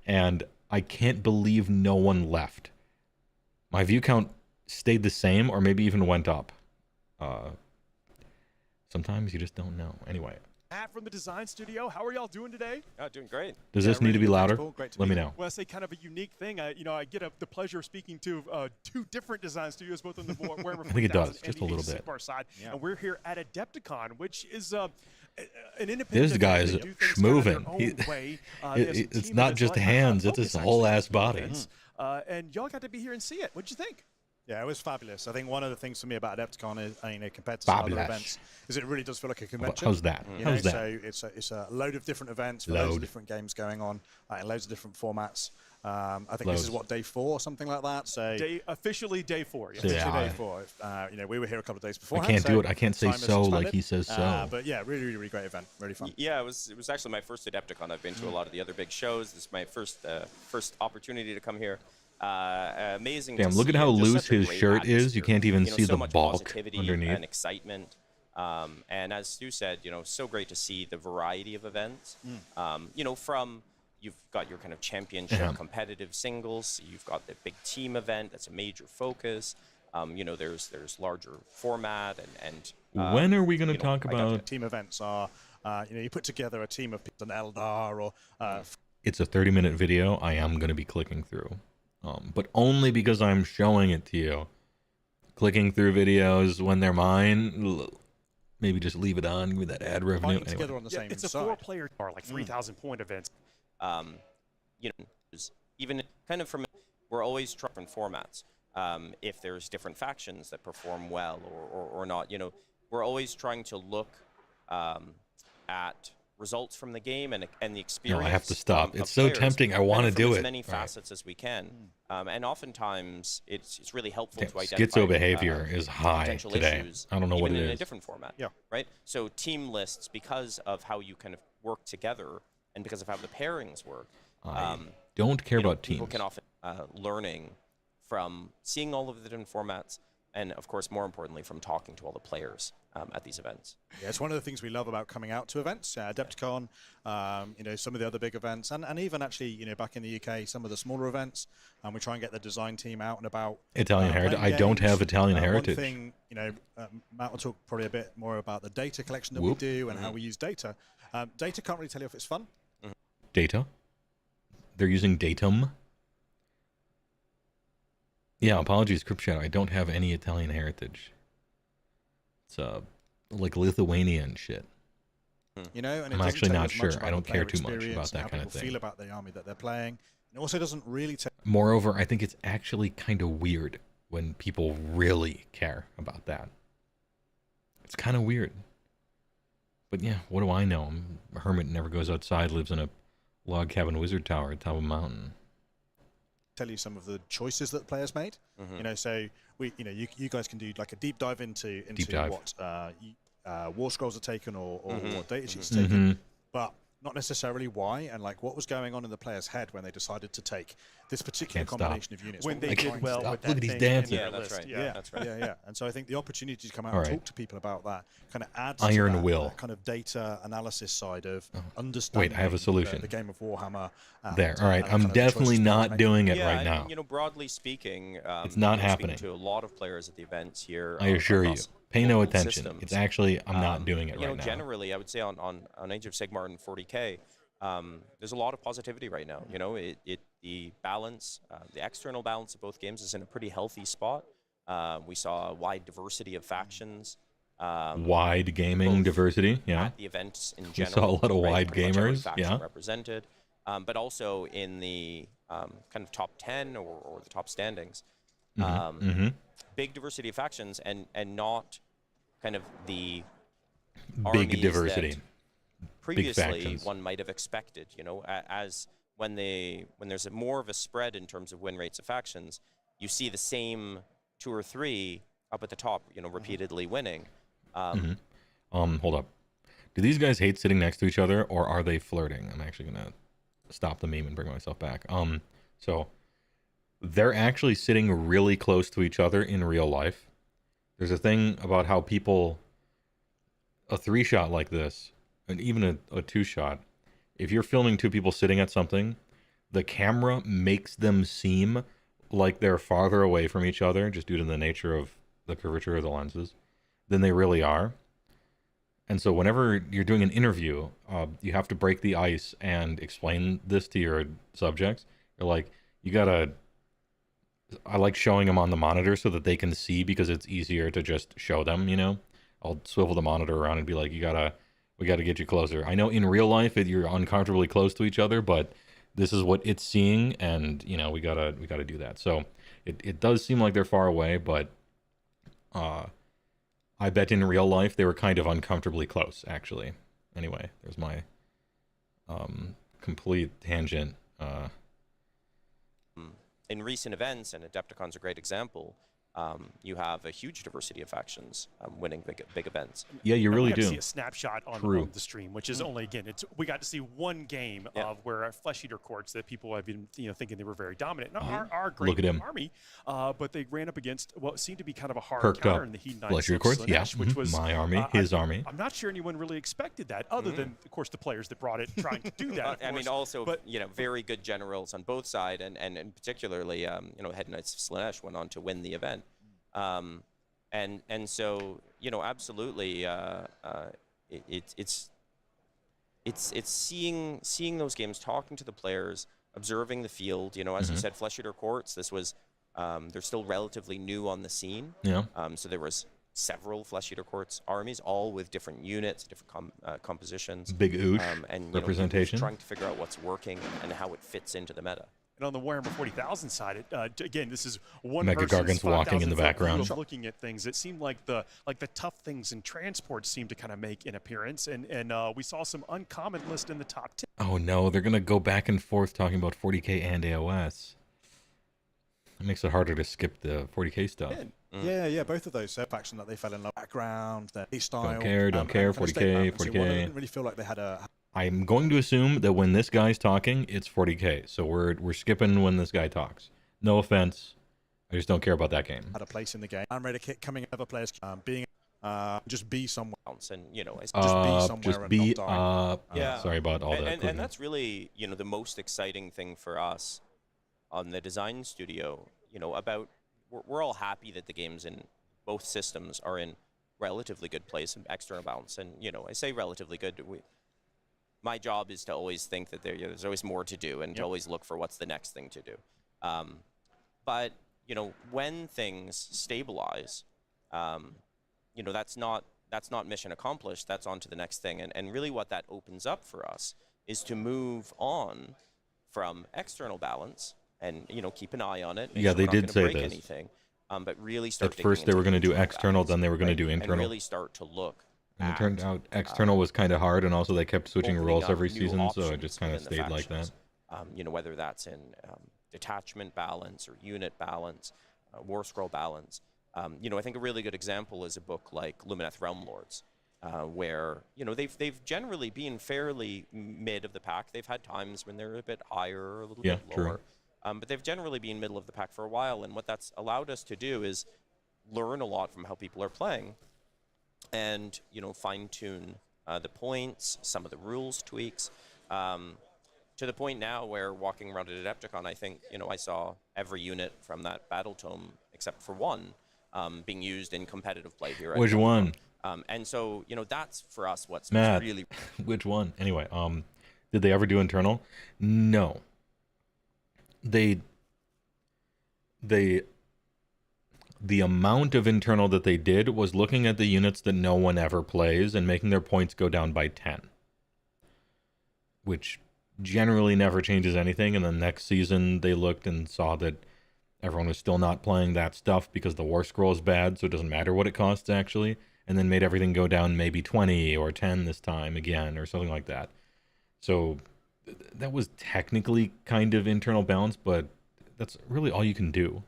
and I can't believe no one left. My view count stayed the same, or maybe even went up. Sometimes you just don't know. Anyway. Matt from the design studio. How are y'all doing today? Doing great. Does this need to be louder? Let me know. Well, I say kind of a unique thing. I get the pleasure of speaking to 2 different design studios, both on the Warhammer 40,000 I think it does, and just the a little bit. Sigmar side, and we're here at AdeptiCon, which is an independent. This guy's schmoving. It's not just hands; it's his whole ass body. And y'all got to be here and see it. What'd you think? Yeah, it was fabulous. I think one of the things for me about AdeptiCon is, compared to some other events, is it really does feel like a convention. How's that? How's that? So it's a load of different events, with loads of different games going on, in loads of different formats. I think this is what, day 4 or something like that. So officially day 4. Yeah. Officially day 4. We were here a couple of days before. I can't do it. I can't say so like he says so. But yeah, really, really, really great event. Really fun. Yeah, it was actually my first Adepticon. I've been to a lot of the other big shows. This is my first opportunity to come here. Amazing. Damn, look at how loose his shirt is. You can't even see the bulk underneath. And excitement. And as Stu said, so great to see the variety of events. From you've got your kind of championship competitive singles. You've got the big team event. That's a major focus. There's larger format and when are we going to talk about team events? Are you put together a team of an Eldar or. It's a 30-minute video. I am going to be clicking through. But only because I'm showing it to you. clicking through videos when they're mine. Maybe just leave it on. Give me that ad revenue. Anyway. Together on the same It's a side. 4-player bar, like 3,000 point events. You know, even kind of from, we're always trying different formats. If there's different factions that perform well or not, you know, we're always trying to look at results from the game and the experience. No, I have to stop. It's so players, tempting. I want to do it. As many facets as we can, and oftentimes it's really helpful to identify schizo behavior is high today. I don't know what it in is. a different format. Yeah. Right. So team lists, because of how you kind of work together and because of how the pairings work. I don't care about teams. People can often learning from seeing all of the different formats, and of course, more importantly, from talking to all the players at these events. Yeah, it's one of the things we love about coming out to events. AdeptiCon, you know, some of the other big events, and even actually, you know, back in the UK, some of the smaller events. We try and get the design team out and about. Italian heritage. I don't have Italian heritage. One thing, you know, Matt will talk probably a bit more about the data collection that we do and how we use data. Data can't really tell you if it's fun. Data? They're using datum? Yeah, apologies, Crypt Shadow. I don't have any Italian heritage. It's like Lithuanian shit. You know, and I'm actually not sure. I don't care too much about that kind of thing. Feel about the army that they're playing. It also doesn't really tell. Moreover, I think it's actually kind of weird when people really care about that. It's kind of weird. But yeah, what do I know? I'm a hermit, never goes outside, lives in a log cabin wizard tower at the top of a mountain. Tell you some of the choices that players made. You know, so you guys can do like a deep dive into what war scrolls are taken or what data sheets are taken, but not necessarily why and like what was going on in the player's head when they decided to take this particular combination of units. When they did well with that. Look at these dances. Yeah, that's right. Yeah, that's right. Yeah. And so I think the opportunity to come out and talk to people about that kind of adds Iron to Will. that kind of data analysis side of understanding. Wait, I have a solution. The game of Warhammer. There. All right, I'm definitely not doing it right now. You know, broadly speaking, it's not happening. To a lot of players at the events here. I assure you. Pay no attention. Systems. It's actually, I'm not doing it right now. Generally, I would say on Age of Sigmar and 40K, there's a lot of positivity right now. You know, the balance, the external balance of both games is in a pretty healthy spot. We saw a wide diversity of factions. Wide gaming diversity, yeah. At the events in general. We saw a lot of wide gamers, yeah. Represented, but also in the kind of top 10 or the top standings. Big diversity of factions and not kind of the big diversity. Previously, one might have expected, you know, as when there's more of a spread in terms of win rates of factions, you see the same 2 or 3 up at the top, you know, repeatedly winning. Hold up. Do these guys hate sitting next to each other, or are they flirting? I'm actually gonna stop the meme and bring myself back. So they're actually sitting really close to each other in real life. There's a thing about how people, a 3-shot like this, and even a 2-shot, if you're filming 2 people sitting at something, the camera makes them seem like they're farther away from each other, just due to the nature of the curvature of the lenses, than they really are. And so whenever you're doing an interview, you have to break the ice and explain this to your subjects. You're like, I like showing them on the monitor so that they can see, because it's easier to just show them, you know? I'll swivel the monitor around and be like, we gotta get you closer. I know in real life you're uncomfortably close to each other, but this is what it's seeing, and you know, we gotta do that. So it does seem like they're far away, but I bet in real life they were kind of uncomfortably close, actually. Anyway, there's my complete tangent. In recent events, and AdeptiCon's a great example, you have a huge diversity of factions winning big events. Yeah, you really do. We got to see a snapshot on the stream, which is only, again, we got to see one game of where Flesh Eater Courts that people have been thinking they were very dominant. Now, our great army, but they ran up against what seemed to be kind of a hard counter in the Heat Knights. Flesh Eater Courts, which was my army, his army. I'm not sure anyone really expected that, other than, of course, the players that brought it, trying to do that. I mean, also, very good generals on both sides, and particularly, Head Knights of Slaanesh went on to win the event. And so, absolutely, it's seeing those games, talking to the players, observing the field. As you said, Flesh Eater Courts, this was They're still relatively new on the scene. Yeah. So there was several Flesh Eater Courts armies, all with different units, different compositions. Big oosh and representation. Trying to figure out what's working and how it fits into the meta. And on the Warhammer 40,000 side, again, this is one Mega person's Gargants walking in the 5,000 foot background. view of looking at things. It seemed like the tough things in transport seemed to kind of make an appearance, and we saw some uncommon list in the top 10. Oh no, they're gonna go back and forth talking about 40k and AoS. It makes it harder to skip the 40k stuff. Yeah, both of those faction that they fell in love with, background, their style. Don't care, 40k, 40k. I didn't really feel like they had a. I'm going to assume that when this guy's talking, it's 40k. So we're skipping when this guy talks. No offense, I just don't care about that game. Had a place in the game. I'm ready to coming other players being just be somewhere else, and just be somewhere. Just be and not die. yeah. Sorry about all that. And that's really the most exciting thing for us on the design studio. About we're all happy that the games in both systems are in relatively good place and external balance. And I say relatively good. My job is to always think that there's always more to do and to always look for what's the next thing to do. But when things stabilize, that's not mission accomplished. That's on to the next thing. And really what that opens up for us is to move on from external balance and keep an eye on it. Yeah, sure they did say break this. Anything, but really start. At first, they were going to do external, then they were going to do internal. And really start to look. And it turned out external was kind of hard, and also they kept switching roles every season, so it just kind of stayed like that. Whether that's in detachment balance or unit balance, war scroll balance. I think a really good example is a book like Lumineth Realm Lords, where they've generally been fairly mid of the pack. They've had times when they're a bit higher or a little bit lower, but they've generally been middle of the pack for a while. And what that's allowed us to do is learn a lot from how people are playing. And fine-tune the points, some of the rules tweaks, to the point now where walking around at AdeptiCon, I think I saw every unit from that battle tome except for one being used in competitive play here. Which one? And so that's for us what's Matt, really. Which one? Anyway, did they ever do internal? No. The amount of internal that they did was looking at the units that no one ever plays and making their points go down by 10. Which generally never changes anything, and then next season they looked and saw that everyone was still not playing that stuff because the War Scroll is bad, so it doesn't matter what it costs actually, and then made everything go down maybe 20 or 10 this time again, or something like that. So that was technically kind of internal balance, but that's really all you can do.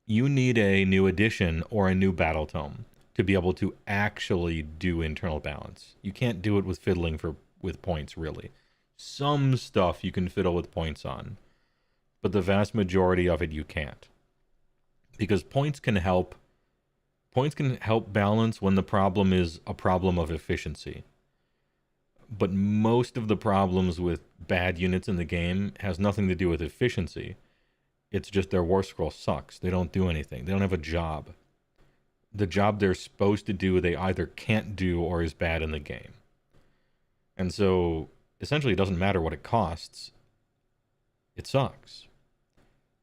You need a new edition or a new battle tome to be able to actually do internal balance. You can't do it with fiddling with points, really. Some stuff you can fiddle with points on, but the vast majority of it you can't. Because points can help balance when the problem is a problem of efficiency. But most of the problems with bad units in the game has nothing to do with efficiency. It's just their War Scroll sucks. They don't do anything. They don't have a job. The job they're supposed to do, they either can't do or is bad in the game. And so, essentially, it doesn't matter what it costs. It sucks.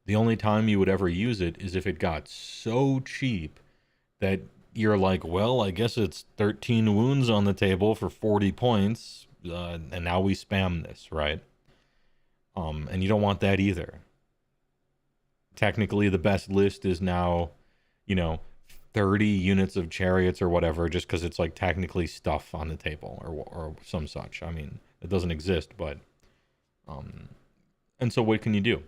The only time you would ever use it is if it got so cheap that you're like, well, I guess it's 13 wounds on the table for 40 points, and now we spam this, right? And you don't want that either. Technically, the best list is now, 30 units of chariots or whatever, just because it's like technically stuff on the table or some such. I mean, it doesn't exist, but and so what can you do?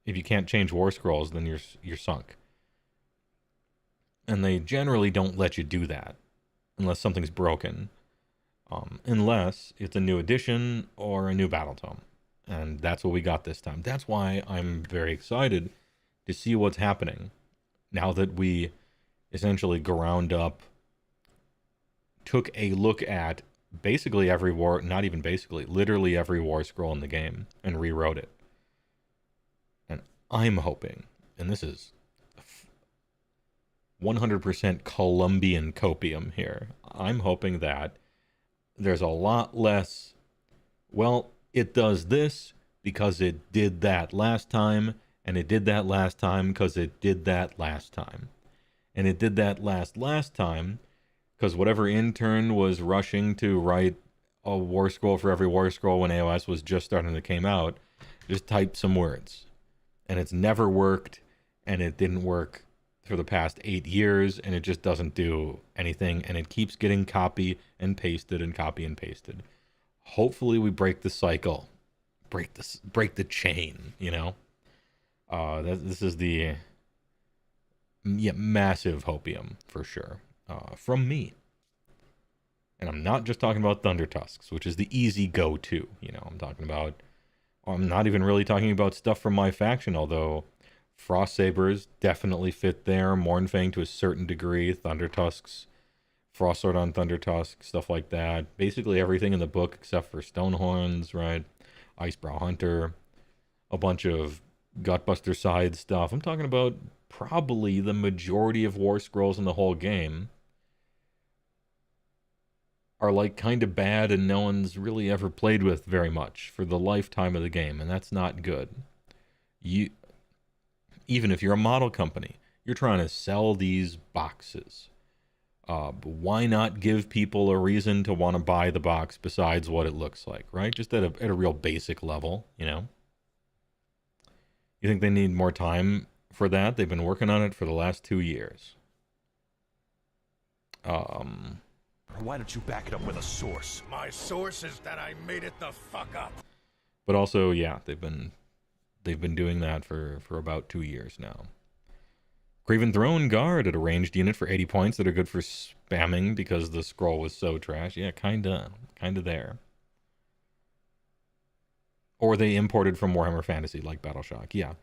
If you can't change War Scrolls, then you're sunk. And they generally don't let you do that unless something's broken, unless it's a new edition or a new battle tome, and that's what we got this time. That's why I'm very excited to see what's happening now that we essentially ground up, took a look at basically every war, not even basically, literally every War Scroll in the game and rewrote it. And I'm hoping, and this is 100% Columbian copium here, I'm hoping that there's a lot less, well, it does this because it did that last time, And it did that last time because it did that last time. And it did that last time because whatever intern was rushing to write a war scroll for every war scroll when AoS was just starting to come out, just typed some words. And it's never worked, and it didn't work for the past 8 years, and it just doesn't do anything, and it keeps getting copy and pasted and copy and pasted. Hopefully we break the cycle. Break the chain, you know? This is the massive hopium for sure from me. And I'm not just talking about Thunder Tusks, which is the easy go-to. You know, I'm not even really talking about stuff from my faction, although Frost Sabers definitely fit there. Mournfang to a certain degree. Thunder Tusks, Frostsword on Thunder Tusk, stuff like that. Basically everything in the book except for Stonehorns, right? Icebrow Hunter, a bunch of Gutbuster side stuff. I'm talking about probably the majority of war scrolls in the whole game are like kind of bad and no one's really ever played with very much for the lifetime of the game, and that's not good. Even if you're a model company, you're trying to sell these boxes. Why not give people a reason to want to buy the box besides what it looks like, right? Just at a real basic level, you know? You think they need more time for that? They've been working on it for the last 2 years. Why don't you back it up with a source? My source is that I made it the fuck up. But also, yeah, they've been doing that for about 2 years now. Craven Throne Guard at a ranged unit for 80 points that are good for spamming because the scroll was so trash. Yeah, kinda there. Or they imported from Warhammer Fantasy, like Battleshock. Yeah.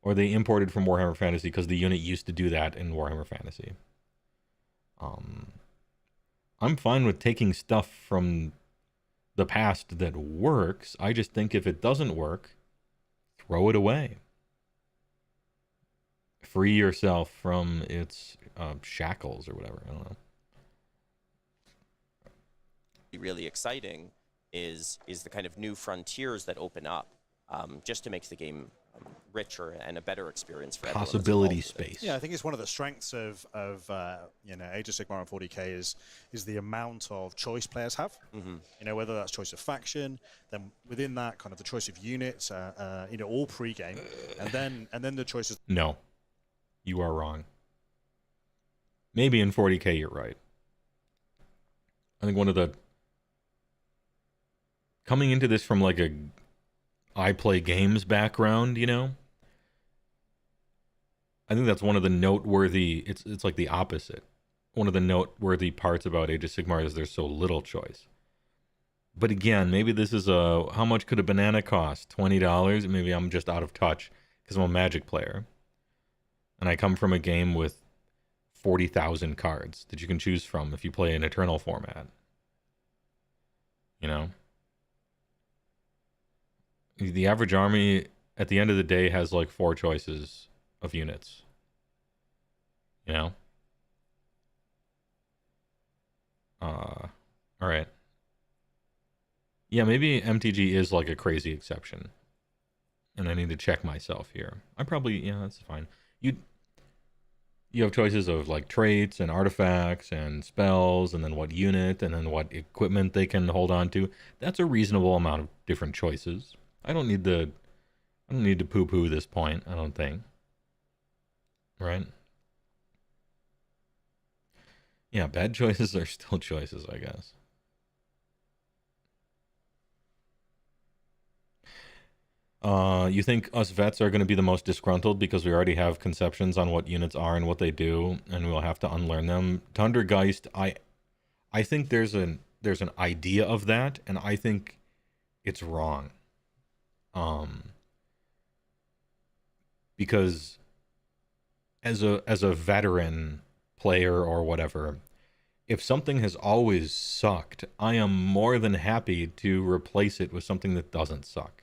Or they imported from Warhammer Fantasy because the unit used to do that in Warhammer Fantasy. I'm fine with taking stuff from the past that works. I just think if it doesn't work, throw it away. Free yourself from its shackles or whatever. I don't know. Really exciting is the kind of new frontiers that open up just to make the game richer and a better experience for everyone. Possibility space. Yeah, I think it's one of the strengths of Age of Sigmar and 40k is the amount of choice players have. Mm-hmm. You know, whether that's choice of faction, then within that kind of the choice of units, all pre-game, and then the choices. No, you are wrong. Maybe in 40k you're right. I think one of the coming into this from like I play games background, you know? I think that's one of the noteworthy, it's like the opposite. One of the noteworthy parts about Age of Sigmar is there's so little choice. But again, maybe this is how much could a banana cost? $20? Maybe I'm just out of touch because I'm a Magic player. And I come from a game with 40,000 cards that you can choose from if you play an Eternal format. You know? The average army, at the end of the day, has like 4 choices of units. You know? Alright. Yeah, maybe MTG is like a crazy exception. And I need to check myself here. Yeah, that's fine. You have choices of like traits and artifacts and spells and then what unit and then what equipment they can hold on to. That's a reasonable amount of different choices. I don't need to poo-poo this point, I don't think. Right? Yeah, bad choices are still choices, I guess. You think us vets are going to be the most disgruntled because we already have conceptions on what units are and what they do, and we'll have to unlearn them? Thundergeist, I think there's an idea of that, and I think it's wrong. Because as a veteran player or whatever, if something has always sucked, I am more than happy to replace it with something that doesn't suck.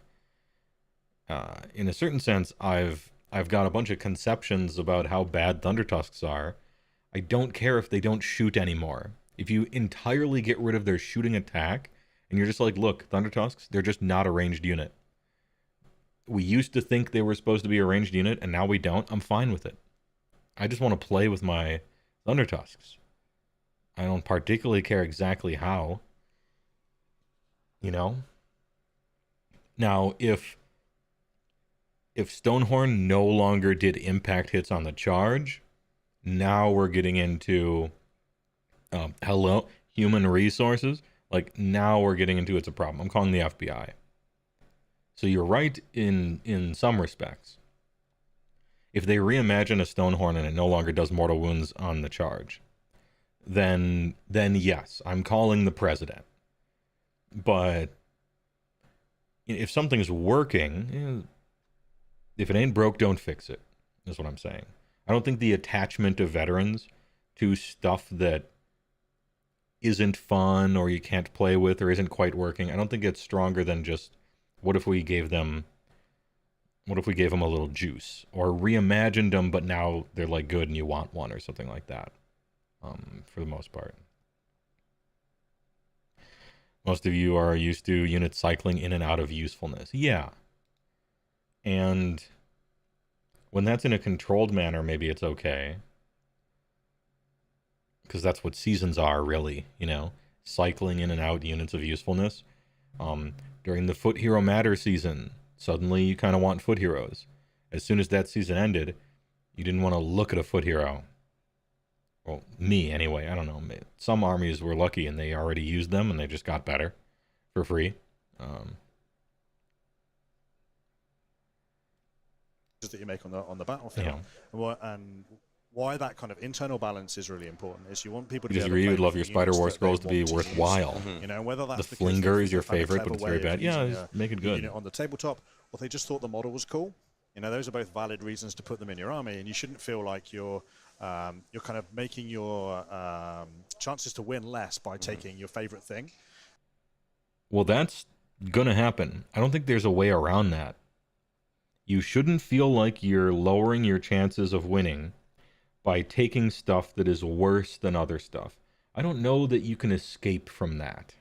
In a certain sense, I've got a bunch of conceptions about how bad Thundertusks are. I don't care if they don't shoot anymore. If you entirely get rid of their shooting attack, and you're just like, look, Thundertusks, they're just not a ranged unit. we used to think they were supposed to be a ranged unit, and now we don't. I'm fine with it. I just want to play with my Thunder Tusks. I don't particularly care exactly how. You know? Now, if Stonehorn no longer did impact hits on the charge, now we're getting into hello, human resources. Like, now we're getting into it's a problem. I'm calling the FBI. So you're right in some respects. If they reimagine a Stonehorn and it no longer does mortal wounds on the charge, then yes, I'm calling the president. But if something's working, if it ain't broke, don't fix it, is what I'm saying. I don't think the attachment of veterans to stuff that isn't fun or you can't play with or isn't quite working, I don't think it's stronger than just, what if we gave them a little juice, or reimagined them, but now they're like good and you want one or something like that, for the most part. Most of you are used to units cycling in and out of usefulness. Yeah. And when that's in a controlled manner, maybe it's okay. Because that's what seasons are, really, you know? Cycling in and out units of usefulness. During the Foot Hero Matter season, suddenly you kind of want foot heroes. As soon as that season ended, you didn't want to look at a foot hero. Well, me, anyway. I don't know. Some armies were lucky and they already used them and they just got better for free. That you make on the battlefield. Yeah. And why that kind of internal balance is really important is you want people to because you would love your Spider War scrolls to be worthwhile. You know, whether that's the Flinger is your favorite, but it's very bad. Yeah, make it good. On the tabletop, or they just thought the model was cool. You know, those are both valid reasons to put them in your army, and you shouldn't feel like you're kind of making your chances to win less by taking your favorite thing. Well, that's gonna happen. I don't think there's a way around that. You shouldn't feel like you're lowering your chances of winning by taking stuff that is worse than other stuff. I don't know that you can escape from that.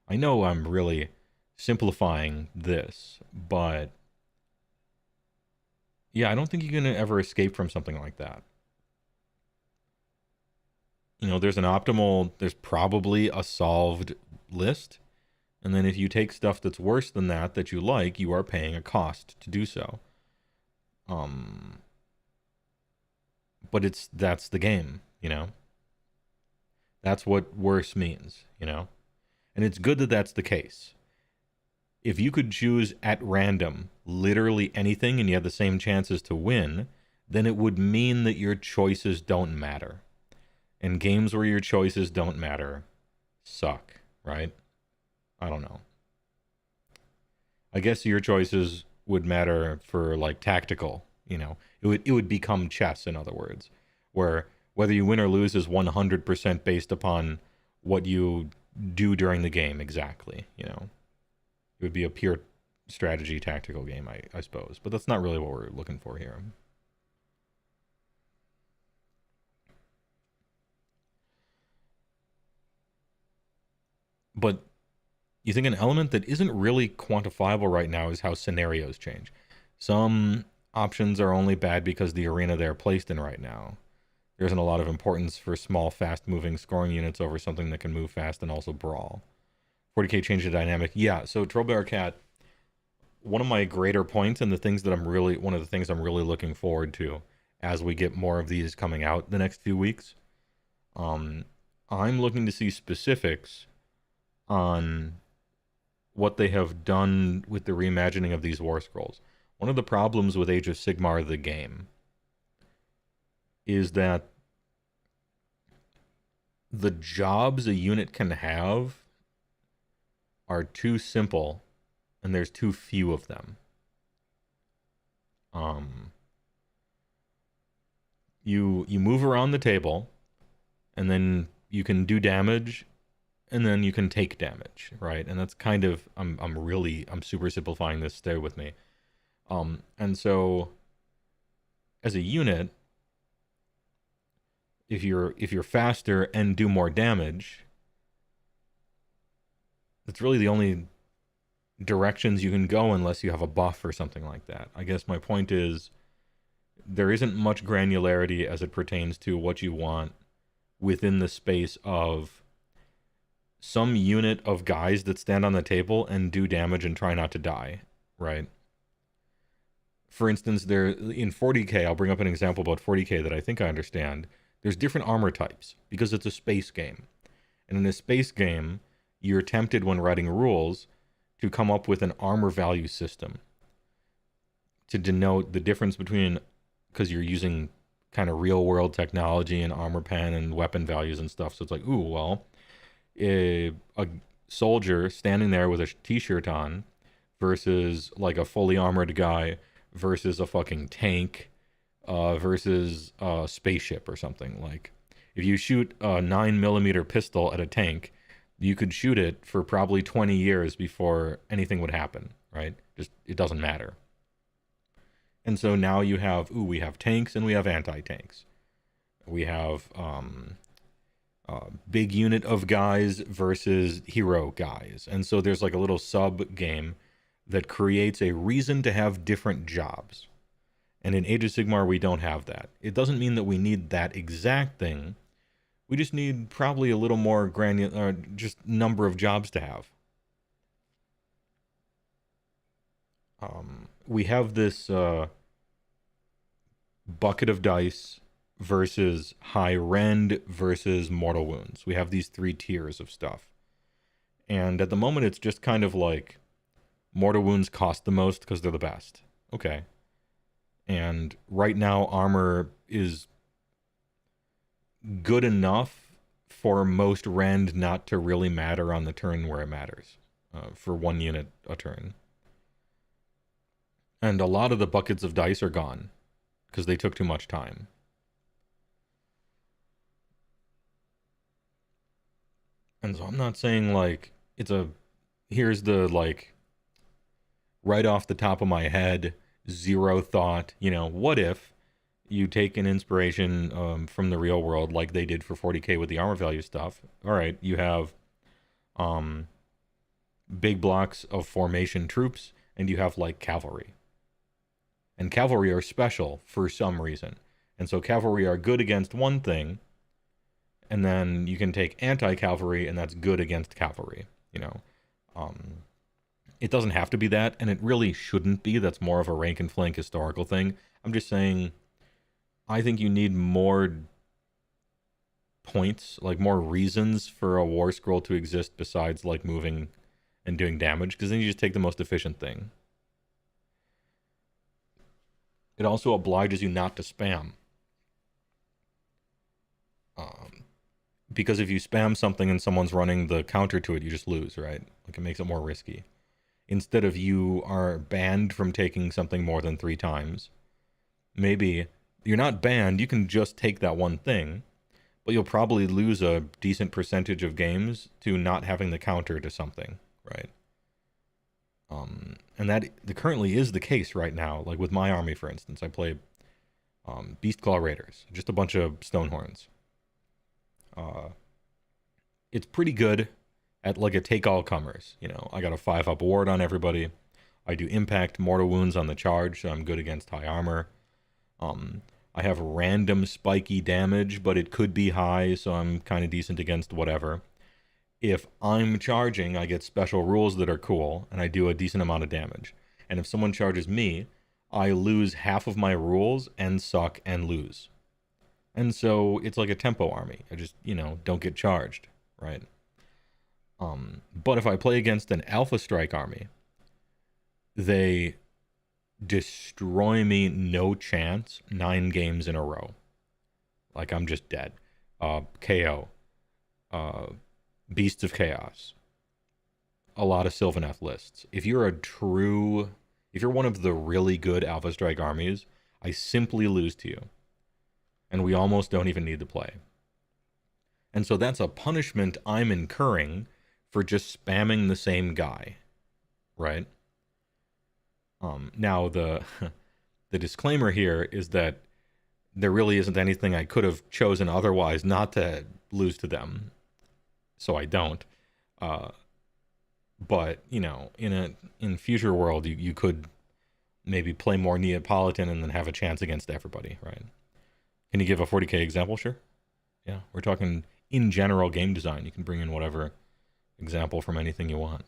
I know I'm really simplifying this, but yeah, I don't think you're going to ever escape from something like that. You know, there's probably a solved list, and then if you take stuff that's worse than that you like, you are paying a cost to do so. But that's the game, you know? That's what worse means, you know? And it's good that that's the case. If you could choose at random literally anything and you had the same chances to win, then it would mean that your choices don't matter. And games where your choices don't matter suck, right? I don't know. I guess your choices would matter for like tactical, you know. It would become chess, in other words, where whether you win or lose is 100% based upon what you do during the game exactly, you know. It would be a pure strategy tactical game, I suppose. But that's not really what we're looking for here. But you think an element that isn't really quantifiable right now is how scenarios change. Some options are only bad because the arena they're placed in right now. There isn't a lot of importance for small, fast-moving scoring units over something that can move fast and also brawl. 40k change the dynamic. Yeah, so Trollbear Cat, one of my greater points and one of the things I'm really looking forward to as we get more of these coming out the next few weeks, I'm looking to see specifics on what they have done with the reimagining of these War Scrolls. One of the problems with Age of Sigmar, the game, is that the jobs a unit can have are too simple, and there's too few of them. You move around the table, and then you can do damage, and then you can take damage, right? And that's kind of I'm super simplifying this. Stay with me. And so, as a unit, if you're faster and do more damage, that's really the only directions you can go unless you have a buff or something like that. I guess my point is there isn't much granularity as it pertains to what you want within the space of some unit of guys that stand on the table and do damage and try not to die, right? For instance, there in 40K, I'll bring up an example about 40K that I think I understand. There's different armor types because it's a space game. And in a space game, you're tempted when writing rules to come up with an armor value system to denote the difference between, because you're using kind of real world technology and armor pen and weapon values and stuff. So it's like, ooh, well, a soldier standing there with a t-shirt on versus like a fully armored guy versus a fucking tank versus a spaceship or something. Like, if you shoot a 9mm pistol at a tank, you could shoot it for probably 20 years before anything would happen, right? Just, it doesn't matter. And so now you have, we have tanks and we have anti-tanks. We have big unit of guys versus hero guys. And so there's like a little sub game that creates a reason to have different jobs. And in Age of Sigmar, we don't have that. It doesn't mean that we need that exact thing. We just need probably a little more granular, just number of jobs to have. We have this bucket of dice versus high rend versus mortal wounds. We have these 3 tiers of stuff. And at the moment, it's just kind of like mortal wounds cost the most because they're the best. Okay. And right now, armor is good enough for most rend not to really matter on the turn where it matters. For 1 unit a turn. And a lot of the buckets of dice are gone because they took too much time. And so I'm not saying like here's the like right off the top of my head, zero thought, what if you take an inspiration from the real world like they did for 40K with the armor value stuff. All right, you have big blocks of formation troops and you have like cavalry. And cavalry are special for some reason. And so cavalry are good against one thing, and then you can take anti-cavalry, and that's good against cavalry, It doesn't have to be that, and it really shouldn't be. That's more of a rank and flank historical thing. I'm just saying, I think you need more points, like more reasons for a war scroll to exist besides like moving and doing damage, because then you just take the most efficient thing. It also obliges you not to spam. Because if you spam something and someone's running the counter to it, you just lose, right? Like, it makes it more risky. Instead of you are banned from taking something more than 3 times, maybe you're not banned, you can just take that one thing, but you'll probably lose a decent percentage of games to not having the counter to something, right? And that currently is the case right now. Like with my army, for instance, I play Beastclaw Raiders, just a bunch of Stonehorns. It's pretty good at like a take all comers. I got a 5-up ward on everybody. I do impact mortal wounds on the charge, so I'm good against high armor. I have random spiky damage, but it could be high, so I'm kind of decent against whatever. If I'm charging, I get special rules that are cool, and I do a decent amount of damage. And if someone charges me, I lose half of my rules and suck and lose. And so it's like a tempo army. I just, don't get charged, right? But if I play against an Alpha Strike army, they destroy me no chance 9 games in a row. Like, I'm just dead. KO. Beasts of Chaos. A lot of Sylvaneth lists. If you're one of the really good Alpha Strike armies, I simply lose to you. And we almost don't even need to play. And so that's a punishment I'm incurring for just spamming the same guy, right? Now, the disclaimer here is that there really isn't anything I could have chosen otherwise not to lose to them. So I don't. But, you know, in future world, you could maybe play more Neapolitan and then have a chance against everybody, right? Can you give a 40k example? Sure. Yeah, we're talking in general game design. You can bring in whatever example from anything you want.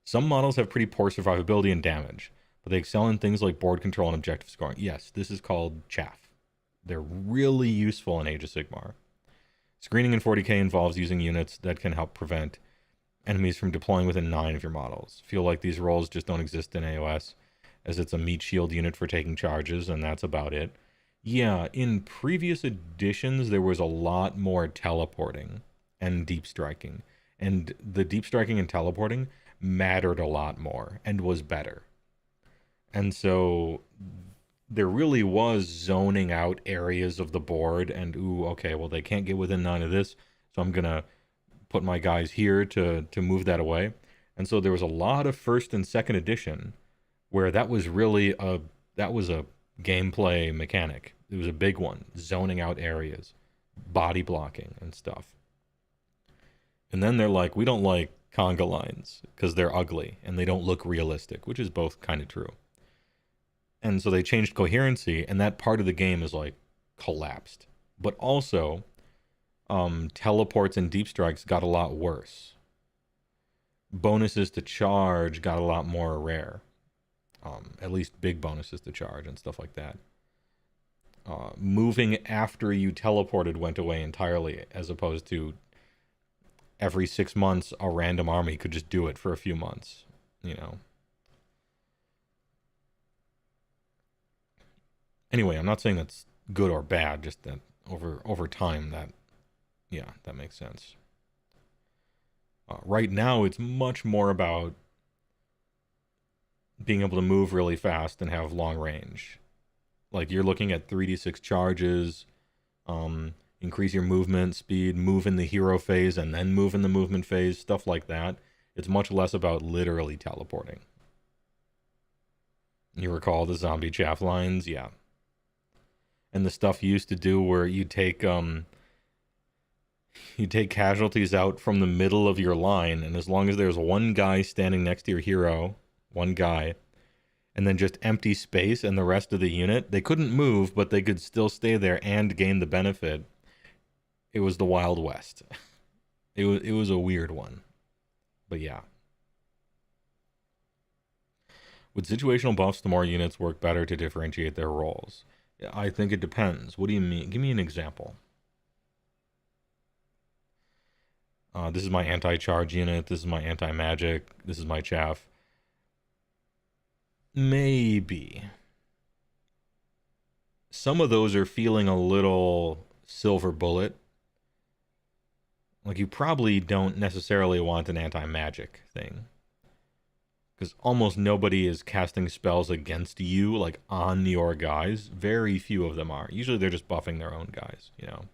Some models have pretty poor survivability and damage, but they excel in things like board control and objective scoring. Yes, this is called chaff. They're really useful in Age of Sigmar. Screening in 40k involves using units that can help prevent enemies from deploying within 9 of your models. Feel like these roles just don't exist in AoS, as it's a meat shield unit for taking charges, and that's about it. Yeah, in previous editions, there was a lot more teleporting and deep striking. And the deep striking and teleporting mattered a lot more and was better. And so there really was zoning out areas of the board and, ooh, okay, well, they can't get within 9 of this, so I'm going to put my guys here to move that away. And so there was a lot of first and second edition where that was really a gameplay mechanic. It was a big one, zoning out areas, body blocking and stuff. And then they're like, we don't like conga lines because they're ugly and they don't look realistic, which is both kind of true. And so they changed coherency, and that part of the game is like collapsed. But also, teleports and deep strikes got a lot worse. Bonuses to charge got a lot more rare. At least big bonuses to charge and stuff like that. Moving after you teleported went away entirely, as opposed to every 6 months a random army could just do it for a few months, you know. Anyway, I'm not saying that's good or bad, just that over time that makes sense. Right now it's much more about being able to move really fast and have long range. Like, you're looking at 3d6 charges, increase your movement speed, move in the hero phase, and then move in the movement phase, stuff like that. It's much less about literally teleporting. You recall the zombie chaff lines? Yeah. And the stuff you used to do where you take casualties out from the middle of your line, and as long as there's one guy standing next to your hero, one guy, and then just empty space and the rest of the unit, they couldn't move, but they could still stay there and gain the benefit. It was the Wild West. It was a weird one. But yeah. With situational buffs, the more units work better to differentiate their roles. I think it depends. What do you mean? Give me an example. This is my anti-charge unit. This is my anti-magic. This is my chaff. Maybe. Some of those are feeling a little silver bullet. Like, you probably don't necessarily want an anti-magic thing, because almost nobody is casting spells against you, like, on your guys. Very few of them are. Usually they're just buffing their own guys, you know.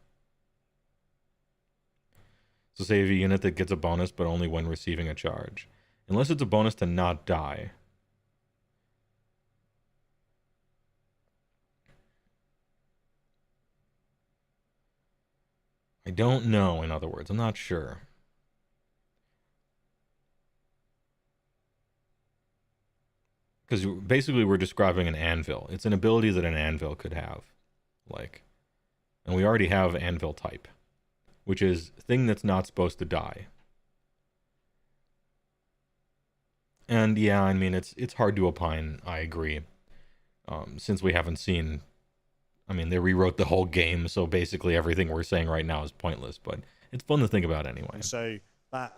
So say you have a unit that gets a bonus, but only when receiving a charge. Unless it's a bonus to not die. I don't know, in other words. I'm not sure. Because basically we're describing an anvil. It's an ability that an anvil could have. Like, and we already have anvil type, which is thing that's not supposed to die. And yeah, I mean, it's hard to opine, I agree. Since we haven't seen, I mean, they rewrote the whole game, so basically everything we're saying right now is pointless, but it's fun to think about anyway. So that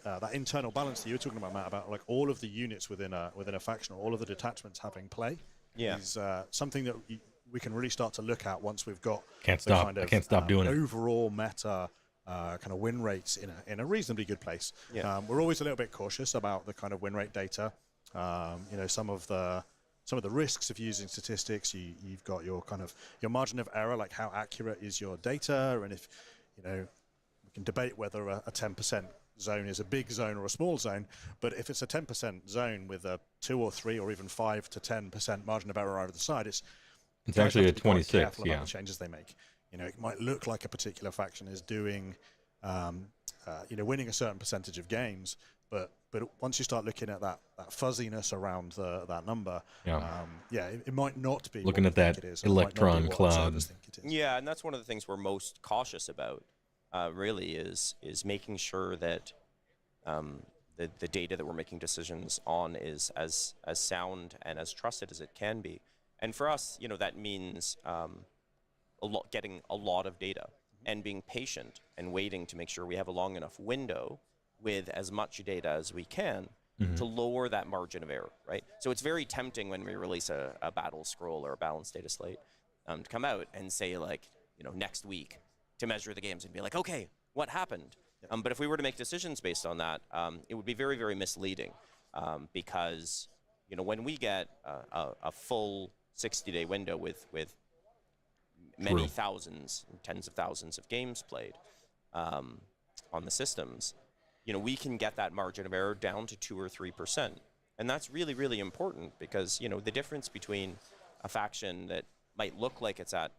that internal balance that you were talking about, Matt, about like all of the units within a faction, or all of the detachments having play, is something that we can really start to look at once we've got I can't stop doing it. Overall meta kind of win rates in a reasonably good place. Yeah. We're always a little bit cautious about the kind of win rate data. You know, some of the risks of using statistics. You've got your kind of your margin of error, like how accurate is your data, and if you know, we can debate whether a 10% zone is a big zone or a small zone, but if it's a 10% zone with a 2 or 3 or even 5 to 10% margin of error over the side, it's actually a 26. Yeah, about the changes they make. You know, it might look like a particular faction is doing, you know, winning a certain percentage of games, But once you start looking at that fuzziness around that number, it might not be looking at that electron cloud. Yeah, and that's one of the things we're most cautious about. Really is making sure that the data that we're making decisions on is as sound and as trusted as it can be. And for us, that means getting a lot of data and being patient and waiting to make sure we have a long enough window with as much data as we can to lower that margin of error, right? So it's very tempting when we release a battle scroll or a balanced data slate to come out and say, like, next week to measure the games and be like, okay, what happened? But if we were to make decisions based on that, it would be very, very misleading because, when we get a full 60-day window with many thousands, tens of thousands of games played on the systems, we can get that margin of error down to 2 or 3%. And that's really, really important because, the difference between a faction that might look like it's at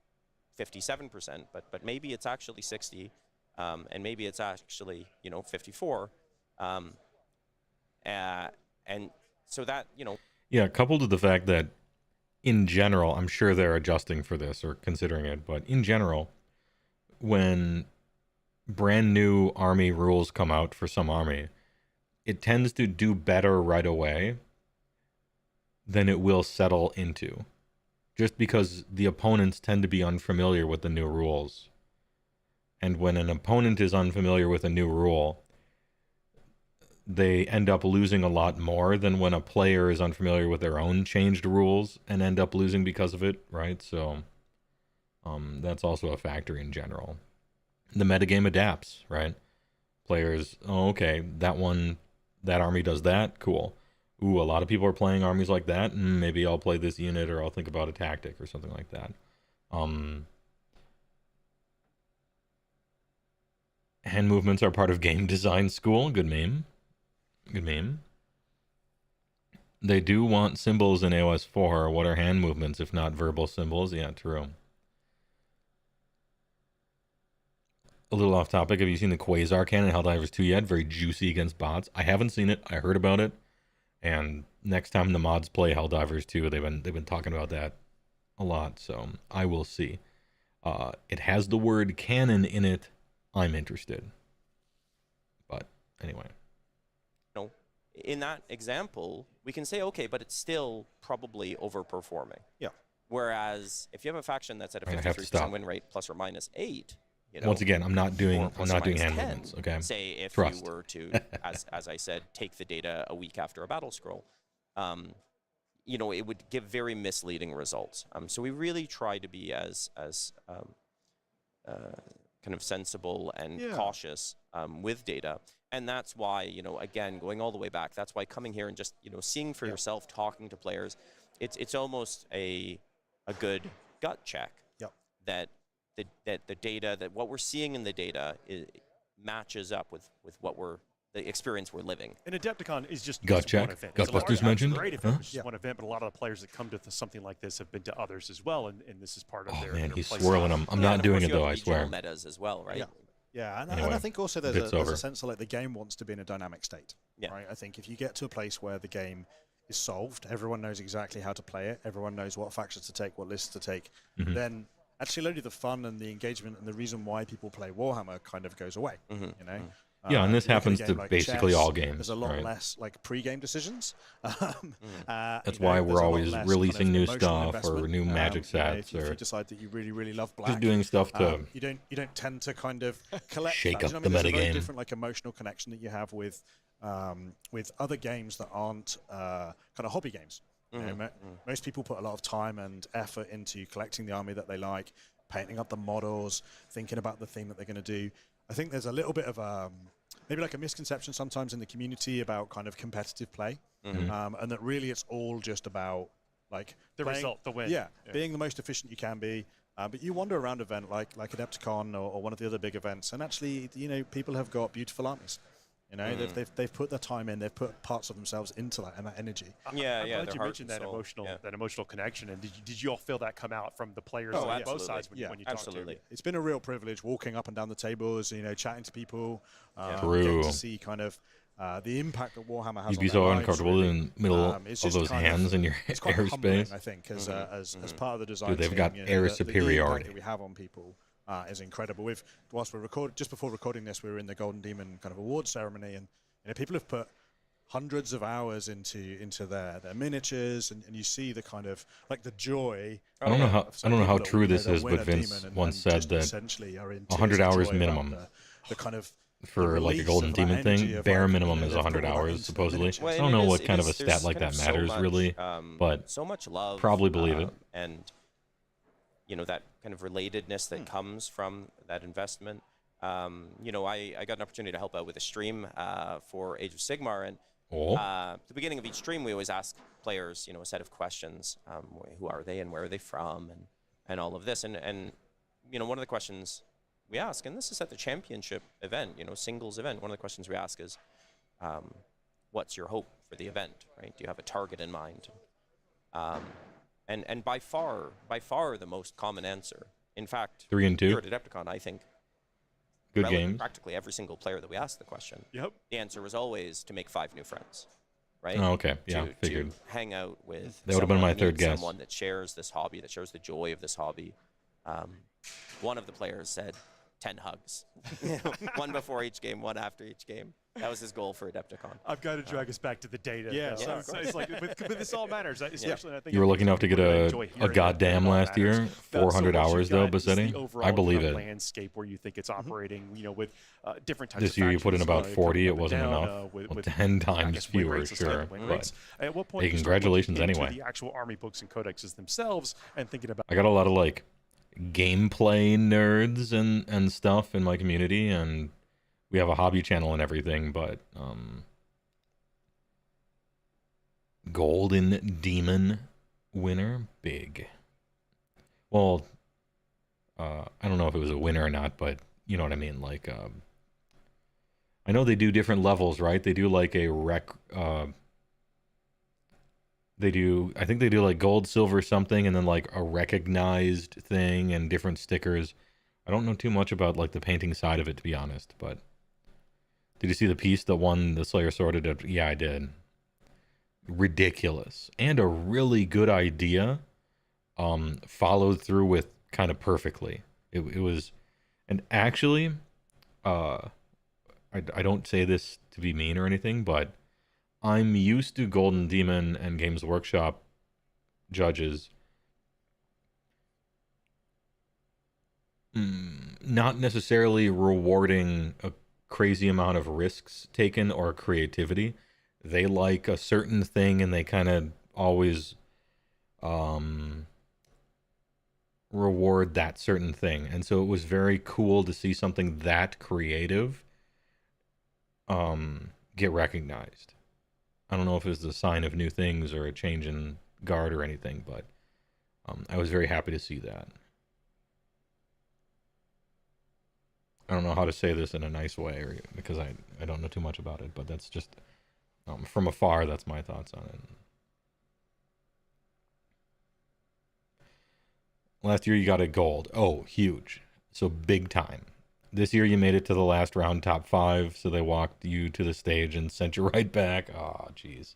57%, but maybe it's actually 60, and maybe it's actually, 54. And so that, Yeah, coupled with the fact that in general, I'm sure they're adjusting for this or considering it, but in general, when brand new army rules come out for some army, it tends to do better right away than it will settle into. Just because the opponents tend to be unfamiliar with the new rules. And when an opponent is unfamiliar with a new rule, they end up losing a lot more than when a player is unfamiliar with their own changed rules and end up losing because of it, right? So that's also a factor in general. The metagame adapts, right? Players, okay, that army does that, cool. Ooh, a lot of people are playing armies like that, maybe I'll play this unit or I'll think about a tactic or something like that. Hand movements are part of game design school. Good meme. Good meme. They do want symbols in AoS 4. What are hand movements if not verbal symbols? Yeah, true. A little off topic. Have you seen the Quasar cannon in Helldivers 2 yet? Very juicy against bots. I haven't seen it. I heard about it. And next time the mods play Helldivers 2, they've been talking about that a lot. So I will see. It has the word cannon in it. I'm interested. But anyway. In that example, we can say, okay, but it's still probably overperforming. Yeah. Whereas if you have a faction that's at a 53% win rate plus or minus 8, once again, I'm not doing hand movements. Okay. Say if you were to, as I said, take the data a week after a battle scroll, it would give very misleading results. So we really try to be as kind of sensible and cautious with data. And that's why, again, going all the way back, that's why coming here and just, seeing for yourself, talking to players, it's almost a good gut check that the data, that what we're seeing in the data matches up with what the experience we're living. And AdeptiCon is just gut check. One event. Ghostbusters mentioned. Great event, it's just one event, but a lot of the players that come to something like this have been to others as well, and this is part of their. Oh man, he's place swirling them. I'm not doing it though. I swear. Metas as well, right? Yeah, and Anyway, I think also there's a sense of like the game wants to be in a dynamic state. Right? I think if you get to a place where the game is solved, everyone knows exactly how to play it, everyone knows what factions to take, what lists to take, then actually only the fun and the engagement and the reason why people play Warhammer kind of goes away. Yeah, and this happens to like basically chess, all games. There's a lot less like pre-game decisions. That's why we're always releasing new stuff or new magic sets. If you decide that you really, really love black, just doing stuff to you don't tend to kind of collect shake that. up the metagame. There's a very different like emotional connection that you have with other games that aren't kind of hobby games. Most people put a lot of time and effort into collecting the army that they like, painting up the models, thinking about the theme that they're going to do. I think there's a little bit of maybe like a misconception sometimes in the community about kind of competitive play, and that really it's all just about like the result, the win. Yeah, being the most efficient you can be. But you wander around an event like AdeptiCon or one of the other big events, and actually, people have got beautiful armies. They've put their time in, they've put parts of themselves into that and that energy. I'm glad you mentioned that emotional connection. And did you all feel that come out from the players on both sides when you talked to them? It's been a real privilege walking up and down the tables, chatting to people, True. getting to see kind of the impact that Warhammer has. You'd be so uncomfortable in the middle of those hands in your airspace. I think, as part of the design. Dude, they've got air superiority. The impact that we have on people is incredible. Whilst we're just before recording this, we were in the Golden Demon kind of awards ceremony, and people have put hundreds of hours into their miniatures, and you see the kind of like the joy. I don't know how true this is, but Vince once said that 100 hours minimum. The kind of for like a Golden Demon thing, bare minimum is 100 hours supposedly. I don't know what kind of a stat like that matters really, but so much love, probably believe it. And that kind of relatedness that comes from that investment. I got an opportunity to help out with a stream for Age of Sigmar, and at the beginning of each stream, we always ask players, a set of questions: who are they, and where are they from, and all of this. And one of the questions we ask, and this is at the championship event, singles event. One of the questions we ask is, what's your hope for the event, right? Do you have a target in mind? And by far the most common answer. In fact, 3 and 2 here at AdeptiCon, I think good games. Practically every single player that we asked the question, the answer was always to make 5 new friends, right? Oh, okay, yeah, figured. To hang out with. That would have been my third guess. Someone that shares this hobby, that shares the joy of this hobby. One of the players said 10 hugs, one before each game, one after each game. That was his goal for AdeptiCon. I've got to drag us back to the data. Yeah, so it's like, but this all matters. Especially, I think you were lucky enough to get a goddamn last year, 400 hours though, Bassetti. I believe it. Landscape where you think it's operating, with different types. This year you put in about 40. It wasn't enough. With 10 times fewer, sure. But at what point? Hey, congratulations anyway. The actual army books and codexes themselves, and thinking about. I got a lot of like gameplay nerds and stuff in my community, and we have a hobby channel and everything, but Golden Demon winner, big. Well, I don't know if it was a winner or not, but you know what I mean. Like, I know they do different levels, right? They do like a I think they do like gold, silver, something, and then like a recognized thing and different stickers. I don't know too much about like the painting side of it, to be honest, but did you see the piece that won the Slayer Sword? Yeah, I did. Ridiculous. And a really good idea followed through with kind of perfectly. It was, and actually, I don't say this to be mean or anything, but I'm used to Golden Demon and Games Workshop judges not necessarily rewarding a crazy amount of risks taken or creativity. They like a certain thing and they kind of always reward that certain thing. And so it was very cool to see something that creative get recognized. I don't know if it's a sign of new things or a change in guard or anything, but I was very happy to see that. I don't know how to say this in a nice way because I don't know too much about it, but that's just from afar, that's my thoughts on it. Last year you got a gold. Oh, huge. So big time. This year you made it to the last round, top 5, so they walked you to the stage and sent you right back. Oh, jeez.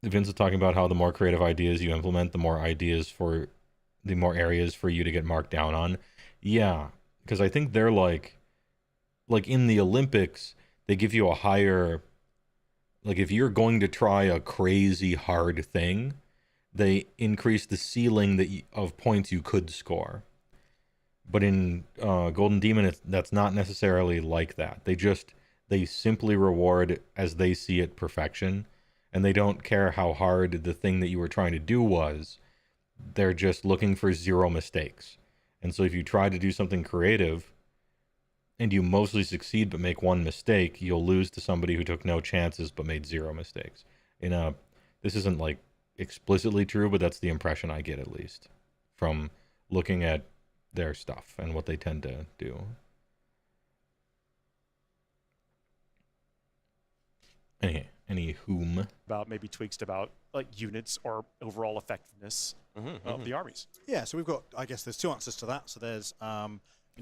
Vince was talking about how the more creative ideas you implement, the more areas for you to get marked down on. Yeah, because I think they're like in the Olympics, they give you a higher, like if you're going to try a crazy hard thing, they increase the ceiling of points you could score. But in Golden Demon, that's not necessarily like that. They simply reward as they see it perfection, and they don't care how hard the thing that you were trying to do was. They're just looking for 0 mistakes. And so if you try to do something creative and you mostly succeed but make 1 mistake, you'll lose to somebody who took no chances but made 0 mistakes. This isn't like explicitly true, but that's the impression I get, at least from looking at their stuff and what they tend to do. Any whom about maybe tweaks about like units or overall effectiveness of the armies. Yeah, so we've got, I guess there's 2 answers to that. So there's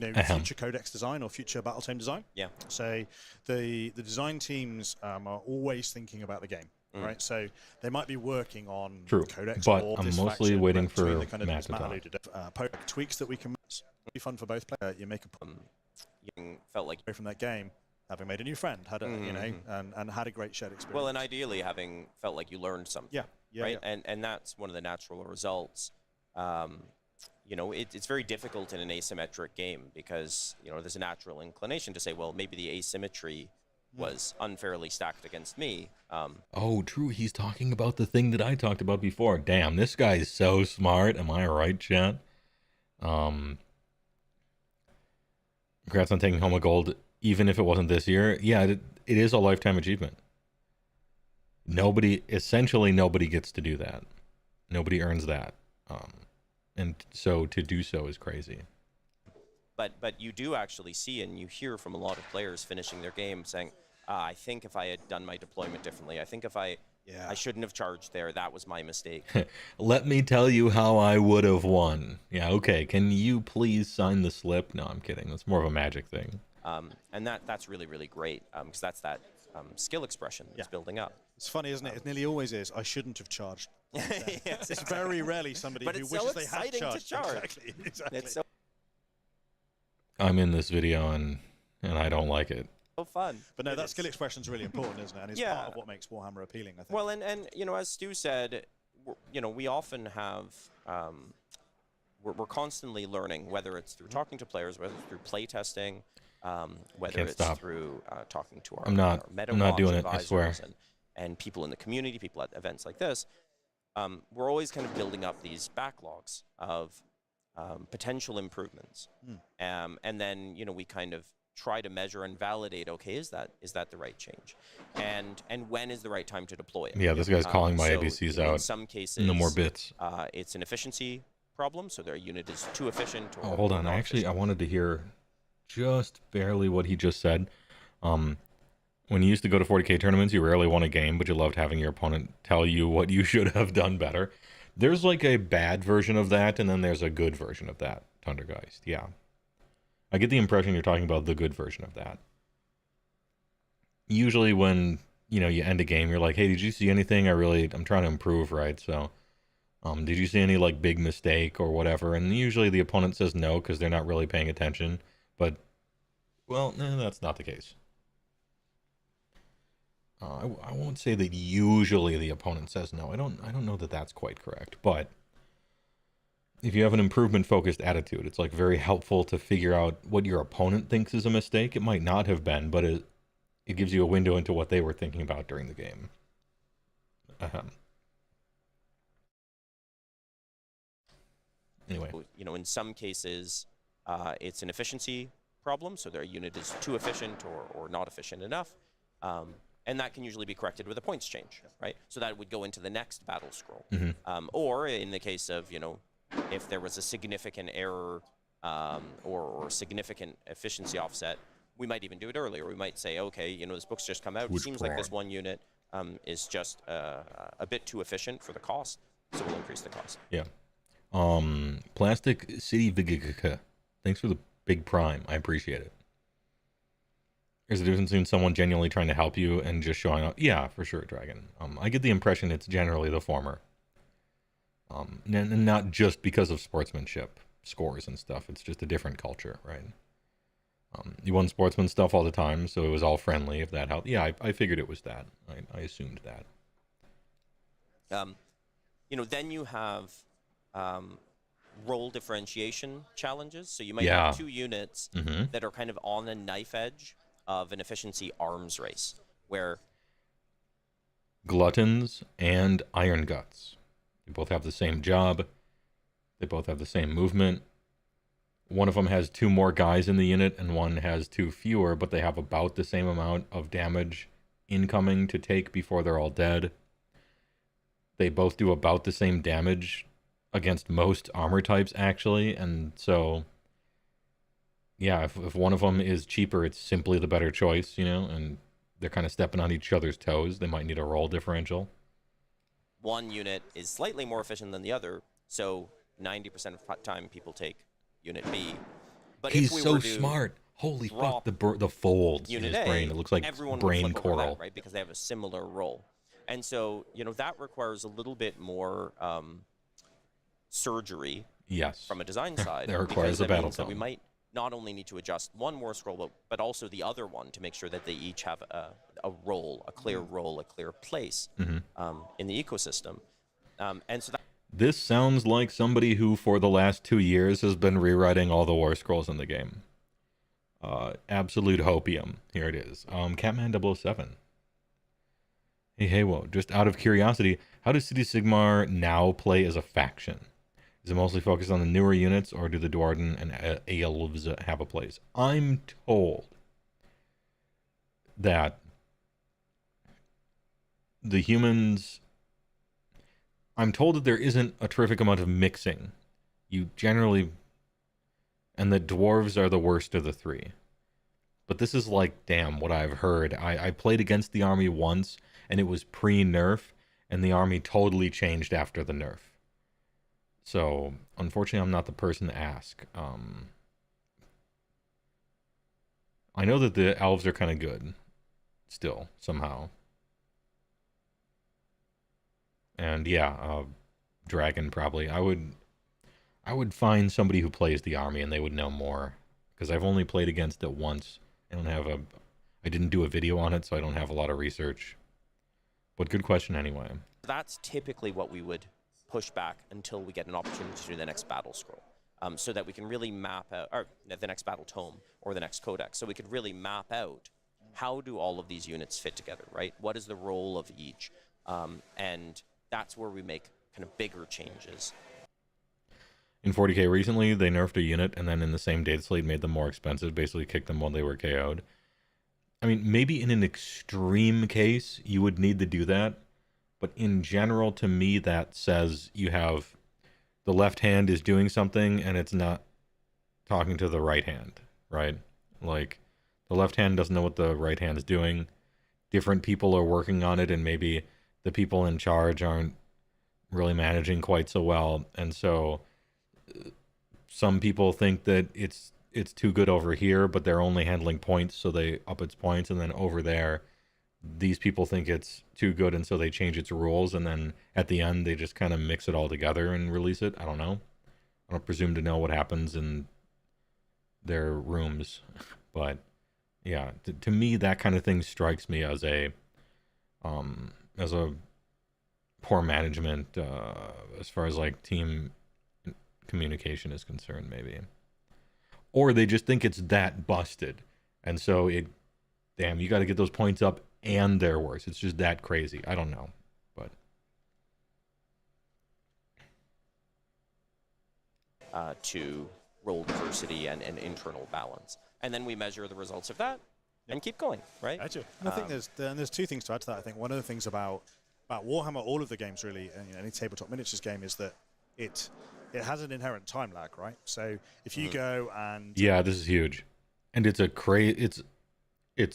future codex design or future battle tome design. Yeah. So the design teams are always thinking about the game, right? So they might be working on codex, but or I'm this mostly faction, waiting between for the kind of Matt to talk. alluded, tweaks that we can be fun for both players. You make a felt like from that game, having made a new friend, had a and had a great shared experience. Well, and ideally having felt like you learned something. Yeah, right. Yeah. And that's one of the natural results. It's very difficult in an asymmetric game because there's a natural inclination to say, well, maybe the asymmetry was unfairly stacked against me. Oh, true. He's talking about the thing that I talked about before. Damn, this guy is so smart. Am I right, chat? Congrats on taking home a gold, even if it wasn't this year. Yeah, it is a lifetime achievement. Essentially nobody gets to do that. Nobody earns that. And so to do so is crazy. But you do actually see and you hear from a lot of players finishing their game saying, I think if I had done my deployment differently, I think if I shouldn't have charged there, that was my mistake. Let me tell you how I would have won. Yeah, okay. Can you please sign the slip? No, I'm kidding. That's more of a magic thing. And that's really, really great because that's that skill expression that's building up. It's funny, isn't it? It nearly always is. I shouldn't have charged. Yes, it's very rarely somebody who wishes they had charged. Exactly. It's so I'm in this video and I don't like it. So fun. But no, that skill expression is really important, isn't it? And it's part of what makes Warhammer appealing, I think. Well, and as Stu said, we often have we're constantly learning, whether it's through talking to players, whether it's through play testing, whether it's through talking to our I'm not doing it, I swear. And people in the community, people at events like this. We're always kind of building up these backlogs of potential improvements. And then, we kind of try to measure and validate, okay, is that the right change? And when is the right time to deploy it? Yeah, this guy's calling my ABCs out. In some cases, no more bits. It's an efficiency problem, so their unit is too efficient. Or hold on. I wanted to hear just barely what he just said. When you used to go to 40K tournaments, you rarely won a game, but you loved having your opponent tell you what you should have done better. There's like a bad version of that, and then there's a good version of that, Thundergeist. Yeah. I get the impression you're talking about the good version of that. Usually when, you end a game, you're like, hey, did you see anything? I'm trying to improve, right? So, did you see any, like, big mistake or whatever? And usually the opponent says no because they're not really paying attention. But, well, that's not the case. I won't say that usually the opponent says no. I don't know that that's quite correct. But if you have an improvement-focused attitude, it's like very helpful to figure out what your opponent thinks is a mistake. It might not have been, but it gives you a window into what they were thinking about during the game. Anyway. In some cases, it's an efficiency problem, so their unit is too efficient or not efficient enough. And that can usually be corrected with a points change, right? So that would go into the next battle scroll. Or in the case of, if there was a significant error or significant efficiency offset, we might even do it earlier. We might say, okay, this book's just come out. It seems like this one unit is just a bit too efficient for the cost, so we'll increase the cost. Yeah. Plastic City Vigika. Thanks for the big prime. I appreciate it. There's a difference between someone genuinely trying to help you and just showing up. Yeah, for sure, Dragon. I get the impression it's generally the former. And not just because of sportsmanship, scores and stuff. It's just a different culture, right? You won sportsman stuff all the time, so it was all friendly, if that helped. Yeah, I figured it was that. I assumed that. Then you have role differentiation challenges. So you might have two units that are kind of on the knife edge of an efficiency arms race, where Gluttons and Iron Guts. They both have the same job. They both have the same movement. One of them has 2 more guys in the unit, and one has 2 fewer, but they have about the same amount of damage incoming to take before they're all dead. They both do about the same damage against most armor types, actually, and so yeah, if one of them is cheaper, it's simply the better choice, and they're kind of stepping on each other's toes. They might need a roll differential. One unit is slightly more efficient than the other, so 90% of the time people take unit B. But He's if we so were to smart. Holy fuck, drop the folds in Unit his brain. A, It looks like everyone brain would flip over coral. that, right? Because they have a similar role. And so, that requires a little bit more surgery from a design side. That requires a battle that we might not only need to adjust one war scroll, but also the other one to make sure that they each have a role, a clear role, a clear place in the ecosystem. And so This sounds like somebody who, for the last 2 years, has been rewriting all the war scrolls in the game. Absolute hopium. Here it is. Catman 007. Hey, HeyWoah, just out of curiosity, how does City Sigmar now play as a faction? Is it mostly focused on the newer units, or do the Dwarden and Elves have a place? I'm told that the humans... I'm told that there isn't a terrific amount of mixing. You generally... And the dwarves are the worst of the three. But this is like, damn, what I've heard. I played against the army once, and it was pre-nerf, and the army totally changed after the nerf. So, unfortunately, I'm not the person to ask. I know that the elves are kind of good, still, somehow. And yeah, dragon probably. I would find somebody who plays the army, and they would know more, because I've only played against it once. I didn't do a video on it, so I don't have a lot of research. But good question anyway. that's typically what we would push back until we get an opportunity to do the next battle scroll. So that we can really map out, or the next battle tome, or the next codex, so we could really map out how do all of these units fit together, right? What is the role of each? And that's where we make kind of bigger changes. In 40k recently, they nerfed a unit and then in the same data slate made them more expensive, basically kicked them while they were KO'd. I mean, maybe in an extreme case, you would need to do that. But in general, to me, that says you have the left hand is doing something and it's not talking to the right hand, right? Like, the left hand doesn't know what the right hand is doing. Different people are working on it, and maybe the people in charge aren't really managing quite so well. And so some people think that it's too good over here, but they're only handling points, so they up its points. And then over there, these people think it's too good, and so they change its rules. And then at the end, they just kind of mix it all together and release it. I don't know. I don't presume to know what happens in their rooms. But yeah, to me, that kind of thing strikes me as a poor management as far as like team communication is concerned, maybe. Or they just think it's that busted, and so damn, you got to get those points up and they're worse. It's just that crazy. I don't know, but to role diversity and internal balance, and then we measure the results of that and keep going, right? Gotcha. And I think there's two things to add to that. I think one of the things about Warhammer, all of the games really, and any tabletop miniatures game, is that it has an inherent time lag, right? So if you go and yeah, this is huge, and it's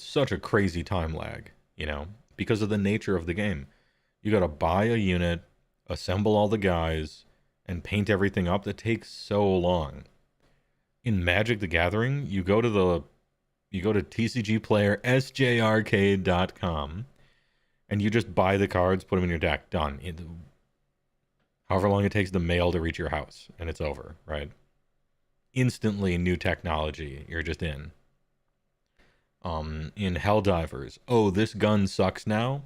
such a crazy time lag, you know, because of the nature of the game. You got to buy a unit, assemble all the guys, and paint everything up. That takes so long. In Magic the Gathering, you go to TCG Player sjrk.com, and you just buy the cards, put them in your deck, done. However long it takes the mail to reach your house, and it's over, right? Instantly new technology, you're just in. In Helldivers, oh, this gun sucks now.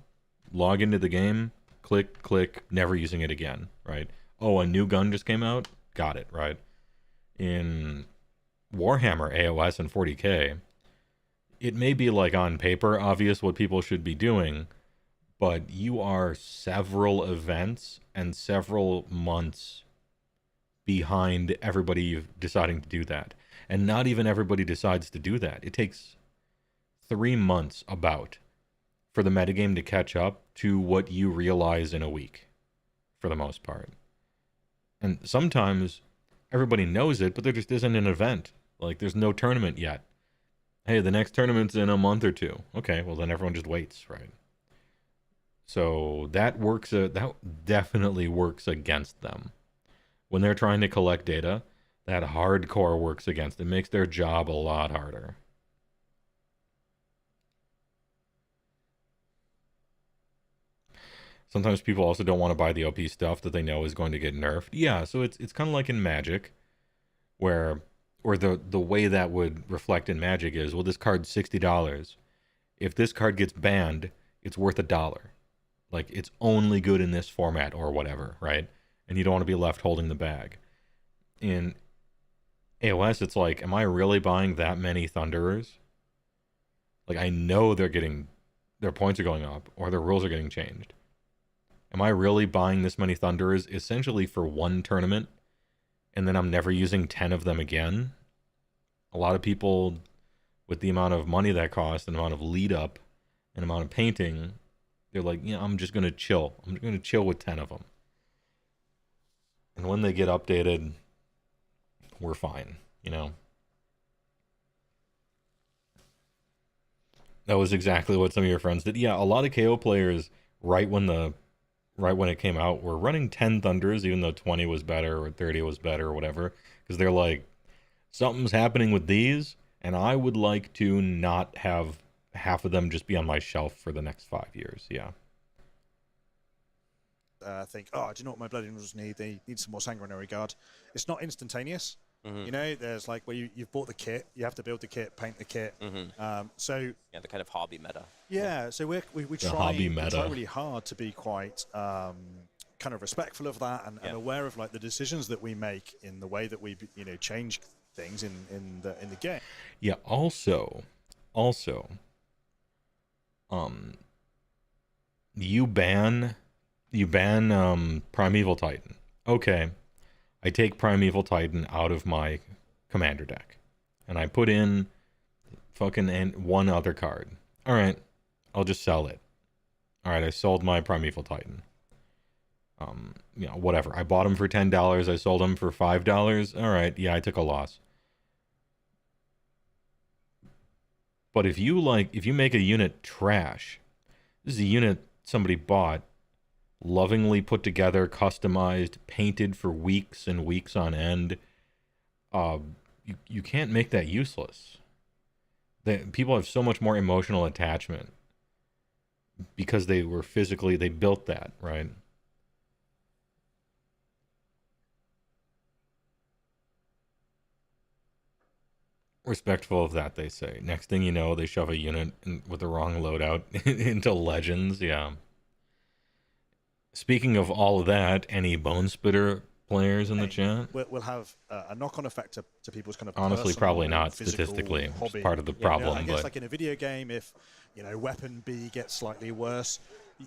Log into the game, click, never using it again, right? Oh, a new gun just came out? Got it, right? In Warhammer, AoS, and 40k, it may be like on paper obvious what people should be doing, but you are several events and several months behind everybody deciding to do that. And not even everybody decides to do that. It takes 3 months about for the metagame to catch up to what you realize in a week, for the most part. And sometimes everybody knows it, but there just isn't an event. Like, there's no tournament yet. Hey, the next tournament's in a month or two. Okay, well then everyone just waits, right? So that definitely works against them. When they're trying to collect data, that hardcore works against. It makes their job a lot harder. Sometimes people also don't want to buy the OP stuff that they know is going to get nerfed. Yeah, so it's kind of like in Magic, where the way that would reflect in Magic is, well, this card's $60. If this card gets banned, it's worth $1. Like, it's only good in this format or whatever, right? And you don't want to be left holding the bag. In AoS, it's like, am I really buying that many Thunderers? Like, I know their points are going up, or their rules are getting changed. Am I really buying this many Thunderers essentially for one tournament, and then I'm never using 10 of them again? A lot of people, with the amount of money that costs, and amount of lead up, and amount of painting, they're like, yeah, I'm just going to chill. I'm going to chill with 10 of them. And when they get updated, we're fine, you know? That was exactly what some of your friends did. Yeah, a lot of KO players, right when it came out, were running 10 Thunders, even though 20 was better or 30 was better or whatever, because they're like, something's happening with these, and I would like to not have half of them just be on my shelf for the next 5 years. Yeah. Think, oh, do you know what my Bloody Angels need? They need some more Sanguinary Guard. It's not instantaneous. You know, there's like where you've bought the kit, you have to build the kit, paint the kit. So yeah, the kind of hobby meta. Yeah, so we try really hard to be quite kind of respectful of that and aware of like the decisions that we make in the way that we change things in the game. Yeah. Also, you ban Primeval Titan. Okay. I take Primeval Titan out of my commander deck, and I put in fucking one other card. All right, I'll just sell it. All right, I sold my Primeval Titan. Whatever. I bought him for $10. I sold him for $5. All right, yeah, I took a loss. But if you make a unit trash, this is a unit somebody bought, lovingly put together, customized, painted for weeks and weeks on end. You can't make that useless. People have so much more emotional attachment because they built that, right? Respectful of that, they say. Next thing you know, they shove a unit with the wrong loadout into Legends. Yeah. Speaking of all of that, any Bone Spitter players in the chat? We'll have a knock-on effect to people's kind of honestly probably not statistically. It's part of the problem. I guess like in a video game, if weapon B gets slightly worse,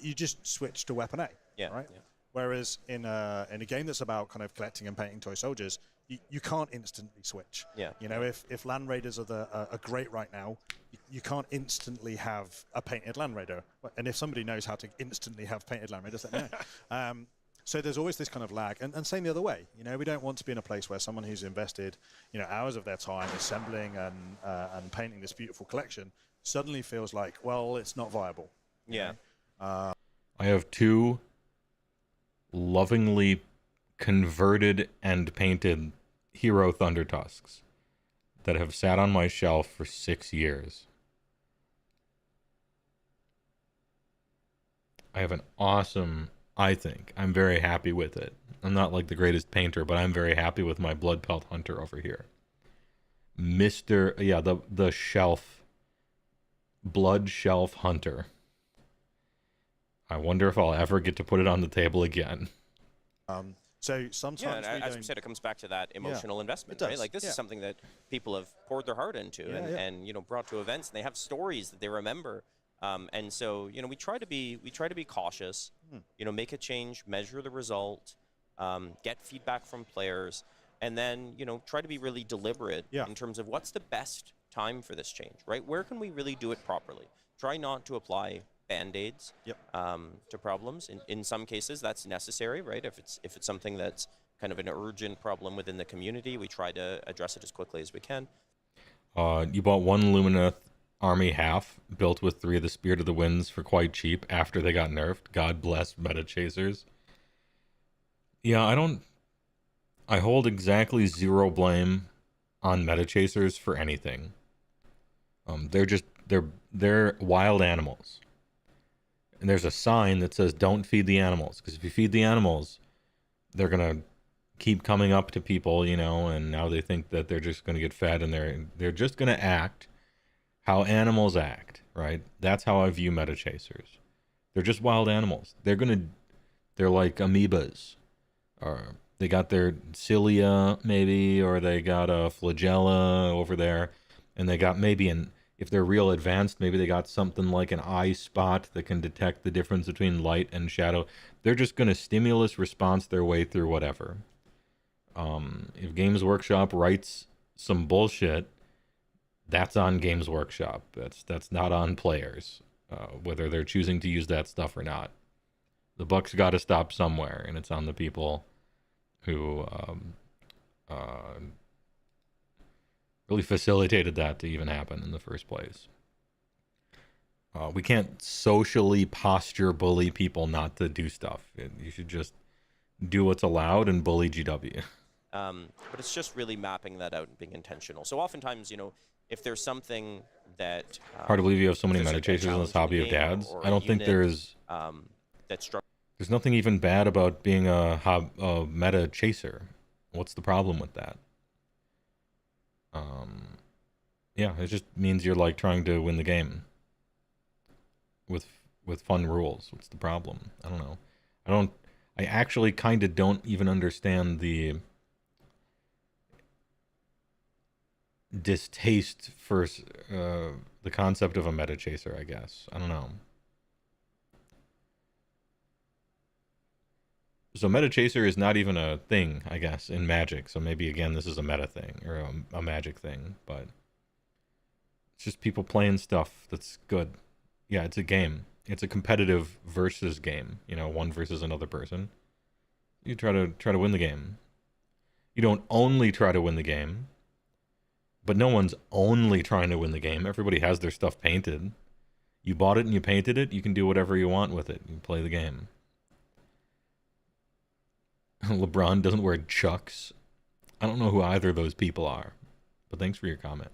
you just switch to weapon A. Yeah. Right. Yeah. Whereas in a game that's about kind of collecting and painting toy soldiers, you can't instantly switch. Yeah. If Land Raiders are great right now, you can't instantly have a painted Land Raider. And if somebody knows how to instantly have painted Land Raiders, let me know. So there's always this kind of lag. And same the other way. We don't want to be in a place where someone who's invested hours of their time assembling and painting this beautiful collection suddenly feels like, well, it's not viable. Yeah. I have two lovingly converted and painted Hero Thunder Tusks that have sat on my shelf for 6 years. I have an awesome, I think, I'm very happy with it. I'm not like the greatest painter, but I'm very happy with my Blood Pelt Hunter over here. The shelf, Blood Shelf Hunter. I wonder if I'll ever get to put it on the table again. So sometimes, as we said, it comes back to that emotional investment, right? Like this is something that people have poured their heart into and brought to events, and they have stories that they remember. And so we try to be cautious. Make a change, measure the result, get feedback from players, and then try to be really deliberate in terms of what's the best time for this change, right? Where can we really do it properly? Try not to apply band-aids to problems. In some cases, that's necessary, right? If it's something that's kind of an urgent problem within the community, we try to address it as quickly as we can. You bought one Lumineth army half, built with 3 of the Spirit of the Winds for quite cheap after they got nerfed. God bless meta chasers. Yeah, I hold exactly zero blame on meta chasers for anything. They're wild animals. And there's a sign that says don't feed the animals, because if you feed the animals, they're gonna keep coming up to people, you know, and now they think that they're just gonna get fed, and they're just gonna act how animals act, right? That's how I view meta chasers. They're just wild animals. They're like amoebas, or they got their cilia maybe, or they got a flagella over there, and they got maybe if they're real advanced, maybe they got something like an eye spot that can detect the difference between light and shadow. They're just going to stimulus response their way through whatever. If Games Workshop writes some bullshit, that's on Games Workshop. That's not on players, whether they're choosing to use that stuff or not. The buck's got to stop somewhere, and it's on the people who really facilitated that to even happen in the first place. We can't socially posture bully people not to do stuff. You should just do what's allowed and bully GW. But it's just really mapping that out and being intentional. So oftentimes, you know, if there's something that... Hard to believe you have so many meta chasers in this hobby of dads. I don't think there's... There's nothing even bad about being a meta chaser. What's the problem with that? Yeah, it just means you're like trying to win the game with fun rules. What's the problem? I don't know. I actually kind of don't even understand the distaste for the concept of a meta chaser, I guess. I don't know. So meta chaser is not even a thing, I guess, in Magic. So maybe, again, this is a meta thing or a Magic thing, but it's just people playing stuff that's good. Yeah, it's a game. It's a competitive versus game, you know, one versus another person. You try to win the game. You don't only try to win the game, but no one's only trying to win the game. Everybody has their stuff painted. You bought it and you painted it. You can do whatever you want with it. You play the game. LeBron doesn't wear Chucks. I don't know who either of those people are, but thanks for your comment.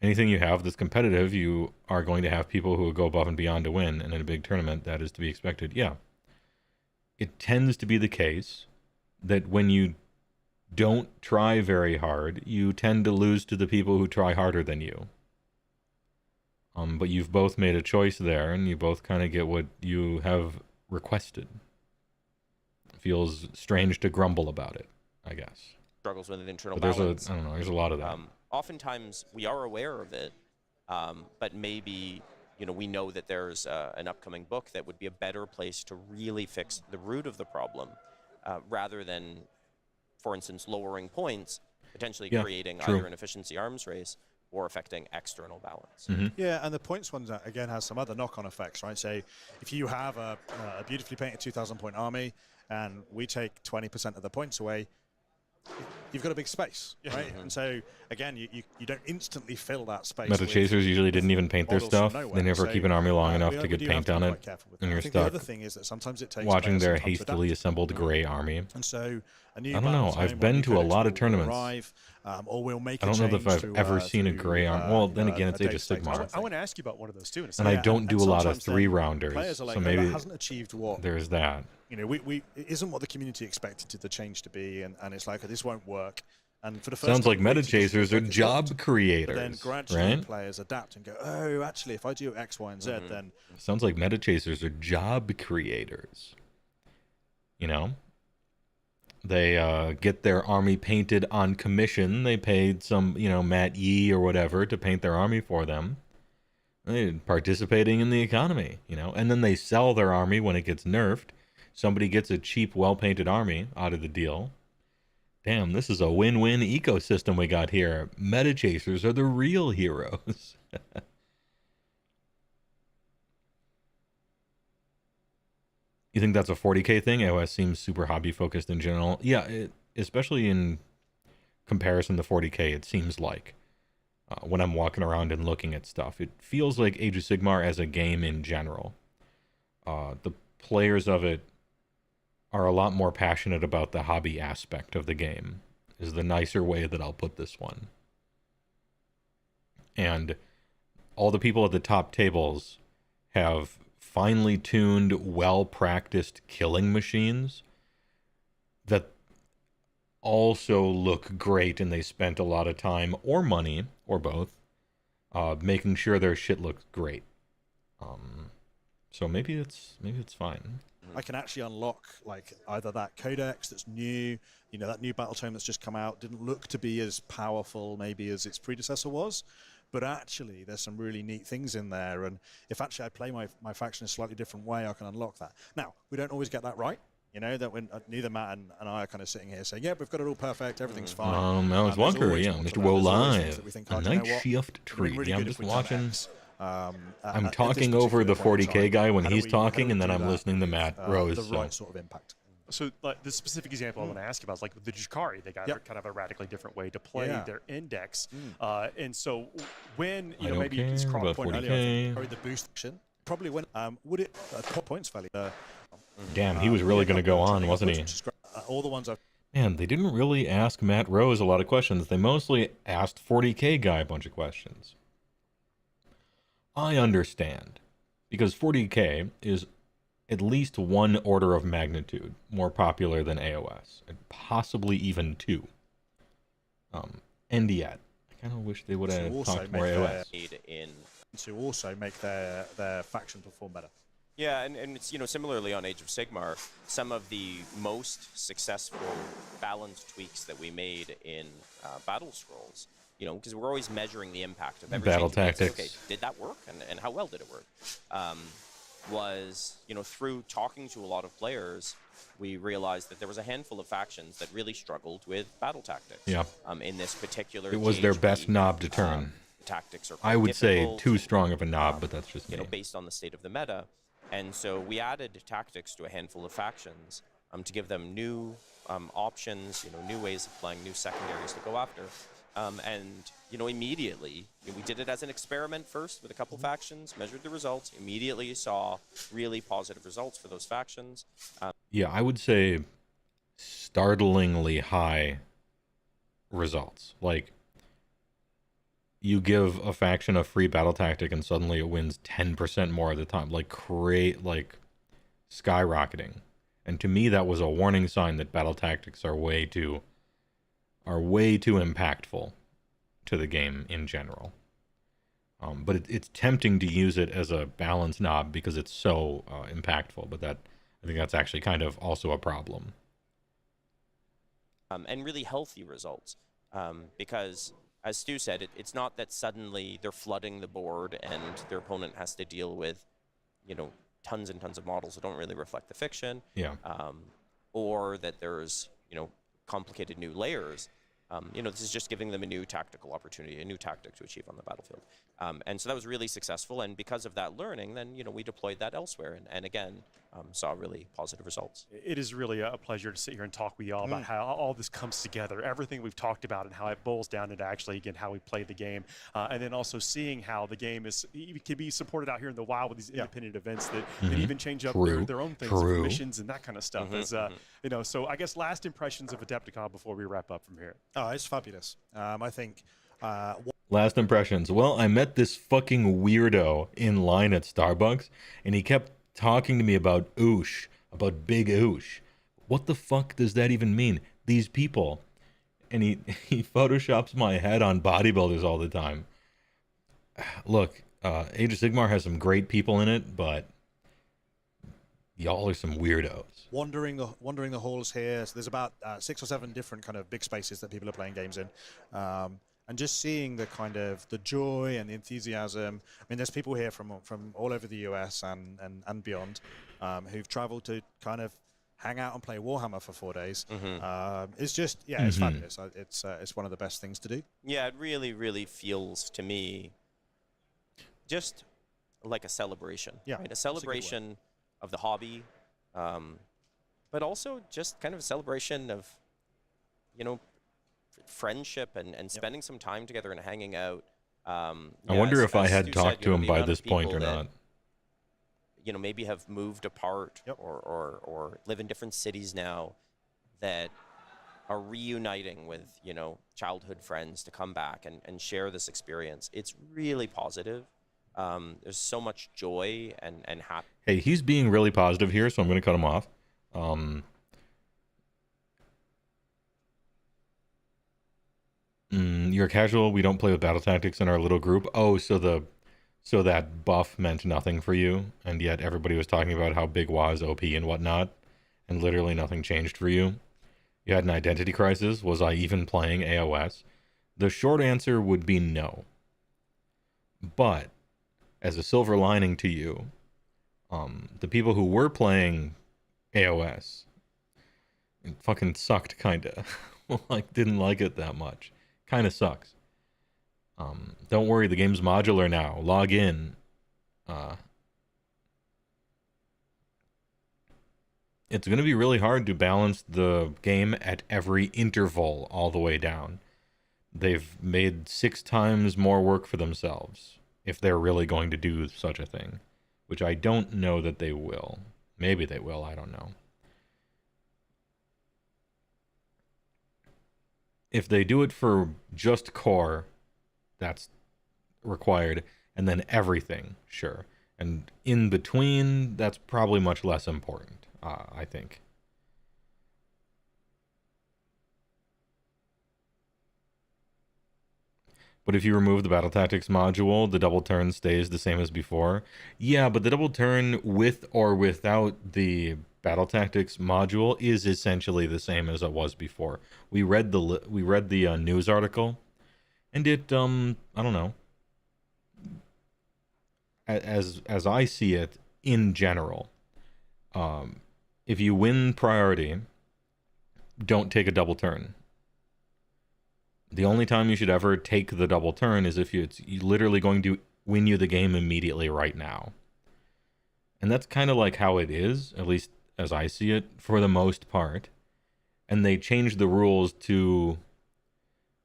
Anything you have that's competitive, you are going to have people who will go above and beyond to win, and in a big tournament, that is to be expected. Yeah. It tends to be the case that when you don't try very hard, you tend to lose to the people who try harder than you. But you've both made a choice there, and you both kind of get what you have requested. It feels strange to grumble about it, I guess. Struggles with an internal but balance. I don't know, there's a lot of that. Oftentimes, we are aware of it, but maybe, you know, we know that there's an upcoming book that would be a better place to really fix the root of the problem, rather than, for instance, lowering points, potentially creating either an efficiency arms race or affecting external balance. Mm-hmm. Yeah, and the points one, again, has some other knock-on effects, right? So if you have a beautifully painted 2,000-point army and we take 20% of the points away, you've got a big space, right? And so, again, you don't instantly fill that space. Meta chasers usually didn't even paint their stuff. They never keep an army long enough to get paint on it, and you're stuck the other thing is that sometimes it takes watching their hastily assembled gray army. And so, I don't know. I've been to a lot of tournaments. Or we'll make I don't know if I've ever seen a gray army. Well, then again, it's Age of Sigmar. I want to ask you about one of those too. And I don't do a lot of 3-rounders, like, so maybe that hasn't achieved what there's that. You know, it isn't what the community expected the change to be, and it's like, this won't work. And for the first sounds like meta chasers are job creators, but then gradually right? Players adapt and go, oh, actually, if I do X, Y, and Z, then sounds like meta chasers are job creators. You know, they get their army painted on commission. They paid some, you know, Matt Yee or whatever to paint their army for them. They're participating in the economy, you know, and then they sell their army when it gets nerfed. Somebody gets a cheap, well-painted army out of the deal. Damn, this is a win-win ecosystem we got here. Meta chasers are the real heroes. You think that's a 40K thing? AoS seems super hobby-focused in general. Yeah, especially in comparison to 40K, it seems like. When I'm walking around and looking at stuff, it feels like Age of Sigmar as a game in general. players of it are a lot more passionate about the hobby aspect of the game, is the nicer way that I'll put this one. And all the people at the top tables have finely tuned, well-practiced killing machines that also look great, and they spent a lot of time or money, or both, making sure their shit looks great. So maybe it's fine. I can actually unlock like either that codex that's new, you know, that new battle tome that's just come out didn't look to be as powerful maybe as its predecessor was, but actually there's some really neat things in there, and if actually I play my faction a slightly different way, I can unlock that. Now, we don't always get that right. You know, that when neither Matt and I are kind of sitting here saying, yeah, we've got it all perfect, everything's fine. Alex Walker, yeah, Mr. Woe Live. A night shift treat. Yeah, I'm just watching. I'm talking over the 40K guy when he's talking, and then I'm listening to Matt Rose. The right sort of impact. So like, the specific example I want to ask you about is like the Jukari. They got kind of a radically different way to play their index. And so when, you know, maybe it's cross point earlier, probably the boost action, probably when, would it, points value, damn, he was really going to go on, wasn't he? All the ones I've... Man, they didn't really ask Matt Rose a lot of questions. They mostly asked 40K guy a bunch of questions. I understand, because 40K is at least one order of magnitude more popular than AoS, and possibly even two. And yet, I kind of wish they would have talked more AoS. To also make their faction perform better. Yeah, and it's, you know, similarly on Age of Sigmar, some of the most successful balance tweaks that we made in Battle Scrolls, you know, because we're always measuring the impact of every battle change. tactics. Okay, did that work, and how well did it work? Was, you know, through talking to a lot of players, we realized that there was a handful of factions that really struggled with battle tactics. Yeah. In this particular, it was their best knob to turn. Tactics are. I would say too strong of a knob, but that's just me. You know, based on the state of the meta. And so we added tactics to a handful of factions to give them new options, you know, new ways of playing, new secondaries to go after. And, you know, immediately, we did it as an experiment first with a couple factions, measured the results, immediately saw really positive results for those factions. Yeah, I would say startlingly high results. Like, you give a faction a free battle tactic and suddenly it wins 10% more of the time. Like skyrocketing. And to me, that was a warning sign that battle tactics are way too impactful to the game in general. But it's tempting to use it as a balance knob because it's so impactful. But I think that's actually kind of also a problem. And really healthy results, because, as Stu said, it's not that suddenly they're flooding the board and their opponent has to deal with, you know, tons and tons of models that don't really reflect the fiction. Yeah. Or that there's, you know, complicated new layers. You know, this is just giving them a new tactical opportunity, a new tactic to achieve on the battlefield. And so that was really successful. And because of that learning, then, you know, we deployed that elsewhere. And again, saw really positive results. It is really a pleasure to sit here and talk with you all about how all this comes together, everything we've talked about and how it boils down into actually, again, how we play the game. And then also seeing how the game can be supported out here in the wild with these independent events that even change up their own things, missions and that kind of stuff. As, you know, so I guess last impressions of AdeptiCon before we wrap up from here. Oh, it's fabulous. I think... Last impressions. Well, I met this fucking weirdo in line at Starbucks, and he kept talking to me about Oosh, about Big Oosh. What the fuck does that even mean? These people. And he photoshops my head on bodybuilders all the time. Look, Age of Sigmar has some great people in it, but y'all are some weirdos. Wandering the halls here. So there's about 6 or 7 different kind of big spaces that people are playing games in. And just seeing the kind of the joy and the enthusiasm. I mean, there's people here from all over the US and beyond who've traveled to kind of hang out and play Warhammer for 4 days. It's just, it's fabulous. It's one of the best things to do. Yeah, it really, really feels to me just like a celebration. Yeah, right? A celebration of the hobby, but also just kind of a celebration of, you know, friendship and spending some time together and hanging out. I wonder if I had talked to him by this point or not. you know, maybe have moved apart or live in different cities now that are reuniting with, you know, childhood friends to come back and share this experience. It's really positive. There's so much joy and happiness. Hey, he's being really positive here, so I'm going to cut him off. You're casual. We don't play with battle tactics in our little group. Oh, so that buff meant nothing for you, and yet everybody was talking about how Big Wah is OP and whatnot, and literally nothing changed for you. You had an identity crisis. Was I even playing AoS? The short answer would be no. But as a silver lining to you, the people who were playing AoS, it fucking sucked, kinda. Like, didn't like it that much. Kinda sucks. Don't worry, the game's modular now. Log in. It's going to be really hard to balance the game at every interval all the way down. They've made 6 times more work for themselves, if they're really going to do such a thing, which I don't know that they will. Maybe they will, I don't know. If they do it for just core, that's required, and then everything, sure. And in between, that's probably much less important, I think. But if you remove the battle tactics module, the double turn stays the same as before. Yeah, but the double turn with or without the battle tactics module is essentially the same as it was before. We read the news article, and it I don't know. As I see it in general, if you win priority, don't take a double turn. The only time you should ever take the double turn is if it's literally going to win you the game immediately right now. And that's kind of like how it is, at least as I see it, for the most part. And they changed the rules to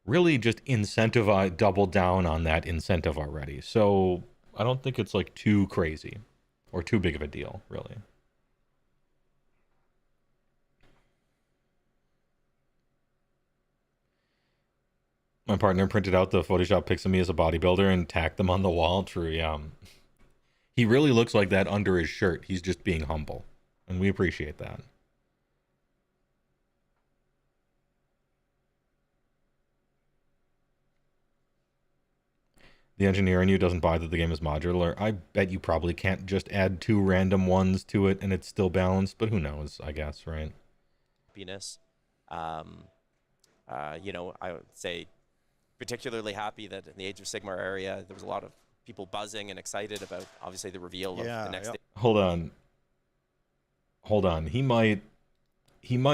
really just incentivize, double down on that incentive already. So I don't think it's like too crazy or too big of a deal, really. My partner printed out the Photoshop pics of me as a bodybuilder and tacked them on the wall. True, yeah. He really looks like that under his shirt. He's just being humble. And we appreciate that. The engineer in you doesn't buy that the game is modular. I bet you probably can't just add 2 random ones to it and it's still balanced, but who knows, I guess, right? Happiness. You know, I would say particularly happy that in the Age of Sigmar area, there was a lot of people buzzing and excited about, obviously, the reveal of the next day. Hold on. He might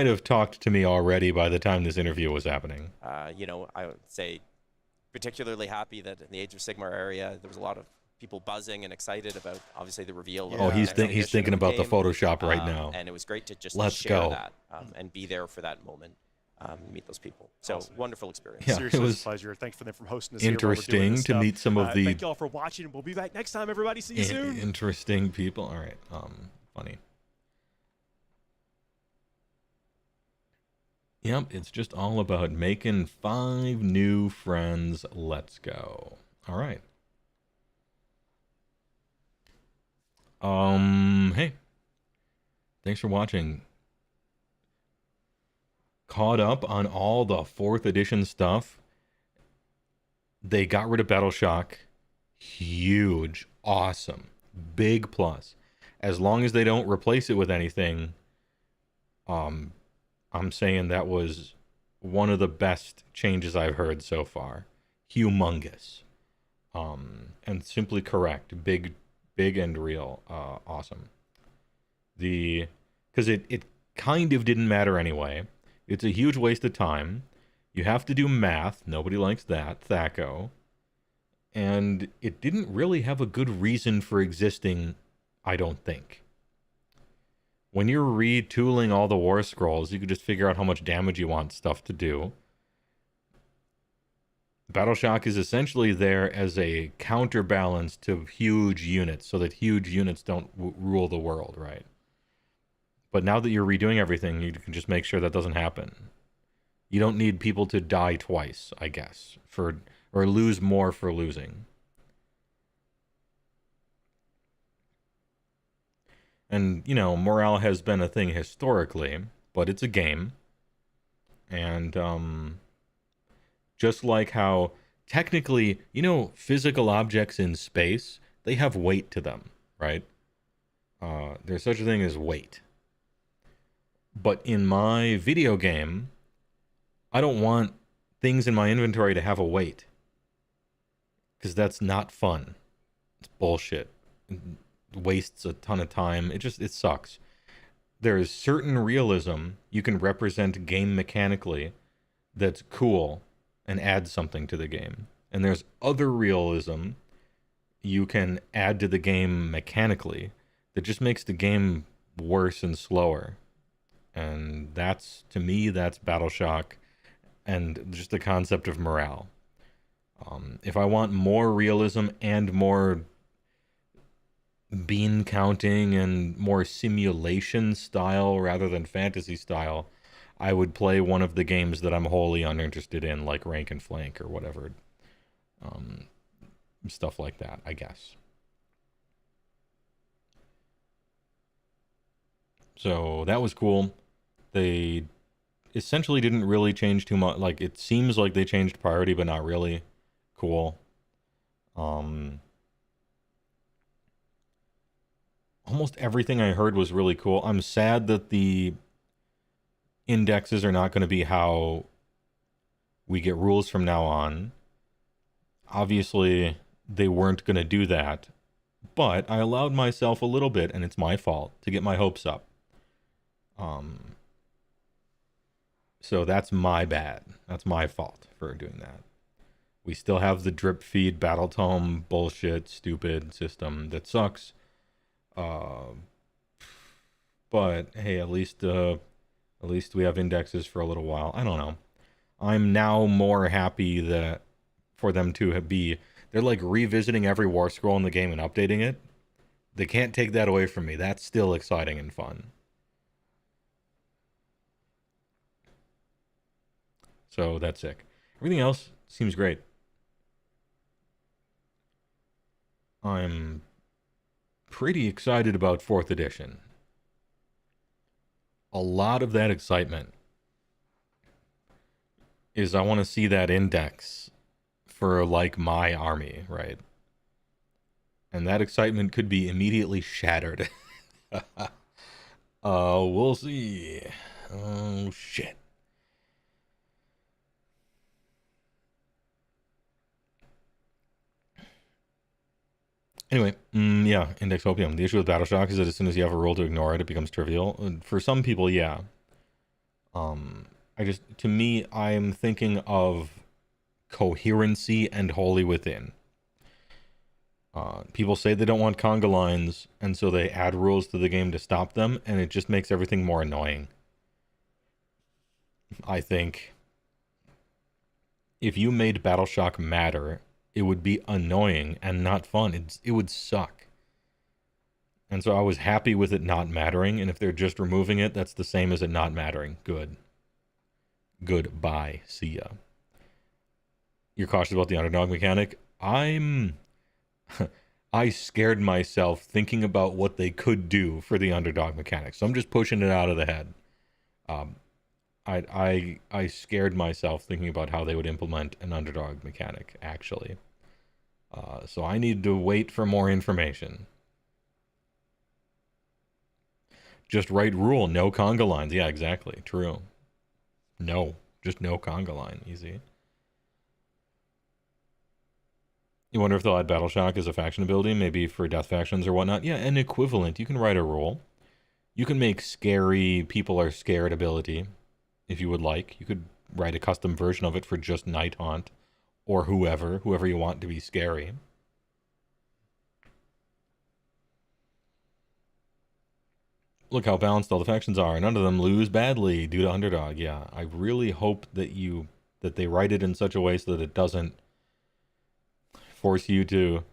have talked to me already by the time this interview was happening. You know, I would say particularly happy that in the Age of Sigmar area, there was a lot of people buzzing and excited about, obviously, the reveal. Oh, he's thinking about the Photoshop right now. And it was great to just Let's share go. that and be there for that moment. Meet those people. So Awesome. Wonderful experience. Yeah, Seriously, it was it's a pleasure. Thanks for them for hosting us. interesting here while we're doing this to stuff. meet some of the Thank you all for watching, and we'll be back next time. Everybody, see you soon. Interesting people. All right. Funny. Yep, it's just all about making 5 new friends. Let's go. All right. Hey. Thanks for watching. Caught up on all the 4th edition stuff. They got rid of Battleshock. Huge. Awesome. Big plus. As long as they don't replace it with anything, I'm saying that was one of the best changes I've heard so far. Humongous. And simply correct. Big and real. Awesome. Because it kind of didn't matter anyway. It's a huge waste of time. You have to do math. Nobody likes that. THACO. And it didn't really have a good reason for existing, I don't think. When you're retooling all the war scrolls, you could just figure out how much damage you want stuff to do. Battleshock is essentially there as a counterbalance to huge units, so that huge units don't rule the world, right? But now that you're redoing everything, you can just make sure that doesn't happen. You don't need people to die twice, I guess, or lose more for losing. And, you know, morale has been a thing historically, but it's a game. And, just like how, technically, you know, physical objects in space, they have weight to them, right? There's such a thing as weight. But in my video game, I don't want things in my inventory to have a weight. Because that's not fun. It's bullshit. It wastes a ton of time. It sucks. There is certain realism you can represent game mechanically that's cool and add something to the game. And there's other realism you can add to the game mechanically that just makes the game worse and slower. And that's, to me, that's Battleshock and just the concept of morale. If I want more realism and more bean counting and more simulation style rather than fantasy style, I would play one of the games that I'm wholly uninterested in, like Rank and Flank or whatever. Stuff like that, I guess. So that was cool. They essentially didn't really change too much. Like, it seems like they changed priority, but not really. Cool. Almost everything I heard was really cool. I'm sad that the indexes are not going to be how we get rules from now on. Obviously, they weren't going to do that, but I allowed myself a little bit, and it's my fault, to get my hopes up. So that's my bad. That's my fault for doing that. We still have the drip feed battle tome bullshit stupid system that sucks. But hey, at least we have indexes for a little while. I don't know. I'm now more happy that for them to they're like revisiting every war scroll in the game and updating it. They can't take that away from me. That's still exciting and fun. So that's sick. Everything else seems great. I'm pretty excited about 4th edition. A lot of that excitement is I want to see that index for, like, my army, right? And that excitement could be immediately shattered. We'll see. Oh, shit. Anyway, yeah, Index Opium. The issue with Battleshock is that as soon as you have a rule to ignore it, it becomes trivial. For some people, yeah. To me, I'm thinking of coherency and wholly within. People say they don't want conga lines, and so they add rules to the game to stop them, and it just makes everything more annoying. I think if you made Battleshock matter, it would be annoying and not fun. It would suck. And so I was happy with it not mattering, and if they're just removing it, that's the same as it not mattering. Good. Goodbye. See ya. You're cautious about the underdog mechanic? I scared myself thinking about what they could do for the underdog mechanic, so I'm just pushing it out of the head. I scared myself thinking about how they would implement an underdog mechanic, actually. So I need to wait for more information. Just write rule, no conga lines. Yeah, exactly. True. No. Just no conga line. Easy. You wonder if they'll add Battleshock as a faction ability, maybe for death factions or whatnot. Yeah, an equivalent. You can write a rule. You can make scary people are scared ability, if you would like. You could write a custom version of it for just Night Haunt, or whoever you want to be scary. Look how balanced all the factions are. None of them lose badly due to underdog. Yeah, I really hope that you that they write it in such a way so that it doesn't force you to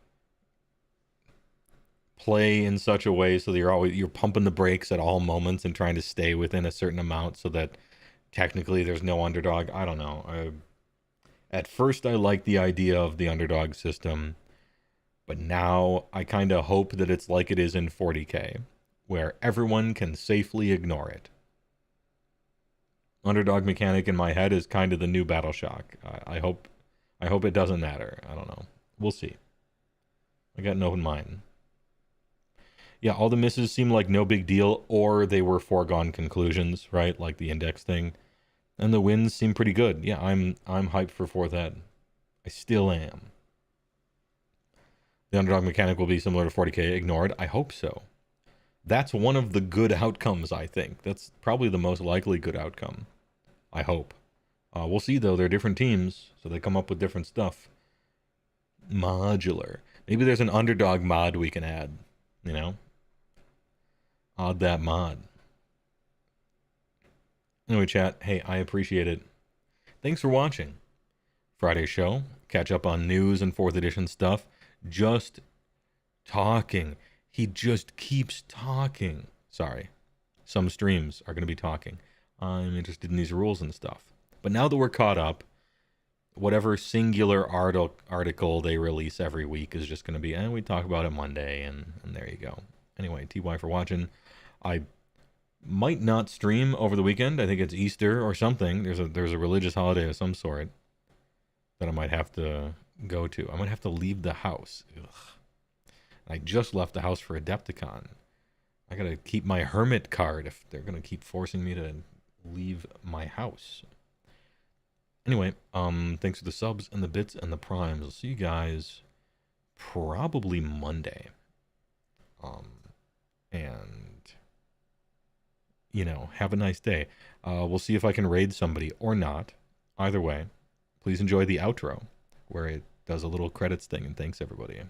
play in such a way so that you're pumping the brakes at all moments and trying to stay within a certain amount so that technically there's no underdog. I don't know. At first I liked the idea of the underdog system, but now I kind of hope that it's like it is in 40K, where everyone can safely ignore it. Underdog mechanic in my head is kind of the new Battleshock. I hope it doesn't matter. I don't know. We'll see. I got an open mind. Yeah, all the misses seem like no big deal, or they were foregone conclusions, right? Like the index thing. And the wins seem pretty good. Yeah, I'm hyped for 4th Ed. I still am. The underdog mechanic will be similar to 40K. Ignored. I hope so. That's one of the good outcomes, I think. That's probably the most likely good outcome. I hope. We'll see, though. They're different teams, so they come up with different stuff. Modular. Maybe there's an underdog mod we can add, you know? Odd that mod. Anyway, chat, hey, I appreciate it. Thanks for watching. Friday show. Catch up on news and 4th edition stuff. Just talking. He just keeps talking. Sorry. Some streams are going to be talking. I'm interested in these rules and stuff. But now that we're caught up, whatever singular article they release every week is just going to be, and we talk about it Monday, and there you go. Anyway, TY for watching. I might not stream over the weekend. I think it's Easter or something. There's a religious holiday of some sort that I might have to go to. I might have to leave the house. Ugh. I just left the house for AdeptiCon. I gotta keep my hermit card if they're gonna keep forcing me to leave my house. Anyway, thanks for the subs and the bits and the primes. I'll see you guys probably Monday. And you know, have a nice day. We'll see if I can raid somebody or not. Either way, please enjoy the outro where it does a little credits thing, and thanks everybody.